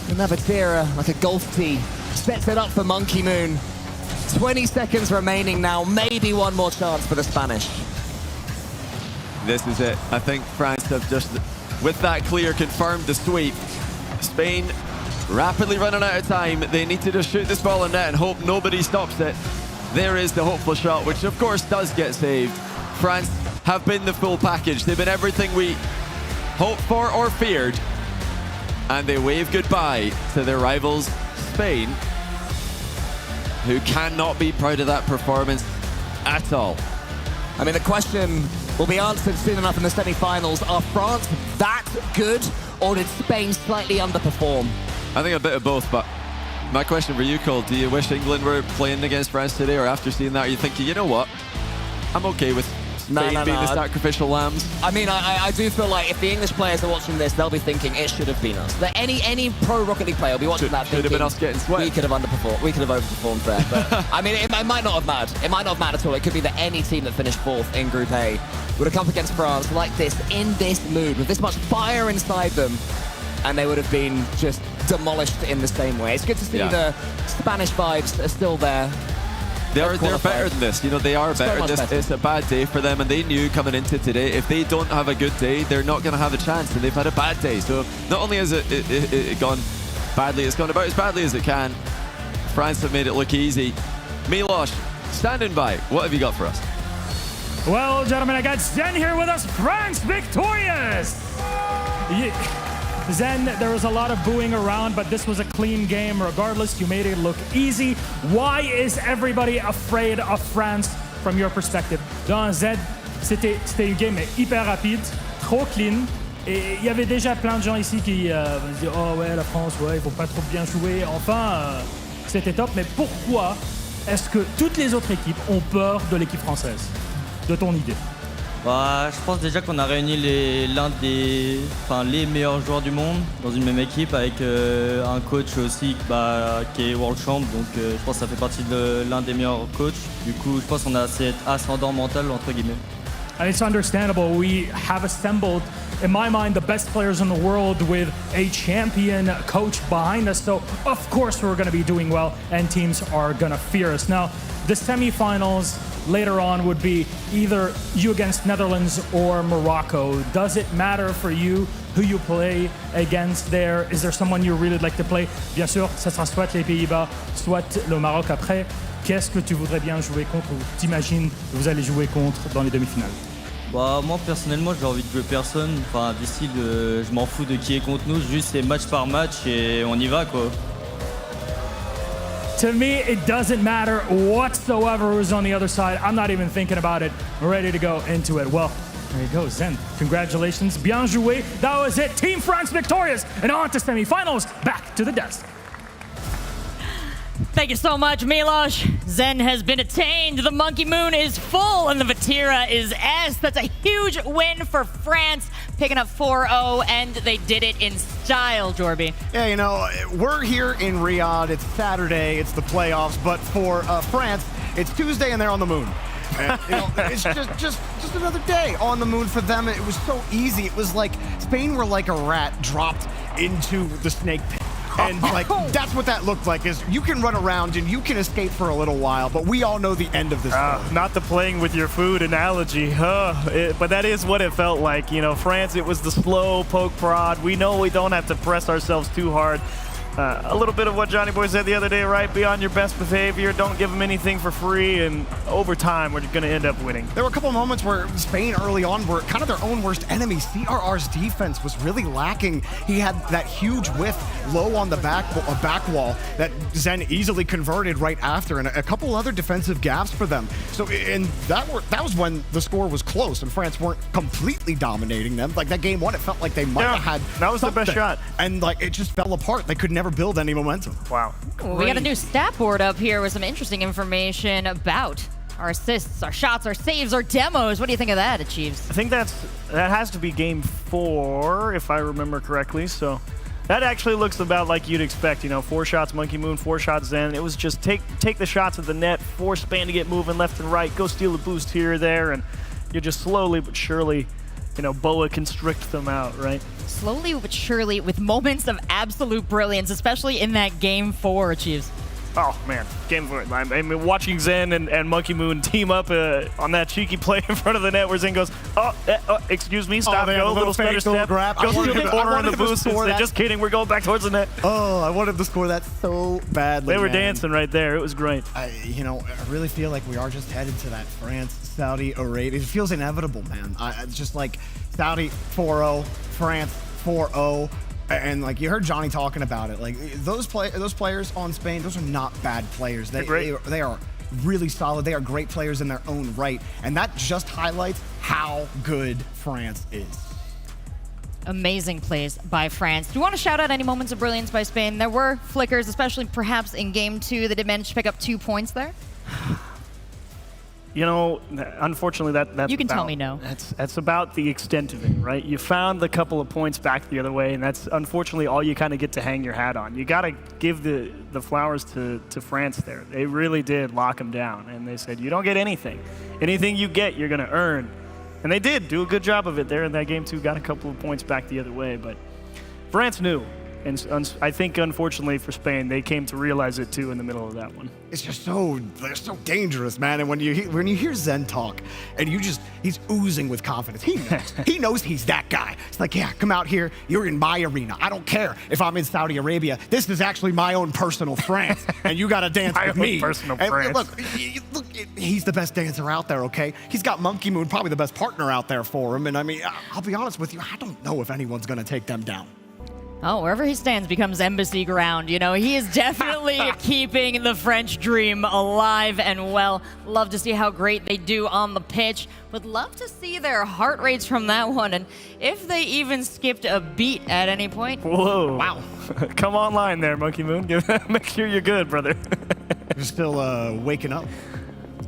Another Tira, like a golf tee, sets it up for Monkey Moon. 20 seconds remaining now. Maybe 1 more chance for the Spanish.
This is it. I think France have just, with that clear, confirmed the sweep. Spain rapidly running out of time. They need to just shoot this ball in net and hope nobody stops it. There is the hopeful shot, which of course does get saved. France have been the full package. They've been everything we hoped for or feared. And they wave goodbye to their rivals, Spain, who cannot be proud of that performance at all.
I mean, the question will be answered soon enough in the semi-finals. Are France that good, or did Spain slightly underperform?
I think a bit of both, but my question for you, Cole, do you wish England were playing against France today, or after seeing that, are you thinking, you know what, I'm okay with Spain being the sacrificial lambs?
I mean, I do feel like if the English players are watching this, they'll be thinking it should have been us. That any pro Rocket League player will be watching that thinking,
should have been us getting swept.
We could have underperformed. We could have overperformed there. But I mean, it might not have mattered. It might not have mattered at all. It could be that any team that finished 4th in Group A would have come up against France like this, in this mood, with this much fire inside them, and they would have been just demolished in the same way. It's good to see the Spanish vibes are still there.
They're better than this. You know, they are better. It's a bad day for them, and they knew coming into today, if they don't have a good day, they're not going to have a chance, and they've had a bad day. So not only has it gone badly, it's gone about as badly as it can. France have made it look easy. Milos, standing by. What have you got for us?
Well, gentlemen, I got Zen here with us. France victorious! Zen, there was a lot of booing around, but this was a clean game. Regardless, you made it look easy. Why is everybody afraid of France from your perspective? Dans Z, c'était une game hyper rapide, trop clean. Et il y avait déjà plein de gens ici qui disaient « Oh ouais, la France, ouais, il faut pas trop bien jouer. » Enfin, c'était top. Mais pourquoi est-ce que toutes les autres équipes ont peur de l'équipe française? De ton idée?
Bah, je pense déjà qu'on a réuni les meilleurs joueurs du monde dans une même équipe avec un coach aussi qui est World Champ, donc je pense que ça fait partie de l'un des meilleurs coachs. Du coup, je pense qu'on a cet ascendant mental entre guillemets.
And it's understandable. We have assembled, in my mind, the best players in the world with a champion coach behind us. So, of course, we're going to be doing well, and teams are going to fear us. Now, the semifinals later on would be either you against Netherlands or Morocco. Does it matter for you who you play against there? Is there someone you really like to play? Bien sûr, ça sera soit les Pays-Bas, soit le Maroc après. Qu'est-ce que tu voudrais bien jouer contre, ou t'imagines que vous allez jouer contre dans les demi-finales?
Bah, moi personnellement j'ai envie de jouer personne, enfin du style je m'en fous de qui est contre nous, juste c'est match par match et on y va quoi.
To me, it doesn't matter whatsoever who's on the other side. I'm not even thinking about it. I'm ready to go into it. Well, there you go, Zen. Congratulations. Bien joué. That was it. Team France victorious. And on to semifinals. Back to the desk.
Thank you so much, Milos. Zen has been attained. The Monkey Moon is full, and the Vatira is S. That's a huge win for France, picking up 4-0, and they did it in style, Jorby.
Yeah, you know, we're here in Riyadh. It's Saturday. It's the playoffs. But for France, it's Tuesday, and they're on the moon. And, you know, it's just another day on the moon for them. It was so easy. It was like Spain were like a rat dropped into the snake pit. And like that's what that looked like, is you can run around and you can escape for a little while, but we all know the end of this.
Not the playing with your food analogy, but that is what it felt like. You know, France, it was the slow poke prod. We know we don't have to press ourselves too hard. A little bit of what Johnny Boy said the other day, right? Be on your best behavior. Don't give them anything for free. And over time, we're going to end up winning.
There were a couple of moments where Spain early on were kind of their own worst enemy. CRR's defense was really lacking. He had that huge whiff low on the back wall that Zen easily converted right after, and a couple other defensive gaps for them. So, and that was when the score was close and France weren't completely dominating them. Like that game one, it felt like they might have had
that was
something.
The best shot.
And like it just fell apart. They could never build any momentum.
Wow.
We got a new stat board up here with some interesting information about our assists, our shots, our saves, our demos. What do you think of that, Achieves?
I think that has to be game 4, if I remember correctly. So that actually looks about like you'd expect. You know, 4 shots Monkey Moon, 4 shots Zen. It was just take the shots at the net, force Spain to get moving left and right, go steal a boost here or there, and you just slowly but surely, you know, Boa constrict them out, right?
Slowly but surely, with moments of absolute brilliance, especially in that game 4, Chiefs.
Oh, man, game for it. I mean, watching Zen and Monkey Moon team up on that cheeky play in front of the net where Zen goes, excuse me, stop,
they have
go,
a little
stutter
fake
step,
grab.
goes to the
I
corner in
wanted
the
him to
boost, and
score
said,
that.
just kidding, we're going back towards the net.
Oh, I wanted to score that so badly.
They were
man.
dancing right there. It was great.
I really feel like we are just headed to that France-Saudi Arabia. It feels inevitable, man. Just like Saudi 4-0, France 4-0. And like you heard Johnny talking about it, like those players on Spain, those are not bad players. They are really solid. They are great players in their own right, and that just highlights how good France is.
Amazing plays by France. Do you want to shout out any moments of brilliance by Spain? There were flickers, especially perhaps in game 2, that did manage to pick up 2 points there.
You know, unfortunately, that's
you can tell me no.
That's about the extent of it, right? You found the couple of points back the other way, and that's unfortunately all you kind of get to hang your hat on. You got to give the flowers to France there. They really did lock them down, and they said, you don't get anything. Anything you get, you're going to earn. And they did do a good job of it there in that game, too. Got a couple of points back the other way, but France knew. And I think, unfortunately for Spain, they came to realize it, too, in the middle of that one.
It's just they're so dangerous, man. And when you hear Zen talk, and he's oozing with confidence. He knows he's that guy. It's like, yeah, come out here. You're in my arena. I don't care if I'm in Saudi Arabia. This is actually my own personal France, and you got to dance with me.
Personal
and
France.
Look, he's the best dancer out there. Okay, he's got Monkey Moon, probably the best partner out there for him. And I mean, I'll be honest with you, I don't know if anyone's gonna take them down.
Oh, wherever he stands becomes embassy ground. You know, he is definitely keeping the French dream alive and well. Love to see how great they do on the pitch. Would love to see their heart rates from that one, and if they even skipped a beat at any point.
Whoa.
Wow.
Come online there, Monkey Moon. Make sure you're good, brother.
You're still waking up.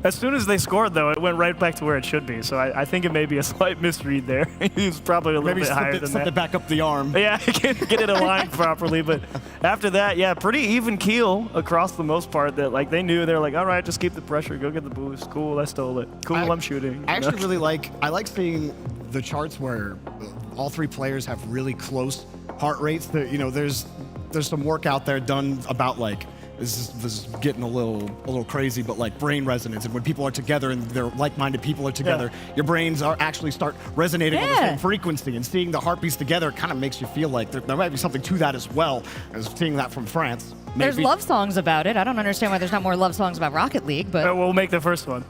As soon as they scored, though, it went right back to where it should be. So I think it may be a slight misread there. He was probably a little bit higher than that.
Slipped it back up the arm.
Yeah, get it aligned properly. But after that, yeah, pretty even keel across the most part. That like they knew they're like, all right, just keep the pressure, go get the boost. Cool, I stole it. Cool, I'm shooting.
I actually really like seeing the charts where all 3 players have really close heart rates. That there's some work out there done about like. This is getting a little crazy, but like brain resonance, and when people are together and they're like-minded people are together, your brains are actually start resonating on the same frequency, and seeing the heartbeats together kind of makes you feel like there might be something to that as well as seeing that from France. Maybe.
There's love songs about it. I don't understand why there's not more love songs about Rocket League, but
we'll make the first one.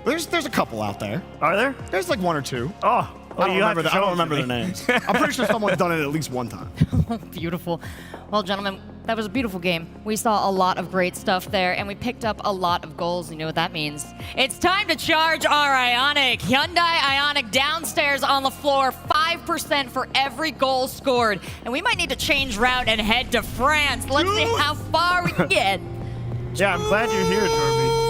There's a couple out there.
Are there?
There's like 1 or 2.
Oh.
I don't remember their names. I'm pretty sure someone's done it at least one time.
Beautiful. Well, gentlemen, that was a beautiful game. We saw a lot of great stuff there, and we picked up a lot of goals. You know what that means. It's time to charge our Ionic. Hyundai Ionic downstairs on the floor, 5% for every goal scored. And we might need to change route and head to France. Let's see how far we can get.
Yeah, I'm glad you're here, Torby.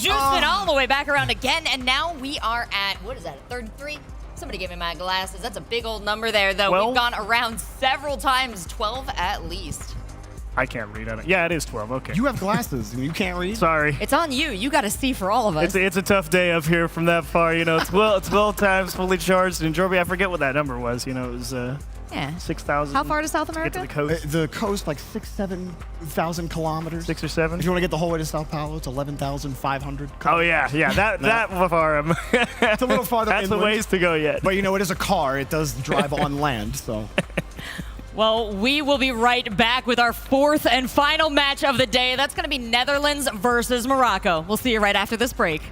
Juicing all the way back around again, and now we are at, what is that, 33? Somebody give me my glasses. That's a big old number there, though. We've gone around several times, 12 at least.
I can't read on it. Yeah, it is 12. Okay.
You have glasses and you can't read?
Sorry.
It's on you. You got to see for all of us.
It's a tough day up here from that far. 12 times fully charged. And Jorby, I forget what that number was. It was 6,000.
How far to South America?
To the coast.
The coast, like 7,000 kilometers.
6 or 7.
If you want to get the whole way to Sao Paulo, it's 11,500.
Oh yeah, that far.
It's a little farther.
That's a ways to go yet.
But it is a car. It does drive on land, so.
Well, we will be right back with our 4th and final match of the day. That's going to be Netherlands versus Morocco. We'll see you right after this break.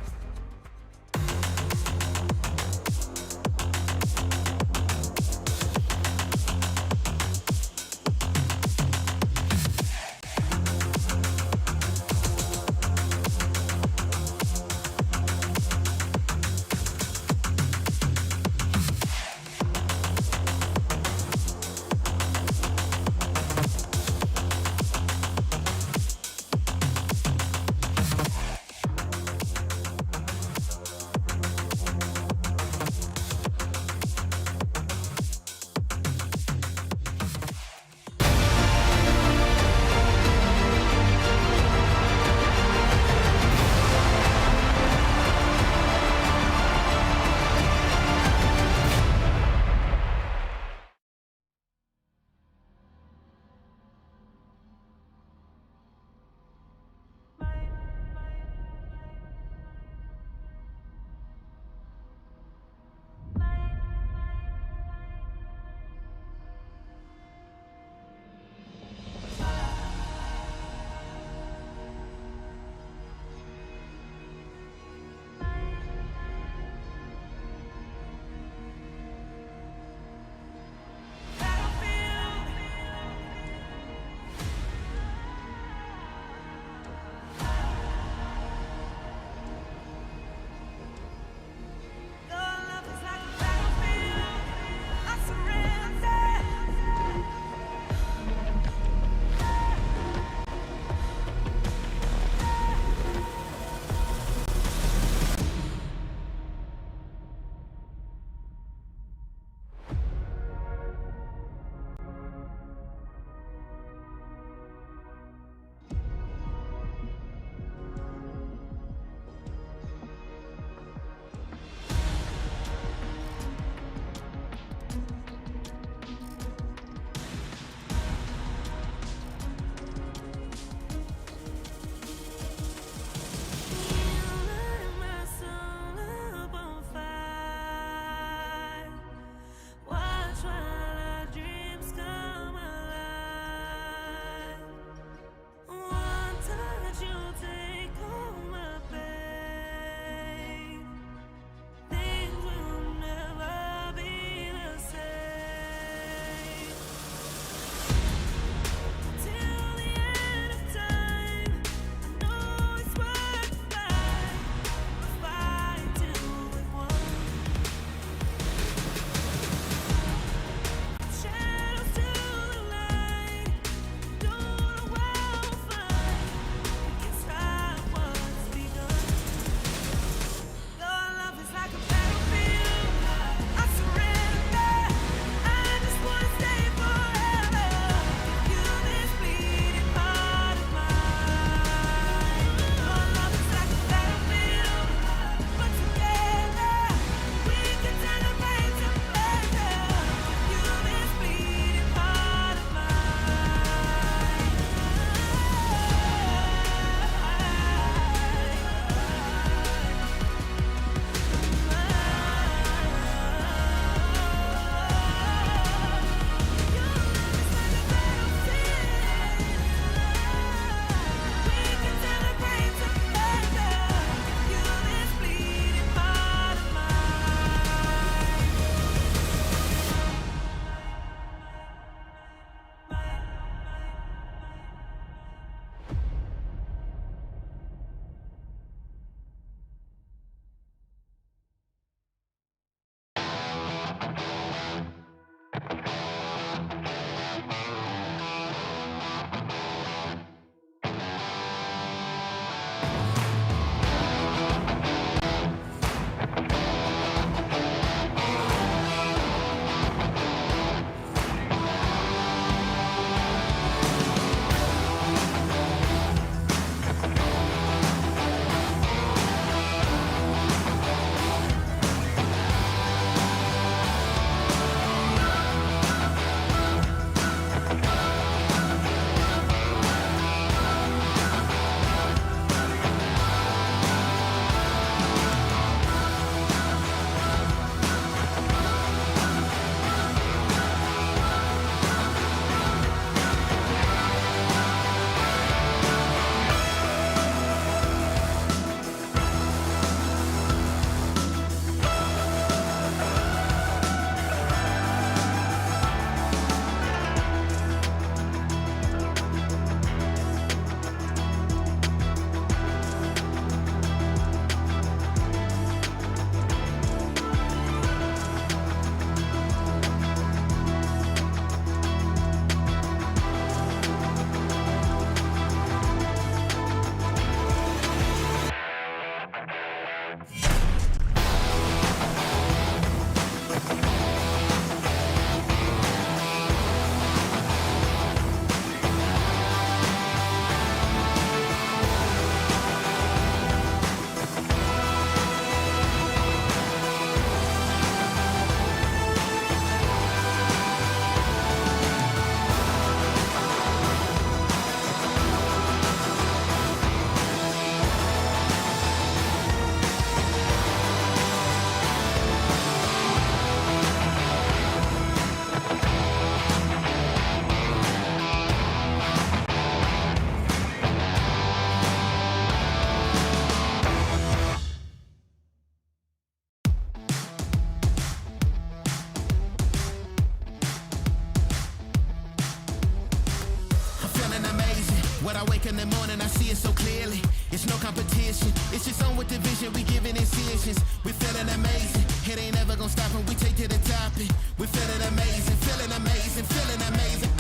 When I wake in the morning, I see it so clearly. It's no competition. It's just on with the vision. We giving incisions. We feeling amazing. It ain't never gonna stop when we take to the top. We feeling amazing, feeling amazing, feeling amazing.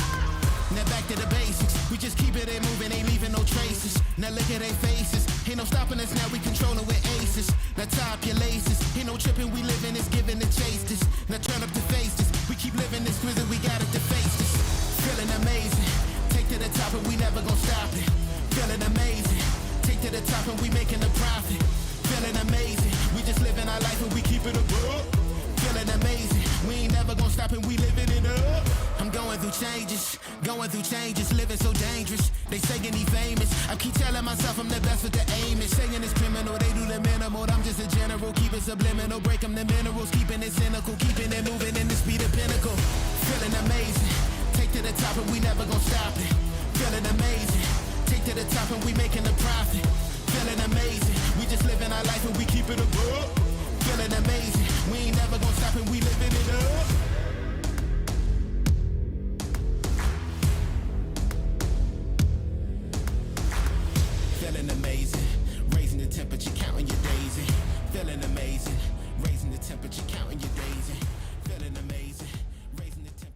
Now back to the basics. We just keep it moving, ain't leaving no traces. Now look at their faces. Ain't no stopping us now, we controlling with aces. Now tie up your laces. Ain't no tripping, we living this, giving the chase this. Now turn up the faces. We keep living this grizzly, we got it to face this. Feeling amazing. Take to the top and we never gon' stop it. Feeling amazing. Take to the top and we making a profit. Feeling amazing. We just living our life and we keep it above. Feeling amazing. We ain't never gon' stop and we living it up. I'm going through changes, living so dangerous. They saying he famous. I keep telling myself I'm the best with the aim. It's saying it's criminal, they do the minimal. I'm just a general, keep it subliminal. Break them the minerals, keeping it cynical. Keeping it moving and this be the pinnacle. Feeling amazing. Take to the top and we never gon' stop it. Feeling amazing. Take to the top and we making a profit. Feeling amazing. We just living our life and we keep it above. Feeling amazing. We ain't never gon' stop and we living it up. Feeling amazing. Raising the temperature, counting your days. Feeling amazing. Raising the temperature, counting your days. Feeling amazing. Raising the temperature.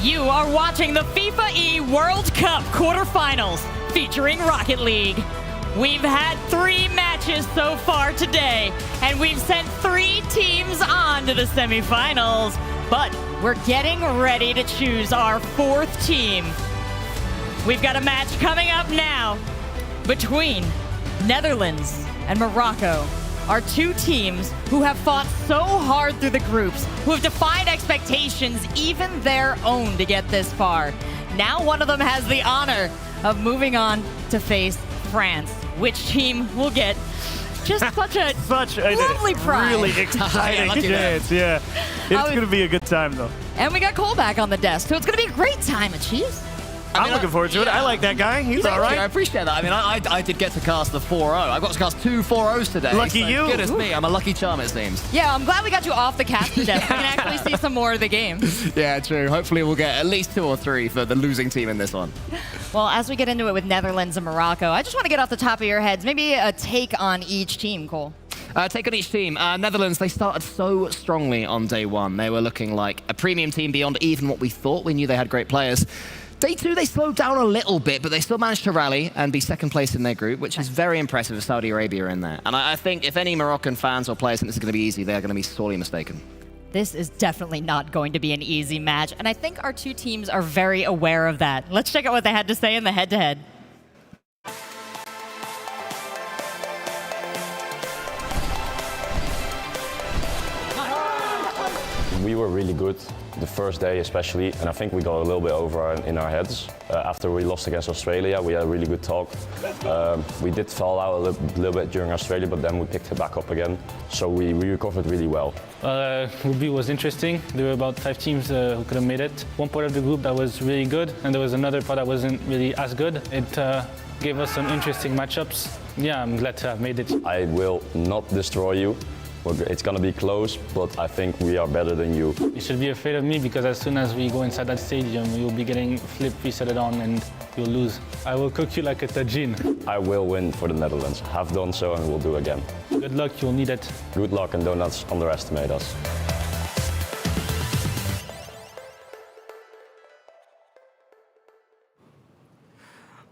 You are watching the FIFAe World Cup quarterfinals featuring Rocket League. We've had 3 matches so far today, and we've sent 3 teams on to the semifinals, but we're getting ready to choose our 4th team. We've got a match coming up now between Netherlands and Morocco, our 2 teams who have fought so hard through the groups, who have defied expectations, even their own, to get this far. Now one of them has the honor of moving on to face France. Which team will get just such a lovely prize.
Really exciting chance, yeah. It's going to be a good time, though.
And we got Cole back on the desk, so it's going to be a great time at Chiefs.
I'm looking forward to it. I like that guy. He's all right.
I appreciate that. I mean, I did get to cast the 4-0. I got to cast 2 4-0s today.
Lucky you.
Goodness me, I'm a lucky charm, it seems.
Yeah, I'm glad we got you off the caster desk. We can actually see some more of the game.
Yeah, true. Hopefully we'll get at least 2 or 3 for the losing team in this one.
Well, as we get into it with Netherlands and Morocco, I just want to get off the top of your heads, maybe a take on each team, Cole.
Take on each team. Netherlands, they started so strongly on day 1. They were looking like a premium team beyond even what we thought. We knew they had great players. Day 2, they slowed down a little bit, but they still managed to rally and be second place in their group, which is very impressive with Saudi Arabia in there. And I think if any Moroccan fans or players think this is going to be easy, they're going to be sorely mistaken.
This is definitely not going to be an easy match, and I think our 2 teams are very aware of that. Let's check out what they had to say in the head-to-head.
We were really good the first day especially, and I think we got a little bit over in our heads. After we lost against Australia, we had a really good talk. We did fall out a little bit during Australia, but then we picked it back up again. So we recovered really well.
Group B was interesting. There were about 5 teams who could have made it. One part of the group that was really good, and there was another part that wasn't really as good. It gave us some interesting matchups. Yeah, I'm glad to have made it.
I will not destroy you. It's going to be close, but I think we are better than you.
You should be afraid of me because as soon as we go inside that stadium, you'll be getting flip resetted on and you'll lose. I will cook you like a tagine.
I will win for the Netherlands. Have done so and will do again.
Good luck, you'll need it.
Good luck and don't underestimate us.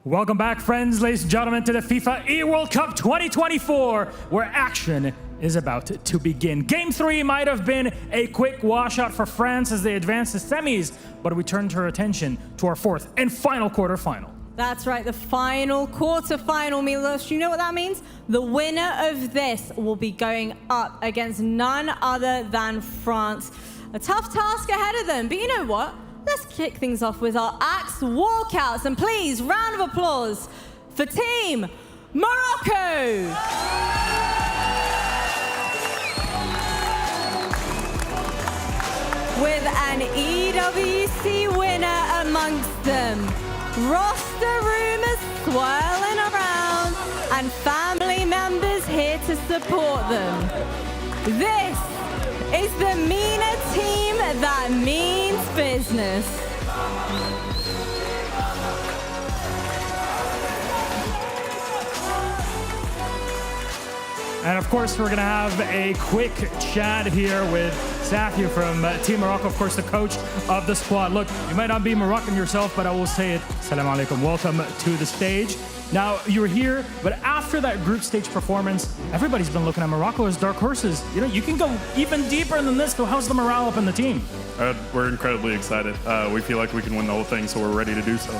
Welcome back, friends, ladies and gentlemen, to the FIFAe World Cup 2024, where action is about to begin. Game 3 might have been a quick washout for France as they advanced to semis, but we turned our attention to our 4th and final quarterfinal.
That's right, the final quarterfinal, Milos. You know what that means? The winner of this will be going up against none other than France. A tough task ahead of them, but you know what? Let's kick things off with our Axe walkouts, and please, round of applause for Team Morocco. With an EWC winner amongst them. Roster rumors swirling around. and family members here to support them. This is the MENA team that means business.
And of course, we're going to have a quick chat here with Sathia from Team Morocco, of course, the coach of the squad. Look, you might not be Moroccan yourself, but I will say it. Salam alaikum. Welcome to the stage. Now, you were here, but after that group stage performance, everybody's been looking at Morocco as dark horses. You know, you can go even deeper than this, so how's the morale up in the team?
We're incredibly excited. We feel like we can win the whole thing, so we're ready to do so.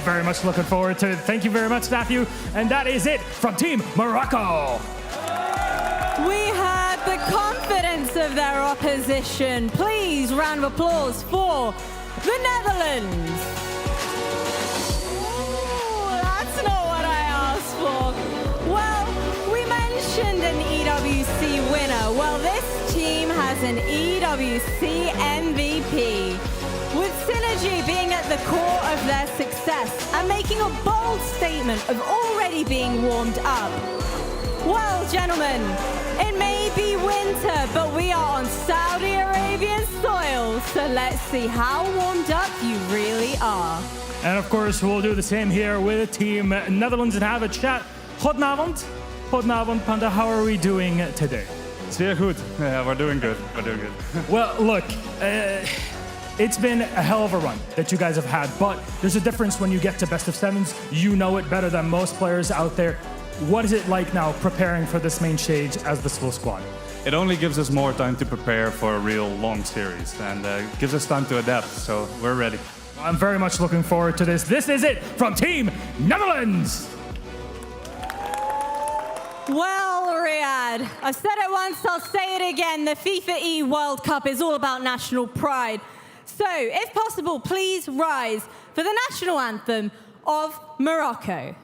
Very much looking forward to it. Thank you very much, Sathia. And that is it from Team Morocco.
We heard the confidence of their opposition. Please, round of applause for the Netherlands. Ooh, that's not what I asked for. Well, we mentioned an EWC winner. Well, this team has an EWC MVP, with Synergy being at the core of their success and making a bold statement of already being warmed up. Well, gentlemen, it may be winter, but we are on Saudi Arabian soil, so let's see how warmed up you really are.
And of course, we'll do the same here with Team Netherlands and have a chat. Goedenavond. Goedenavond, Panda. How are we doing today?
Zeer goed. Yeah, we're doing good. We're doing good.
Well, look, it's been a hell of a run that you guys have had, but there's a difference when you get to best of sevens. You know it better than most players out there. What is it like now preparing for this main stage as the full squad?
It only gives us more time to prepare for a real long series and gives us time to adapt, so we're ready.
I'm very much looking forward to this. This is it from Team Netherlands.
Well, Riyadh, I've said it once, I'll say it again. The FIFAe World Cup is all about national pride. So, if possible, please rise for the national anthem of Morocco.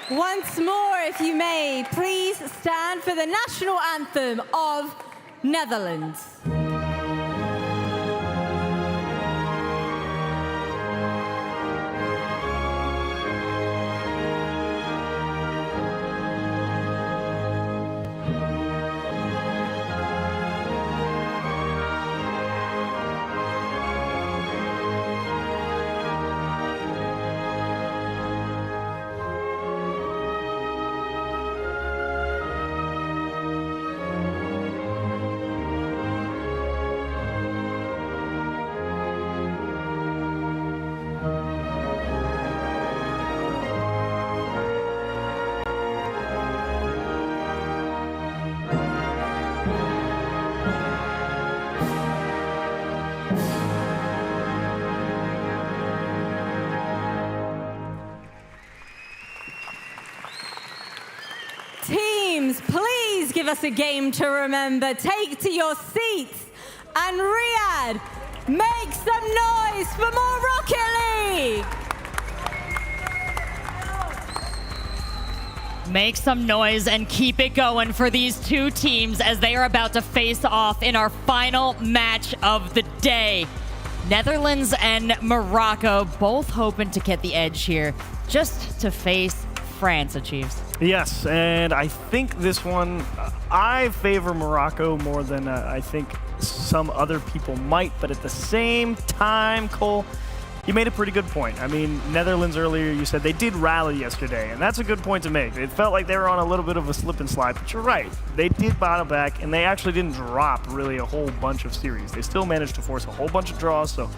Once more, if you may, please stand for the national anthem of Netherlands. Teams, please give us a game to remember. Take to your seats. And Riyadh, make some noise for more Rocket League!
Make some noise and keep it going for these two teams as they are about to face off in our final match of the day. Netherlands and Morocco both hoping to get the edge here, just to face France achieves.
Yes, and I think this one, I favor Morocco more than I think some other people might, but at the same time, Cole, you made a pretty good point. I mean, Netherlands earlier, you said they did rally yesterday, and that's a good point to make. It felt like they were on a little bit of a slip and slide, but you're right. They did battle back, and they actually didn't drop really a whole bunch of series. They still managed to force a whole bunch of draws, so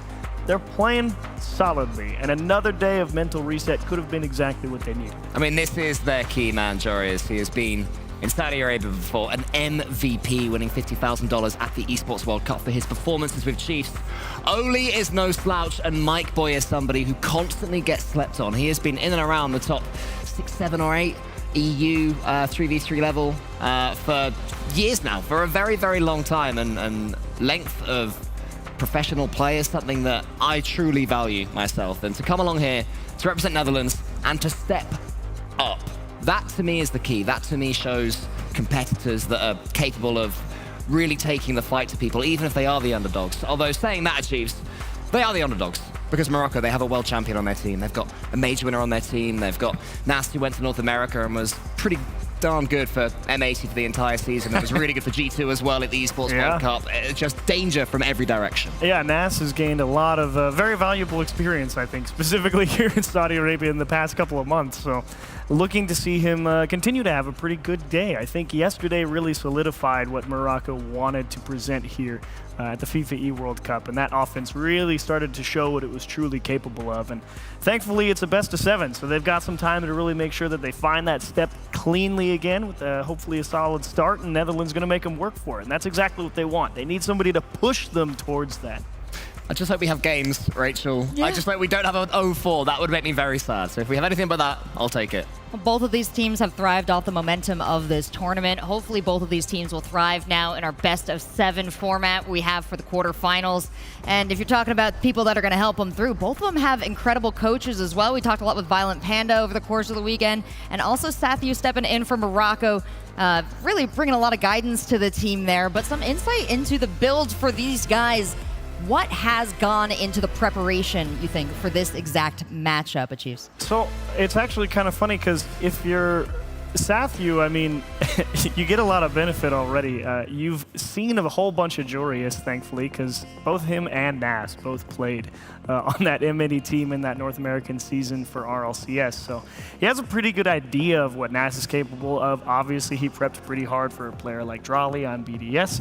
they're playing solidly, and another day of mental reset could have been exactly what they needed.
I mean, this is their key man, Joris. He has been in Saudi Arabia before, an MVP, winning $50,000 at the Esports World Cup for his performances with Chiefs. Oli is no slouch, and Mike Boy is somebody who constantly gets slept on. He has been in and around the top 6, 7, or 8 EU 3v3 level for years now, for a very, very long time, and length of professional play is something that I truly value myself. And to come along here to represent Netherlands and to step up, that to me is the key. That to me shows competitors that are capable of really taking the fight to people, even if they are the underdogs. Although saying that, Chiefs, they are the underdogs. Because Morocco, they have a world champion on their team. They've got a major winner on their team. They've got Nas, who went to North America and was pretty darn good for M80 for the entire season. It was really good for G2 as well at the Esports World Cup. It's just danger from every direction.
Yeah, Nas has gained a lot of very valuable experience, I think, specifically here in Saudi Arabia in the past couple of months. So looking to see him continue to have a pretty good day. I think yesterday really solidified what Morocco wanted to present here at the FIFAe World Cup, and that offense really started to show what it was truly capable of. And thankfully, it's a best of 7, so they've got some time to really make sure that they find that step cleanly again with hopefully a solid start, and Netherlands going to make them work for it. And that's exactly what they want. They need somebody to push them towards that.
I just hope we have games, Rachel. I just hope we don't have an 0-4. That would make me very sad. So if we have anything but that, I'll take it.
Both of these teams have thrived off the momentum of this tournament. Hopefully both of these teams will thrive now in our best of 7 format we have for the quarterfinals. And if you're talking about people that are going to help them through, both of them have incredible coaches as well. We talked a lot with Violent Panda over the course of the weekend, and also Sathiou stepping in for Morocco, really bringing a lot of guidance to the team there, but some insight into the build for these guys. What has gone into the preparation, you think, for this exact matchup at Chiefs?
So it's actually kind of funny because if you're Sathiou, I mean, you get a lot of benefit already. You've seen a whole bunch of Joreus, thankfully, because both him and Nas both played on that M80 team in that North American season for RLCS. So he has a pretty good idea of what Nas is capable of. Obviously, he prepped pretty hard for a player like Drali on BDS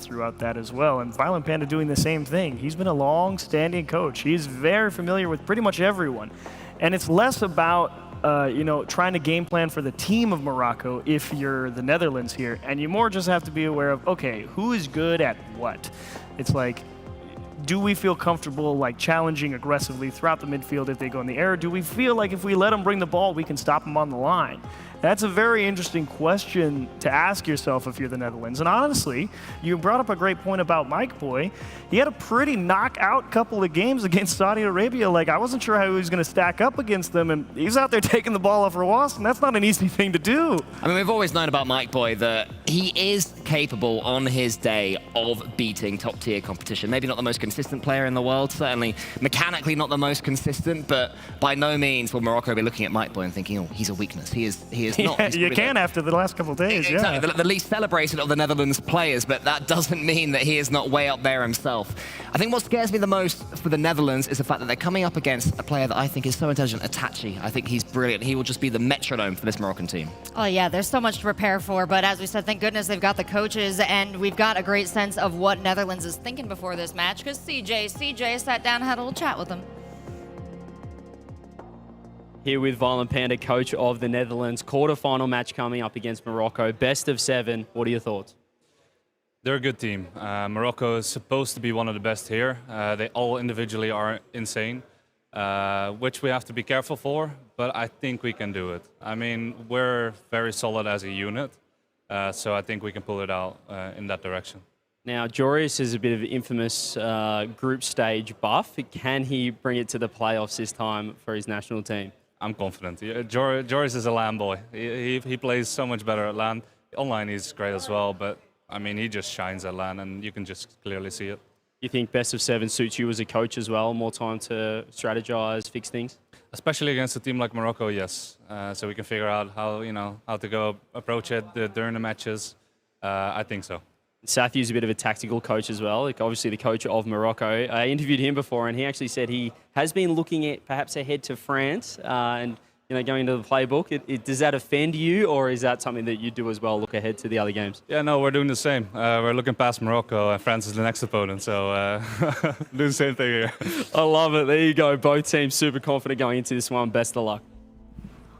throughout that as well. And Violent Panda doing the same thing. He's been a long-standing coach. He's very familiar with pretty much everyone. And it's less about trying to game plan for the team of Morocco if you're the Netherlands here, and you more just have to be aware of, okay, who is good at what? It's like, do we feel comfortable like challenging aggressively throughout the midfield if they go in the air? Do we feel like if we let them bring the ball, we can stop them on the line? That's a very interesting question to ask yourself if you're the Netherlands. And honestly, you brought up a great point about Mike Boy. He had a pretty knockout couple of games against Saudi Arabia. Like, I wasn't sure how he was going to stack up against them, and he's out there taking the ball off Roas, and that's not an easy thing to do.
I mean, we've always known about Mike Boy that he is capable on his day of beating top-tier competition. Maybe not the most consistent player in the world, certainly mechanically not the most consistent, but by no means will Morocco be looking at Mike Boy and thinking, oh, he's a weakness. He is not.
Yeah, you can after the last couple of days,
exactly.
yeah.
The least celebrated of the Netherlands players, but that doesn't mean that he is not way up there himself. I think what scares me the most for the Netherlands is the fact that they're coming up against a player that I think is so intelligent, Itachi. I think he's brilliant. He will just be the metronome for this Moroccan team.
Oh yeah, there's so much to prepare for, but as we said, thank goodness they've got the coaches, and we've got a great sense of what Netherlands is thinking before this match, because CJ sat down and had a little chat with them.
Here with Violent Panda, coach of the Netherlands. Quarterfinal match coming up against Morocco. Best of 7. What are your thoughts?
They're a good team. Morocco is supposed to be one of the best here. They all individually are insane, which we have to be careful for, but I think we can do it. I mean, we're very solid as a unit, so I think we can pull it out in that direction.
Now, Joreus is a bit of an infamous group stage buff. Can he bring it to the playoffs this time for his national team?
I'm confident. Joreus is a LAN boy. He plays so much better at LAN. Online he's great as well, but I mean, he just shines at LAN, and you can just clearly see it.
You think best of 7 suits you as a coach as well? More time to strategize, fix things?
Especially against a team like Morocco, yes. So we can figure out how to go approach it during the matches. I think so.
Sathiu's a bit of a tactical coach as well, like obviously the coach of Morocco. I interviewed him before, and he actually said he has been looking at perhaps ahead to France and going into the playbook. Does that offend you, or is that something that you do as well, look ahead to the other games?
Yeah, no, we're doing the same. We're looking past Morocco, and France is the next opponent, so do the same thing here.
I love it. There you go. Both teams super confident going into this one. Best of luck.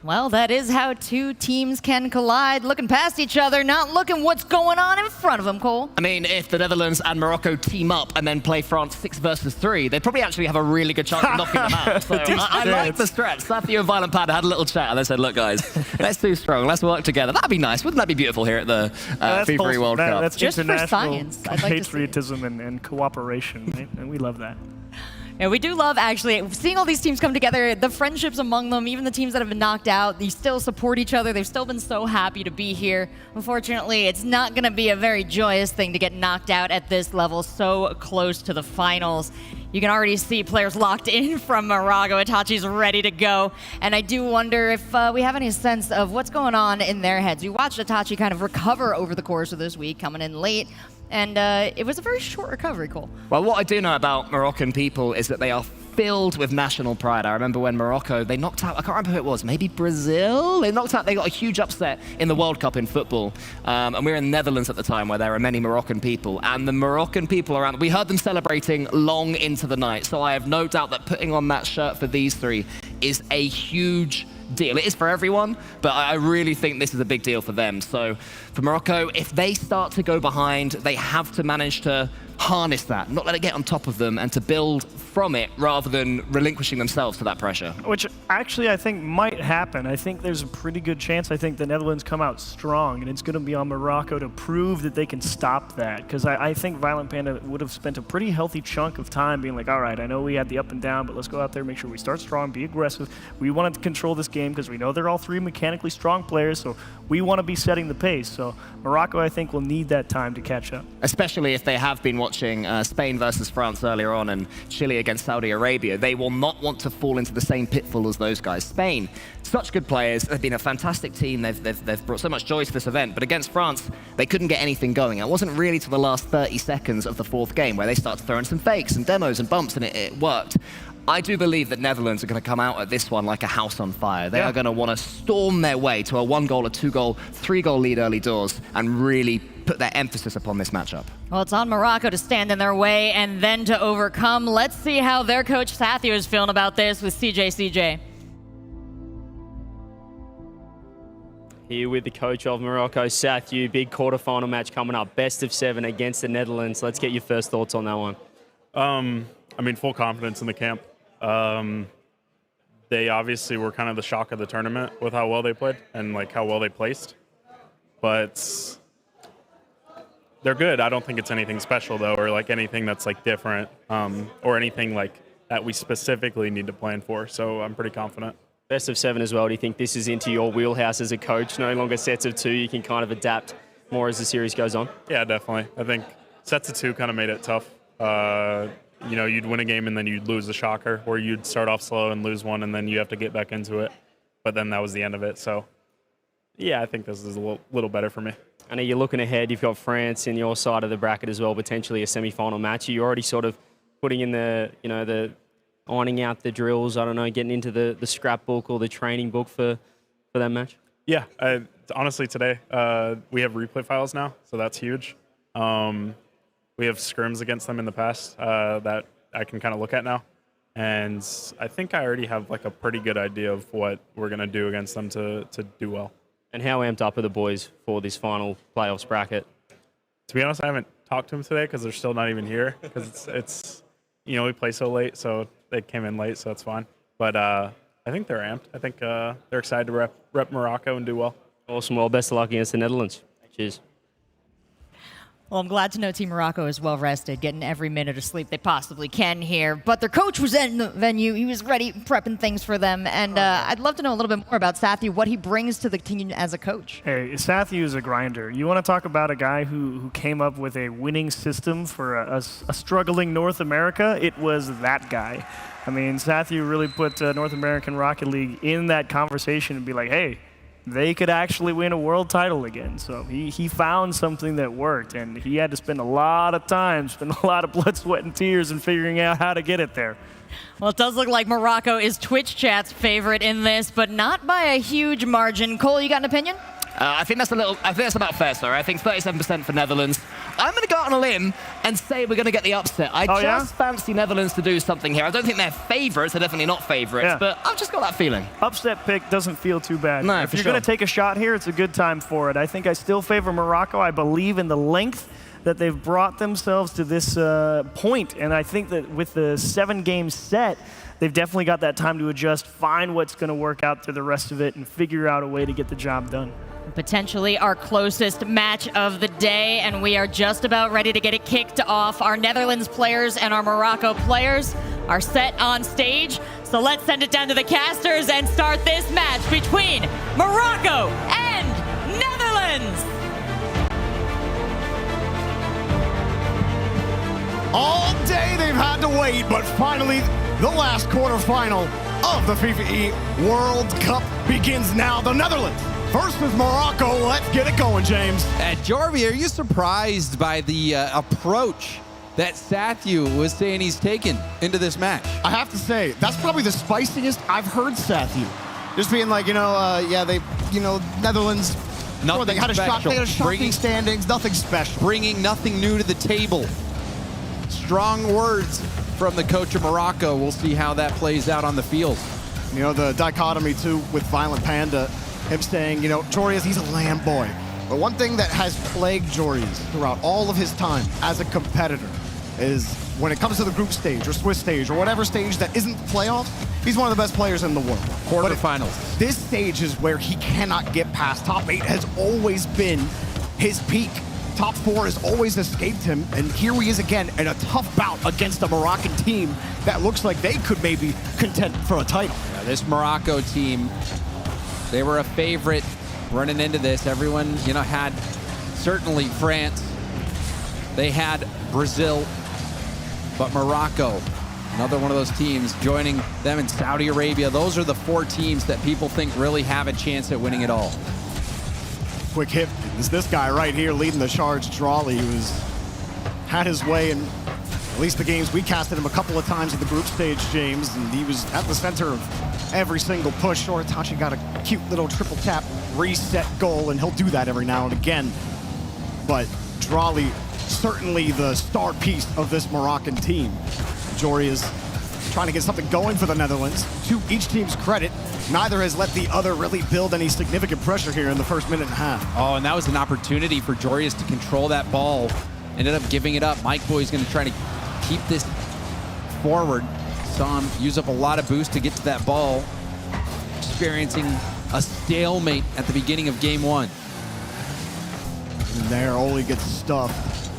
Well, that is how two teams can collide, looking past each other, not looking what's going on in front of them, Cole.
I mean, if the Netherlands and Morocco team up and then play France 6 versus 3, they'd probably actually have a really good chance of knocking them out. So I like the stretch. Sathiu and Violent Panda had a little chat and they said, look, guys, let's do strong. Let's work together. That'd be nice. Wouldn't that be beautiful here at the FIFAe World Cup?
That's
just
international
for science. I'd like
patriotism and cooperation, right? And we love that.
Yeah, we do love, actually, seeing all these teams come together, the friendships among them, even the teams that have been knocked out, they still support each other. They've still been so happy to be here. Unfortunately, it's not going to be a very joyous thing to get knocked out at this level, so close to the finals. You can already see players locked in from Morocco. Itachi's ready to go. And I do wonder if we have any sense of what's going on in their heads. We watched Itachi kind of recover over the course of this week, coming in late. And it was a very short recovery, Cole.
Well, what I do know about Moroccan people is that they are filled with national pride. I remember when Morocco, they knocked out, I can't remember who it was, maybe Brazil? They got a huge upset in the World Cup in football. And we were in the Netherlands at the time where there are many Moroccan people. And the Moroccan people around, we heard them celebrating long into the night. So I have no doubt that putting on that shirt for these three is a huge deal. It is for everyone, but I really think this is a big deal for them. So for Morocco, if they start to go behind, they have to manage to harness that, not let it get on top of them, and to build from it rather than relinquishing themselves to that pressure.
Which actually I think might happen. I think there's a pretty good chance I think the Netherlands come out strong, and it's going to be on Morocco to prove that they can stop that. Because I think Violent Panda would have spent a pretty healthy chunk of time being like, all right, I know we had the up and down, but let's go out there, make sure we start strong, be aggressive. We want to control this game because we know they're all three mechanically strong players, so we want to be setting the pace. So Morocco, I think, will need that time to catch up.
Especially if they have been watching Spain versus France earlier on and Chile against Saudi Arabia. They will not want to fall into the same pitfall as those guys. Spain, such good players. They've been a fantastic team. They've brought so much joy to this event. But against France, they couldn't get anything going. It wasn't really to the last 30 seconds of the fourth game where they started throwing some fakes and demos and bumps, and it worked. I do believe that Netherlands are going to come out at this one like a house on fire. They are going to want to storm their way to a 1-goal, a 2-goal, 3-goal lead early doors and really put their emphasis upon this matchup.
Well, it's on Morocco to stand in their way and then to overcome. Let's see how their coach Sathiu is feeling about this with CJ.
Here with the coach of Morocco, Sathiu. Big quarterfinal match coming up. Best of 7 against the Netherlands. Let's get your first thoughts on that one.
I mean, full confidence in the camp. They obviously were kind of the shock of the tournament with how well they played and like how well they placed. But they're good. I don't think it's anything special though, or like anything that's like different, or anything like that we specifically need to plan for. So I'm pretty confident.
Best of 7 as well. Do you think this is into your wheelhouse as a coach? No longer sets of 2. You can kind of adapt more as the series goes on.
Yeah, definitely. I think sets of 2 kind of made it tough. You'd win a game and then you'd lose a shocker, or you'd start off slow and lose one and then you have to get back into it. But then that was the end of it. So, yeah, I think this is a little better for me.
I know you're looking ahead. You've got France in your side of the bracket as well, potentially a semi-final match. Are you already sort of putting in the ironing out the drills, I don't know, getting into the scrapbook or the training book for that match?
Yeah, honestly, today we have replay files now, so that's huge. We have scrims against them in the past that I can kind of look at now. And I think I already have like a pretty good idea of what we're going to do against them to do well.
And how amped up are the boys for this final playoffs bracket?
To be honest, I haven't talked to them today because they're still not even here. Because it's we play so late, so they came in late, so that's fine. But I think they're amped. I think they're excited to rep Morocco and do well.
Awesome. Well, best of luck against the Netherlands. Cheers.
Well, I'm glad to know Team Morocco is well rested, getting every minute of sleep they possibly can here. But their coach was in the venue. He was ready, prepping things for them. And I'd love to know a little bit more about Sathy, what he brings to the team as a coach.
Hey, Sathy is a grinder. You want to talk about a guy who came up with a winning system for a struggling North America? It was that guy. I mean, Sathy really put North American Rocket League in that conversation and be like, hey, they could actually win a world title again. So he found something that worked, and he had to spend a lot of time, spend a lot of blood, sweat, and tears in figuring out how to get it there.
Well, it does look like Morocco is Twitch chat's favorite in this, but not by a huge margin. Cole, you got an opinion?
I think that's about fair, sir. I think 37% for Netherlands. I'm going to go out on a limb and say we're going to get the upset. I fancy Netherlands to do something here. I don't think they're favorites. They're definitely not favorites, but I've just got that feeling.
Upset pick doesn't feel too bad.
No,
if you're going to take a shot here, it's a good time for it. I think I still favor Morocco. I believe in the length that they've brought themselves to this point, and I think that with the 7-game set, they've definitely got that time to adjust, find what's going to work out through the rest of it, and figure out a way to get the job done.
Potentially our closest match of the day, and we are just about ready to get it kicked off. Our Netherlands players and our Morocco players are set on stage, so let's send it down to the casters and start this match between Morocco and Netherlands.
All day they've had to wait, but finally the last quarterfinal of the FIFAe World Cup begins now. The Netherlands versus Morocco. Let's get it going, James.
Jorby, are you surprised by the approach that Sathy was saying he's taken into this match?
I have to say, that's probably the spiciest I've heard Sathy. Just being like, Netherlands, they had a shocking standings, nothing special.
Bringing nothing new to the table. Strong words from the coach of Morocco. We'll see how that plays out on the field.
The dichotomy, too, with Violent Panda, him saying, Jorius, he's a lamb boy. But one thing that has plagued Jorius throughout all of his time as a competitor is when it comes to the group stage or Swiss stage or whatever stage that isn't the playoffs, he's one of the best players in the world.
Quarterfinals.
This stage is where he cannot get past. Top 8 has always been his peak. Top 4 has always escaped him, and here he is again in a tough bout against a Moroccan team that looks like they could maybe contend for a title.
Yeah, this Morocco team, they were a favorite running into this. Everyone, had certainly France. They had Brazil, but Morocco, another one of those teams, joining them in Saudi Arabia. Those are the 4 teams that people think really have a chance at winning it all.
Quick hit is this guy right here leading the charge, Drawley, who's had his way in at least the games. We casted him a couple of times in the group stage, James, and he was at the center of every single push. Shortachi got a cute little triple tap reset goal, and he'll do that every now and again. But Drawley, certainly the star piece of this Moroccan team. Jory is trying to get something going for the Netherlands. To each team's credit, neither has let the other really build any significant pressure here in the first minute and a half.
Oh, and that was an opportunity for Jorius to control that ball. Ended up giving it up. Mike Boy's going to try to keep this forward. Saw him use up a lot of boost to get to that ball. Experiencing a stalemate at the beginning of game 1.
And there, Oli gets stuffed.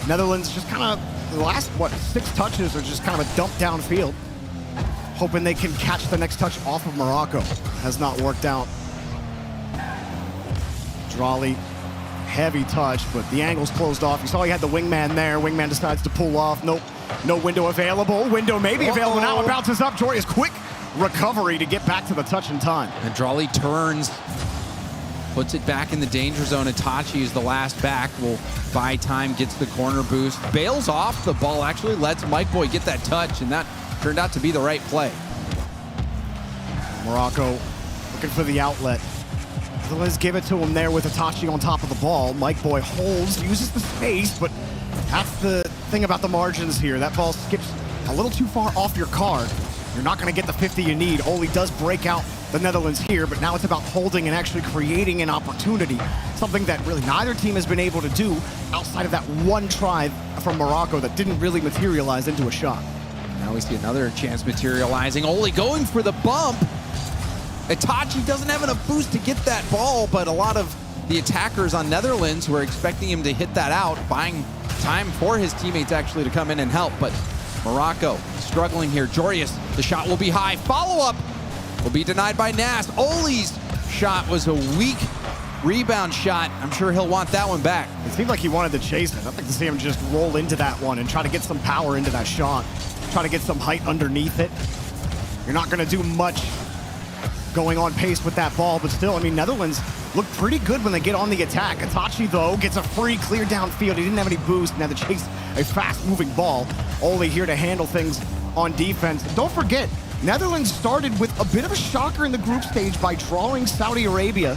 Netherlands just kind of, the last, 6 touches are just kind of a dump downfield. Hoping they can catch the next touch off of Morocco. Has not worked out. Drawley, heavy touch, but the angle's closed off. You saw he had the wingman there. Wingman decides to pull off. Nope, no window available. Window may be available now. It bounces up. Jorius, quick recovery to get back to the touch in time.
And Drawley turns, puts it back in the danger zone. Itachi is the last back. Will buy time, gets the corner boost, bails off the ball, actually lets Mike Boy get that touch, and that turned out to be the right play.
Morocco looking for the outlet. Let's give it to him there with Itachi on top of the ball. Mike Boy holds, uses the space, but that's the thing about the margins here. That ball skips a little too far off your card. You're not going to get the 50 you need. Oli does break out the Netherlands here, but now it's about holding and actually creating an opportunity. Something that really neither team has been able to do outside of that one try from Morocco that didn't really materialize into a shot.
Now we see another chance materializing. Oli going for the bump. Itachi doesn't have enough boost to get that ball, but a lot of the attackers on Netherlands who are expecting him to hit that out, buying time for his teammates actually to come in and help. But Morocco struggling here. Jorius, the shot will be high. Follow-up will be denied by Nas. Oli's shot was a weak rebound shot. I'm sure he'll want that one back.
It seemed like he wanted to chase it. I'd like to see him just roll into that one and try to get some power into that shot. Try to get some height underneath it. You're not going to do much going on pace with that ball, but still, I mean, Netherlands look pretty good when they get on the attack. Itachi, though, gets a free clear downfield. He didn't have any boost and had to chase a fast-moving ball. Ole here to handle things on defense. Don't forget, Netherlands started with a bit of a shocker in the group stage by drawing Saudi Arabia,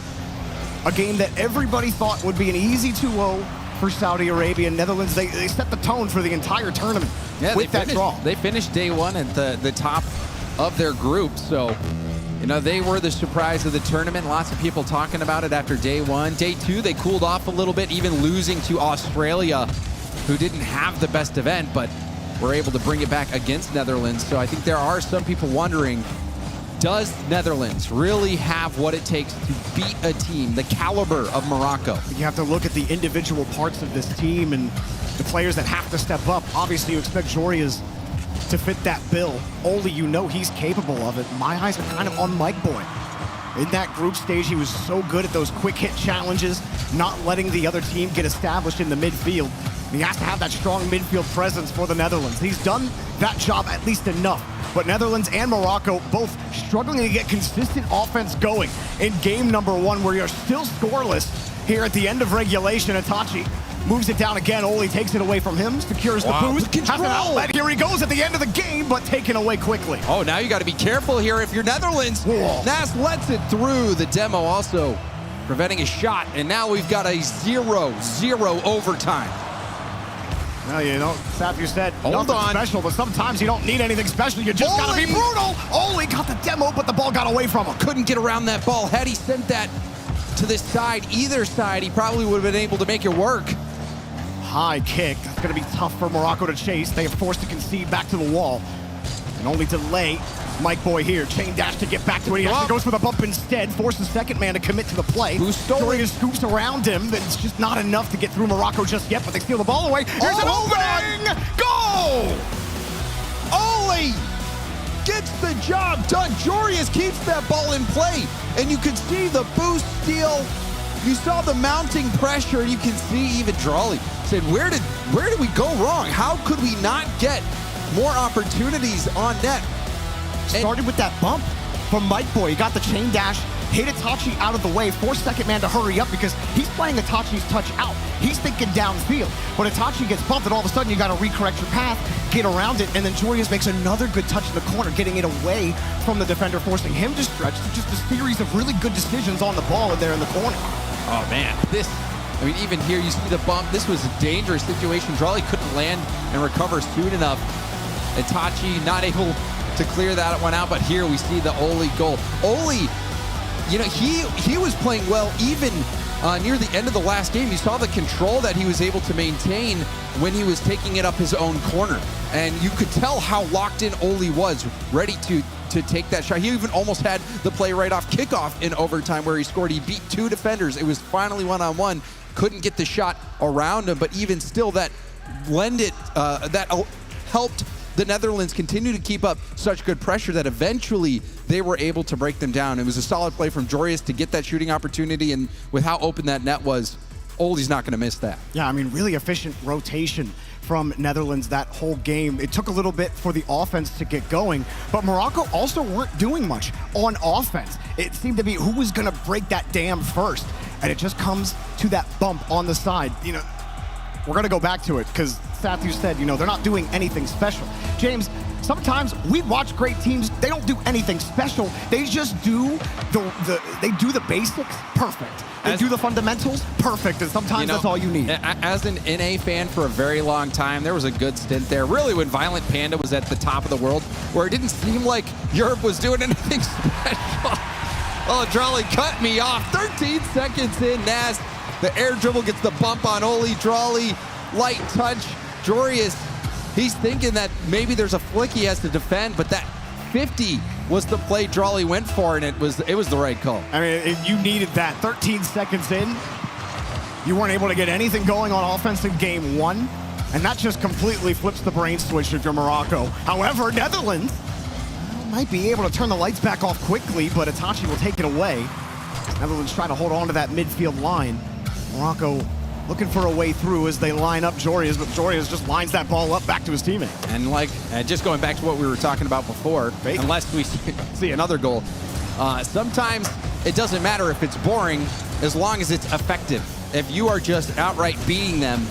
a game that everybody thought would be an easy 2-0 for Saudi Arabia. Netherlands, they set the tone for the entire tournament with that draw.
They finished day one at the top of their group, so you know, they were the surprise of the tournament. Lots of people talking about it after day one. Day two, they cooled off a little bit, even losing to Australia, who didn't have the best event, but were able to bring it back against Netherlands. So I think there are some people wondering, does Netherlands really have what it takes to beat a team the caliber of Morocco?
You have to look at the individual parts of this team and the players that have to step up. Obviously, you expect Jorius to fit that bill. Only you know he's capable of it. My eyes are kind of on Mike Boy. In that group stage, he was so good at those quick hit challenges, not letting the other team get established in the midfield. He has to have that strong midfield presence for the Netherlands. He's done that job at least enough. But Netherlands and Morocco both struggling to get consistent offense going in game number one, where you're still scoreless here at the end of regulation. Itachi moves it down again. Ole takes it away from him, secures the boost. Has an outlet. Here he goes at the end of the game, but taken away quickly.
Oh, now you got to be careful here if you're Netherlands.
Whoa.
Nas lets it through. The demo also preventing a shot, and now we've got a 0-0 overtime.
Well, you know, Safu said
Hold
nothing
on.
special, but sometimes you don't need anything special. You just got to be brutal. Ole got the demo, but the ball got away from him.
Couldn't get around that ball. Had he sent that to this side, either side, he probably would have been able to make it work.
High kick. That's going to be tough for Morocco to chase. They are forced to concede back to the wall. And only delay. Mike Boy here. Chain dash to get back to it. He actually goes for the bump instead. Forces second man to commit to the play. Dorian scoops around him. But it's just not enough to get through Morocco just yet. But they steal the ball away. Here's an opening. Goal!
Ole gets the job done. Jorius keeps that ball in play. And you can see the boost steal. You saw the mounting pressure. You can see even Drawley said, where did we go wrong? How could we not get more opportunities on net?
Started with that bump from Mike Boy. He got the chain dash, hit Itachi out of the way, forced second man to hurry up because he's playing Itachi's touch out. He's thinking downfield. But Itachi gets bumped, and all of a sudden you got to recorrect your path, get around it, and then Jorius makes another good touch in the corner, getting it away from the defender, forcing him to stretch. Just a series of really good decisions on the ball in there in the corner.
Oh, man. I mean, even here you see the bump. This was a dangerous situation. Drawley couldn't land and recover soon enough. Itachi not able to clear that one out, but here we see the Ole goal. Ole, you know, he was playing well even near the end of the last game. You saw the control that he was able to maintain when he was taking it up his own corner. And you could tell how locked in Ole was, ready to take that shot. He even almost had the play right off kickoff in overtime where he scored. He beat two defenders. It was finally one-on-one. Couldn't get the shot around him, but even still that helped the Netherlands continue to keep up such good pressure that eventually they were able to break them down. It was a solid play from Jorius to get that shooting opportunity, and with how open that net was, Ole's not going to miss that.
Yeah, I mean, really efficient rotation from Netherlands that whole game. It took a little bit for the offense to get going, but Morocco also weren't doing much on offense. It seemed to be who was going to break that dam first, and it just comes to that bump on the side. You know, we're going to go back to it because Sathu said, you know, they're not doing anything special. James, sometimes we watch great teams, they don't do anything special. They just do the basics perfect. They do the fundamentals perfect, and sometimes that's all you need.
As an NA fan for a very long time, there was a good stint there, really when Violent Panda was at the top of the world, where it didn't seem like Europe was doing anything special. Oh, Drawley cut me off. 13 seconds in, Nas, the air dribble gets the bump on Ole. Drawley, light touch. Jorius, he's thinking that maybe there's a flick he has to defend, but that 50 was the play Drawley went for, and it was the right call.
I mean, you needed that. 13 seconds in, you weren't able to get anything going on offense in game one, and that just completely flips the brain switch if you're Morocco. However, Netherlands might be able to turn the lights back off quickly, but Itachi will take it away. Netherlands trying to hold on to that midfield line. Morocco looking for a way through as they line up Jorias, but Jorias just lines that ball up back to his teammate.
And just going back to what we were talking about before, unless we see another goal, sometimes it doesn't matter if it's boring as long as it's effective. If you are just outright beating them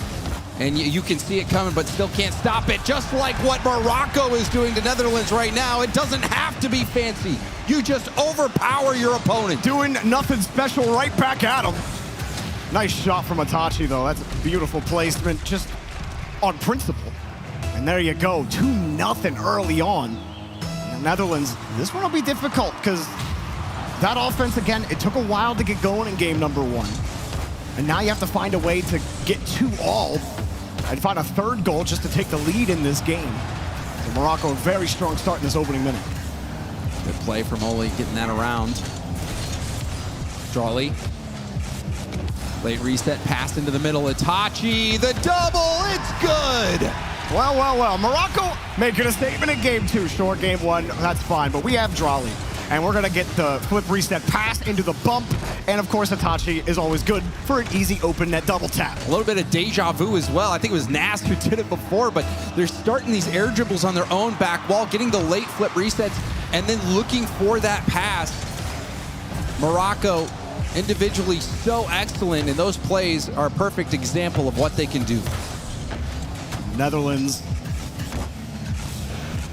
and you can see it coming but still can't stop it, just like what Morocco is doing to Netherlands right now, it doesn't have to be fancy. You just overpower your opponent.
Doing nothing special right back at him. Nice shot from Itachi, though. That's a beautiful placement, just on principle. And there you go, 2-0 early on. The Netherlands, this one will be difficult because that offense, again, it took a while to get going in game number one. And now you have to find a way to get 2-all and find a third goal just to take the lead in this game. So Morocco, a very strong start in this opening minute.
Good play from Oli, getting that around. Drawley. Late reset, pass into the middle. Itachi, the double, it's good!
Well, well, well. Morocco making a statement in game two. Short game one, that's fine. But we have Drawley. And we're going to get the flip reset pass into the bump. And, of course, Itachi is always good for an easy open net double tap.
A little bit of deja vu as well. I think it was Nas who did it before, but they're starting these air dribbles on their own back wall, getting the late flip resets, and then looking for that pass. Morocco individually so excellent, and those plays are a perfect example of what they can do.
Netherlands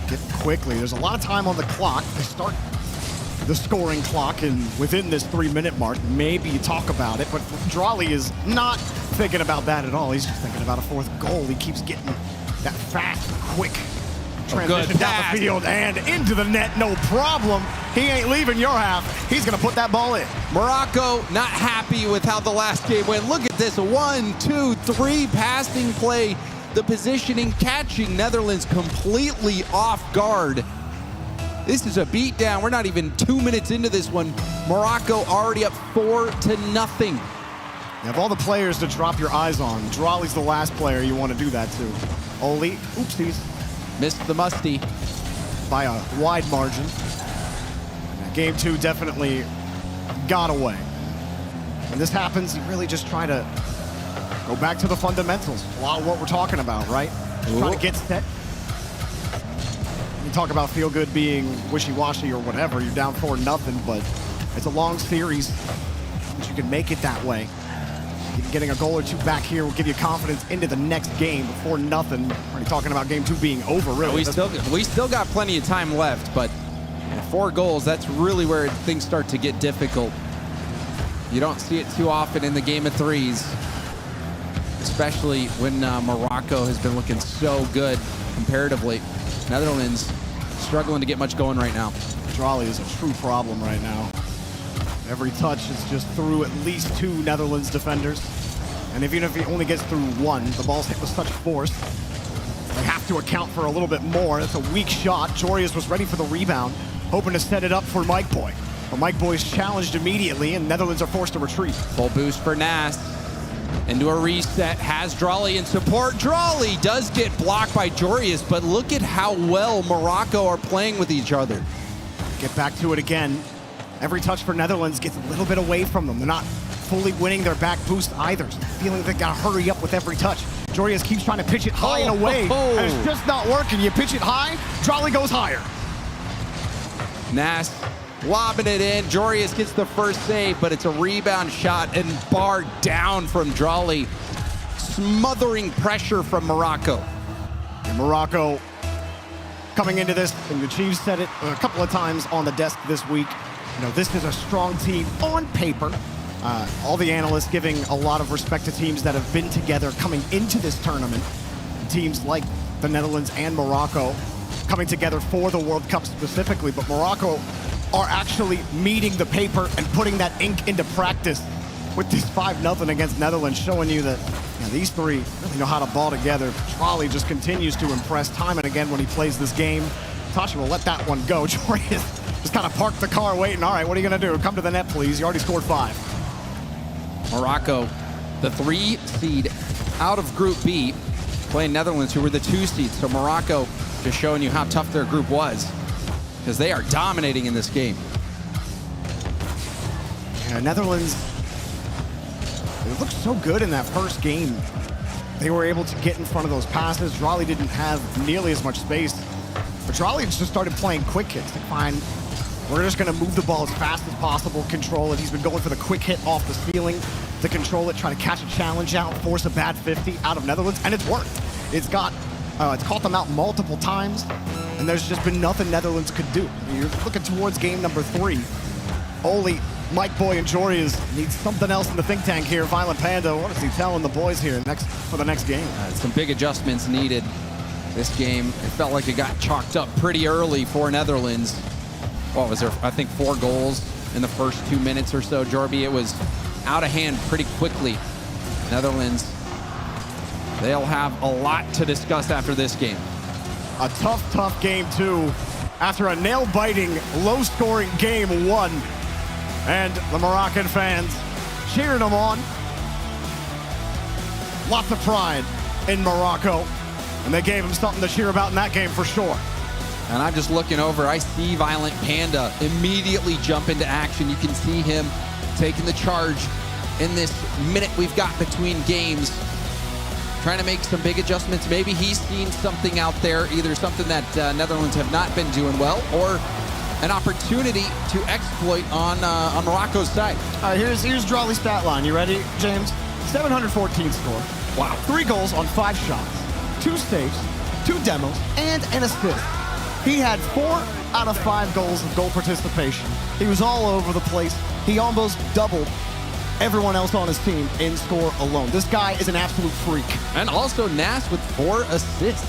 get quickly. There's a lot of time on the clock. They start the scoring clock and within this 3-minute mark. Maybe you talk about it, but Drawley is not thinking about that at all. He's just thinking about a fourth goal. He keeps getting that fast, quick transition down the field and into the net, no problem. He ain't leaving your half. He's gonna put that ball in.
Morocco not happy with how the last game went. Look at this, 1, 2, 3 passing play. The positioning catching Netherlands completely off guard. This is a beatdown. We're not even 2 minutes into this one. Morocco already up 4-0.
Now, of all the players to drop your eyes on, Drawley's the last player you want to do that to. Oli, oopsies.
Missed the musty.
By a wide margin. Game two definitely got away. When this happens, you really just try to go back to the fundamentals. A lot of what we're talking about, right? Just trying to get set. You talk about feel good being wishy-washy or whatever. You're down 4-0, but it's a long series. But you can make it that way. Getting a goal or two back here will give you confidence into the next game. 4-0. Already talking about game two being over, really.
We still got plenty of time left, but 4 goals, that's really where things start to get difficult. You don't see it too often in the game of threes, especially when Morocco has been looking so good comparatively. Netherlands struggling to get much going right now.
Drawley is a true problem right now. Every touch is just through at least 2 Netherlands defenders. And even if he only gets through 1, the ball's hit with such force. They have to account for a little bit more. That's a weak shot. Jorias was ready for the rebound, hoping to set it up for Mike Boy. But Mike Boy's challenged immediately, and Netherlands are forced to retreat.
Full boost for Nas. Into a reset, has Drawley in support. Drawley does get blocked by Jorias, but look at how well Morocco are playing with each other.
Get back to it again. Every touch for Netherlands gets a little bit away from them. They're not fully winning their back boost either. So feeling they gotta hurry up with every touch. Jorias keeps trying to pitch it high and away, and it's just not working. You pitch it high, Drawley goes higher.
Nas lobbing it in. Jorias gets the first save, but it's a rebound shot and barred down from Drawley. Smothering pressure from Morocco.
And Morocco coming into this, and the Chiefs said it a couple of times on the desk this week. You know, this is a strong team on paper. All the analysts giving a lot of respect to teams that have been together coming into this tournament. Teams like the Netherlands and Morocco coming together for the World Cup specifically, but Morocco are actually meeting the paper and putting that ink into practice with this 5-0 against Netherlands, showing you that these three really know how to ball together. Drawley just continues to impress time and again when he plays this game. Tasha will let that one go. Jorias Just kind of parked the car waiting. All right, what are you going to do? Come to the net, please. You already scored 5.
Morocco, the 3 seed out of Group B, playing Netherlands, who were the 2 seeds. So Morocco just showing you how tough their group was, because they are dominating in this game.
Yeah, Netherlands, it looked so good in that first game. They were able to get in front of those passes. Drali didn't have nearly as much space, but Drali just started playing quick hits. Like, fine, we're just going to move the ball as fast as possible, control it. He's been going for the quick hit off the ceiling to control it, try to catch a challenge out, force a bad 50 out of Netherlands, and it's worked. It's caught them out multiple times, and there's just been nothing Netherlands could do. You're looking towards game number 3. Oli, Mike Boy, and Jorias need something else in the think tank here. Violent Panda, what is he telling the boys here for the next game?
Some big adjustments needed. This game, it felt like it got chalked up pretty early for Netherlands. What was there? I think 4 goals in the first 2 minutes or so. Jorby, it was out of hand pretty quickly. Netherlands, they'll have a lot to discuss after this game.
A tough game, too, after a nail-biting, low-scoring game 1. And the Moroccan fans cheering them on. Lots of pride in Morocco. And they gave him something to cheer about in that game for sure.
And I'm just looking over. I see Violent Panda immediately jump into action. You can see him taking the charge in this minute we've got between games, trying to make some big adjustments. Maybe he's seen something out there, either something that Netherlands have not been doing well, or an opportunity to exploit on Morocco's side.
Here's Drali's stat line. You ready, James? 714 score. Wow. 3 goals on 5 shots, 2 saves, 2 demos, and an assist. He had 4 out of 5 goals of goal participation. He was all over the place. He almost doubled everyone else on his team in score alone. This guy is an absolute freak.
And also Nas with 4 assists.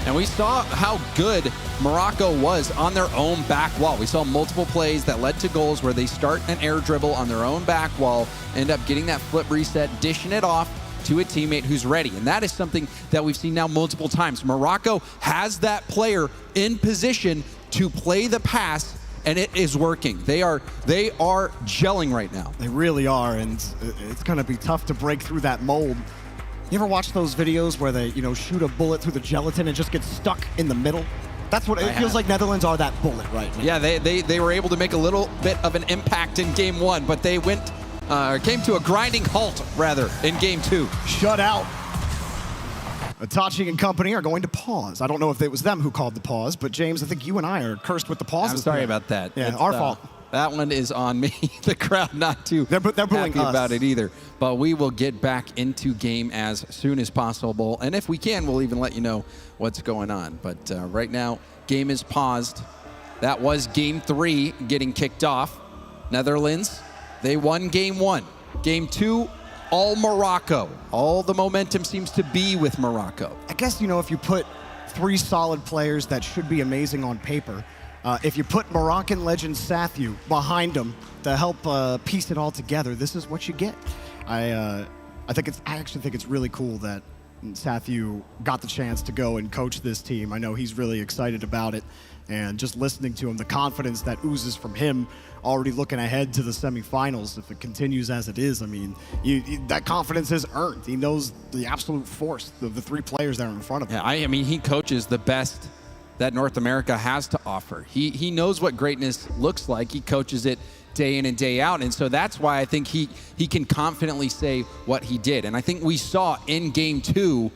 And we saw how good Morocco was on their own back wall. We saw multiple plays that led to goals where they start an air dribble on their own back wall, end up getting that flip reset, dishing it off to a teammate who's ready. And that is something that we've seen now multiple times. Morocco has that player in position to play the pass, and it is working. They are gelling right now.
They really are, and it's going to be tough to break through that mold. You ever watch those videos where they, shoot a bullet through the gelatin and just get stuck in the middle? That's what it feels like. Netherlands are that bullet right now.
Yeah, they were able to make a little bit of an impact in game 1, but they came to a grinding halt, rather, in game 2.
Shut out. Itachi and company are going to pause. I don't know if it was them who called the pause, but James, I think you and I are cursed with the pause.
I'm sorry about that.
Yeah, our fault.
That one is on me. The crowd not too
they're booing
happy
us
about it either. But we will get back into game as soon as possible. And if we can, we'll even let you know what's going on. But right now, game is paused. That was game 3 getting kicked off. Netherlands, they won game 1. Game 2, all Morocco. All the momentum seems to be with Morocco.
I guess, if you put 3 solid players that should be amazing on paper, if you put Moroccan legend Sathiou behind him to help piece it all together, this is what you get. I actually think it's really cool that Sathiou got the chance to go and coach this team. I know he's really excited about it, and just listening to him, the confidence that oozes from him, already looking ahead to the semifinals. If it continues as it is, that confidence is earned. He knows the absolute force of the 3 players that are in front of him.
Yeah, he coaches the best that North America has to offer. He knows what greatness looks like. He coaches it day in and day out. And so that's why I think he can confidently say what he did. And I think we saw in game 2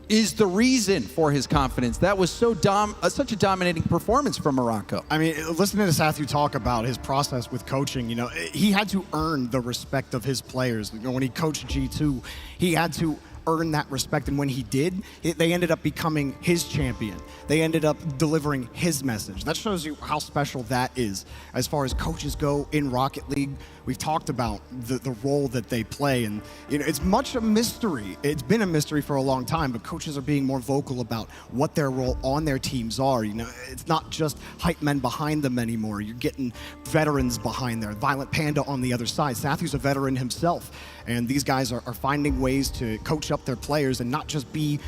is the reason for his confidence. That was such a dominating performance from Morocco.
Listening to Sathiou talk about his process with coaching, he had to earn the respect of his players. When he coached G2, he had to earn that respect, and when he did, they ended up becoming his champion. They ended up delivering his message. That shows you how special that is as far as coaches go in Rocket League. we've talked about the role that they play, and it's much a mystery. It's been a mystery for a long time, but coaches are being more vocal about what their role on their teams are. It's not just hype men behind them anymore. You're getting veterans behind there. Violent Panda on the other side. Sathu's a veteran himself, and these guys are finding ways to coach up their players and not just be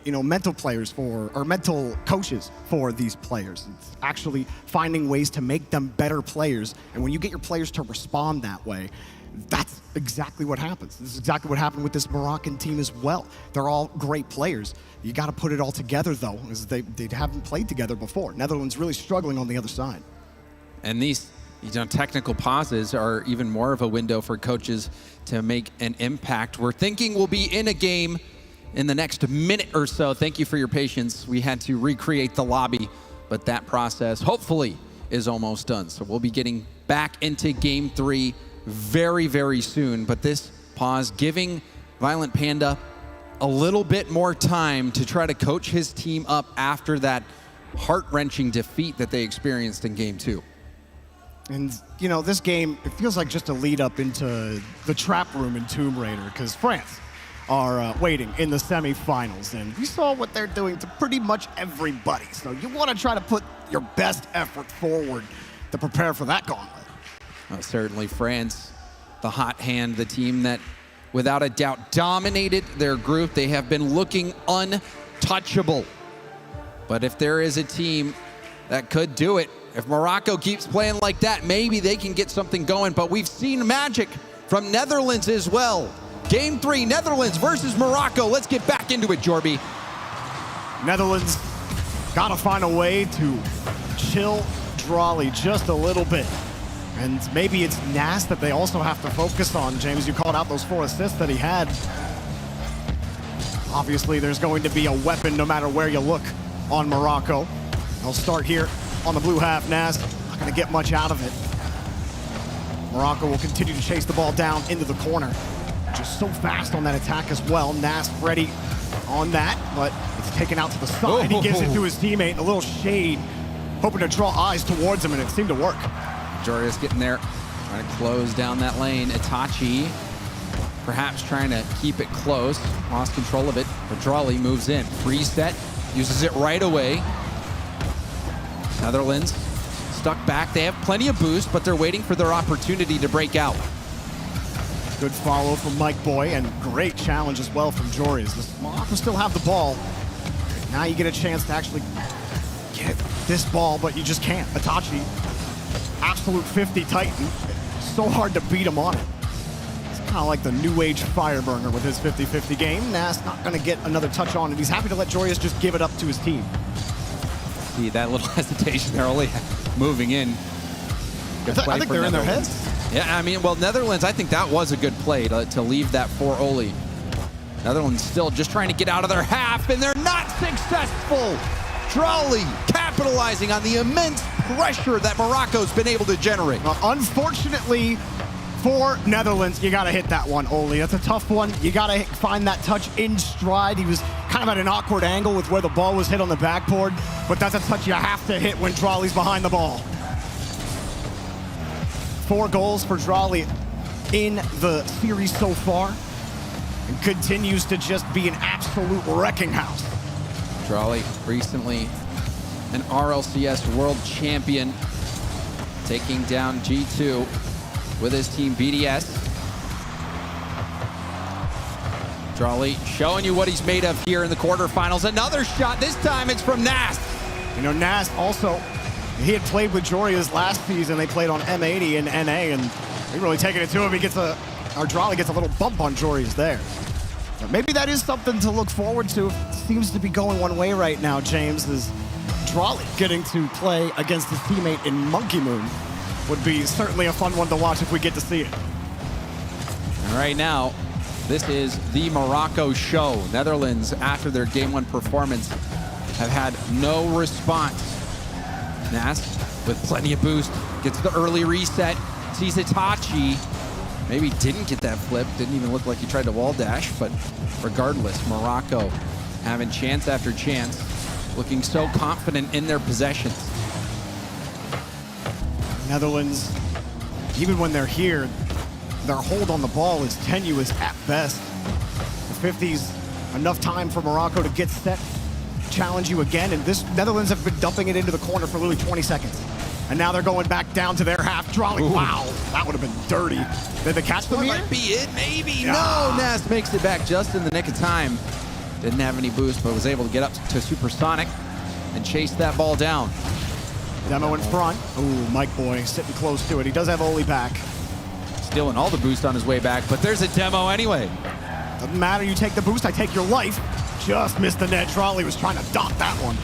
mental players or mental coaches for these players. It's actually finding ways to make them better players, and when you get your players to respond that way, that's exactly what happens. This is exactly what happened with this Moroccan team as well. They're all great players. You got to put it all together, though, as they haven't played together before. Netherlands really struggling on the other side.
And these technical pauses are even more of a window for coaches to make an impact. We're thinking we'll be in a game in the next minute or so. Thank you for your patience. We had to recreate the lobby, but that process hopefully is almost done. So we'll be getting back into game 3 very, very soon. But this pause giving Violent Panda a little bit more time to try to coach his team up after that heart-wrenching defeat that they experienced in game 2.
And, this game, it feels like just a lead up into the trap room in Tomb Raider, because France are waiting in the semifinals. And we saw what they're doing to pretty much everybody. So you want to try to put your best effort forward to prepare for that gauntlet.
Certainly France, the hot hand, the team that without a doubt dominated their group. They have been looking untouchable. But if there is a team that could do it, if Morocco keeps playing like that, maybe they can get something going. But we've seen magic from Netherlands as well. Game 3, Netherlands versus Morocco. Let's get back into it, Jorby.
Netherlands got to find a way to chill Drawley just a little bit. And maybe it's Nas that they also have to focus on. James, you called out those 4 assists that he had. Obviously, there's going to be a weapon no matter where you look on Morocco. They'll start here on the blue half. Nas not going to get much out of it. Morocco will continue to chase the ball down into the corner. Just so fast on that attack as well. Nas ready on that, but it's taken out to the side. He gives it to his teammate, a little shade, hoping to draw eyes towards him, and it seemed to work.
Jorius getting there, trying to close down that lane. Itachi perhaps trying to keep it close. Lost control of it. Pedrali moves in. Reset, uses it right away. Netherlands stuck back. They have plenty of boost, but they're waiting for their opportunity to break out.
Good follow from Mike Boy, and great challenge as well from Jorius. Morocco still have the ball. Now you get a chance to actually get this ball, but you just can't. Itachi, absolute 50 Titan. So hard to beat him on it. It's kind of like the new age Fireburner with his 50-50 game. Nas not going to get another touch on it. He's happy to let Jorius just give it up to his team.
See that little hesitation there, only moving in.
I think they're in their heads.
Yeah, I mean, well, Netherlands, I think that was a good play to leave that for Oli. Netherlands still just trying to get out of their half, and they're not successful. Trolley capitalizing on the immense pressure that Morocco's been able to generate.
Unfortunately for Netherlands, you got to hit that one, Oli. That's a tough one. You got to find that touch in stride. He was kind of at an awkward angle with where the ball was hit on the backboard, but that's a touch you have to hit when Drawley's behind the ball. 4 goals for Drawley in the series so far, and continues to just be an absolute wrecking house.
Drawley, recently an RLCS world champion, taking down G2 with his team BDS. Drawley showing you what he's made of here in the quarterfinals. Another shot, this time it's from Nas.
Nas also, he had played with Jorius last season. They played on M80 and NA, and he really taking it to him. Drawley gets a little bump on Jorius there. But maybe that is something to look forward to. It seems to be going one way right now, James, is Drawley getting to play against his teammate in Monkey Moon. Would be certainly a fun one to watch if we get to see it.
And right now, this is the Morocco show. Netherlands, after their Game 1 performance, have had no response. Nas, with plenty of boost, gets the early reset, sees Itachi. Maybe didn't get that flip, didn't even look like he tried to wall dash, but regardless, Morocco having chance after chance, looking so confident in their possessions.
Netherlands even when they're here, their hold on the ball is tenuous at best. The 50s, enough time for Morocco to get set, challenge you again, and this Netherlands have been dumping it into the corner for literally 20 seconds. And now they're going back down to their half. Drawley, wow, that would have been dirty. Did they catch the
That might be it, maybe. No, Nast makes it back just in the nick of time. Didn't have any boost, but was able to get up to supersonic and chase that ball down.
Demo in front. Ooh, Mike Boy sitting close to it. He does have Oli back.
Stealing all the boost on his way back, but there's a demo anyway.
Doesn't matter, you take the boost, I take your life. Just missed the net. Drawley was trying to dot that one.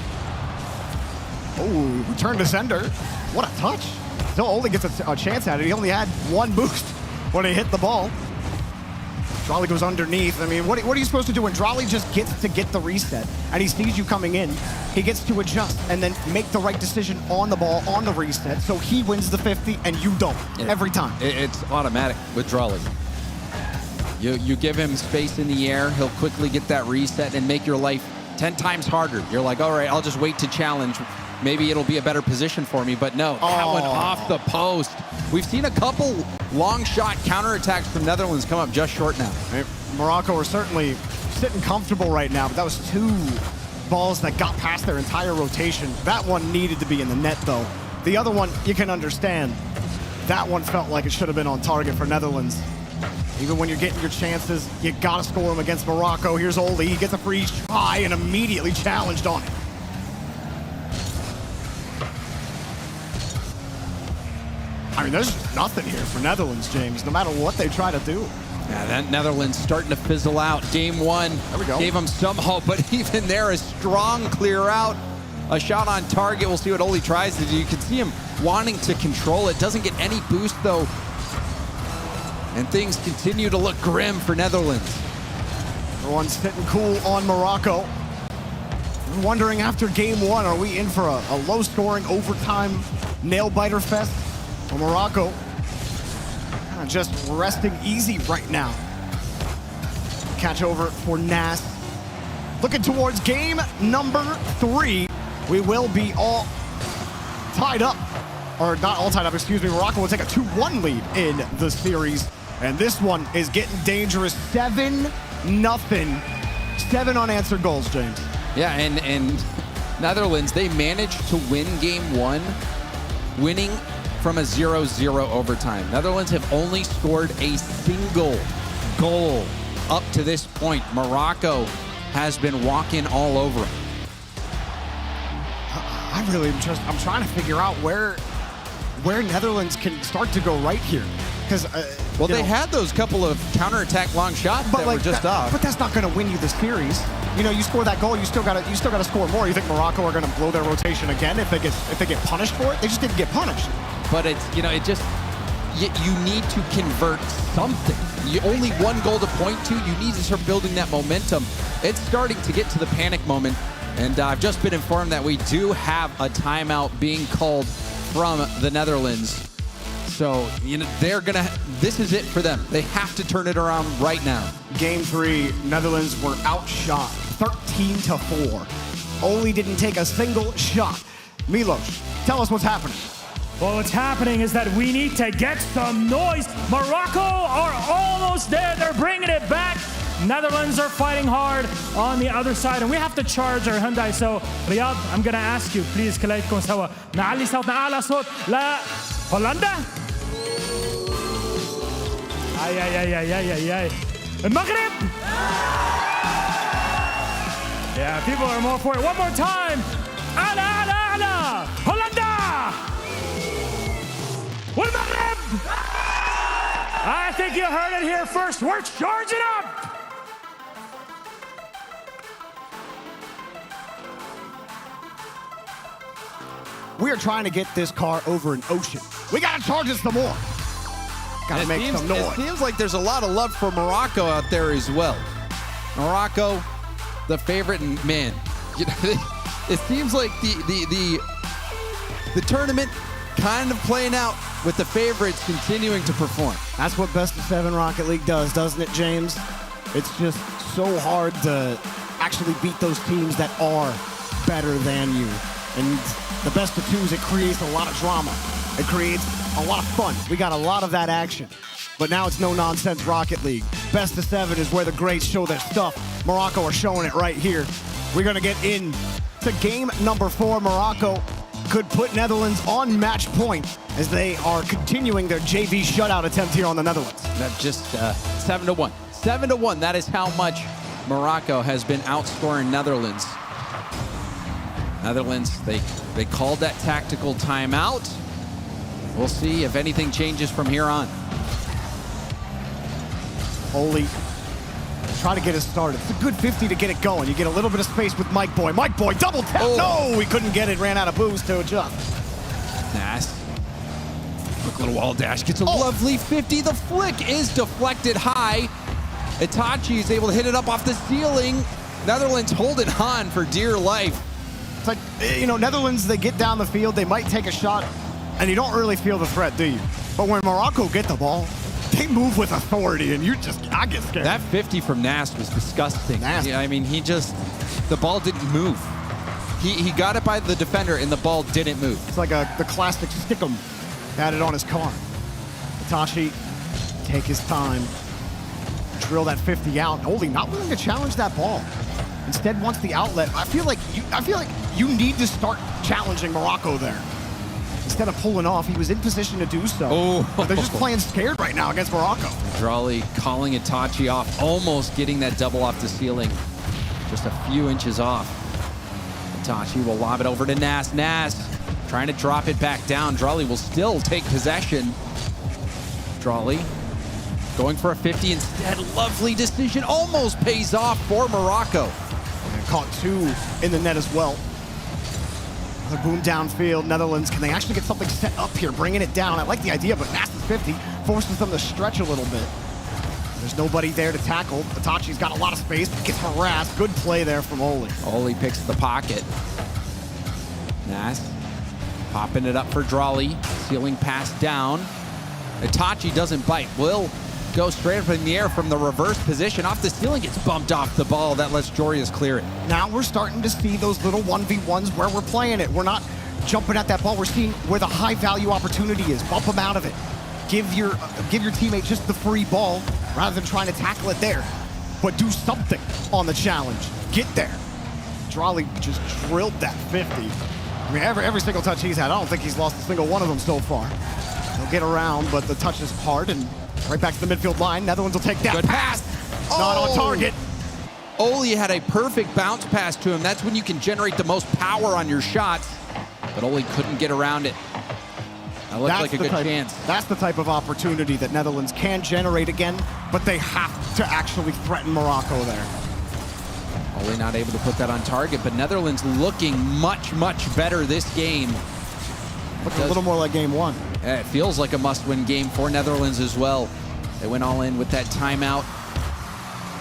Oh, return to sender. What a touch. Still only gets a chance at it. He only had one boost when he hit the ball. Drawley goes underneath. I mean, what are you supposed to do when Drawley just gets to get the reset and he sees you coming in? He gets to adjust and then make the right decision on the ball, on the reset, so he wins the 50 and you don't, every time.
It's automatic with Drawley. You give him space in the air, he'll quickly get that reset and make your life 10 times harder. You're like, all right, I'll just wait to challenge. Maybe it'll be a better position for me, but no, that one off the post. We've seen a couple long shot counterattacks from Netherlands come up just short now.
Morocco are certainly sitting comfortable right now, but that was 2 balls that got past their entire rotation. That one needed to be in the net, though. The other one, you can understand. That one felt like it should have been on target for Netherlands. Even when you're getting your chances, you gotta score them against Morocco. Here's Oli, he gets a free try and immediately challenged on it. I mean, there's nothing here for Netherlands, James, no matter what they try to do.
Yeah, that Netherlands starting to fizzle out. Game 1 gave them some hope, but even there, a strong clear out. A shot on target. We'll see what Oli tries to do. You can see him wanting to control it. Doesn't get any boost, though. And things continue to look grim for Netherlands.
Everyone's sitting cool on Morocco. We're wondering after game 1, are we in for a low-scoring overtime nail-biter fest? Well, Morocco just resting easy right now. Catch over for Nas. Looking towards game number 3. We will be all tied up. Or not all tied up, excuse me. Morocco will take a 2-1 lead in the series. And this one is getting dangerous. 7-0. 7 unanswered goals, James.
Yeah, and Netherlands, they managed to win game 1, winning from a 0-0 overtime. Netherlands have only scored a single goal up to this point. Morocco has been walking all over it.
I really am I'm trying to figure out where Netherlands can start to go right here. Because
well, they had those couple of counterattack long shots that were just off.
But that's not going to win you the series. You know, you score that goal, you still got to score more. You think Morocco are going to blow their rotation again if they get punished for it? They just didn't get punished.
But it's, you know, it just, you need to convert something. You only one goal to point to. You need to start building that momentum. It's starting to get to the panic moment. And I've just been informed that we do have a timeout being called from the Netherlands. So, you know, this is it for them. They have to turn it around right now.
Game 3, Netherlands were outshot 13-4. Oli didn't take a single shot. Milos, tell us what's happening.
Well, what's happening is that we need to get some noise. Morocco are almost there. They're bringing it back. Netherlands are fighting hard on the other side, and we have to charge our Hyundai. So, Riyadh, I'm going to ask you, please, خليكم سوا نعلي صوتنا أعلى صوت لهولندا. Ay. المغرب. Yeah, people are more for it. One more time. أعلى. هولندا. والمغرب. I think you heard it here first. We're charging up.
We are trying to get this car over an ocean. We got to charge it some more. Got to make some noise.
It seems like there's a lot of love for Morocco out there as well. Morocco, the favorite, and man, you know, it seems like the tournament kind of playing out with the favorites continuing to perform.
That's what Best of 7 Rocket League does, doesn't it, James? It's just so hard to actually beat those teams that are better than you. And the best of 2s, it creates a lot of drama. It creates a lot of fun. We got a lot of that action. But now it's no-nonsense Rocket League. Best of 7 is where the greats show their stuff. Morocco are showing it right here. We're going to get in to game number 4. Morocco could put Netherlands on match point as they are continuing their JV shutout attempt here on the Netherlands.
That's just 7-1. 7-1. That is how much Morocco has been outscoring Netherlands. Netherlands, they called that tactical timeout. We'll see if anything changes from here on.
Oli try to get it started. It's a good 50 to get it going. You get a little bit of space with Mike Boy. Mike Boy, double tap.
Oh.
No, he couldn't get it. Ran out of boost to adjust.
Nas. Quick little wall dash. Gets a lovely 50. The flick is deflected high. Itachi is able to hit it up off the ceiling. Netherlands holding on for dear life.
It's like, you know, Netherlands, they get down the field. They might take a shot, and you don't really feel the threat, do you? But when Morocco get the ball, they move with authority, and I get scared.
That 50 from Nas was disgusting.
Nasty.
Yeah, I mean, the ball didn't move. He got it by the defender, and the ball didn't move.
It's like the classic stick-em. Had it on his car. Itachi, take his time. Drill that 50 out. Oli not willing to challenge that ball. Instead wants the outlet. I feel like you need to start challenging Morocco there. Instead of pulling off, he was in position to do so.
Oh.
But they're just playing scared right now against Morocco.
Drawley calling Itachi off, almost getting that double off the ceiling. Just a few inches off. Itachi will lob it over to Nas. Nas trying to drop it back down. Drawley will still take possession. Drawley going for a 50 instead. Lovely decision. Almost pays off for Morocco.
And caught 2 in the net as well. The boom downfield. Netherlands, can they actually get something set up here? Bringing it down. I like the idea, but Nas's 50 forces them to stretch a little bit. There's nobody there to tackle. Itachi's got a lot of space, but gets harassed. Good play there from Oli.
Oli picks the pocket. Nas popping it up for Drawley. Ceiling pass down. Itachi doesn't bite. Will go straight up in the air from the reverse position. Off the ceiling, gets bumped off the ball. That lets Jorius clear it.
Now we're starting to see those little 1v1s where we're playing it. We're not jumping at that ball. We're seeing where the high value opportunity is. Bump them out of it. Give your teammate just the free ball rather than trying to tackle it there. But do something on the challenge. Get there. Drawley just drilled that 50. I mean, every single touch he's had, I don't think he's lost a single one of them so far. He'll get around, but the touch is hard, and right back to the midfield line. Netherlands will take that.
Good
pass. Not on target.
Oli had a perfect bounce pass to him. That's when you can generate the most power on your shots. But Oli couldn't get around it. That looked like a good chance.
That's the type of opportunity that Netherlands can generate again, but they have to actually threaten Morocco there.
Oli not able to put that on target, but Netherlands looking much, much better this game.
Looking a little more like game 1.
Yeah, it feels like a must-win game for Netherlands as well. They went all in with that timeout.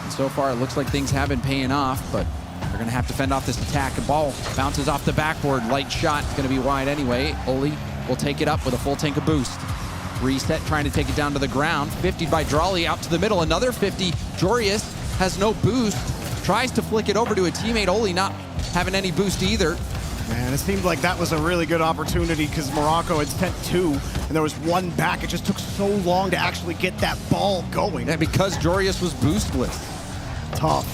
And so far, it looks like things have been paying off, but they're going to have to fend off this attack. The ball bounces off the backboard. Light shot. It's going to be wide anyway. Oli will take it up with a full tank of boost. Reset, trying to take it down to the ground. 50 by Drawley out to the middle. Another 50. Jorius has no boost. Tries to flick it over to a teammate. Oli not having any boost either.
Man, it seemed like that was a really good opportunity because Morocco had sent 2, and there was 1 back. It just took so long to actually get that ball going.
Yeah, because Jorius was boostless.
Tough.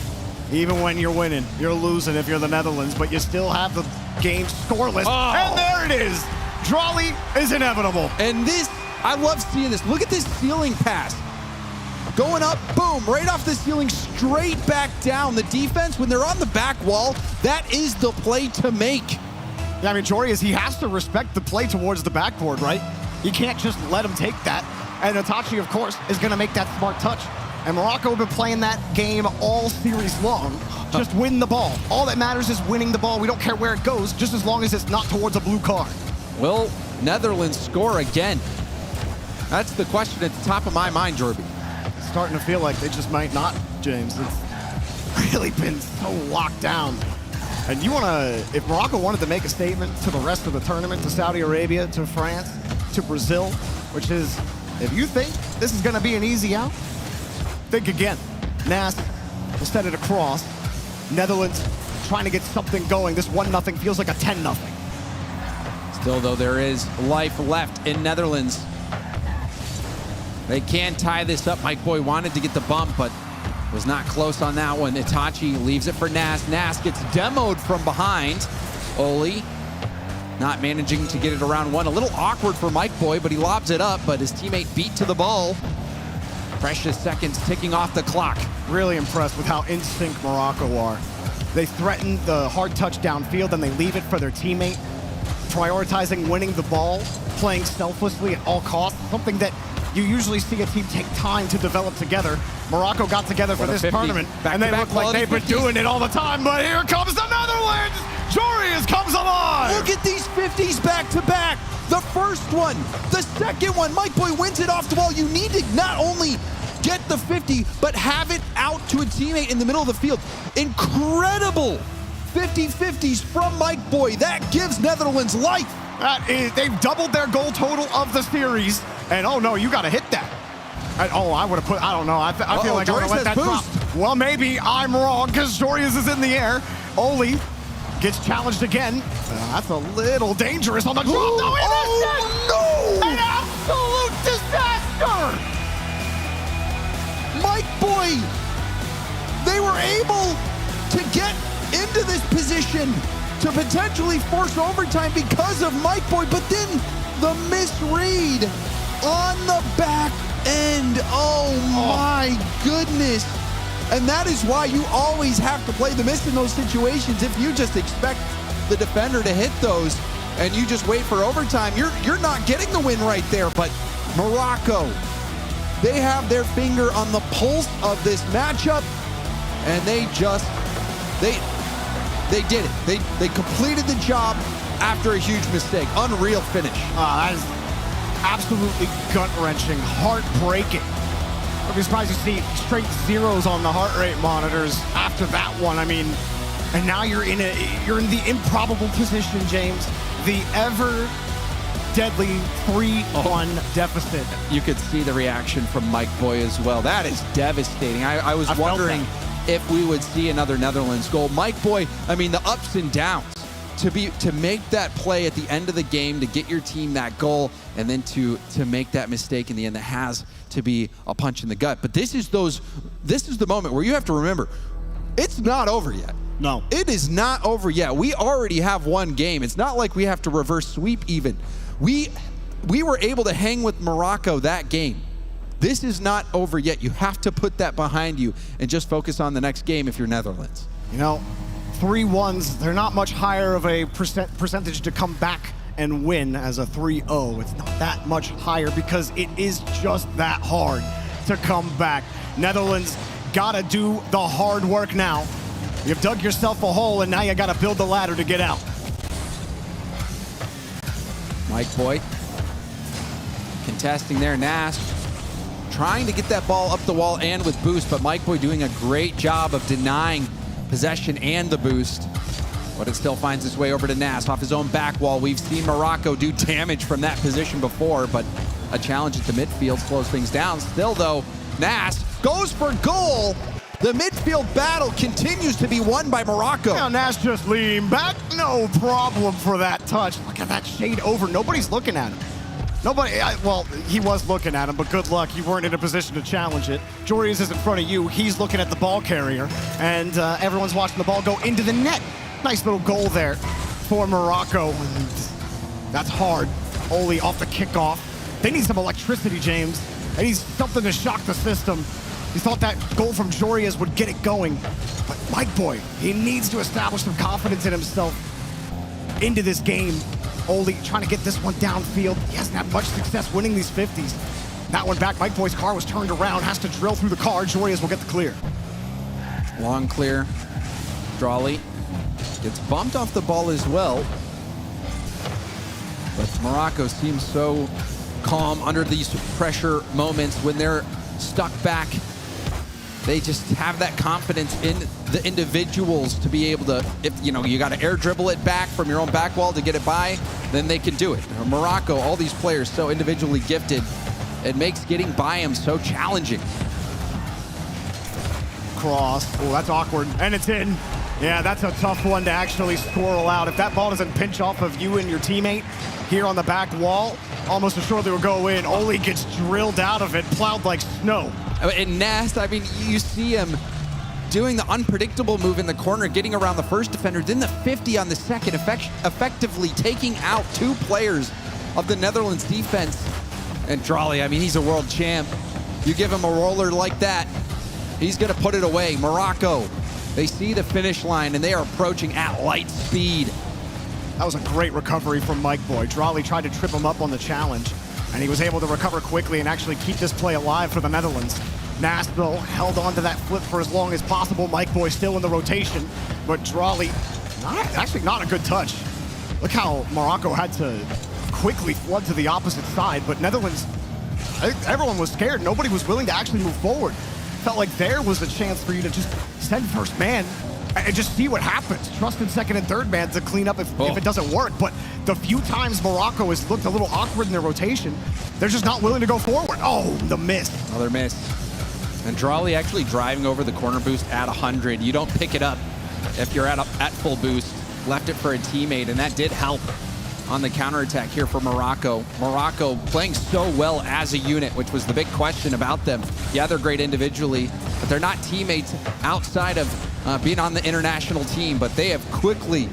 Even when you're winning, you're losing if you're the Netherlands, but you still have the game scoreless.
Oh.
And there it is. Drawley is inevitable.
And this, I love seeing this. Look at this ceiling pass. Going up, boom, right off the ceiling, straight back down. The defense, when they're on the back wall, that is the play to make.
Yeah, I mean, Jorius, he has to respect the play towards the backboard, right? You can't just let him take that. And Itachi, of course, is going to make that smart touch. And Morocco have been playing that game all series long. Just win the ball. All that matters is winning the ball. We don't care where it goes, just as long as it's not towards a blue card.
Will Netherlands score again? That's the question at the top of my mind, Jorby.
Starting to feel like they just might not, James. It's really been so locked down. And you want to, if Morocco wanted to make a statement to the rest of the tournament, to Saudi Arabia, to France, to Brazil, which is, if you think this is going to be an easy out, think again. Nas will set it across. Netherlands trying to get something going. This 1-0 feels like a 10-0.
Still, though, there is life left in Netherlands. They can tie this up. Mike Boy wanted to get the bump, but was not close on that one. Itachi leaves it for Nas. Nas gets demoed from behind. Oli not managing to get it around one. A little awkward for Mike Boy, but he lobs it up, but his teammate beat to the ball. Precious seconds ticking off the clock.
Really impressed with how in sync Morocco are. They threaten the hard touch downfield, and they leave it for their teammate, prioritizing winning the ball, playing selflessly at all costs, something that you usually see a team take time to develop together. Morocco got together for this tournament, and they look like they've been doing it all the time, but here comes the Netherlands! Jorius comes alive!
Look at these 50s back to back. The first one, the second one, Mike Boy wins it off the wall. You need to not only get the 50, but have it out to a teammate in the middle of the field. Incredible 50-50s from Mike Boy. That gives Netherlands life.
They've doubled their goal total of the series. And oh no, you gotta hit that. I would have put, I don't know. I feel like I'm gonna let that drop. Well, maybe I'm wrong because Jorius is in the air. Oli gets challenged again. That's a little dangerous on the drop. No, he missed it!
No!
An absolute disaster!
Mike Boy, they were able to get into this position to potentially force overtime because of Mike Boy, but then the misread on the back end. Oh my goodness. And that is why you always have to play the miss in those situations. If you just expect the defender to hit those and you just wait for overtime, you're not getting the win right there. But Morocco, they have their finger on the pulse of this matchup, and they did it. They completed the job after a huge mistake. Unreal finish.
That is absolutely gut-wrenching, heartbreaking. I'd be surprised to see straight zeros on the heart rate monitors after that one. I mean, and now you're in the improbable position, James. The ever deadly 3-1 deficit.
You could see the reaction from Mike Boy as well. That is devastating. I was wondering if we would see another Netherlands goal. Mike Boy, I mean, the ups and downs to make that play at the end of the game, to get your team that goal, and then to make that mistake in the end, that has to be a punch in the gut. But this is the moment where you have to remember, it's not over yet.
No.
It is not over yet. We already have one game. It's not like we have to reverse sweep even. We were able to hang with Morocco that game. This is not over yet. You have to put that behind you and just focus on the next game if you're Netherlands.
You know, 3-1s, they're not much higher of a percentage to come back and win as a 3-0. It's not that much higher because it is just that hard to come back. Netherlands gotta do the hard work now. You've dug yourself a hole and now you gotta build the ladder to get out.
Mike Boy contesting there. Nas trying to get that ball up the wall and with boost, but Mike Boy doing a great job of denying possession and the boost. But it still finds its way over to Nas off his own back wall. We've seen Morocco do damage from that position before, but a challenge at the midfield slows things down. Still though, Nas goes for goal. The midfield battle continues to be won by Morocco.
Now Nas just leaned back, no problem for that touch. Look at that shade over, nobody's looking at him. Well, he was looking at him, but good luck. You weren't in a position to challenge it. Jorius is in front of you. He's looking at the ball carrier, and everyone's watching the ball go into the net. Nice little goal there for Morocco. And that's hard. Oli off the kickoff. They need some electricity, James. They need something to shock the system. He thought that goal from Jorius would get it going. But Mike Boy, he needs to establish some confidence in himself into this game. Oli trying to get this one downfield. He hasn't had much success winning these 50s. That one back, Mike Boy's car was turned around, has to drill through the car. Jorius will get the clear.
Long clear. Drawley gets bumped off the ball as well. But Morocco seems so calm under these pressure moments when they're stuck back. They just have that confidence in the individuals to be able to, if you got to air dribble it back from your own back wall to get it by, then they can do it. Morocco, all these players so individually gifted, it makes getting by them so challenging.
Cross, oh, that's awkward, and it's in. Yeah, that's a tough one to actually squirrel out. If that ball doesn't pinch off of you and your teammate here on the back wall, almost assuredly will go in. Oli gets drilled out of it, plowed like snow.
And Nast, I mean, you see him doing the unpredictable move in the corner, getting around the first defender, then the 50 on the second, effectively taking out 2 players of the Netherlands defense. And Drolly, I mean, he's a world champ. You give him a roller like that, he's going to put it away. Morocco, they see the finish line, and they are approaching at light speed.
That was a great recovery from Mike Boy. Drolly tried to trip him up on the challenge, and he was able to recover quickly and actually keep this play alive for the Netherlands. Nast, though, held on to that flip for as long as possible. Mike Boy still in the rotation, but Drolly, actually not a good touch. Look how Morocco had to quickly flood to the opposite side, but Netherlands, everyone was scared. Nobody was willing to actually move forward. Felt like there was a chance for you to just send first man and just see what happens. Trust in second and third man to clean up if it doesn't work. But the few times Morocco has looked a little awkward in their rotation, they're just not willing to go forward. Oh, the miss.
Another miss. And Drolly actually driving over the corner boost at 100. You don't pick it up if you're at full boost. Left it for a teammate, and that did help on the counterattack here for Morocco. Morocco playing so well as a unit, which was the big question about them. Yeah, they're great individually, but they're not teammates outside of being on the international team. But they have quickly,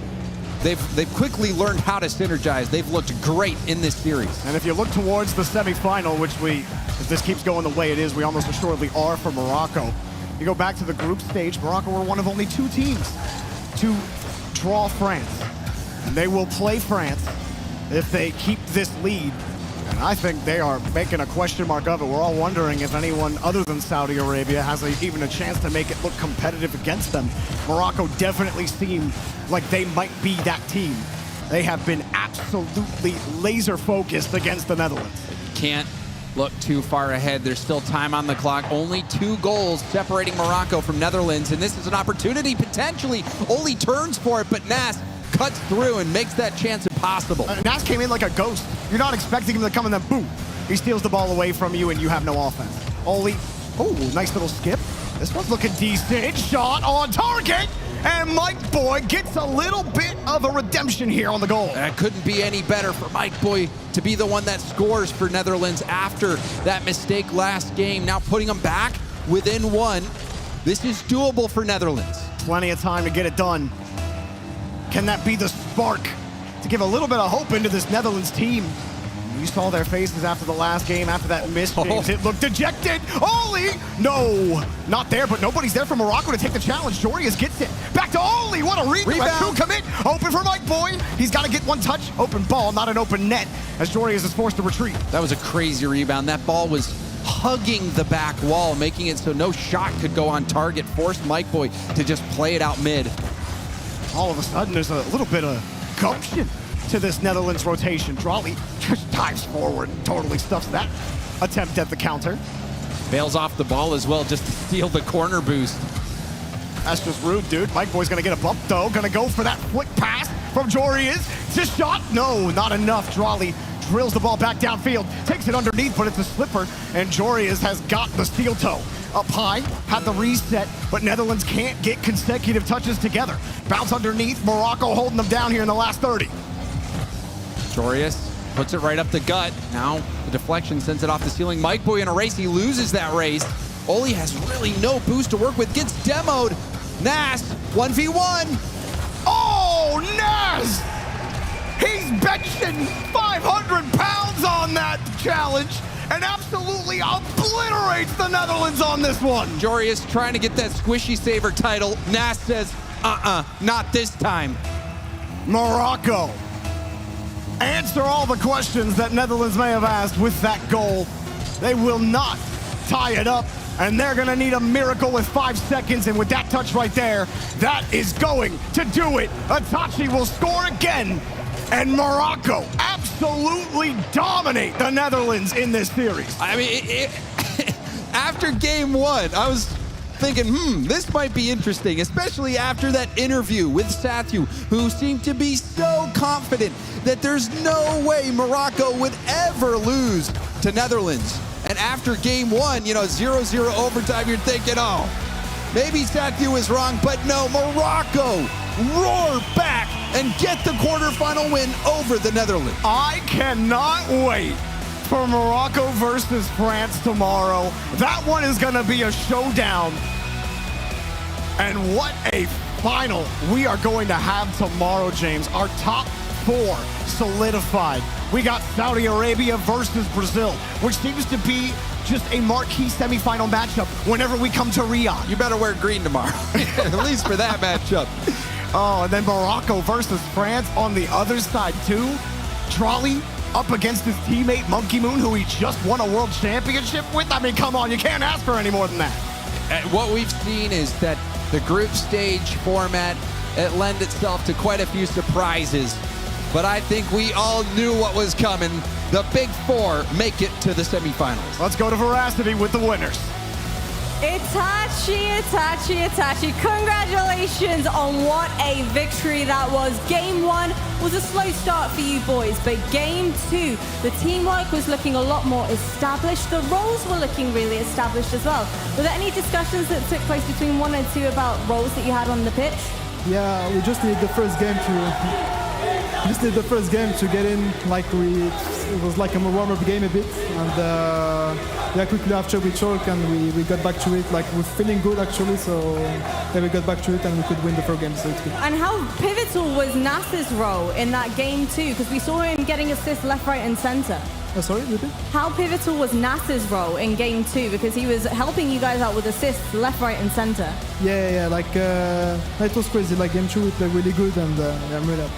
they've quickly learned how to synergize. They've looked great in this series.
And if you look towards the semifinal, which if this keeps going the way it is, we almost assuredly are for Morocco. You go back to the group stage, Morocco were one of only 2 teams to draw France. And they will play France if they keep this lead. And I think they are making a question mark of it. We're all wondering if anyone other than Saudi Arabia has even a chance to make it look competitive against them. Morocco definitely seem like they might be that team. They have been absolutely laser focused against the Netherlands.
Can't look too far ahead. There's still time on the clock. Only 2 goals separating Morocco from Netherlands, and this is an opportunity potentially. Oli turns for it, but Nas cuts through and makes that chance impossible.
Nas came in like a ghost. You're not expecting him to come and then boom, he steals the ball away from you and you have no offense. Oli, oh, nice little skip. This one's looking decent. Shot on target. And Mike Boy gets a little bit of a redemption here on the goal.
That couldn't be any better for Mike Boy to be the one that scores for Netherlands after that mistake last game. Now putting them back within 1. This is doable for Netherlands.
Plenty of time to get it done. Can that be the spark to give a little bit of hope into this Netherlands team? You saw their faces after the last game, after that miss, James. It looked dejected. Oli! No, not there, but nobody's there for Morocco to take the challenge. Jorius gets it. Back to Oli. What a rebound. 2 commit. Open for Mike Boy. He's got to get 1 touch. Open ball, not an open net, as Jorius is forced to retreat.
That was a crazy rebound. That ball was hugging the back wall, making it so no shot could go on target. Forced Mike Boy to just play it out mid.
All of a sudden, there's a little bit of gumption to this Netherlands rotation. Drolly just dives forward and totally stuffs that attempt at the counter.
Bails off the ball as well just to steal the corner boost.
That's just rude, dude. Mike Boy's gonna get a bump though. Gonna go for that flick pass from Jorius. Just shot. No, not enough. Drolly drills the ball back downfield. Takes it underneath, but it's a slipper. And Jorius has got the steel toe. Up high, had the reset, but Netherlands can't get consecutive touches together. Bounce underneath. Morocco holding them down here in the last 30.
Jorius puts it right up the gut. Now the deflection sends it off the ceiling. Mike Boy in a race, he loses that race. Oli has really no boost to work with, gets demoed. Nas, 1v1.
Oh, Nas! He's benching 500 pounds on that challenge and absolutely obliterates the Netherlands on this one.
Jorius trying to get that squishy saver title. Nas says, not this time.
Morocco answer all the questions that Netherlands may have asked with that goal. They will not tie it up, and they're gonna need a miracle with 5 seconds, and with that touch right there, that is going to do it. Itachi will score again, and Morocco absolutely dominate the Netherlands in this series.
I mean, after game 1, I was thinking, this might be interesting, especially after that interview with Sathu, who seemed to be so confident that there's no way Morocco would ever lose to Netherlands. And after game 1, 0-0 overtime, you're thinking,
Maybe Sathiou is wrong, but no, Morocco roar back and get the quarterfinal win over the Netherlands.
I cannot wait for Morocco versus France tomorrow. That one is going to be a showdown. And what a final we are going to have tomorrow, James. Our top 4 solidified. We got Saudi Arabia versus Brazil, which seems to be just a marquee semifinal matchup whenever we come to Riyadh.
You better wear green tomorrow, at least for that matchup.
Oh, and then Morocco versus France on the other side too. Trolley up against his teammate Monkey Moon, who he just won a world championship with. I mean, come on, you can't ask for any more than that.
And what we've seen is that the group stage format, it lends itself to quite a few surprises. But I think we all knew what was coming. The Big Four make it to the semifinals.
Let's go to Veracity with the winners.
Itachi. Congratulations on what a victory that was. Game 1 was a slow start for you boys, but game 2, the teamwork was looking a lot more established. The roles were looking really established as well. Were there any discussions that took place between 1 and 2 about roles that you had on the pitch?
Yeah, we just need the first game to get in. Like it was like a warm-up game a bit, and yeah, quickly after we choked and we got back to it. Like we're feeling good actually, so yeah, we got back to it and we could win the first game. So it's good.
And how pivotal was Nasser's role in that game too? Because we saw him getting assists left, right, and center.
Sorry, repeat?
How pivotal was Nasser's role in game 2? Because he was helping you guys out with assists left, right, and center.
Yeah. Like it was crazy. Like game 2, we played really good, and I'm really happy.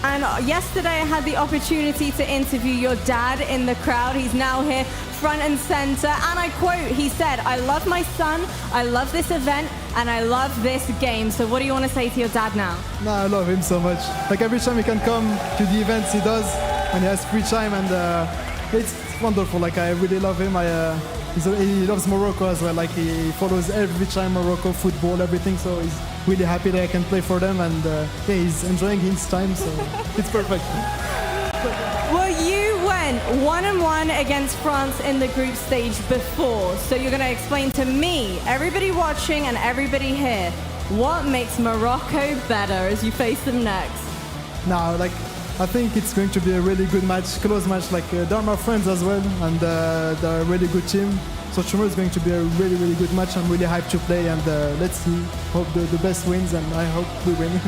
And yesterday I had the opportunity to interview your dad in the crowd. He's now here front and center. And I quote, he said, "I love my son, I love this event, and I love this game." So what do you want to say to your dad now?
No, I love him so much. Like every time he can come to the events, he does. And he has free time, and it's wonderful. Like I really love him. He loves Morocco as well. Like he follows every time Morocco football, everything. So he's really happy that I can play for them, and yeah, he's enjoying his time. So it's perfect.
Well, you went 1-1 against France in the group stage before. So you're going to explain to me, everybody watching, and everybody here, what makes Morocco better as you face them next?
Now, like, I think it's going to be a really good match, close match. Like they're my friends as well, and they're a really good team. So tomorrow is going to be a really, really good match. I'm really hyped to play, and let's see. Hope the best wins, and I hope we win.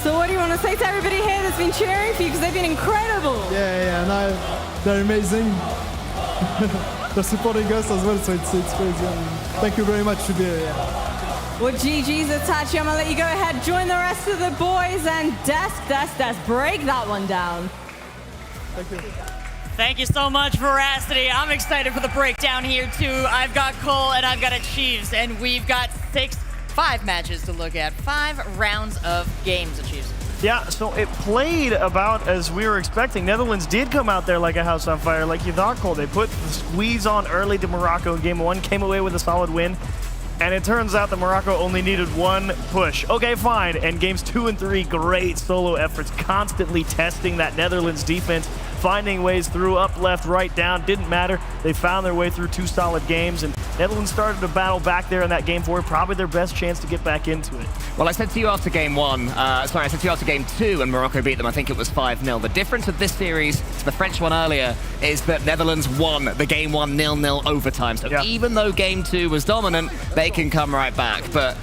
So what do you want to say to everybody here that's been cheering for you? Because they've been incredible.
Yeah. No, they're amazing. They're supporting us as well, so it's crazy. And thank you very much to be here. Yeah.
Well, GG's Itachi. I'm going to let you go ahead, join the rest of the boys, and Desk, break that one down.
Thank you.
Thank you so much, Veracity. I'm excited for the breakdown here, too. I've got Cole and I've got Achieves, and we've got 5 matches to look at. 5 rounds of games, Achieves.
Yeah, so it played about as we were expecting. Netherlands did come out there like a house on fire, like you thought, Cole. They put the squeeze on early to Morocco in game 1, came away with a solid win. And it turns out that Morocco only needed 1 push. Okay, fine. And games 2 and 3, great solo efforts, constantly testing that Netherlands defense, finding ways through, up, left, right, down, didn't matter. They found their way through 2 solid games, and Netherlands started to battle back there in that game 4, probably their best chance to get back into it.
Well, I said to you after game 1, I said to you after game 2 when Morocco beat them, I think it was 5-0. The difference of this series to the French one earlier is that Netherlands won the game 1 0-0 overtime. So even though game 2 was dominant, they can come right back. But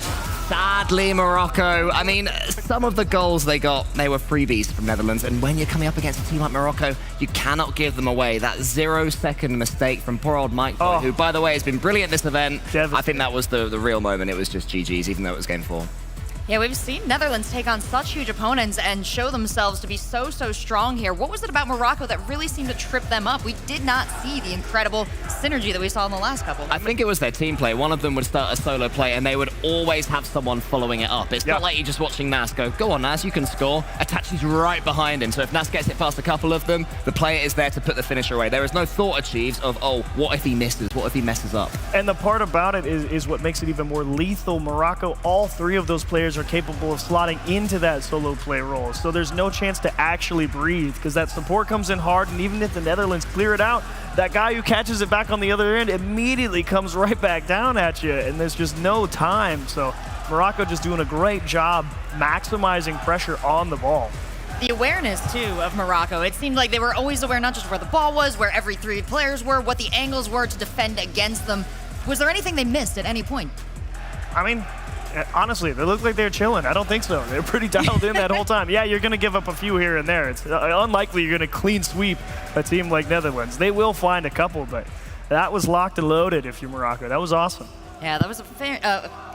sadly, Morocco, I mean, some of the goals they got, they were freebies from Netherlands. And when you're coming up against a team like Morocco, you cannot give them away. That 0-second mistake from poor old Mike Boy, who, by the way, has been brilliant this event. I think that was the real moment. It was just GG's, even though it was game 4.
Yeah, we've seen Netherlands take on such huge opponents and show themselves to be so strong here. What was it about Morocco that really seemed to trip them up? We did not see the incredible synergy that we saw in the last couple.
I think it was their team play. One of them would start a solo play, and they would always have someone following it up. It's not like you're just watching Nas go on, Nas, you can score. Itachi's right behind him, so if Nas gets it past a couple of them, the player is there to put the finisher away. There is no thought Achieves of, oh, what if he misses? What if he messes up?
And the part about it is what makes it even more lethal. Morocco, all 3 of those players players are capable of slotting into that solo play role. So there's no chance to actually breathe because that support comes in hard, and even if the Netherlands clear it out, that guy who catches it back on the other end immediately comes right back down at you, and there's just no time. So Morocco just doing a great job maximizing pressure on the ball.
The awareness, too, of Morocco. It seemed like they were always aware not just where the ball was, where every three players were, what the angles were to defend against them. Was there anything they missed at any point?
I mean, honestly, they looked like they were chilling. I don't think so. They're pretty dialed in that whole time. Yeah, you're going to give up a few here and there. It's unlikely you're going to clean sweep a team like Netherlands. They will find a couple, but that was locked and loaded if you're Morocco. That was awesome.
Yeah, that was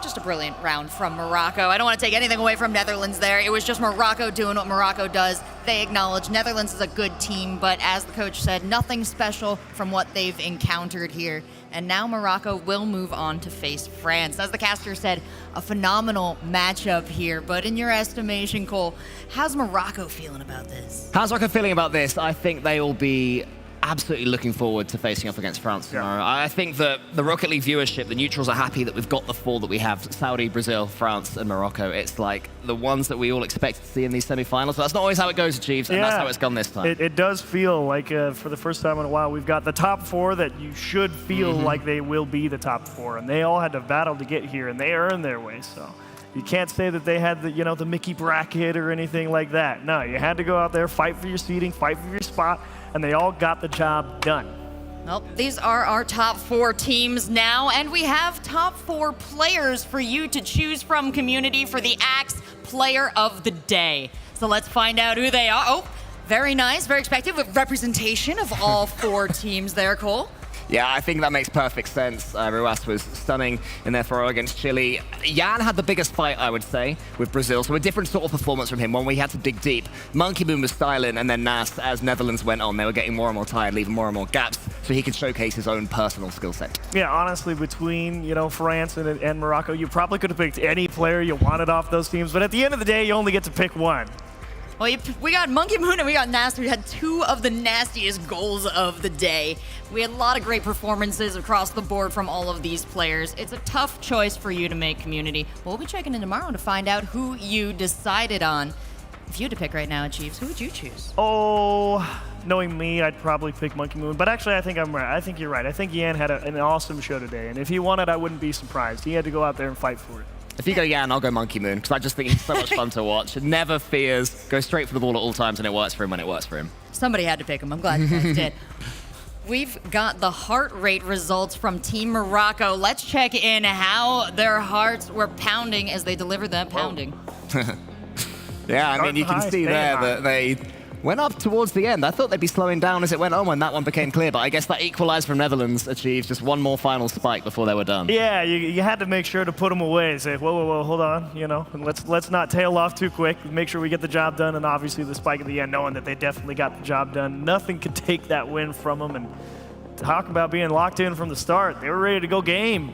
just a brilliant round from Morocco. I don't want to take anything away from Netherlands there. It was just Morocco doing what Morocco does. They acknowledge Netherlands is a good team, but as the coach said, nothing special from what they've encountered here. And now Morocco will move on to face France. As the caster said, a phenomenal matchup here. But in your estimation, Cole, how's Morocco feeling about this?
How's Morocco feeling about this? I think they will be absolutely looking forward to facing off against France tomorrow. I think that the Rocket League viewership, the neutrals are happy that we've got the four that we have: Saudi, Brazil, France, and Morocco. It's like the ones that we all expect to see in these semi-finals, but that's not always how it goes, Chiefs, and that's how it's gone this time.
It does feel like, for the first time in a while, we've got the top four that you should feel like they will be the top four, and they all had to battle to get here, and they earned their way, so you can't say that they had the, the Mickey bracket or anything like that. No, you had to go out there, fight for your seating, fight for your spot, and they all got the job done.
Well, these are our top four teams now, and we have top four players for you to choose from, community, for the Axe Player of the Day. So let's find out who they are. Oh, very nice, very expected, with representation of all four teams there, Cole.
Yeah, I think that makes perfect sense. Ruas was stunning in their throw against Chile. Jan had the biggest fight, I would say, with Brazil. So a different sort of performance from him, one where he had to dig deep. Monkey Moon was styling, and then Nas, as Netherlands went on, they were getting more and more tired, leaving more and more gaps, so he could showcase his own personal skill set. Yeah, honestly, between France and Morocco, you probably could have picked any player you wanted off those teams, but at the end of the day, you only get to pick one.
Well, we got Monkey Moon and we got Nasty. We had two of the nastiest goals of the day. We had a lot of great performances across the board from all of these players. It's a tough choice for you to make, community. We'll be checking in tomorrow to find out who you decided on. If you had to pick right now, Chiefs, who would you choose?
Oh, knowing me, I'd probably pick Monkey Moon. But actually, I think I'm right. I think you're right. I think Yan had an awesome show today. And if he won it, I wouldn't be surprised. He had to go out there and fight for it.
If you go Jan, I'll go Monkey Moon, because I just think he's so much fun to watch. Never fears, goes straight for the ball at all times, and it works for him when it works for him.
Somebody had to pick him. I'm glad you guys did. We've got the heart rate results from Team Morocco. Let's check in how their hearts were pounding as they delivered that pounding.
Yeah, I mean, you can see there that they went up towards the end. I thought they'd be slowing down as it went on when that one became clear, but I guess that equalized from Netherlands achieved just one more final spike before they were done.
Yeah, you had to make sure to put them away. Say, whoa, hold on, and let's not tail off too quick. Make sure we get the job done, and obviously the spike at the end, knowing that they definitely got the job done. Nothing could take that win from them, and talk about being locked in from the start. They were ready to go game.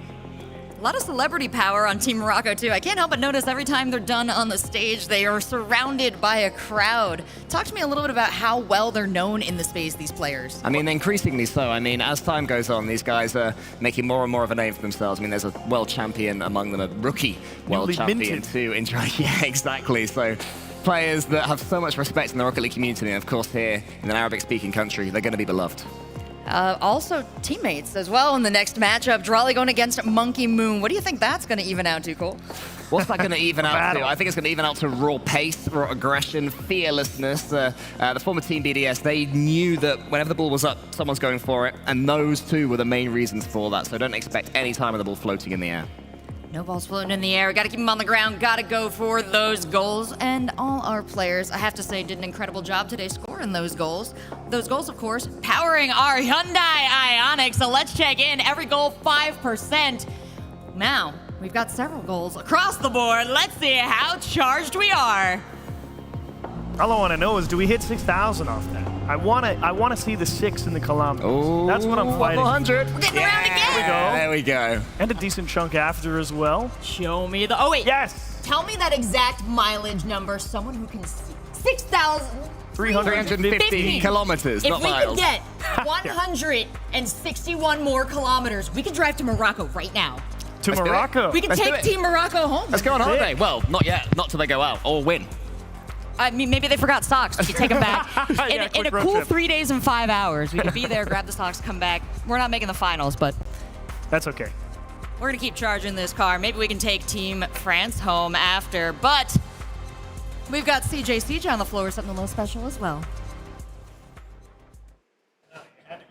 A lot of celebrity power on Team Morocco, too. I can't help but notice every time they're done on the stage, they are surrounded by a crowd. Talk to me a little bit about how well they're known in the space, these players.
I mean, increasingly so. I mean, as time goes on, these guys are making more and more of a name for themselves. I mean, there's a world champion among them, a rookie world champion, too. Yeah, exactly. So players that have so much respect in the Rocket League community, and of course here in an Arabic-speaking country, they're going to be beloved.
Also, teammates as well in the next matchup. Drawley going against Monkey Moon. What do you think that's going to even out to, Cole?
What's that going to even out to? I think it's going to even out to raw pace, raw aggression, fearlessness. The former Team BDS, they knew that whenever the ball was up, someone's going for it, and those two were the main reasons for that, so don't expect any time of the ball floating in the air.
No balls floating in the air. Got to keep them on the ground. Got to go for those goals. And all our players, I have to say, did an incredible job today scoring those goals. Those goals, of course, powering our Hyundai Ioniq. So let's check in. Every goal, 5%. Now, we've got several goals across the board. Let's see how charged we are.
All I want to know is, do we hit 6,000 off that? I want to see the 6 in the kilometers.
Oh,
that's what I'm fighting.
100.
We're getting around again.
There we go.
And a decent chunk after as well.
Show me the. Oh wait.
Yes.
Tell me that exact mileage number. Someone who can see
6,350 kilometers.
If
not
we
miles.
could get 161 more kilometers, we could drive to Morocco right now.
To
Let's do it.
Morocco.
We can
Let's do
take
it.
Team Morocco home.
Let's go on holiday. Well, not yet. Not till they go out or win.
I mean, maybe they forgot socks. We can take them back.
Yeah,
in a
quick road
cool
trip.
3 days and 5 hours. We could be there, grab the socks, come back. We're not making the finals, but
That's okay.
we're going to keep charging this car. Maybe we can take Team France home after. But we've got CJ on the floor with something a little special as well.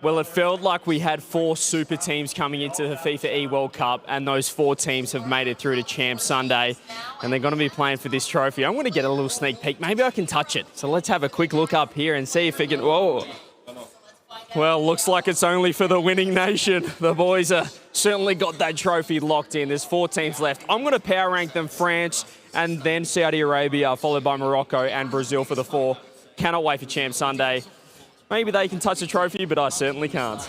Well, it felt like we had 4 super teams coming into the FIFAe World Cup, and those 4 teams have made it through to Champ Sunday, and they're going to be playing for this trophy. I'm going to get a little sneak peek. Maybe I can touch it. So let's have a quick look up here and see if we can... Whoa. Well, looks like it's only for the winning nation. The boys are certainly got that trophy locked in. There's 4 teams left. I'm going to power rank them: France and then Saudi Arabia, followed by Morocco and Brazil for the 4. Cannot wait for Champ Sunday. Maybe they can touch the trophy, but I certainly can't.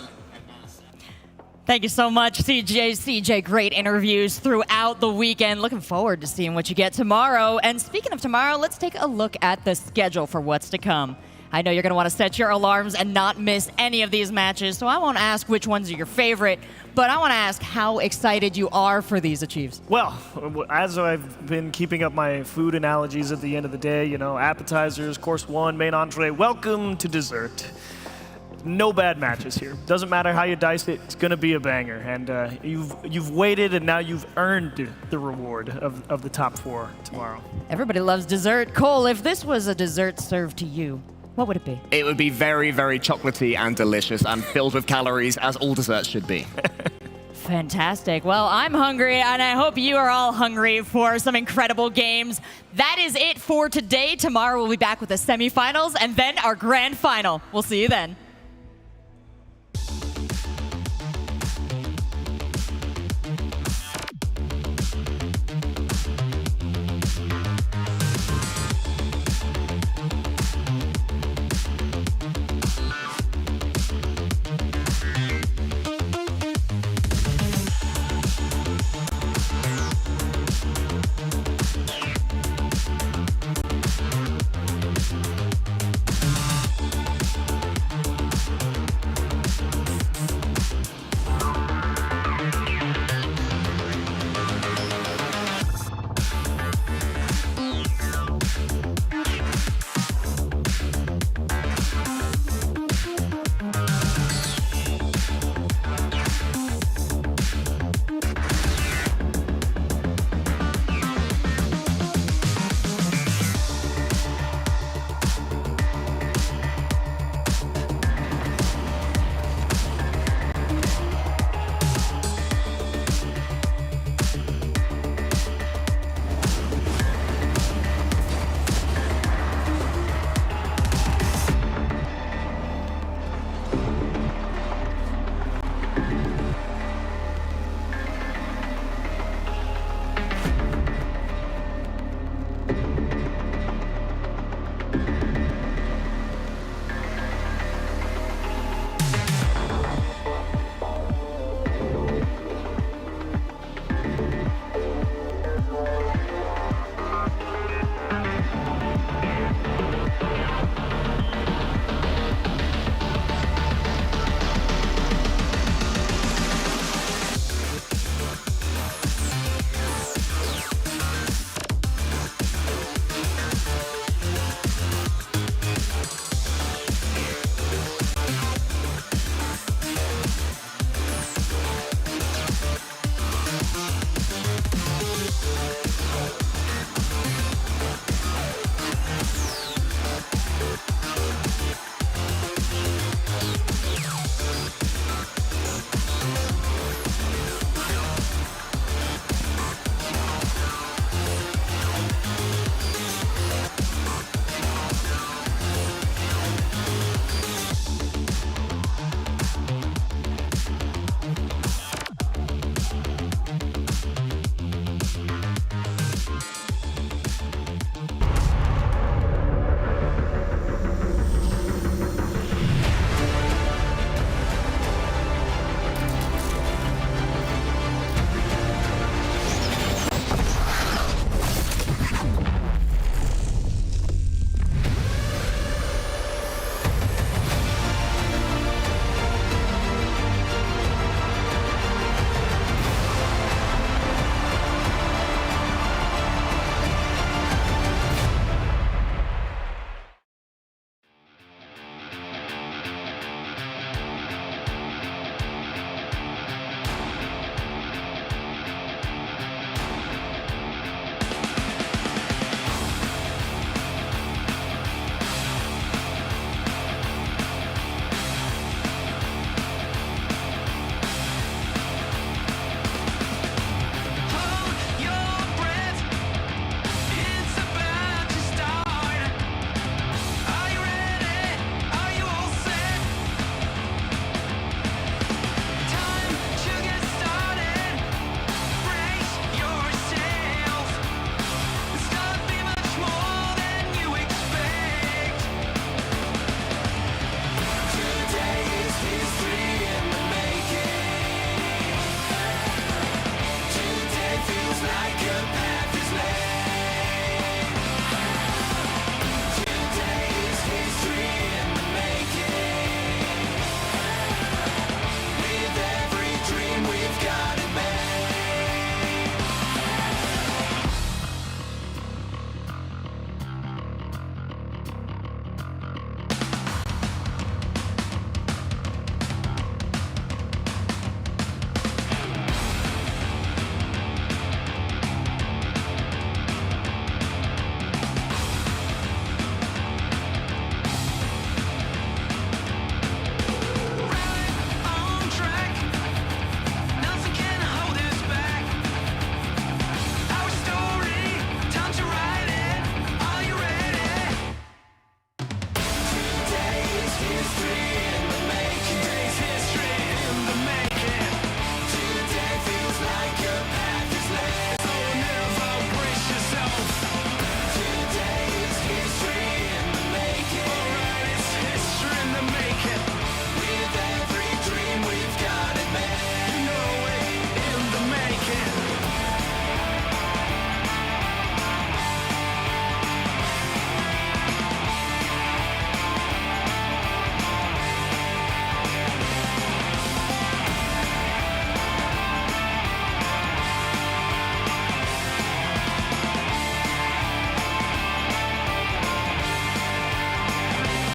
Thank you so much, CJ. Great interviews throughout the weekend. Looking forward to seeing what you get tomorrow. And speaking of tomorrow, let's take a look at the schedule for what's to come. I know you're going to want to set your alarms and not miss any of these matches, so I won't ask which ones are your favorite, but I want to ask how excited you are for these achieves.
Well, as I've been keeping up my food analogies at the end of the day, you know, appetizers, course 1, main entree, welcome to dessert. No bad matches here. Doesn't matter how you dice it, it's going to be a banger. And you've waited, and now you've earned the reward of the top 4 tomorrow.
Everybody loves dessert. Cole, if this was a dessert served to you, what would it be?
It would be very, very chocolatey and delicious and filled with calories, as all desserts should be.
Fantastic. Well, I'm hungry, and I hope you are all hungry for some incredible games. That is it for today. Tomorrow we'll be back with the semifinals and then our grand final. We'll see you then.